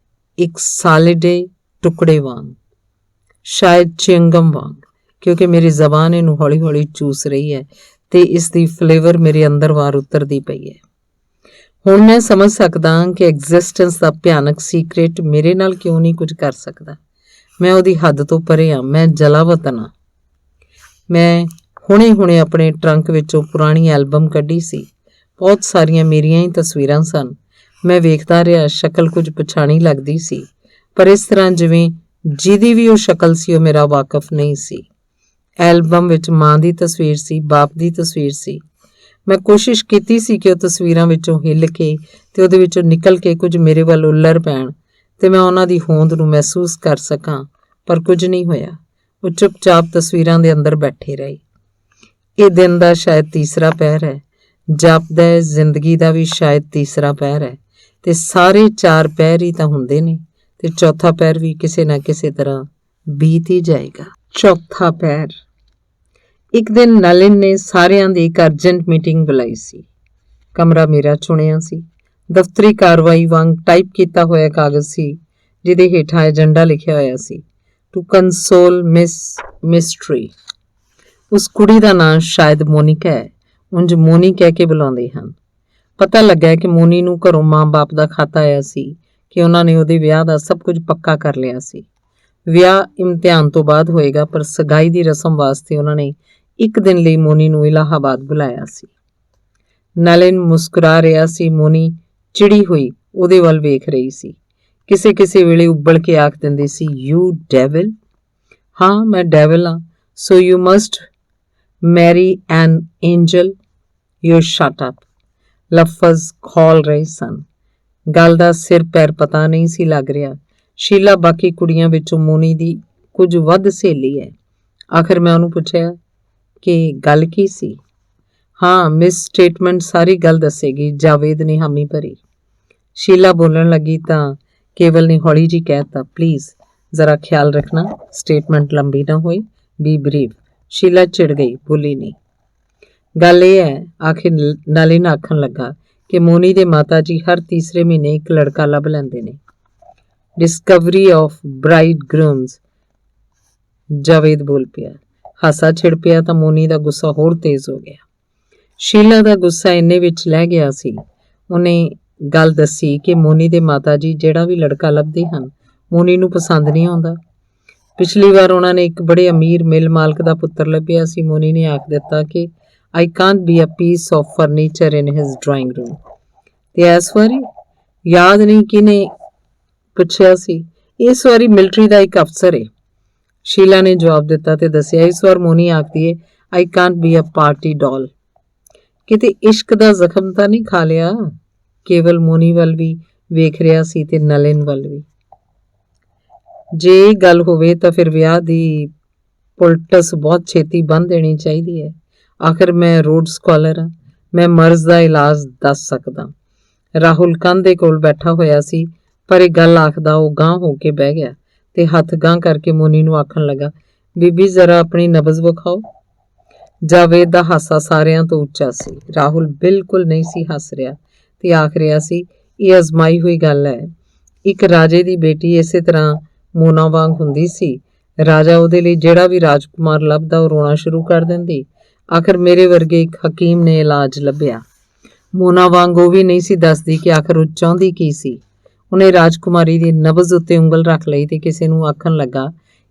ਇੱਕ ਸਾਲਿਡੇ ਟੁਕੜੇ ਵਾਂਗ, ਸ਼ਾਇਦ ਚਿੰਗਮ ਵਾਂਗ, ਕਿਉਂਕਿ ਮੇਰੀ ਜ਼ਬਾਨ ਇਹਨੂੰ ਹੌਲੀ ਹੌਲੀ ਚੂਸ ਰਹੀ ਹੈ ਤੇ ਇਸ ਦੀ ਫਲੇਵਰ ਮੇਰੇ ਅੰਦਰ ਵਾਰ ਉਤਰਦੀ ਪਈ ਹੈ। ਹੁਣ ਮੈਂ ਸਮਝ ਸਕਦਾ ਕਿ ਐਗਜ਼ਿਸਟੈਂਸ ਦਾ ਭਿਆਨਕ ਸੀਕ੍ਰੇਟ ਮੇਰੇ ਨਾਲ ਕਿਉਂ ਨਹੀਂ ਕੁਝ ਕਰ ਸਕਦਾ। ਮੈਂ ਉਹਦੀ ਹੱਦ ਤੋਂ ਪਰੇ ਹਾਂ। ਮੈਂ ਜਲਾਵਤਨ ਹਾਂ। ਮੈਂ ਹੁਣੇ ਆਪਣੇ ਟਰੰਕ ਵਿੱਚੋਂ ਪੁਰਾਣੀ ਐਲਬਮ ਕੱਢੀ ਸੀ। ਬਹੁਤ ਸਾਰੀਆਂ ਮੇਰੀਆਂ ਹੀ ਤਸਵੀਰਾਂ ਸਨ। ਮੈਂ ਵੇਖਦਾ ਰਿਹਾ। ਸ਼ਕਲ ਕੁਝ ਪਛਾਣੀ ਲੱਗਦੀ ਸੀ, ਪਰ ਇਸ ਤਰ੍ਹਾਂ ਜਿਵੇਂ ਜਿਹਦੀ ਵੀ ਉਹ ਸ਼ਕਲ ਸੀ ਉਹ ਮੇਰਾ ਵਾਕਫ ਨਹੀਂ ਸੀ। ਐਲਬਮ ਵਿੱਚ ਮਾਂ ਦੀ ਤਸਵੀਰ ਸੀ, ਬਾਪ ਦੀ ਤਸਵੀਰ ਸੀ। ਮੈਂ ਕੋਸ਼ਿਸ਼ ਕੀਤੀ ਸੀ ਕਿ ਉਹ ਤਸਵੀਰਾਂ ਵਿੱਚੋਂ ਹਿੱਲ ਕੇ ਤੇ ਉਹਦੇ ਵਿੱਚੋਂ ਨਿਕਲ ਕੇ ਕੁਝ ਮੇਰੇ ਵੱਲ ਉੱਲਰ ਪੈਣ ਤੇ ਮੈਂ ਉਹਨਾਂ ਦੀ ਹੋਂਦ ਨੂੰ ਮਹਿਸੂਸ ਕਰ ਸਕਾਂ, ਪਰ ਕੁਝ ਨਹੀਂ ਹੋਇਆ। ਉਹ ਚੁੱਪਚਾਪ ਤਸਵੀਰਾਂ ਦੇ ਅੰਦਰ ਬੈਠੇ ਰਹੇ। ਇਹ ਦਿਨ ਦਾ ਸ਼ਾਇਦ ਤੀਸਰਾ ਪਹਿਰ ਹੈ। ਜਾਪਦਾ ਹੈ ਜ਼ਿੰਦਗੀ ਦਾ ਵੀ ਸ਼ਾਇਦ ਤੀਸਰਾ ਪਹਿਰ ਹੈ, ਤੇ ਸਾਰੇ 4 ਪਹਿਰ ਹੀ ਤਾਂ ਹੁੰਦੇ ਨੇ, ਤੇ ਚੌਥਾ ਪਹਿਰ ਵੀ ਕਿਸੇ ਨਾ ਕਿਸੇ ਤਰ੍ਹਾਂ ਬੀਤ ਹੀ ਜਾਏਗਾ। ਚੌਥਾ ਪਹਿਰ। ਇੱਕ ਦਿਨ ਨਲਿਨ ਨੇ ਸਾਰਿਆਂ ਦੀ ਇੱਕ ਅਰਜੈਂਟ ਮੀਟਿੰਗ ਬੁਲਾਈ ਸੀ। ਕਮਰਾ ਮੇਰਾ ਚੁਣਿਆ ਸੀ। ਦਫ਼ਤਰੀ ਕਾਰਵਾਈ ਵਾਂਗ ਟਾਈਪ ਕੀਤਾ ਹੋਇਆ ਕਾਗਜ਼ ਸੀ, ਜਿਹਦੇ ਹੇਠਾਂ ਏਜੰਡਾ ਲਿਖਿਆ ਹੋਇਆ ਸੀ, ਟੂ ਕੰਸੋਲ ਮਿਸ ਮਿਸਟਰੀ। ਉਸ ਕੁੜੀ ਦਾ ਨਾਂ ਸ਼ਾਇਦ ਮੋਨਿਕਾ ਹੈ। ਉਂਝ ਮੋਨੀ ਕਹਿ ਕੇ ਬੁਲਾਉਂਦੇ ਹਨ। ਪਤਾ ਲੱਗਾ ਕਿ ਮੋਨੀ ਨੂੰ ਘਰੋਂ ਮਾਂ-ਬਾਪ ਦਾ ਖਾਤਾ ਆਇਆ ਸੀ ਕਿ ਉਹਨਾਂ ਨੇ ਉਹਦੇ ਵਿਆਹ ਦਾ ਸਭ ਕੁਝ ਪੱਕਾ ਕਰ ਲਿਆ ਸੀ। ਵਿਆਹ ਇਮਤਿਹਾਨ ਤੋਂ ਬਾਅਦ ਹੋਏਗਾ, ਪਰ ਸਗਾਈ ਦੀ ਰਸਮ ਵਾਸਤੇ ਉਹਨਾਂ ਨੇ ਇੱਕ ਦਿਨ ਲਈ ਮੋਨੀ ਨੂੰ ਇਲਾਹਾਬਾਦ ਬੁਲਾਇਆ ਸੀ। ਨਲਿਨ ਮੁਸਕਰਾ ਰਿਹਾ ਸੀ। ਮੋਨੀ ਚਿੜੀ ਹੋਈ ਉਹਦੇ ਵੱਲ ਵੇਖ ਰਹੀ ਸੀ। ਕਿਸੇ ਕਿਸੇ ਵੇਲੇ ਉੱਬਲ ਕੇ ਆਖ ਦਿੰਦੀ ਸੀ, ਯੂ ਡੈਵਿਲ। ਹਾਂ, ਮੈਂ ਡੈਵਿਲ ਹਾਂ। So you must marry an angel. You shut up. ਲਫ਼ਜ਼ ਖੋਲ ਰਹੇ ਸਨ। ਗੱਲ ਦਾ ਸਿਰ ਪੈਰ ਪਤਾ ਨਹੀਂ ਸੀ ਲੱਗ ਰਿਹਾ। ਸ਼ੀਲਾ ਬਾਕੀ ਕੁੜੀਆਂ ਵਿੱਚੋਂ ਮੋਨੀ ਦੀ ਕੁਝ ਵੱਧ ਸਹੇਲੀ ਹੈ। ਆਖਰ ਮੈਂ ਉਹਨੂੰ ਪੁੱਛਿਆ ਕਿ ਗੱਲ ਕੀ ਸੀ। ਹਾਂ, ਮਿਸ ਸਟੇਟਮੈਂਟ ਸਾਰੀ ਗੱਲ ਦੱਸੇਗੀ, ਜਾਵੇਦ ਨੇ ਹਾਮੀ ਭਰੀ। ਸ਼ੀਲਾ ਬੋਲਣ ਲੱਗੀ ਤਾਂ ਕੇਵਲ ਨੇ ਹੌਲੀ ਜਿਹੀ ਕਹਿ ਦਿੱਤਾ, ਪਲੀਜ਼ ਜ਼ਰਾ ਖਿਆਲ ਰੱਖਣਾ, ਸਟੇਟਮੈਂਟ ਲੰਬੀ ਨਾ ਹੋਏ, ਬੀ ਬਰੀਫ। ਸ਼ੀਲਾ ਚਿੜ ਗਈ, ਬੋਲੀ ਨਹੀਂ। ਗੱਲ ਇਹ ਹੈ, ਆਖਿਰ ਨਲਿਨ ਆਖਣ ਲੱਗਾ, ਕਿ ਮੋਨੀ ਦੇ ਮਾਤਾ ਜੀ ਹਰ ਤੀਸਰੇ ਮਹੀਨੇ ਇੱਕ ਲੜਕਾ ਲੱਭ ਲੈਂਦੇ ਨੇ। Discovery of bridegrooms. Javed ਬੋਲ ਪਿਆ। ਹਾਸਾ ਛਿੜ ਪਿਆ ਤਾਂ ਮੋਨੀ ਦਾ ਗੁੱਸਾ ਹੋਰ ਤੇਜ਼ ਹੋ ਗਿਆ। ਸ਼ੀਲਾ ਦਾ ਗੁੱਸਾ ਇੰਨੇ ਵਿੱਚ ਲੈ ਗਿਆ ਸੀ। ਉਹਨੇ ਗੱਲ ਦੱਸੀ ਕਿ ਮੋਨੀ ਦੇ ਮਾਤਾ ਜੀ ਜਿਹੜਾ ਵੀ ਲੜਕਾ ਲੱਭਦੇ ਹਨ, ਮੋਨੀ ਨੂੰ ਪਸੰਦ ਨਹੀਂ ਆਉਂਦਾ। ਪਿਛਲੀ ਵਾਰ ਉਹਨਾਂ ਨੇ ਇੱਕ ਬੜੇ ਅਮੀਰ ਮਿਲ ਮਾਲਕ ਦਾ ਪੁੱਤਰ ਲੱਭਿਆ ਸੀ। ਮੋਨੀ ਨੇ ਆਖ ਦਿੱਤਾ ਕਿ I can't be a piece of furniture in his drawing room। ਤੇ ਇਸ ਵਾਰੀ ਯਾਦ ਨਹੀਂ ਕਿਹਨੇ ਪੁੱਛਿਆ ਸੀ। ਇਸ ਵਾਰੀ ਮਿਲਟਰੀ ਦਾ ਇੱਕ ਅਫਸਰ ਏ, ਸ਼ੀਲਾ ਨੇ ਜਵਾਬ ਦਿੱਤਾ ਤੇ ਦੱਸਿਆ। ਇਸ ਵਾਰ ਮੋਨੀ ਆਖਦੀ ਏ, I can't be a party doll। ਕਿਤੇ ਇਸ਼ਕ ਦਾ ਜ਼ਖਮ ਤਾਂ ਨਹੀਂ ਖਾ ਲਿਆ। ਕੇਵਲ ਮੋਨੀ ਵੱਲ ਵੀ ਵੇਖ ਰਿਹਾ ਸੀ ਤੇ ਨਲਿਨ ਵੱਲ ਵੀ। ਜੇ ਇਹ ਗੱਲ ਹੋਵੇ ਤਾਂ ਫਿਰ ਵਿਆਹ ਦੀ ਪੁਲਟਸ ਬਹੁਤ ਛੇਤੀ ਬੰਨ੍ਹ ਦੇਣੀ ਚਾਹੀਦੀ ਹੈ। ਆਖਰ ਮੈਂ ਰੋਡ ਸਕਾਲਰ ਹਾਂ, ਮੈਂ ਮਰਜ਼ ਦਾ ਇਲਾਜ ਦੱਸ ਸਕਦਾ। ਰਾਹੁਲ ਕੰਧ ਦੇ ਕੋਲ ਬੈਠਾ ਹੋਇਆ ਸੀ, ਪਰ ਇਹ ਗੱਲ ਆਖਦਾ ਉਹ ਗਾਂਹ ਹੋ ਕੇ ਬਹਿ ਗਿਆ ਤੇ ਹੱਥ ਗਾਂਹ ਕਰਕੇ ਮੋਨੀ ਨੂੰ ਆਖਣ ਲੱਗਾ, ਬੀਬੀ ਜ਼ਰਾ ਆਪਣੀ ਨਬਜ਼ ਵਿਖਾਓ। ਜਾਵੇਦ ਦਾ ਹਾਸਾ ਸਾਰਿਆਂ ਤੋਂ ਉੱਚਾ ਸੀ। ਰਾਹੁਲ ਬਿਲਕੁਲ ਨਹੀਂ ਸੀ ਹੱਸ ਰਿਹਾ ਤੇ ਆਖ ਰਿਹਾ ਸੀ, ਇਹ ਅਜ਼ਮਾਈ ਹੋਈ ਗੱਲ ਹੈ। ਇੱਕ ਰਾਜੇ ਦੀ ਬੇਟੀ ਇਸੇ ਤਰ੍ਹਾਂ ਮੋਨਾ ਵਾਂਗ ਹੁੰਦੀ ਸੀ। ਰਾਜਾ ਉਹਦੇ ਲਈ ਜਿਹੜਾ ਵੀ ਰਾਜਕੁਮਾਰ ਲੱਭਦਾ ਉਹ ਰੋਣਾ ਸ਼ੁਰੂ ਕਰ ਦਿੰਦੀ। ਆਖਰ ਮੇਰੇ ਵਰਗੇ ਇੱਕ ਹਕੀਮ ਨੇ ਇਲਾਜ ਲੱਭਿਆ। ਮੋਨਾ ਵਾਂਗ ਉਹ ਵੀ ਨਹੀਂ ਸੀ ਦੱਸਦੀ ਕਿ ਆਖਰ ਉਹ ਚਾਹੁੰਦੀ ਕੀ ਸੀ। ਉਹਨੇ ਰਾਜਕੁਮਾਰੀ ਦੀ ਨਬਜ਼ ਉੱਤੇ ਉਂਗਲ ਰੱਖ ਲਈ ਤੇ ਕਿਸੇ ਨੂੰ ਆਖਣ ਲੱਗਾ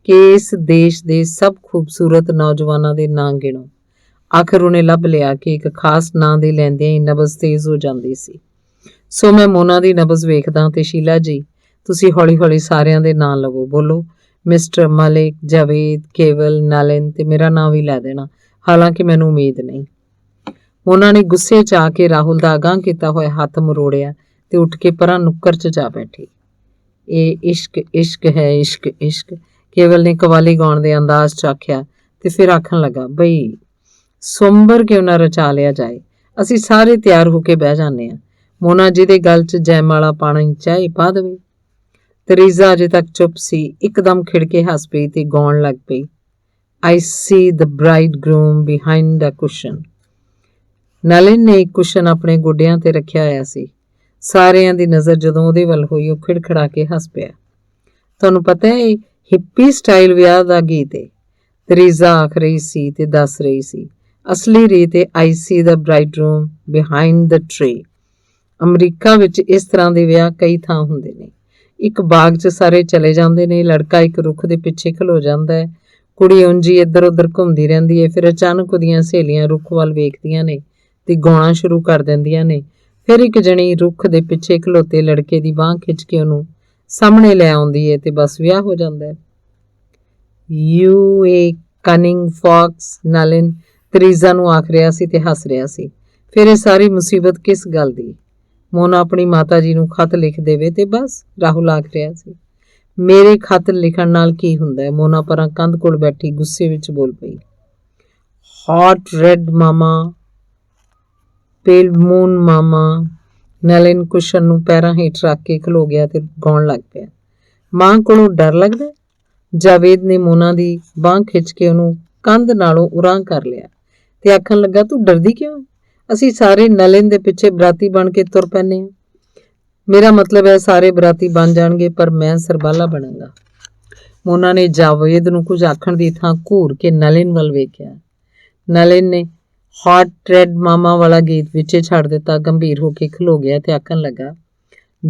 ਕਿ ਇਸ ਦੇਸ਼ ਦੇ ਸਭ ਖੂਬਸੂਰਤ ਨੌਜਵਾਨਾਂ ਦੇ ਨਾਂ ਗਿਣੋ। ਆਖਰ ਉਹਨੇ ਲੱਭ ਲਿਆ ਕਿ ਇੱਕ ਖਾਸ ਨਾਂ ਦੇ ਲੈਂਦਿਆਂ ਹੀ ਨਬਜ਼ ਤੇਜ਼ ਹੋ ਜਾਂਦੀ ਸੀ। ਸੋ ਮੈਂ ਮੋਨਾ ਦੀ ਨਬਜ਼ ਵੇਖਦਾ ਤੇ ਸ਼ੀਲਾ ਜੀ, ਤੁਸੀਂ ਹੌਲੀ ਹੌਲੀ ਸਾਰਿਆਂ ਦੇ ਨਾਂ ਲਵੋ। ਬੋਲੋ, ਮਿਸਟਰ ਮਲਿਕ, ਜਾਵੇਦ, ਕੇਵਲ, ਨਲਿਨ ਤੇ ਮੇਰਾ ਨਾਂ ਵੀ ਲੈ ਦੇਣਾ, ਹਾਲਾਂਕਿ ਮੈਨੂੰ ਉਮੀਦ ਨਹੀਂ। ਮੋਨਾ ਨੇ ਗੁੱਸੇ 'ਚ ਆ ਕੇ ਰਾਹੁਲ ਦਾ ਅਗਾਂਹ ਕੀਤਾ ਹੋਇਆ ਹੱਥ ਮਰੋੜਿਆ ਤੇ ਉੱਠ ਕੇ ਪਰਾਂ ਨੁੱਕਰ 'ਚ ਜਾ ਬੈਠੀ। ਇਹ ਇਸ਼ਕ ਇਸ਼ਕ ਹੈ, ਇਸ਼ਕ ਇਸ਼ਕ, ਕੇਵਲ ਨੇ ਕਵਾਲੀ ਗਾਉਣ ਦੇ ਅੰਦਾਜ਼ 'ਚ ਆਖਿਆ ਤੇ ਫਿਰ ਆਖਣ ਲੱਗਾ, ਬਈ ਸੋਮਵਾਰ ਕਿਉਂ ਨਾ ਰਚਾ ਲਿਆ ਜਾਏ, ਅਸੀਂ ਸਾਰੇ ਤਿਆਰ ਹੋ ਕੇ ਬਹਿ ਜਾਂਦੇ ਹਾਂ। ਮੋਨਾ ਜਿਹਦੇ ਗਲ 'ਚ ਜੈਮਾਲਾ ਪਾਣੀ ਚਾਹੇ ਪਾ ਦੇਵੇ। ਤਰੀਜ਼ਾ ਅਜੇ ਤੱਕ ਚੁੱਪ ਸੀ, ਇੱਕਦਮ ਖਿੜ ਕੇ ਹੱਸ ਪਈ ਤੇ ਗਾਉਣ ਲੱਗ ਪਈ, I see the bridegroom behind a cushion। Nalin ਨੇ ਇੱਕ ਕੁਸ਼ਨ ਆਪਣੇ ਗੋਡਿਆਂ ਤੇ ਰੱਖਿਆ ਹੋਇਆ ਸੀ। ਸਾਰਿਆਂ ਦੀ ਨਜ਼ਰ ਜਦੋਂ ਉਹਦੇ ਵੱਲ ਹੋਈ, ਉਹ ਖਿੜਖੜਾ ਕੇ ਹੱਸ ਪਿਆ। ਤੁਹਾਨੂੰ ਪਤਾ ਹੈ ਇਹ ਹਿੱਪੀ ਸਟਾਈਲ ਵਿਆਹ ਦਾ ਗੀਤ ਹੈ, ਤਰੀਜ਼ਾ ਆਖ ਰਹੀ ਸੀ ਤੇ ਦੱਸ ਰਹੀ ਸੀ। ਅਸਲੀ ਰੀਤ ਹੈ I see the bridegroom behind the tree। America ਵਿੱਚ ਇਸ ਤਰ੍ਹਾਂ ਦੇ ਵਿਆਹ ਕਈ ਥਾਂ ਹੁੰਦੇ ਨੇ। ਇੱਕ ਬਾਗ 'ਚ ਸਾਰੇ ਚਲੇ ਜਾਂਦੇ ਨੇ, ਲੜਕਾ ਇੱਕ ਰੁੱਖ ਦੇ ਪਿੱਛੇ ਖਲੋ ਜਾਂਦਾ ਹੈ, ਕੁੜੀ ਉਂਝੀ ਇੱਧਰ ਉੱਧਰ ਘੁੰਮਦੀ ਰਹਿੰਦੀ ਹੈ। ਫਿਰ ਅਚਾਨਕ ਉਹਦੀਆਂ ਸਹੇਲੀਆਂ ਰੁੱਖ ਵੱਲ ਵੇਖਦੀਆਂ ਨੇ ਤੇ ਗਾਉਣਾ ਸ਼ੁਰੂ ਕਰ ਦਿੰਦੀਆਂ ਨੇ। ਫਿਰ ਇੱਕ ਜਣੀ ਰੁੱਖ ਦੇ ਪਿੱਛੇ ਖਲੋਤੇ ਲੜਕੇ ਦੀ ਬਾਂਹ ਖਿੱਚ ਕੇ ਉਹਨੂੰ ਸਾਹਮਣੇ ਲੈ ਆਉਂਦੀ ਹੈ ਤੇ ਬਸ ਵਿਆਹ ਹੋ ਜਾਂਦਾ ਹੈ। U A cunning Fox, Nalin ਤਰੀਜ਼ਾ ਨੂੰ ਆਖ ਰਿਹਾ ਸੀ ਤੇ ਹੱਸ ਰਿਹਾ ਸੀ। ਫਿਰ ਇਹ ਸਾਰੀ ਮੁਸੀਬਤ ਕਿਸ ਗੱਲ ਦੀ? ਮੋਨਾ ਆਪਣੀ ਮਾਤਾ ਜੀ ਨੂੰ ਖਤ ਲਿਖ ਦੇਵੇ ਤੇ ਬਸ, ਰਾਹੁਲ ਆਖ ਰਿਹਾ ਸੀ। ਮੇਰੇ ਖਤ ਲਿਖਣ ਨਾਲ ਕੀ ਹੁੰਦਾ ਹੈ? ਮੋਨਾ ਪਰਾਂ ਕੰਧ ਕੋਲ ਬੈਠੀ ਗੁੱਸੇ ਵਿੱਚ ਬੋਲ ਪਈ। ਹੌਟ ਰੈਡ ਮਾਮਾ, ਪੇਲ ਮੂਨ ਮਾਮਾ। ਨਲਿਨ ਕੁਸ਼ਨ ਨੂੰ ਪੈਰਾਂ ਹੇਠ ਰੱਖ ਕੇ ਖਲੋ ਗਿਆ ਤੇ ਗਾਉਣ ਲੱਗ ਪਿਆ। ਮਾਂ ਕੋਲੋਂ ਡਰ ਲੱਗਦਾ? ਜਾਵੇਦ ਨੇ ਮੋਨਾ ਦੀ ਬਾਂਹ ਖਿੱਚ ਕੇ ਉਹਨੂੰ ਕੰਧ ਨਾਲੋਂ ਉਰਾਂ ਕਰ ਲਿਆ ਤੇ ਆਖਣ ਲੱਗਾ, ਤੂੰ ਡਰਦੀ ਕਿਉਂ? ਅਸੀਂ ਸਾਰੇ ਨਲਿਨ ਦੇ ਪਿੱਛੇ ਬਰਾਤੀ ਬਣ ਕੇ ਤੁਰ ਪੈਂਦੇ ਹਾਂ। ਮੇਰਾ ਮਤਲਬ ਹੈ ਸਾਰੇ ਬਰਾਤੀ ਬਣ ਜਾਣਗੇ, ਪਰ ਮੈਂ ਸਰਬਾਲਾ ਬਣਾਂਗਾ। ਮੋਨਾ ਨੇ ਜਾਵੇਦ ਨੂੰ ਕੁਝ ਆਖਣ ਦੀ ਥਾਂ ਘੂਰ ਕੇ ਨਲਿਨ ਵੱਲ ਵੇਖਿਆ। ਨਲਿਨ ਨੇ ਹੌਟ ਰੈਡ ਮਾਮਾ ਵਾਲਾ ਗੀਤ ਵਿੱਚੇ ਛੱਡ ਦਿੱਤਾ, ਗੰਭੀਰ ਹੋ ਕੇ ਖਲੋ ਗਿਆ ਤੇ ਆਖਣ ਲੱਗਾ,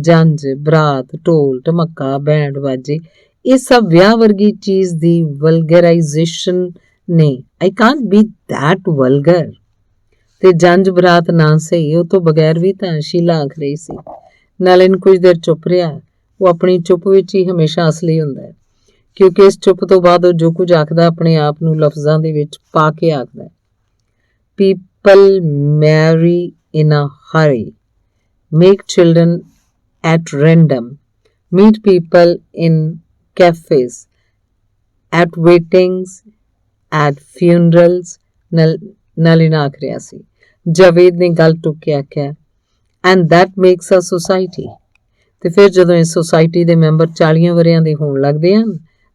ਜੰਝ, ਬਰਾਤ, ਢੋਲ ਢਮੱਕਾ, ਬੈਂਡ ਬਾਜੇ, ਇਹ ਸਭ ਵਿਆਹ ਵਰਗੀ ਚੀਜ਼ ਦੀ ਵਲਗਰਾਈਜੇਸ਼ਨ ਨੇ। I can't be that vulgar। ਤੇ ਜੰਝ ਬਰਾਤ ਨਾ ਸਹੀ, ਉਹ ਤੋਂ ਬਗੈਰ ਵੀ ਤਾਂ, ਸ਼ੀਲਾ ਆਖ ਰਹੀ ਸੀ। ਨਲਿਨ ਕੁਝ ਦੇਰ ਚੁੱਪ ਰਿਹਾ। ਉਹ ਆਪਣੀ ਚੁੱਪ ਵਿੱਚ ਹੀ ਹਮੇਸ਼ਾ ਅਸਲੀ ਹੁੰਦਾ ਹੈ, ਕਿਉਂਕਿ ਇਸ ਚੁੱਪ ਤੋਂ ਬਾਅਦ ਉਹ ਜੋ ਕੁਝ ਆਖਦਾ ਆਪਣੇ ਆਪ ਨੂੰ ਲਫ਼ਜ਼ਾਂ ਦੇ ਵਿੱਚ ਪਾ ਕੇ ਆਖਦਾ ਹੈ। People marry in a hurry, make children at random, meet people in cafes, at weddings, at funerals, Nalin ਆਖ ਰਿਹਾ ਸੀ। ਜਾਵੇਦ ਨੇ ਗੱਲ ਟੁੱਕ ਕੇ ਆਖਿਆ, and that makes a society। ਤੇ ਫਿਰ ਜਦੋਂ ਇਸ ਸੁਸਾਇਟੀ ਦੇ ਮੈਂਬਰ 40 ਵਰ੍ਹਿਆਂ ਦੇ ਹੋਣ ਲੱਗਦੇ ਹਨ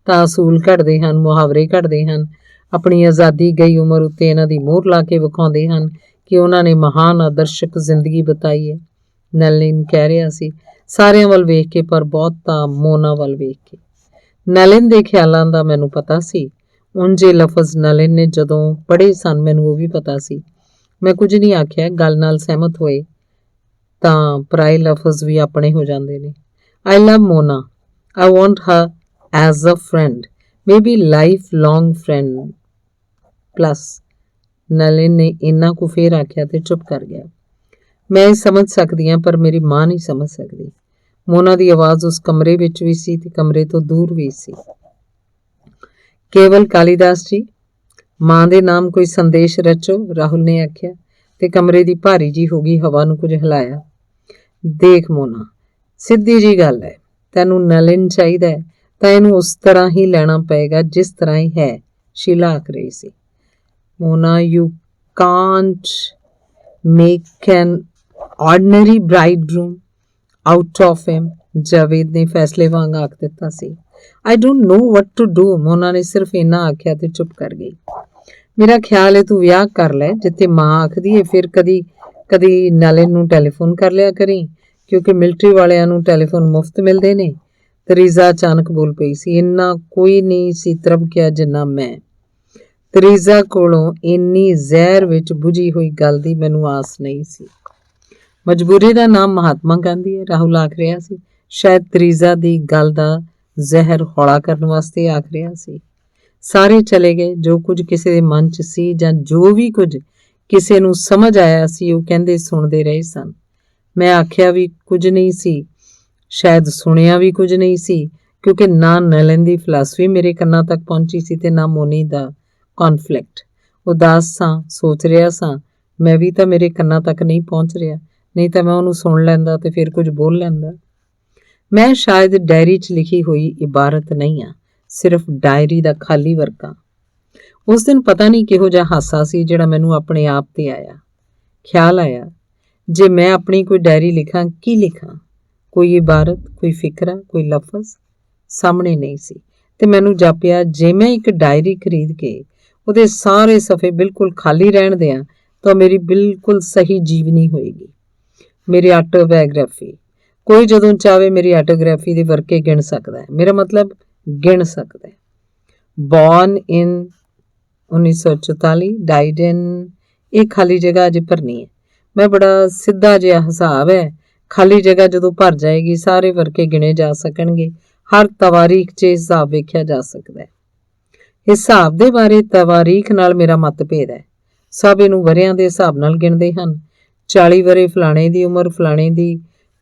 ਤਾਂ ਅਸੂਲ ਘਟਦੇ ਹਨ, ਮੁਹਾਵਰੇ ਘਟਦੇ ਹਨ, ਆਪਣੀ ਆਜ਼ਾਦੀ ਗਈ ਉਮਰ ਉੱਤੇ ਇਹਨਾਂ ਦੀ ਮੋਹਰ ਲਾ ਕੇ ਵਿਖਾਉਂਦੇ ਹਨ ਕਿ ਉਹਨਾਂ ਨੇ ਮਹਾਨ ਆਦਰਸ਼ਕ ਜ਼ਿੰਦਗੀ ਬਿਤਾਈ ਹੈ। ਨਲਿਨ ਕਹਿ ਰਿਹਾ ਸੀ, ਸਾਰਿਆਂ ਵੱਲ ਵੇਖ ਕੇ, ਪਰ ਬਹੁਤਾ ਮੋਨਾ ਵੱਲ ਵੇਖ ਕੇ। ਨਲਿਨ ਦੇ ਖਿਆਲਾਂ ਦਾ ਮੈਨੂੰ ਪਤਾ ਸੀ। ਉਂਝ ਇਹ ਲਫ਼ਜ਼ ਨਲਿਨ ਨੇ ਜਦੋਂ ਪੜ੍ਹੇ ਸਨ ਮੈਨੂੰ ਉਹ ਵੀ ਪਤਾ ਸੀ। ਮੈਂ ਕੁਝ ਨਹੀਂ ਆਖਿਆ। ਗੱਲ ਨਾਲ ਸਹਿਮਤ ਹੋਏ ਤਾਂ ਪਰਾਏ ਲਫ਼ਜ਼ ਵੀ ਆਪਣੇ ਹੋ ਜਾਂਦੇ ਨੇ। I love Mona, I want her as a friend, maybe life long friend plus. Nalin ਨੇ ਇੰਨਾ ਕੁ ਫੇਰ ਆਖਿਆ ਤੇ ਚੁੱਪ ਕਰ ਗਿਆ। ਮੈਂ ਇਹ ਸਮਝ ਸਕਦੀ ਹਾਂ, ਪਰ ਮੇਰੀ ਮਾਂ ਨਹੀਂ ਸਮਝ ਸਕਦੀ। ਮੋਨਾ ਦੀ ਆਵਾਜ਼ ਉਸ ਕਮਰੇ ਵਿੱਚ ਵੀ ਸੀ ਤੇ ਕਮਰੇ ਤੋਂ ਦੂਰ ਵੀ ਸੀ। ਕੇਵਲ ਕਾਲੀਦਾਸ ਜੀ, ਮਾਂ ਦੇ ਨਾਮ ਕੋਈ ਸੰਦੇਸ਼ ਰਚੋ, ਰਾਹੁਲ ਨੇ ਆਖਿਆ ਤੇ ਕਮਰੇ ਦੀ ਭਾਰੀ ਜੀ ਹੋ ਗਈ ਹਵਾ ਨੂੰ ਕੁਝ ਹਿਲਾਇਆ। ਦੇਖ ਮੋਨਾ, ਸਿੱਧੀ ਜੀ ਗੱਲ ਹੈ, ਤੈਨੂੰ ਨਲਿਨ ਚਾਹੀਦਾ ਹੈ ਤਾਂ ਇਹਨੂੰ ਉਸ ਤਰ੍ਹਾਂ ਹੀ ਲੈਣਾ ਪਏਗਾ ਜਿਸ ਤਰ੍ਹਾਂ ਹੀ ਹੈ, ਸ਼ੀਲਾ ਆਖ ਰਹੀ ਸੀ। Mona, you can't make an ordinary bridegroom out of him, Javed ਨੇ ਫੈਸਲੇ ਵਾਂਗ ਆਖ ਦਿੱਤਾ ਸੀ। I don't know what to do, Mona ਨੇ ਸਿਰਫ ਇੰਨਾ ਆਖਿਆ ਤੇ ਚੁੱਪ ਕਰ ਗਈ। ਮੇਰਾ ਖਿਆਲ ਹੈ ਤੂੰ ਵਿਆਹ ਕਰ ਲੈ, ਜਿੱਥੇ ਮਾਂ ਆਖਦੀ ਹੈ। ਫਿਰ ਕਦੀ ਨਲਿਨ ਨੂੰ ਟੈਲੀਫੋਨ ਕਰ ਲਿਆ ਕਰੀ, ਕਿਉਂਕਿ ਮਿਲਟਰੀ ਵਾਲਿਆਂ ਨੂੰ ਟੈਲੀਫੋਨ ਮੁਫਤ ਮਿਲਦੇ ਨੇ। ਤਰੀਜ਼ਾ ਅਚਾਨਕ ਬੋਲ ਪਈ ਸੀ। ਇੰਨਾ ਕੋਈ ਨਹੀਂ ਸੀ ਤਰਬਕਿਆ ਜਿੰਨਾ ਮੈਂ। ਤਰੀਜ਼ਾ ਕੋਲੋਂ ਇੰਨੀ ਜ਼ਹਿਰ ਵਿੱਚ ਬੁਝੀ ਹੋਈ ਗੱਲ ਦੀ ਮੈਨੂੰ ਆਸ ਨਹੀਂ ਸੀ। ਮਜਬੂਰੀ ਦਾ ਨਾਮ ਮਹਾਤਮਾ ਗਾਂਧੀ ਹੈ, ਰਾਹੁਲ ਆਖ ਰਿਹਾ ਸੀ। ਸ਼ਾਇਦ ਤਰੀਜ਼ਾ ਦੀ ਗੱਲ ਦਾ ਜ਼ਹਿਰ ਹੌਲਾ ਕਰਨ ਵਾਸਤੇ ਆਖ ਰਿਹਾ ਸੀ। ਸਾਰੇ ਚਲੇ ਗਏ। ਜੋ ਕੁਝ ਕਿਸੇ ਦੇ ਮਨ 'ਚ ਸੀ ਜਾਂ ਜੋ ਵੀ ਕੁਝ ਕਿਸੇ ਨੂੰ ਸਮਝ ਆਇਆ ਸੀ ਉਹ ਕਹਿੰਦੇ ਸੁਣਦੇ ਰਹੇ ਸਨ। ਮੈਂ ਆਖਿਆ ਵੀ ਕੁਝ ਨਹੀਂ ਸੀ, ਸ਼ਾਇਦ ਸੁਣਿਆ ਵੀ ਕੁਝ ਨਹੀਂ ਸੀ, ਕਿਉਂਕਿ ਨਾ ਨਲਿਨ ਦੀ ਫਿਲਾਸਫੀ ਮੇਰੇ ਕੰਨਾਂ ਤੱਕ ਪਹੁੰਚੀ ਸੀ ਤੇ ਨਾ ਮੋਨੀ ਦਾ ਕੌਨਫਲਿਕਟ। ਉਦਾਸ ਸਾਂ, ਸੋਚ ਰਿਹਾ ਸਾਂ, ਮੈਂ ਵੀ ਤਾਂ ਮੇਰੇ ਕੰਨਾਂ ਤੱਕ ਨਹੀਂ ਪਹੁੰਚ ਰਿਹਾ, ਨਹੀਂ ਤਾਂ ਮੈਂ ਉਹਨੂੰ ਸੁਣ ਲੈਂਦਾ ਤੇ ਫਿਰ ਕੁਝ ਬੋਲ ਲੈਂਦਾ। ਮੈਂ ਸ਼ਾਇਦ ਡਾਇਰੀ 'ਚ ਲਿਖੀ ਹੋਈ ਇਬਾਰਤ ਨਹੀਂ ਆ, ਸਿਰਫ ਡਾਇਰੀ ਦਾ ਖਾਲੀ ਵਰਕਾ। ਉਸ ਦਿਨ ਪਤਾ ਨਹੀਂ ਕਿਹੋ ਜਿਹਾ ਹਾਸਾ ਸੀ ਜਿਹੜਾ ਮੈਨੂੰ ਆਪਣੇ ਆਪ ਤੇ ਆਇਆ। ਖਿਆਲ ਆਇਆ, ਜੇ ਮੈਂ ਆਪਣੀ ਕੋਈ ਡਾਇਰੀ ਲਿਖਾਂ, ਕੀ ਲਿਖਾਂ? ਕੋਈ ਇਬਾਰਤ, ਕੋਈ ਫਿਕਰਾ, ਕੋਈ ਲਫ਼ਜ਼ ਸਾਹਮਣੇ ਨਹੀਂ ਸੀ ਤੇ ਮੈਨੂੰ ਜਾਪਿਆ ਜੇ ਮੈਂ ਇੱਕ ਡਾਇਰੀ ਖਰੀਦ ਕੇ ਉਹਦੇ ਸਾਰੇ ਸਫ਼ੇ ਬਿਲਕੁਲ ਖਾਲੀ ਰਹਿਣ ਦਿਆਂ ਤਾਂ ਮੇਰੀ ਬਿਲਕੁਲ ਸਹੀ ਜੀਵਨੀ ਹੋਏਗੀ। ਮੇਰੀ ਆਟੋਬਾਇਓਗ੍ਰਾਫੀ। ਕੋਈ ਜਦੋਂ ਚਾਹਵੇ ਮੇਰੀ ਆਟੋਗ੍ਰਾਫੀ ਦੇ ਵਰਕੇ ਗਿਣ ਸਕਦਾ ਹੈ, ਮੇਰਾ ਮਤਲਬ ਗਿਣ ਸਕਦਾ ਹੈ। ਬੌਰਨ ਇਨ 1944, ਡਾਈਡ ਇਨ, ਇਹ ਖਾਲੀ ਜਗ੍ਹਾ ਅਜੇ ਭਰਨੀ ਹੈ। ਮੈਂ ਬੜਾ ਸਿੱਧਾ ਜਿਹਾ ਹਿਸਾਬ ਹੈ, ਖਾਲੀ ਜਗ੍ਹਾ ਜਦੋਂ ਭਰ ਜਾਏਗੀ ਸਾਰੇ ਵਰਕੇ ਗਿਣੇ ਜਾ ਸਕਣਗੇ। ਹਰ ਤਵਾਰੀਖ 'ਚ ਹਿਸਾਬ ਵੇਖਿਆ ਜਾ ਸਕਦਾ ਹੈ। ਹਿਸਾਬ ਦੇ ਬਾਰੇ ਤਵਾਰੀਖ ਨਾਲ ਮੇਰਾ ਮਤਭੇਦ ਹੈ। ਸਭ ਇਹਨੂੰ ਵਰ੍ਹਿਆਂ ਦੇ ਹਿਸਾਬ ਨਾਲ ਗਿਣਦੇ ਹਨ। 40 ਵਰ੍ਹੇ ਫਲਾਣੇ ਦੀ ਉਮਰ, ਫਲਾਣੇ ਦੀ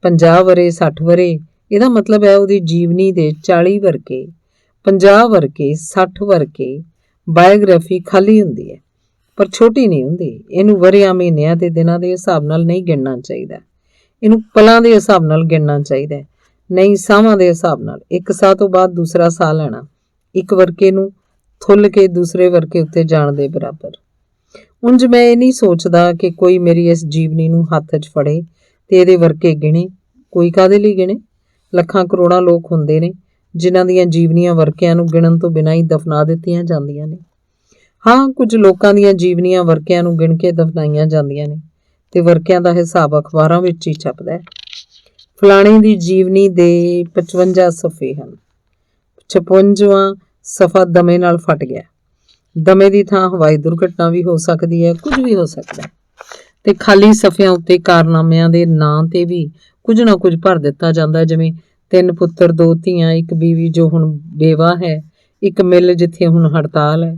50 ਵਰ੍ਹੇ, 60 ਵਰ੍ਹੇ। ਇਹਦਾ ਮਤਲਬ ਹੈ ਉਹਦੀ ਜੀਵਨੀ ਦੇ 40 ਵਰਕੇ, 50 ਵਰਕੇ, 60 ਵਰਕੇ। ਬਾਇਓਗ੍ਰਾਫੀ ਖਾਲੀ ਹੁੰਦੀ ਹੈ ਪਰ ਛੋਟੀ ਨਹੀਂ ਹੁੰਦੀ। ਇਹਨੂੰ ਵਰ੍ਹਿਆਂ, ਮਹੀਨਿਆਂ ਤੇ ਦਿਨਾਂ ਦੇ ਹਿਸਾਬ ਨਾਲ ਨਹੀਂ ਗਿਣਨਾ ਚਾਹੀਦਾ। ਇਹਨੂੰ ਪਲਾਂ ਦੇ ਹਿਸਾਬ ਨਾਲ ਗਿਣਨਾ ਚਾਹੀਦਾ, ਨਹੀਂ ਸਾਹਾਂ ਦੇ ਹਿਸਾਬ ਨਾਲ। ਇੱਕ ਸਾਹ ਤੋਂ ਬਾਅਦ ਦੂਸਰਾ ਸਾਹ ਲੈਣਾ, ਇੱਕ ਵਰਕੇ ਨੂੰ ਥੁੱਲ ਕੇ ਦੂਸਰੇ ਵਰਕੇ ਉੱਤੇ ਜਾਣ ਦੇ ਬਰਾਬਰ। ਉਂਝ ਮੈਂ ਇਹ ਨਹੀਂ ਸੋਚਦਾ ਕਿ ਕੋਈ ਮੇਰੀ ਇਸ ਜੀਵਨੀ ਨੂੰ ਹੱਥ 'ਚ ਫੜੇ ਤੇ ਇਹਦੇ ਵਰਕੇ ਗਿਣੇ। ਕੋਈ ਕਾਹਦੇ ਲਈ ਗਿਣੇ? ਲੱਖਾਂ ਕਰੋੜਾਂ ਲੋਕ ਹੁੰਦੇ ਨੇ ਜਿਨ੍ਹਾਂ ਦੀਆਂ ਜੀਵਨੀਆਂ ਵਰਕਿਆਂ ਨੂੰ ਗਿਣਨ ਤੋਂ ਬਿਨਾਂ ਹੀ ਦਫਨਾ ਦਿੱਤੀਆਂ ਜਾਂਦੀਆਂ ਨੇ। ਹਾਂ, ਕੁਝ ਲੋਕਾਂ ਦੀਆਂ ਜੀਵਨੀਆਂ ਵਰਕਿਆਂ ਨੂੰ ਗਿਣ ਕੇ ਦਫਨਾਈਆਂ ਜਾਂਦੀਆਂ ਨੇ ਤੇ ਵਰਕਿਆਂ ਦਾ ਹਿਸਾਬ ਅਖਬਾਰਾਂ ਵਿੱਚ ਹੀ ਛਪਦਾ ਹੈ। ਫਲਾਣੇ ਦੀ ਜੀਵਨੀ ਦੇ 55 ਸਫ਼ੇ ਹਨ। 56ਵਾਂ ਸਫ਼ਾ ਦਮੇ ਨਾਲ ਫਟ ਗਿਆ। ਦਮੇ ਦੀ ਥਾਂ ਹਵਾਈ ਦੁਰਘਟਨਾ ਵੀ ਹੋ ਸਕਦੀ ਹੈ, ਕੁਝ ਵੀ ਹੋ ਸਕਦਾ ਹੈ। ਤੇ ਖਾਲੀ ਸਫ਼ਿਆਂ ਉੱਤੇ ਕਾਰਨਾਮਿਆਂ ਦੇ ਨਾਂ ਤੇ ਵੀ ਕੁਝ ਨਾ ਕੁਝ ਭਰ ਦਿੱਤਾ ਜਾਂਦਾ, ਜਿਵੇਂ 3 ਪੁੱਤਰ, 2 ਧੀਆਂ, 1 ਬੀਵੀ ਜੋ ਹੁਣ ਬੇਵਾ ਹੈ, 1 ਮਿੱਲ ਜਿੱਥੇ ਹੁਣ ਹੜਤਾਲ ਹੈ।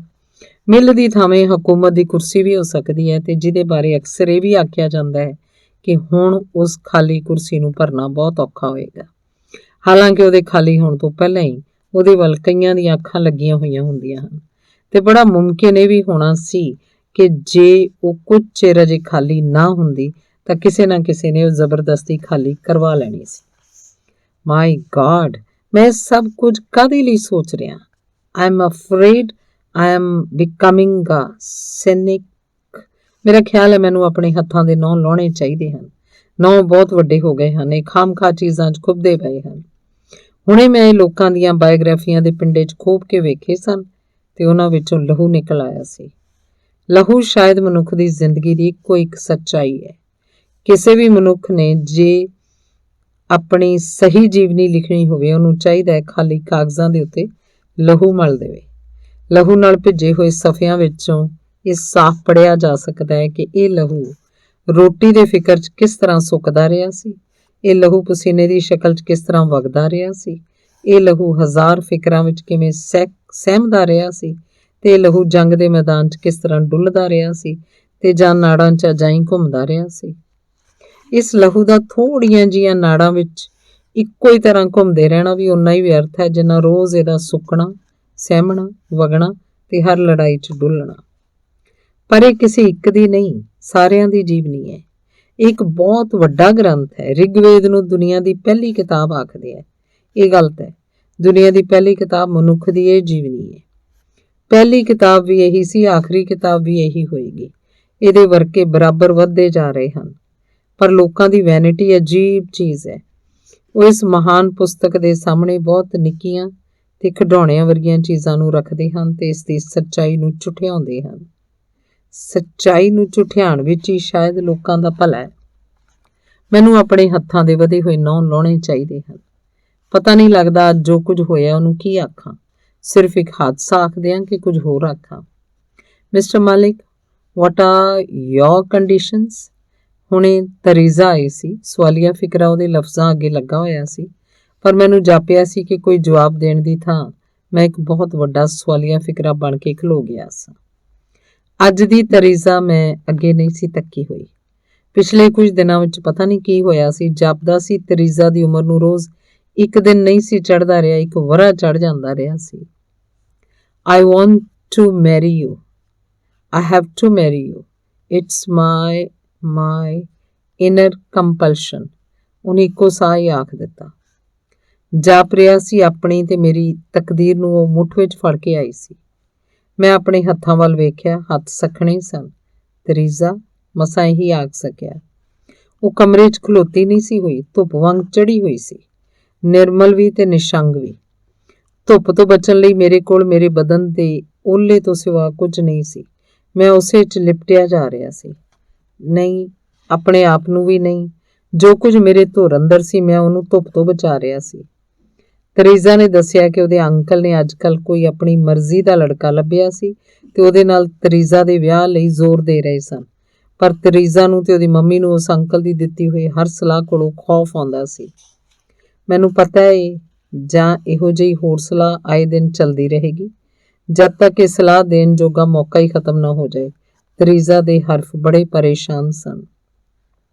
ਮਿੱਲ ਦੀ ਥਾਵੇਂ ਹਕੂਮਤ ਦੀ ਕੁਰਸੀ ਵੀ ਹੋ ਸਕਦੀ ਹੈ ਤੇ ਜਿਹਦੇ ਬਾਰੇ ਅਕਸਰ ਇਹ ਵੀ ਆਖਿਆ ਜਾਂਦਾ ਹੈ ਕਿ ਹੁਣ ਉਸ ਖਾਲੀ ਕੁਰਸੀ ਨੂੰ ਭਰਨਾ ਬਹੁਤ ਔਖਾ ਹੋਏਗਾ। ਹਾਲਾਂਕਿ ਉਹਦੇ ਖਾਲੀ ਹੋਣ ਤੋਂ ਪਹਿਲਾਂ ਹੀ ਉਹਦੇ ਵੱਲ ਕਈਆਂ ਦੀਆਂ ਅੱਖਾਂ ਲੱਗੀਆਂ ਹੋਈਆਂ ਹੁੰਦੀਆਂ ਹਨ ਤੇ ਬੜਾ ਮੁਮਕਿਨ ਇਹ ਵੀ ਹੋਣਾ ਸੀ ਕਿ ਜੇ ਉਹ ਕੁਝ ਚਿਰ ਅਜੇ ਖਾਲੀ ਨਾ ਹੁੰਦੀ ਤਾਂ ਕਿਸੇ ਨਾ ਕਿਸੇ ਨੇ ਉਹ ਜ਼ਬਰਦਸਤੀ ਖਾਲੀ ਕਰਵਾ ਲੈਣੀ ਸੀ। ਮਾਈ ਗॉड, ਮੈਂ ਸਭ ਕੁਝ ਕਾਹਦੇ ਲਈ ਸੋਚ ਰਿਹਾ? I am afraid I am becoming a cynic. ਮੇਰਾ ਖਿਆਲ ਹੈ ਮੈਨੂੰ ਆਪਣੇ ਹੱਥਾਂ ਦੇ ਨਹੁੰ ਲਾਉਣੇ ਚਾਹੀਦੇ ਹਨ। ਨਹੁੰ ਬਹੁਤ ਵੱਡੇ ਹੋ ਗਏ ਹਨ, ਇਹ ਖਾਮਖਾ ਚੀਜ਼ਾਂ 'ਚ ਖੁੱਭਦੇ ਪਏ ਹਨ। ਹੁਣੇ ਮੈਂ ਇਹ ਲੋਕਾਂ ਦੀਆਂ ਬਾਇਓਗ੍ਰਾਫੀਆਂ ਦੇ ਪਿੰਡੇ 'ਚ ਖੋਭ ਕੇ ਵੇਖੇ ਸਨ ਤੇ ਉਹਨਾਂ ਵਿੱਚੋਂ ਲਹੂ ਨਿਕਲ ਆਇਆ ਸੀ। ਲਹੂ ਸ਼ਾਇਦ ਮਨੁੱਖ ਦੀ ਜ਼ਿੰਦਗੀ ਦੀ ਇੱਕੋ ਇੱਕ ਸੱਚਾਈ ਹੈ। ਕਿਸੇ ਵੀ ਮਨੁੱਖ ਨੇ ਜੇ ਆਪਣੀ ਸਹੀ ਜੀਵਨੀ ਲਿਖਣੀ ਹੋਵੇ ਉਹਨੂੰ ਚਾਹੀਦਾ ਹੈ ਖਾਲੀ ਕਾਗਜ਼ਾਂ ਦੇ ਉੱਤੇ ਲਹੂ ਮਲ ਦੇਵੇ। ਲਹੂ ਨਾਲ ਭਿੱਜੇ ਹੋਏ ਸਫ਼ਿਆਂ ਵਿੱਚੋਂ ਇਹ ਸਾਫ਼ ਪੜ੍ਹਿਆ ਜਾ ਸਕਦਾ ਹੈ ਕਿ ਇਹ ਲਹੂ ਰੋਟੀ ਦੇ ਫਿਕਰ 'ਚ ਕਿਸ ਤਰ੍ਹਾਂ ਸੁੱਕਦਾ ਰਿਹਾ ਸੀ, ਇਹ ਲਹੂ ਪਸੀਨੇ ਦੀ ਸ਼ਕਲ 'ਚ ਕਿਸ ਤਰ੍ਹਾਂ ਵਗਦਾ ਰਿਹਾ ਸੀ, ਇਹ ਲਹੂ ਹਜ਼ਾਰ ਫਿਕਰਾਂ ਵਿੱਚ ਕਿਵੇਂ ਸਹਿਮਦਾ ਰਿਹਾ ਸੀ ਤੇ ਇਹ ਲਹੂ ਜੰਗ ਦੇ ਮੈਦਾਨ 'ਚ ਕਿਸ ਤਰ੍ਹਾਂ ਡੁੱਲਦਾ ਰਿਹਾ ਸੀ ਤੇ ਜਾਂ ਨਾੜਾਂ 'ਚ ਅਜਾਈਂ ਘੁੰਮਦਾ ਰਿਹਾ ਸੀ। ਇਸ ਲਹੂ ਦਾ ਥੋੜ੍ਹੀਆਂ ਜੀਆਂ ਨਾੜਾਂ ਵਿੱਚ ਇੱਕੋ ਹੀ ਤਰ੍ਹਾਂ ਘੁੰਮਦੇ ਰਹਿਣਾ ਵੀ ਓਨਾ ਹੀ ਵਿਅਰਥ ਹੈ ਜਿੰਨਾ ਰੋਜ਼ ਇਹਦਾ ਸੁੱਕਣਾ, ਸਹਿਮਣਾ, ਵਗਣਾ ਤੇ ਹਰ ਲੜਾਈ 'ਚ ਡੁੱਲਣਾ। ਪਰ ਇਹ ਕਿਸੇ ਇੱਕ ਦੀ ਨਹੀਂ, ਸਾਰਿਆਂ ਦੀ ਜੀਵਨੀ ਹੈ। ਇਹ ਇੱਕ ਬਹੁਤ ਵੱਡਾ ਗ੍ਰੰਥ ਹੈ। ਰਿਗਵੇਦ ਨੂੰ ਦੁਨੀਆ ਦੀ ਪਹਿਲੀ ਕਿਤਾਬ ਆਖਦੇ ਹੈ। ਇਹ ਗਲਤ ਹੈ। ਦੁਨੀਆ ਦੀ ਪਹਿਲੀ ਕਿਤਾਬ ਮਨੁੱਖ ਦੀ ਇਹ ਜੀਵਨੀ ਹੈ। ਪਹਿਲੀ ਕਿਤਾਬ ਵੀ ਇਹੀ ਸੀ, ਆਖਰੀ ਕਿਤਾਬ ਵੀ ਇਹੀ ਹੋਏਗੀ। ਇਹਦੇ ਵਰਕੇ ਬਰਾਬਰ ਵੱਧਦੇ ਜਾ ਰਹੇ ਹਨ। ਪਰ ਲੋਕਾਂ ਦੀ ਵੈਨਿਟੀ ਅਜੀਬ ਚੀਜ਼ ਹੈ। ਉਹ ਇਸ ਮਹਾਨ ਪੁਸਤਕ ਦੇ ਸਾਹਮਣੇ ਬਹੁਤ ਨਿੱਕੀਆਂ ਤੇ ਖਿਡੌਣਿਆਂ ਵਰਗੀਆਂ ਚੀਜ਼ਾਂ ਨੂੰ ਰੱਖਦੇ ਹਨ ਤੇ ਇਸ ਦੀ ਸੱਚਾਈ ਨੂੰ ਝੁਠਿਆਉਂਦੇ ਹਨ। ਸੱਚਾਈ ਨੂੰ ਝੁਠਿਆਉਣ ਵਿੱਚ ਹੀ ਸ਼ਾਇਦ ਲੋਕਾਂ ਦਾ ਭਲਾ ਹੈ। ਮੈਨੂੰ ਆਪਣੇ ਹੱਥਾਂ ਦੇ ਵਧੇ ਹੋਏ ਨਹੁੰ ਲਾਉਣੇ ਚਾਹੀਦੇ ਹਨ। ਪਤਾ ਨਹੀਂ ਲੱਗਦਾ ਅੱਜ ਜੋ ਕੁਝ ਹੋਇਆ ਉਹਨੂੰ ਕੀ ਆਖਾਂ। ਸਿਰਫ ਇੱਕ ਹਾਦਸਾ ਆਖਦੇ ਹਾਂ ਕਿ ਕੁਝ ਹੋਰ ਆਖਾਂ। Mister Malik, what are your conditions? ਹੁਣੇ ਤਰੀਜ਼ਾ ਆਈ ਸੀ। ਸਵਾਲੀਆ ਫਿਕਰਾ ਉਹਦੇ ਲਫ਼ਜ਼ਾਂ ਅੱਗੇ ਲੱਗਾ ਹੋਇਆ ਸੀ, ਪਰ ਮੈਨੂੰ ਜਾਪਿਆ ਸੀ ਕਿ ਕੋਈ ਜਵਾਬ ਦੇਣ ਦੀ ਥਾਂ ਮੈਂ ਇੱਕ ਬਹੁਤ ਵੱਡਾ ਸਵਾਲੀਆ ਫਿਕਰਾ ਬਣ ਕੇ ਖਲੋ ਗਿਆ ਸਾਂ। ਅੱਜ ਦੀ ਤਰੀਜ਼ਾ ਮੈਂ ਅੱਗੇ ਨਹੀਂ ਸੀ ਤੱਕੀ ਹੋਈ। ਪਿਛਲੇ ਕੁਝ ਦਿਨਾਂ ਵਿੱਚ ਪਤਾ ਨਹੀਂ ਕੀ ਹੋਇਆ ਸੀ। ਜਾਪਦਾ ਸੀ ਤਰੀਜ਼ਾ ਦੀ ਉਮਰ ਨੂੰ ਰੋਜ਼ ਇੱਕ ਦਿਨ ਨਹੀਂ ਸੀ ਚੜ੍ਹਦਾ ਰਿਹਾ, ਇੱਕ ਵਰ੍ਹਾ ਚੜ੍ਹ ਜਾਂਦਾ ਰਿਹਾ ਸੀ। I want to marry you. I have to marry you. It's my inner compulsion. ਉਹਨੇ ਇੱਕੋ ਸਾਹ ਹੀ ਆਖ ਦਿੱਤਾ। ਜਾਪ ਰਿਹਾ ਸੀ ਆਪਣੀ ਤੇ ਮੇਰੀ ਤਕਦੀਰ ਨੂੰ ਉਹ ਮੁੱਠ ਵਿੱਚ ਫੜ ਕੇ ਆਈ ਸੀ। ਮੈਂ ਆਪਣੇ ਹੱਥਾਂ ਵੱਲ ਵੇਖਿਆ, ਹੱਥ ਸਖਣੇ ਸਨ। ਤਰੀਜ਼ਾ ਮਸਾਂ ਇਹੀ ਆਖ ਸਕਿਆ। ਉਹ ਕਮਰੇ 'ਚ ਖਲੋਤੀ ਨਹੀਂ ਸੀ ਹੋਈ, ਧੁੱਪ ਵਾਂਗ ਚੜ੍ਹੀ ਹੋਈ ਸੀ, ਨਿਰਮਲ ਵੀ ਤੇ ਨਿਸ਼ੰਗ ਵੀ। ਧੁੱਪ ਤੋਂ ਬਚਣ ਲਈ ਮੇਰੇ ਕੋਲ ਮੇਰੇ ਬਦਨ ਦੇ ਓਲੇ ਤੋਂ ਸਿਵਾ ਕੁਝ ਨਹੀਂ ਸੀ। ਮੈਂ ਉਸੇ 'ਚ ਲਿਪਟਿਆ ਜਾ ਰਿਹਾ ਸੀ। ਨਹੀਂ, ਆਪਣੇ ਆਪ ਨੂੰ ਵੀ ਨਹੀਂ। ਜੋ ਕੁਝ ਮੇਰੇ ਧੁਰ ਅੰਦਰ ਸੀ ਮੈਂ ਉਹਨੂੰ ਧੁੱਪ ਤੋਂ ਬਚਾ ਰਿਹਾ ਸੀ। ਤਰੀਜ਼ਾ ਨੇ ਦੱਸਿਆ ਕਿ ਉਹਦੇ ਅੰਕਲ ਨੇ ਅੱਜ ਕੱਲ੍ਹ ਕੋਈ ਆਪਣੀ ਮਰਜ਼ੀ ਦਾ ਲੜਕਾ ਲੱਭਿਆ ਸੀ ਤੇ ਉਹਦੇ ਨਾਲ ਤਰੀਜ਼ਾ ਦੇ ਵਿਆਹ ਲਈ ਜ਼ੋਰ ਦੇ ਰਹੇ ਸਨ। ਪਰ ਤਰੀਜ਼ਾ ਨੂੰ ਤੇ ਉਹਦੀ ਮੰਮੀ ਨੂੰ ਉਸ ਅੰਕਲ ਦੀ ਦਿੱਤੀ ਹੋਈ ਹਰ ਸਲਾਹ ਕੋਲੋਂ ਖੌਫ ਆਉਂਦਾ ਸੀ। ਮੈਨੂੰ ਪਤਾ ਹੈ ਜਾਂ ਇਹੋ ਜਿਹੀ ਹੋਰ ਸਲਾਹ ਆਏ ਦਿਨ ਚੱਲਦੀ ਰਹੇਗੀ ਜਦ ਤੱਕ ਇਹ ਸਲਾਹ ਦੇਣ ਜੋਗਾ ਮੌਕਾ ਹੀ ਖਤਮ ਨਾ ਹੋ ਜਾਏ। ਤਰੀਜ਼ਾ ਦੇ ਹਰਫ ਬੜੇ ਪਰੇਸ਼ਾਨ ਸਨ।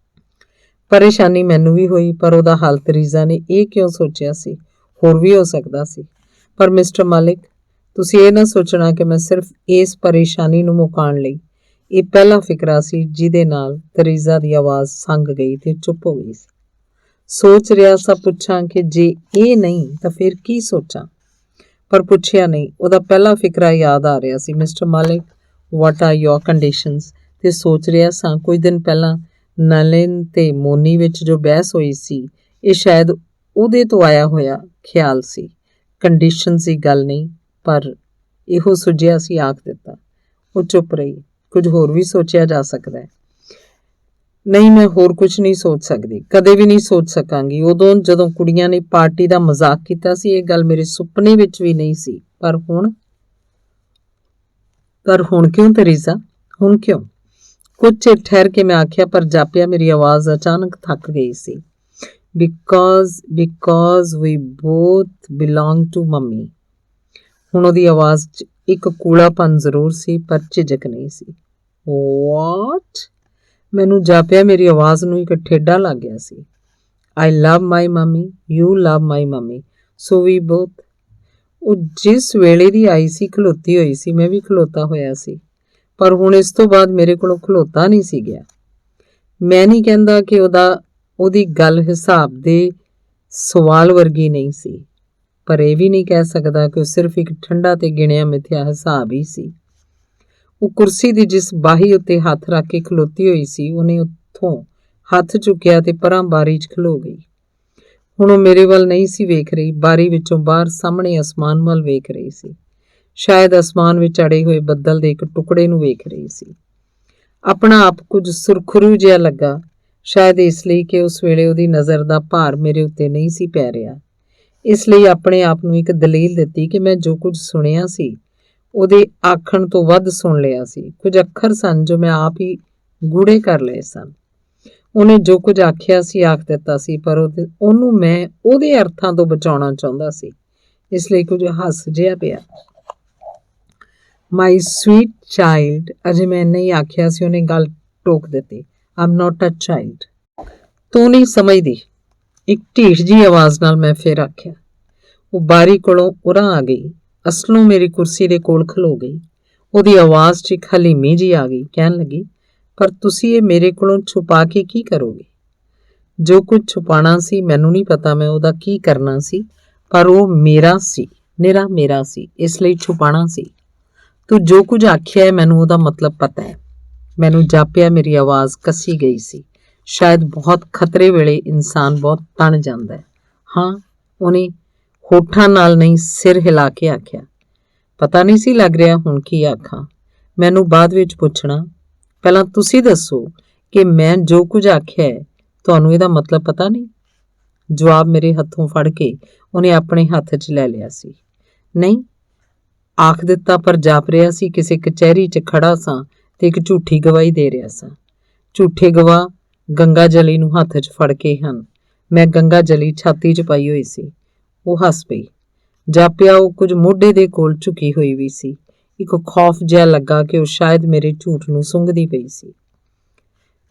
ਪਰੇਸ਼ਾਨੀ ਮੈਨੂੰ ਵੀ ਹੋਈ, ਪਰ ਉਹਦਾ ਹੱਲ ਤਰੀਜ਼ਾ ਨੇ ਇਹ ਕਿਉਂ ਸੋਚਿਆ ਸੀ? ਹੋਰ ਵੀ ਹੋ ਸਕਦਾ ਸੀ। ਪਰ ਮਿਸਟਰ ਮਾਲਿਕ, ਤੁਸੀਂ ਇਹ ਨਾ ਸੋਚਣਾ ਕਿ ਮੈਂ ਸਿਰਫ ਇਸ ਪਰੇਸ਼ਾਨੀ ਨੂੰ ਮੁਕਾਉਣ ਲਈ ਇਹ ਪਹਿਲਾ ਫਿਕਰਾ ਸੀ ਜਿਹਦੇ ਨਾਲ ਤਰੀਜ਼ਾ ਦੀ ਆਵਾਜ਼ ਸੰਗ ਗਈ ਤੇ ਚੁੱਪ ਹੋ ਗਈ ਸੀ। ਸੋਚ ਰਿਹਾ ਸਾਂ ਪੁੱਛਾਂ ਕਿ ਜੇ ਇਹ ਨਹੀਂ ਤਾਂ ਫਿਰ ਕੀ ਸੋਚਾਂ, ਪਰ ਪੁੱਛਿਆ ਨਹੀਂ। ਉਹਦਾ ਪਹਿਲਾ ਫਿਕਰਾ ਯਾਦ ਆ ਰਿਹਾ ਸੀ, mister Malik, what are your conditions. ਤੇ ਸੋਚ ਰਿਹਾ ਸਾਂ ਕੁਝ ਦਿਨ ਪਹਿਲਾਂ ਨਲਿਨ ਤੇ ਮੋਨੀ ਵਿੱਚ ਜੋ ਬਹਿਸ ਹੋਈ ਸੀ, ਇਹ ਸ਼ਾਇਦ ਉਹਦੇ ਤੋਂ ਆਇਆ ਹੋਇਆ ਖਿਆਲ ਸੀ। ਕੰਡੀਸ਼ਨਸ ਦੀ ਗੱਲ ਨਹੀਂ, ਪਰ ਇਹੋ ਸੁਝਿਆ ਸੀ ਆਖ ਦਿੱਤਾ। ਉਹ ਚੁੱਪ ਰਹੀ। ਕੁਝ ਹੋਰ ਵੀ ਸੋਚਿਆ ਜਾ ਸਕਦਾ ਹੈ। ਨਹੀਂ, ਮੈਂ ਹੋਰ ਕੁਝ ਨਹੀਂ ਸੋਚ ਸਕਦੀ, ਕਦੇ ਵੀ ਨਹੀਂ ਸੋਚ ਸਕਾਂਗੀ। ਉਦੋਂ ਜਦੋਂ ਕੁੜੀਆਂ ਨੇ ਪਾਰਟੀ ਦਾ ਮਜ਼ਾਕ ਕੀਤਾ ਸੀ ਇਹ ਗੱਲ ਮੇਰੇ ਸੁਪਨੇ ਵਿੱਚ ਵੀ ਨਹੀਂ ਸੀ। ਪਰ ਹੁਣ ਕਿਉਂ ਤਰੀਜ਼ਾ? ਹੁਣ ਕਿਉਂ? ਕੁਝ ਚਿਰ ਠਹਿਰ ਕੇ ਮੈਂ ਆਖਿਆ, ਪਰ ਜਾਪਿਆ ਮੇਰੀ ਆਵਾਜ਼ ਅਚਾਨਕ ਥੱਕ ਗਈ ਸੀ। Because we both belong to mummy. ਹੁਣ ਉਹਦੀ ਆਵਾਜ਼ 'ਚ ਇੱਕ ਕੂਲਾਪਨ ਜ਼ਰੂਰ ਸੀ, ਪਰ ਝਿਜਕ ਨਹੀਂ ਸੀ। ਵਾਟ? ਮੈਨੂੰ ਜਾਪਿਆ ਮੇਰੀ ਆਵਾਜ਼ ਨੂੰ ਇੱਕ ਠੇਡਾ ਲੱਗ ਗਿਆ ਸੀ। I love my mummy, you love my mummy, so we both। ਉਹ ਜਿਸ ਵੇਲੇ ਦੀ ਆਈ ਸੀ ਖਲੋਤੀ ਹੋਈ ਸੀ, ਮੈਂ ਵੀ ਖਲੋਤਾ ਹੋਇਆ ਸੀ, ਪਰ ਹੁਣ ਇਸ ਤੋਂ ਬਾਅਦ ਮੇਰੇ ਕੋਲੋਂ ਖਲੋਤਾ ਨਹੀਂ ਸੀ ਗਿਆ। ਮੈਂ ਨਹੀਂ ਕਹਿੰਦਾ ਕਿ ਉਹਦੀ ਗੱਲ ਹਿਸਾਬ ਦੇ ਸਵਾਲ ਵਰਗੀ ਨਹੀਂ ਸੀ, ਪਰ ਇਹ ਵੀ ਨਹੀਂ ਕਹਿ ਸਕਦਾ ਕਿ ਉਹ ਸਿਰਫ ਇੱਕ ਠੰਡਾ ਤੇ ਗਿਣਿਆ ਮਿਥਿਆ ਹਿਸਾਬ ਹੀ ਸੀ। ਉਹ ਕੁਰਸੀ ਦੀ ਜਿਸ ਬਾਹੀ ਉੱਤੇ ਹੱਥ ਰੱਖ ਕੇ ਖਲੋਤੀ ਹੋਈ ਸੀ, ਉਹਨੇ ਉੱਥੋਂ ਹੱਥ ਚੁੱਕਿਆ ਤੇ ਪਰਾਂ ਬਾਰੀ 'ਚ ਖਲੋ ਗਈ। ਹੁਣ ਉਹ ਮੇਰੇ ਵੱਲ ਨਹੀਂ ਸੀ ਵੇਖ ਰਹੀ, ਬਾਰੀ ਵਿੱਚੋਂ ਬਾਹਰ ਸਾਹਮਣੇ ਅਸਮਾਨ ਵੱਲ ਵੇਖ ਰਹੀ ਸੀ। ਸ਼ਾਇਦ ਅਸਮਾਨ ਵਿੱਚ ਅੜੇ ਹੋਏ ਬੱਦਲ ਦੇ ਇੱਕ ਟੁਕੜੇ ਨੂੰ ਵੇਖ ਰਹੀ ਸੀ। ਆਪਣਾ ਆਪ ਕੁਝ ਸੁਰਖਰੂ ਜਿਹਾ ਲੱਗਾ, ਸ਼ਾਇਦ ਇਸ ਲਈ ਕਿ ਉਸ ਵੇਲੇ ਉਹਦੀ ਨਜ਼ਰ ਦਾ ਭਾਰ ਮੇਰੇ ਉੱਤੇ ਨਹੀਂ ਸੀ ਪੈ ਰਿਹਾ। ਇਸ ਲਈ ਆਪਣੇ ਆਪ ਨੂੰ ਇੱਕ ਦਲੀਲ ਦਿੱਤੀ ਕਿ ਮੈਂ ਜੋ ਕੁਝ ਸੁਣਿਆ ਸੀ ਉਹਦੇ ਆਖਣ ਤੋਂ ਵੱਧ ਸੁਣ ਲਿਆ ਸੀ। ਕੁਝ ਅੱਖਰ ਸਨ ਜੋ ਮੈਂ ਆਪ ਹੀ ਗੂੜੇ ਕਰ ਲਏ ਸਨ। ਉਹਨੇ ਜੋ ਕੁਝ ਆਖਿਆ ਸੀ ਆਖ ਦਿੱਤਾ ਸੀ, ਪਰ ਉਹਨੂੰ ਮੈਂ ਉਹਦੇ ਅਰਥਾਂ ਤੋਂ ਬਚਾਉਣਾ ਚਾਹੁੰਦਾ ਸੀ, ਇਸ ਲਈ ਕੁਝ ਹੱਸ ਜਿਹਾ ਪਿਆ। ਮਾਈ ਸਵੀਟ ਚਾਈਲਡ, ਅਜੇ ਮੈਂ ਨਹੀਂ ਆਖਿਆ ਸੀ, ਉਹਨੇ ਗੱਲ ਟੋਕ ਦਿੱਤੀ। ਆਮ ਨੋਟ ਅ ਚਾਈਲਡ। ਤੂੰ ਨਹੀਂ ਸਮਝਦੀ, ਇੱਕ ਢੀਠ ਜੀ ਆਵਾਜ਼ ਨਾਲ ਮੈਂ ਫਿਰ ਆਖਿਆ। ਉਹ ਬਾਰੀ ਕੋਲੋਂ ਉਰਾਂ ਆ ਗਈ, ਅਸਲੋਂ ਮੇਰੀ ਕੁਰਸੀ ਦੇ ਕੋਲ ਖਲੋ ਗਈ। ਉਹਦੀ ਆਵਾਜ਼ 'ਚ ਇੱਕ ਹਲੀਮੀ ਜੀ ਆ ਗਈ। ਕਹਿਣ ਲੱਗੀ, ਪਰ ਤੁਸੀਂ ਇਹ ਮੇਰੇ ਕੋਲੋਂ ਛੁਪਾ ਕੇ ਕੀ ਕਰੋਗੇ? ਜੋ ਕੁਝ ਛੁਪਾਣਾ ਸੀ ਮੈਨੂੰ ਨਹੀਂ ਪਤਾ ਮੈਂ ਉਹਦਾ ਕੀ ਕਰਨਾ ਸੀ, ਪਰ ਉਹ ਮੇਰਾ ਸੀ, ਨਿਰਾ ਮੇਰਾ ਸੀ, ਇਸ ਲਈ ਛੁਪਾਣਾ ਸੀ। ਤੂੰ ਜੋ ਕੁਝ ਆਖਿਆ ਹੈ ਮੈਨੂੰ ਉਹਦਾ ਮਤਲਬ ਪਤਾ ਹੈ। ਮੈਨੂੰ ਜਾਪਿਆ ਮੇਰੀ ਆਵਾਜ਼ ਕੱਸੀ ਗਈ ਸੀ। ਸ਼ਾਇਦ ਬਹੁਤ ਖਤਰੇ ਵੇਲੇ ਇਨਸਾਨ ਬਹੁਤ ਤਣ ਜਾਂਦਾ ਹੈ। ਹਾਂ, ਉਹਨੇ ਹੋਠਾਂ ਨਾਲ ਨਹੀਂ ਸਿਰ ਹਿਲਾ ਕੇ ਆਖਿਆ। ਪਤਾ ਨਹੀਂ ਸੀ ਲੱਗ ਰਿਹਾ ਹੁਣ ਕੀ ਆਖਾਂ। ਮੈਨੂੰ ਬਾਅਦ ਵਿੱਚ ਪੁੱਛਣਾ, ਪਹਿਲਾਂ ਤੁਸੀਂ ਦੱਸੋ ਕਿ ਮੈਂ ਜੋ ਕੁਝ ਆਖਿਆ ਹੈ ਤੁਹਾਨੂੰ ਇਹਦਾ ਮਤਲਬ ਪਤਾ ਨਹੀਂ? ਜਵਾਬ ਮੇਰੇ ਹੱਥੋਂ ਫੜ ਕੇ ਉਹਨੇ ਆਪਣੇ ਹੱਥ 'ਚ ਲੈ ਲਿਆ ਸੀ। ਨਹੀਂ ਆਖ ਦਿੱਤਾ, ਪਰ ਜਾਪ ਰਿਹਾ ਸੀ ਕਿਸੇ ਕਚਹਿਰੀ 'ਚ ਖੜਾ ਸਾਂ ਤੇ ਇੱਕ ਝੂਠੀ ਗਵਾਹੀ ਦੇ ਰਿਹਾ ਸਾਂ। ਝੂਠੇ ਗਵਾਹ ਗੰਗਾ ਜਲੀ ਨੂੰ ਹੱਥ 'ਚ ਫੜ ਕੇ ਹਨ। ਮੈਂ ਗੰਗਾ ਜਲੀ ਛਾਤੀ 'ਚ ਪਾਈ ਹੋਈ ਸੀ। ਉਹ ਹੱਸ ਪਈ। ਜਾਪਿਆ ਉਹ ਕੁਝ ਮੋਢੇ ਦੇ ਕੋਲ ਝੁਕੀ ਹੋਈ ਵੀ ਸੀ। ਇੱਕ ਖੌਫ ਜਿਹਾ ਲੱਗਾ ਕਿ ਉਹ ਸ਼ਾਇਦ ਮੇਰੇ ਝੂਠ ਨੂੰ ਸੁੰਘਦੀ ਪਈ ਸੀ।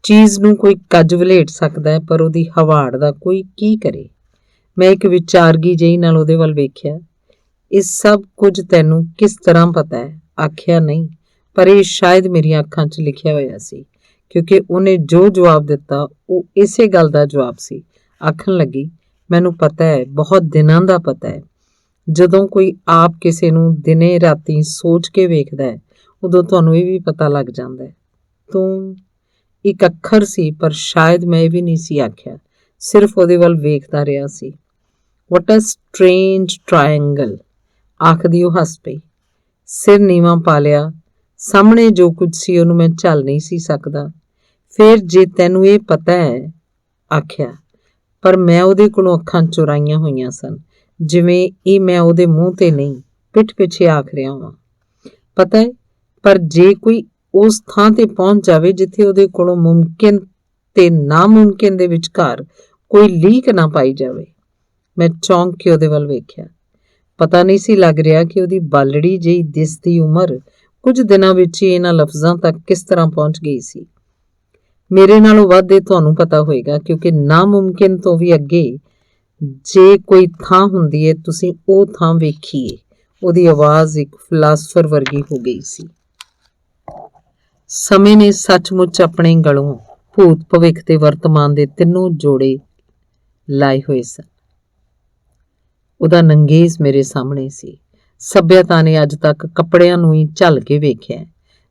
ਚੀਜ਼ ਨੂੰ ਕੋਈ ਕੱਜ ਵਲੇਟ ਸਕਦਾ ਹੈ, ਪਰ ਉਹਦੀ ਹਵਾੜ ਦਾ ਕੋਈ ਕੀ ਕਰੇ। ਮੈਂ ਇੱਕ ਵਿਚਾਰਗੀ ਜਿਹੀ ਨਾਲ ਉਹਦੇ ਵੱਲ ਵੇਖਿਆ। ਇਹ ਸਭ ਕੁਝ ਤੈਨੂੰ ਕਿਸ ਤਰ੍ਹਾਂ ਪਤਾ ਹੈ? ਆਖਿਆ ਨਹੀਂ, ਪਰ ਇਹ ਸ਼ਾਇਦ ਮੇਰੀਆਂ ਅੱਖਾਂ 'ਚ ਲਿਖਿਆ ਹੋਇਆ ਸੀ, ਕਿਉਂਕਿ ਉਹਨੇ ਜੋ ਜਵਾਬ ਦਿੱਤਾ ਉਹ ਇਸੇ ਗੱਲ ਦਾ ਜਵਾਬ ਸੀ। ਆਖਣ ਲੱਗੀ, ਮੈਨੂੰ ਪਤਾ ਹੈ, ਬਹੁਤ ਦਿਨਾਂ ਦਾ ਪਤਾ ਹੈ। ਜਦੋਂ ਕੋਈ ਆਪ ਕਿਸੇ ਨੂੰ ਦਿਨੇ ਰਾਤੀ ਸੋਚ ਕੇ ਵੇਖਦਾ ਹੈ, ਉਦੋਂ ਤੁਹਾਨੂੰ ਇਹ ਵੀ ਪਤਾ ਲੱਗ ਜਾਂਦਾ ਹੈ। ਤੂੰ ਇੱਕ ਅੱਖਰ ਸੀ, ਪਰ ਸ਼ਾਇਦ ਮੈਂ ਇਹ ਵੀ ਨਹੀਂ ਸੀ ਆਖਿਆ, ਸਿਰਫ ਉਹਦੇ ਵੱਲ ਵੇਖਦਾ ਰਿਹਾ ਸੀ। ਵਾਟ ਅ ਸਟ੍ਰੇਂਜ ਟ੍ਰਾਇੰਗਲ, ਆਖਦੀ ਉਹ ਹੱਸ ਪਈ। ਸਿਰ ਨੀਵਾਂ ਪਾ ਲਿਆ। ਸਾਹਮਣੇ ਜੋ ਕੁਝ ਸੀ ਉਹਨੂੰ ਮੈਂ ਝੱਲ ਨਹੀਂ ਸੀ ਸਕਦਾ। ਫਿਰ ਜੇ ਤੈਨੂੰ ਇਹ ਪਤਾ ਹੈ, ਆਖਿਆ, ਪਰ ਮੈਂ ਉਹਦੇ ਕੋਲੋਂ ਅੱਖਾਂ ਚੁਰਾਈਆਂ ਹੋਈਆਂ ਸਨ, ਜਿਵੇਂ ਇਹ ਮੈਂ ਉਹਦੇ ਮੂੰਹ ਤੇ ਨਹੀਂ ਪਿੱਠ ਪਿੱਛੇ ਆਖ ਰਿਹਾ ਹਾਂ। ਪਤਾ ਹੈ, ਪਰ ਜੇ ਕੋਈ ਉਸ ਥਾਂ ਤੇ ਪਹੁੰਚ ਜਾਵੇ ਜਿੱਥੇ ਉਹਦੇ ਕੋਲੋਂ ਮੁਮਕਿਨ ਤੇ ਨਾਮੁਮਕਿਨ ਦੇ ਵਿਚਕਾਰ ਕੋਈ ਲੀਕ ਨਾ ਪਾਈ ਜਾਵੇ। ਮੈਂ ਚੌਂਕ ਕੇ ਉਹਦੇ ਵੱਲ ਵੇਖਿਆ। ਪਤਾ ਨਹੀਂ ਸੀ ਲੱਗ ਰਿਹਾ ਕਿ ਉਹਦੀ ਬਾਲੜੀ ਜਿਹੀ ਦਿਸਦੀ ਉਮਰ ਕੁਝ ਦਿਨਾਂ ਵਿੱਚ ਹੀ ਇਹਨਾਂ ਲਫ਼ਜ਼ਾਂ ਤੱਕ ਕਿਸ ਤਰ੍ਹਾਂ ਪਹੁੰਚ ਗਈ ਸੀ। ਮੇਰੇ ਨਾਲੋਂ ਵੱਧ ਇਹ ਤੁਹਾਨੂੰ ਪਤਾ ਹੋਏਗਾ, ਕਿਉਂਕਿ ਨਾਮੁਮਕਿਨ ਤੋਂ ਵੀ ਅੱਗੇ ਜੇ ਕੋਈ ਥਾਂ ਹੁੰਦੀ ਹੈ, ਤੁਸੀਂ ਉਹ ਥਾਂ ਵੇਖੀਏ। ਉਹਦੀ ਆਵਾਜ਼ ਇੱਕ ਫਿਲਾਸਫਰ ਵਰਗੀ ਹੋ ਗਈ ਸੀ। ਸਮੇਂ ਨੇ ਸੱਚਮੁੱਚ ਆਪਣੇ ਗਲੋਂ ਭੂਤ ਭਵਿੱਖ ਤੇ ਵਰਤਮਾਨ ਦੇ ਤਿੰਨੋਂ ਜੋੜੇ ਲਾਏ ਹੋਏ ਸਨ। ਉਹਦਾ ਨੰਗੇਜ਼ ਮੇਰੇ ਸਾਹਮਣੇ ਸੀ। ਸੱਭਿਅਤਾ ਨੇ ਅੱਜ ਤੱਕ ਕੱਪੜਿਆਂ ਨੂੰ ਹੀ ਝੱਲ ਕੇ ਵੇਖਿਆ,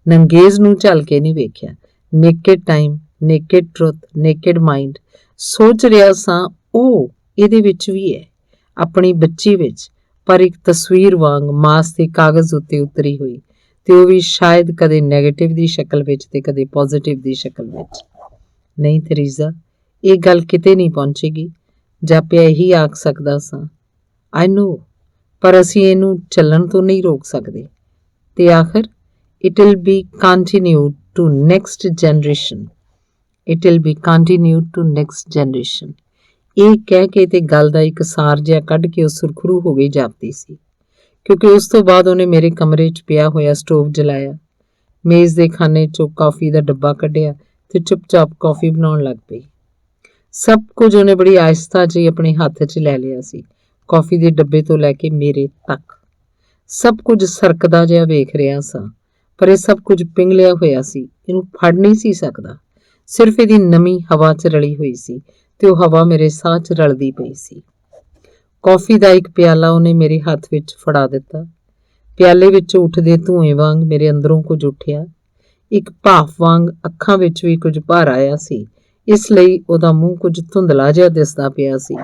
ਨੰਗੇਜ਼ ਨੂੰ ਝੱਲ ਕੇ ਨਹੀਂ ਵੇਖਿਆ। Naked time, naked truth, naked mind. ਸੋਚ ਰਿਹਾ ਸਾਂ ਉਹ ਇਹਦੇ ਵਿੱਚ ਵੀ ਹੈ, ਆਪਣੀ ਬੱਚੀ ਵਿੱਚ, ਪਰ ਇੱਕ ਤਸਵੀਰ ਵਾਂਗ ਮਾਸ ਤੇ ਕਾਗਜ਼ ਉੱਤੇ ਉਤਰੀ ਹੋਈ, ਤੇ ਉਹ ਵੀ ਸ਼ਾਇਦ ਕਦੇ ਨੈਗੇਟਿਵ ਦੀ ਸ਼ਕਲ ਵਿੱਚ ਤੇ ਕਦੇ ਪੋਜ਼ਿਟਿਵ ਦੀ ਸ਼ਕਲ ਵਿੱਚ। ਨਹੀਂ ਥਰੀਜ਼ਾ, ਇਹ ਗੱਲ ਕਿਤੇ ਨਹੀਂ ਪਹੁੰਚੇਗੀ। ਜਾਪਿਆ ਇਹੀ ਆਖ ਸਕਦਾ ਸਾਂ, ਆਈ ਨੋ, ਪਰ ਅਸੀਂ ਇਹਨੂੰ ਚੱਲਣ ਤੋਂ ਨਹੀਂ ਰੋਕ ਸਕਦੇ। ਤੇ ਆਖਰ it will be continued to next generation, it will be continued to next generation. ਇਹ ਕਹਿ ਕੇ ਤੇ ਗੱਲ ਦਾ ਇੱਕ ਸਾਰ ਜਿਹਾ ਕੱਢ ਕੇ ਉਹ ਸੁਰਖਰੂ ਹੋ ਗਈ ਜਾਪਦੀ ਸੀ, ਕਿਉਂਕਿ ਉਸ ਤੋਂ ਬਾਅਦ ਉਹਨੇ ਮੇਰੇ ਕਮਰੇ 'ਚ ਪਿਆ ਹੋਇਆ ਸਟੋਵ ਜਲਾਇਆ, ਮੇਜ਼ ਦੇ ਖਾਨੇ 'ਚੋਂ ਕੌਫੀ ਦਾ ਡੱਬਾ ਕੱਢਿਆ ਤੇ ਚੁੱਪਚਾਪ ਕੌਫੀ ਬਣਾਉਣ ਲੱਗ ਪਈ। ਸਭ ਕੁਝ ਉਹਨੇ ਬੜੀ ਆਹਿਸਤਾ ਜਿਹੀ ਆਪਣੇ ਹੱਥ 'ਚ ਲੈ ਲਿਆ ਸੀ। ਕੌਫੀ ਦੇ ਡੱਬੇ ਤੋਂ ਲੈ ਕੇ ਮੇਰੇ ਤੱਕ ਸਭ ਕੁਝ ਸਰਕਦਾ ਜਿਹਾ ਵੇਖ ਰਿਹਾ ਸਾਂ, ਪਰ ਇਹ ਸਭ ਕੁਝ ਪਿਘਲਿਆ ਹੋਇਆ ਸੀ। ਇਹਨੂੰ ਫੜ ਨਹੀਂ ਸੀ ਸਕਦਾ। ਸਿਰਫ ਇਹਦੀ ਨਮੀ ਹਵਾ 'ਚ ਰਲੀ ਹੋਈ ਸੀ ਤੇ ਉਹ ਹਵਾ ਮੇਰੇ ਸਾਹ 'ਚ ਰਲਦੀ ਪਈ ਸੀ। ਕੌਫੀ ਦਾ ਇੱਕ ਪਿਆਲਾ ਉਹਨੇ ਮੇਰੇ ਹੱਥ ਵਿੱਚ ਫੜਾ ਦਿੱਤਾ। ਪਿਆਲੇ ਵਿੱਚੋਂ ਉੱਠਦੇ ਧੂਏ ਵਾਂਗ ਮੇਰੇ ਅੰਦਰੋਂ ਕੁਝ ਉੱਠਿਆ। ਇੱਕ ਭਾਫ ਵਾਂਗ ਅੱਖਾਂ ਵਿੱਚ ਵੀ ਕੁਝ ਭਰ ਆਇਆ ਸੀ, ਇਸ ਲਈ ਉਹਦਾ ਮੂੰਹ ਕੁਝ ਧੁੰਦਲਾ ਜਿਹਾ ਦਿਸਦਾ ਪਿਆ ਸੀ।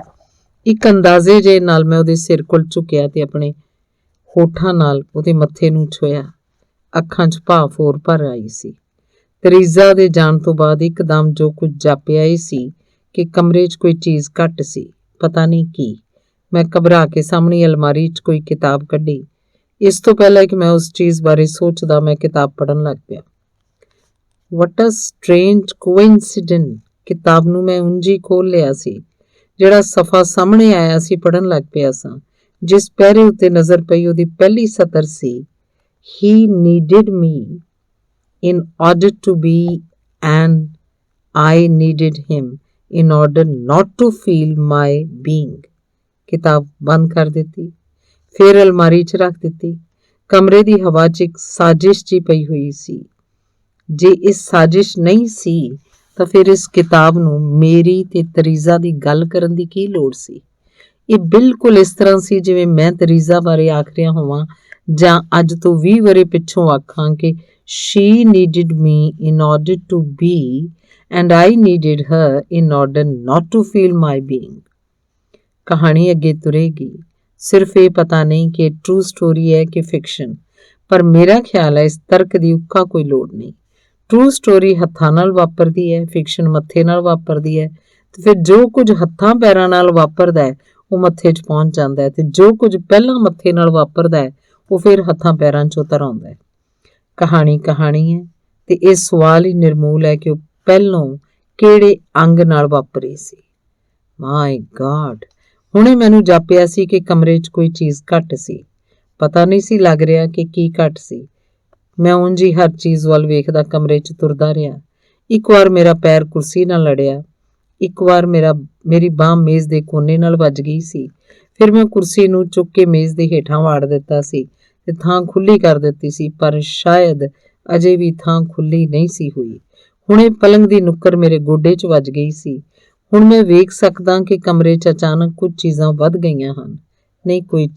ਇੱਕ ਅੰਦਾਜ਼ੇ ਜਿਹੇ ਨਾਲ ਮੈਂ ਉਹਦੇ ਸਿਰ ਕੋਲ ਝੁਕਿਆ ਤੇ ਆਪਣੇ ਹੋਠਾਂ ਨਾਲ ਉਹਦੇ ਮੱਥੇ ਨੂੰ ਛੁਇਆ। ਅੱਖਾਂ 'ਚ ਭਾਫ ਹੋਰ ਭਰ ਆਈ ਸੀ। ਤਰੀਜ਼ਾ ਦੇ ਜਾਣ ਤੋਂ ਬਾਅਦ ਇੱਕਦਮ ਜੋ ਕੁਝ ਜਾਪਿਆ ਇਹ ਸੀ ਕਿ ਕਮਰੇ 'ਚ ਕੋਈ ਚੀਜ਼ ਘੱਟ ਸੀ, ਪਤਾ ਨਹੀਂ ਕੀ। ਮੈਂ ਘਬਰਾ ਕੇ ਸਾਹਮਣੀ ਅਲਮਾਰੀ 'ਚ ਕੋਈ ਕਿਤਾਬ ਕੱਢੀ। ਇਸ ਤੋਂ ਪਹਿਲਾਂ ਕਿ ਮੈਂ ਉਸ ਚੀਜ਼ ਬਾਰੇ ਸੋਚਦਾ, ਮੈਂ ਕਿਤਾਬ ਪੜ੍ਹਨ ਲੱਗ ਪਿਆ। ਵਾਟ ਅ ਸਟ੍ਰੇਂਜ ਕੋਇਨਸੀਡੈਂਟ। ਕਿਤਾਬ ਨੂੰ ਮੈਂ ਉਂਝ ਹੀ ਖੋਲ੍ਹ ਲਿਆ ਸੀ। ਜਿਹੜਾ ਸਫ਼ਾ ਸਾਹਮਣੇ ਆਇਆ ਸੀ ਪੜ੍ਹਨ ਲੱਗ ਪਿਆ ਸਾਂ। ਜਿਸ ਪਹਿਰੇ ਉੱਤੇ ਨਜ਼ਰ ਪਈ ਉਹਦੀ ਪਹਿਲੀ ਸਤਰ ਸੀ, He needed me in order to be and I needed him in order not to feel my being। ਕਿਤਾਬ ਬੰਦ ਕਰ ਦਿੱਤੀ, ਫਿਰ ਅਲਮਾਰੀ 'ਚ ਰੱਖ ਦਿੱਤੀ। ਕਮਰੇ ਦੀ ਹਵਾ 'ਚ ਇੱਕ ਸਾਜ਼ਿਸ਼ ਜੀ ਪਈ ਹੋਈ ਸੀ। ਜੇ ਇਹ ਸਾਜ਼ਿਸ਼ ਨਹੀਂ ਸੀ ਤਾਂ ਫਿਰ ਇਸ ਕਿਤਾਬ ਨੂੰ ਮੇਰੀ ਤੇ ਤਰੀਜ਼ਾ ਦੀ ਗੱਲ ਕਰਨ ਦੀ ਕੀ ਲੋੜ ਸੀ? ਇਹ ਬਿਲਕੁਲ ਇਸ ਤਰ੍ਹਾਂ ਸੀ ਜਿਵੇਂ ਮੈਂ ਤਰੀਜ਼ਾ ਬਾਰੇ ਆਖ ਰਿਹਾ ਹੋਵਾਂ ਜਾਂ ਅੱਜ ਤੋਂ 20 ਵਰ੍ਹੇ ਪਿੱਛੋਂ ਆਖਾਂ ਕਿ she needed me in order to be and I needed her in order not to feel my being। ਕਹਾਣੀ ਅੱਗੇ ਤੁਰੇਗੀ। ਸਿਰਫ ਇਹ ਪਤਾ ਨਹੀਂ ਕਿ ਟਰੂ ਸਟੋਰੀ ਹੈ ਕਿ ਫਿਕਸ਼ਨ, ਪਰ ਮੇਰਾ ਖਿਆਲ ਹੈ ਇਸ ਤਰਕ ਦੀ ਉੱਕਾ ਕੋਈ ਲੋੜ ਨਹੀਂ। ਟਰੂ ਸਟੋਰੀ ਹੱਥਾਂ ਨਾਲ ਵਾਪਰਦੀ ਹੈ, ਫਿਕਸ਼ਨ ਮੱਥੇ ਨਾਲ ਵਾਪਰਦੀ ਹੈ, ਤੇ ਫਿਰ ਜੋ ਕੁਝ ਹੱਥਾਂ ਪੈਰਾਂ ਨਾਲ ਵਾਪਰਦਾ ਹੈ ਉਹ ਮੱਥੇ 'ਚ ਪਹੁੰਚ ਜਾਂਦਾ ਹੈ, ਤੇ ਜੋ ਕੁਝ ਪਹਿਲਾਂ ਮੱਥੇ ਨਾਲ ਵਾਪਰਦਾ ਹੈ ਉਹ ਫਿਰ ਹੱਥਾਂ ਪੈਰਾਂ 'ਚੋਂ ਉਤਰ ਆਉਂਦਾ ਹੈ। ਕਹਾਣੀ ਕਹਾਣੀ ਹੈ ਤੇ ਇਹ ਸਵਾਲ ਹੀ ਨਿਰਮੂਲ ਹੈ ਕਿ ਉਹ ਪਹਿਲੋਂ ਕਿਹੜੇ ਅੰਗ ਨਾਲ ਵਾਪਰੀ ਸੀ। ਮਾਈ ਗॉड, ਹੁਣੇ ਮੈਨੂੰ ਜਾਪਿਆ ਸੀ ਕਿ ਕਮਰੇ 'ਚ ਕੋਈ ਚੀਜ਼ ਘੱਟ ਸੀ। ਪਤਾ ਨਹੀਂ ਸੀ ਲੱਗ ਰਿਹਾ ਕਿ ਕੀ ਘੱਟ ਸੀ। ਮੈਂ ਉਂਝ ਹੀ ਹਰ ਚੀਜ਼ ਵੱਲ ਵੇਖਦਾ ਕਮਰੇ 'ਚ ਤੁਰਦਾ ਰਿਹਾ। ਇੱਕ ਵਾਰ ਮੇਰਾ ਪੈਰ ਕੁਰਸੀ ਨਾਲ ਲੜਿਆ, ਇੱਕ ਵਾਰ ਮੇਰੀ ਬਾਂਹ ਮੇਜ਼ ਦੇ ਕੋਨੇ ਨਾਲ ਵੱਜ ਗਈ ਸੀ। ਫਿਰ ਮੈਂ ਕੁਰਸੀ ਨੂੰ ਚੁੱਕ ਕੇ ਮੇਜ਼ ਦੇ ਹੇਠਾਂ ਵਾੜ ਦਿੱਤਾ ਸੀ ਤੇ ਥਾਂ ਖੁੱਲੀ ਕਰ ਦਿੱਤੀ ਸੀ, ਪਰ ਸ਼ਾਇਦ ਅਜੇ ਵੀ ਥਾਂ ਖੁੱਲੀ ਨਹੀਂ ਸੀ ਹੋਈ। ਹੁਣੇ ਪਲੰਗ ਦੀ ਨੁੱਕਰ ਮੇਰੇ ਗੋਡੇ 'ਚ ਵੱਜ ਗਈ ਸੀ। ਹੁਣ ਮੈਂ ਵੇਖ ਸਕਦਾ ਕਿ ਕਮਰੇ 'ਚ ਅਚਾਨਕ ਕੁਝ ਚੀਜ਼ਾਂ ਵੱਧ ਗਈਆਂ ਹਨ। ਨਹੀਂ ਕੋਈ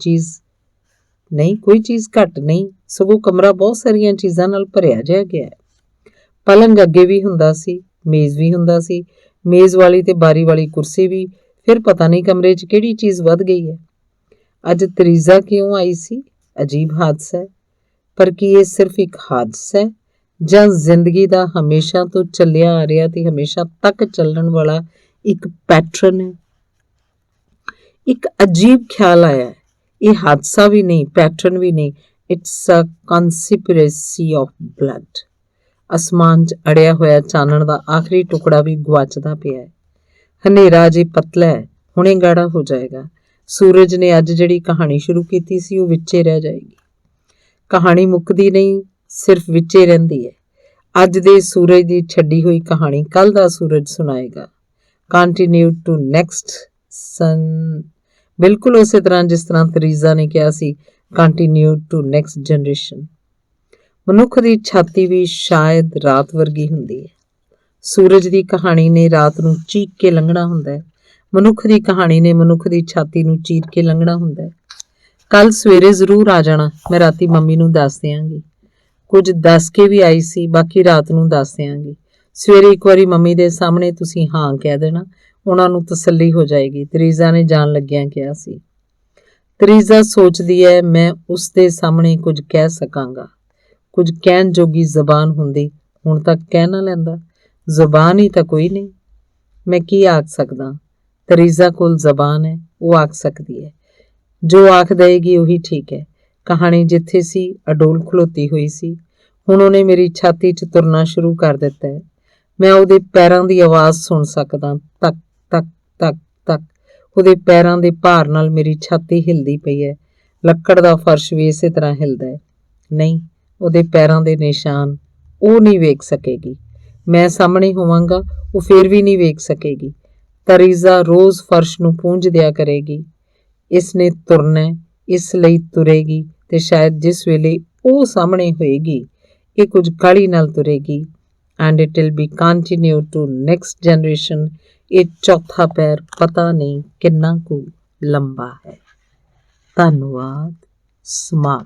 ਚੀਜ਼ ਘੱਟ ਨਹੀਂ, ਸਗੋਂ ਕਮਰਾ ਬਹੁਤ ਸਾਰੀਆਂ ਚੀਜ਼ਾਂ ਨਾਲ ਭਰਿਆ ਜਿਹਾ ਗਿਆ ਹੈ। ਪਲੰਗ ਅੱਗੇ ਵੀ ਹੁੰਦਾ ਸੀ, ਮੇਜ਼ ਵੀ ਹੁੰਦਾ ਸੀ, ਮੇਜ਼ ਵਾਲੀ ਤੇ ਬਾਰੀ ਵਾਲੀ ਕੁਰਸੀ ਵੀ। ਫਿਰ ਪਤਾ ਨਹੀਂ ਕਮਰੇ 'ਚ ਕਿਹੜੀ ਚੀਜ਼ ਵੱਧ ਗਈ ਹੈ। ਅੱਜ ਤਰੀਜ਼ਾ ਕਿਉਂ ਆਈ ਸੀ? ਅਜੀਬ ਹਾਦਸਾ ਹੈ, ਪਰ ਕੀ ਇਹ ਸਿਰਫ ਇੱਕ ਹਾਦਸਾ ਹੈ ਜਾਂ ਜ਼ਿੰਦਗੀ ਦਾ ਹਮੇਸ਼ਾ ਤੋਂ ਚੱਲਿਆ ਆ ਰਿਹਾ ਤੇ ਹਮੇਸ਼ਾ ਤੱਕ ਚੱਲਣ ਵਾਲਾ ਇੱਕ ਪੈਟਰਨ ਹੈ? ਇੱਕ ਅਜੀਬ ਖਿਆਲ ਆਇਆ ਹੈ, ਇਹ ਹਾਦਸਾ ਵੀ ਨਹੀਂ, ਪੈਟਰਨ ਵੀ ਨਹੀਂ, it's a conspiracy of blood. ਅਸਮਾਨ 'ਚ ਅੜਿਆ ਹੋਇਆ ਚਾਨਣ ਦਾ ਆਖਰੀ ਟੁਕੜਾ ਵੀ ਗੁਆਚਦਾ ਪਿਆ ਹੈ। ਹਨੇਰਾ ਅਜੇ ਪਤਲਾ ਹੈ, ਹੁਣੇ ਗਾੜਾ ਹੋ ਜਾਏਗਾ। ਸੂਰਜ ਨੇ ਅੱਜ ਜਿਹੜੀ ਕਹਾਣੀ ਸ਼ੁਰੂ ਕੀਤੀ ਸੀ ਉਹ ਵਿੱਚੇ ਰਹਿ ਜਾਏਗੀ। ਕਹਾਣੀ ਮੁੱਕਦੀ ਨਹੀਂ, ਸਿਰਫ ਵਿੱਚੇ ਰਹਿੰਦੀ ਹੈ। ਅੱਜ ਦੇ ਸੂਰਜ ਦੀ ਛੱਡੀ ਹੋਈ ਕਹਾਣੀ ਕੱਲ ਦਾ ਸੂਰਜ ਸੁਣਾਏਗਾ। ਕੰਟੀਨਿਊ ਟੂ ਨੈਕਸਟ ਸਨ। ਬਿਲਕੁਲ ਉਸੇ ਤਰ੍ਹਾਂ ਜਿਸ ਤਰ੍ਹਾਂ ਤਰੀਜ਼ਾ ਨੇ ਕਿਹਾ ਸੀ, ਕੰਟੀਨਿਊ ਟੂ ਨੈਕਸਟ ਜਨਰੇਸ਼ਨ। ਮਨੁੱਖ ਦੀ ਛਾਤੀ ਵੀ ਸ਼ਾਇਦ ਰਾਤ ਵਰਗੀ ਹੁੰਦੀ ਹੈ। ਸੂਰਜ ਦੀ ਕਹਾਣੀ ਨੇ ਰਾਤ ਨੂੰ ਚੀਕ ਕੇ ਲੰਘਣਾ ਹੁੰਦਾ ਹੈ। ਮਨੁੱਖ ਦੀ ਕਹਾਣੀ ਨੇ ਮਨੁੱਖ ਦੀ ਛਾਤੀ ਨੂੰ ਚੀਰ ਕੇ ਲੰਘਣਾ ਹੁੰਦਾ ਹੈ। ਕੱਲ ਸਵੇਰੇ ਜ਼ਰੂਰ ਆ ਜਾਣਾ, ਮੈਂ ਰਾਤੀ ਮੰਮੀ ਨੂੰ ਦੱਸ ਦਿਆਂਗੀ। ਕੁਝ ਦੱਸ ਕੇ ਵੀ ਆਈ ਸੀ, ਬਾਕੀ ਰਾਤ ਨੂੰ ਦੱਸ ਦਿਆਂਗੀ। ਸਵੇਰੇ ਇੱਕ ਵਾਰੀ ਮੰਮੀ ਦੇ ਸਾਹਮਣੇ ਤੁਸੀਂ ਹਾਂ ਕਹਿ ਦੇਣਾ, ਉਹਨਾਂ ਨੂੰ ਤਸੱਲੀ ਹੋ ਜਾਏਗੀ, ਤਰੀਜ਼ਾ ਨੇ ਜਾਣ ਲੱਗਿਆਂ ਕਿਹਾ ਸੀ। ਤਰੀਜ਼ਾ ਸੋਚਦੀ ਹੈ ਮੈਂ ਉਸ ਦੇ ਸਾਹਮਣੇ ਕੁਝ ਕਹਿ ਸਕਾਂਗਾ। ਕੁਝ ਕਹਿਣ ਜੋਗੀ ਜ਼ਬਾਨ ਹੁੰਦੀ ਹੁਣ ਤੱਕ ਕਹਿ ਨਾ ਲੈਂਦਾ। ਜ਼ਬਾਨ ਹੀ ਤਾਂ ਕੋਈ ਨਹੀਂ, ਮੈਂ ਕੀ ਆਖ ਸਕਦਾ? ਤਰੀਜ਼ਾ ਕੋਲ ਜ਼ਬਾਨ ਹੈ, ਉਹ ਆਖ ਸਕਦੀ ਹੈ। ਜੋ ਆਖ ਦੇਗੀ ਉਹੀ ਠੀਕ ਹੈ। ਕਹਾਣੀ ਜਿੱਥੇ ਸੀ ਅਡੋਲ ਖਲੋਤੀ ਹੋਈ ਸੀ, ਹੁਣ ਉਹਨੇ ਮੇਰੀ ਛਾਤੀ 'ਚ ਤੁਰਨਾ ਸ਼ੁਰੂ ਕਰ ਦਿੱਤਾ ਹੈ। ਮੈਂ ਉਹਦੇ ਪੈਰਾਂ ਦੀ ਆਵਾਜ਼ ਸੁਣ ਸਕਦਾ, ਤੱਕ ਤੱਕ ਤੱਕ ਤੱਕ। ਉਹਦੇ ਪੈਰਾਂ ਦੇ ਭਾਰ ਨਾਲ ਮੇਰੀ ਛਾਤੀ ਹਿਲਦੀ ਪਈ ਹੈ। ਲੱਕੜ ਦਾ ਫਰਸ਼ ਵੀ ਇਸੇ ਤਰ੍ਹਾਂ ਹਿਲਦਾ ਹੈ। ਨਹੀਂ, ਉਹਦੇ ਪੈਰਾਂ ਦੇ ਨਿਸ਼ਾਨ ਉਹ ਨਹੀਂ ਵੇਖ ਸਕੇਗੀ। ਮੈਂ ਸਾਹਮਣੇ ਹੋਵਾਂਗਾ, ਉਹ ਫਿਰ ਵੀ ਨਹੀਂ ਵੇਖ ਸਕੇਗੀ। ਤਰੀਜ਼ਾ ਰੋਜ਼ ਫਰਸ਼ ਨੂੰ ਪੂੰਝ ਦਿਆ ਕਰੇਗੀ। ਇਸਨੇ ਤੁਰਨਾ ਹੈ, ਇਸ ਲਈ ਤੁਰੇਗੀ ਤੇ ਸ਼ਾਇਦ ਜਿਸ ਵੇਲੇ ਉਹ ਸਾਹਮਣੇ ਹੋਏਗੀ ਇਹ ਕੁਝ ਕਾਹਲੀ ਨਾਲ ਤੁਰੇਗੀ and it will be continue to next generation. ਇਹ ਚੌਥਾ ਪੈਰ ਪਤਾ ਨਹੀਂ ਕਿੰਨਾ ਕੁ ਲੰਬਾ ਹੈ। ਧੰਨਵਾਦ। ਸਮਾਪਤ।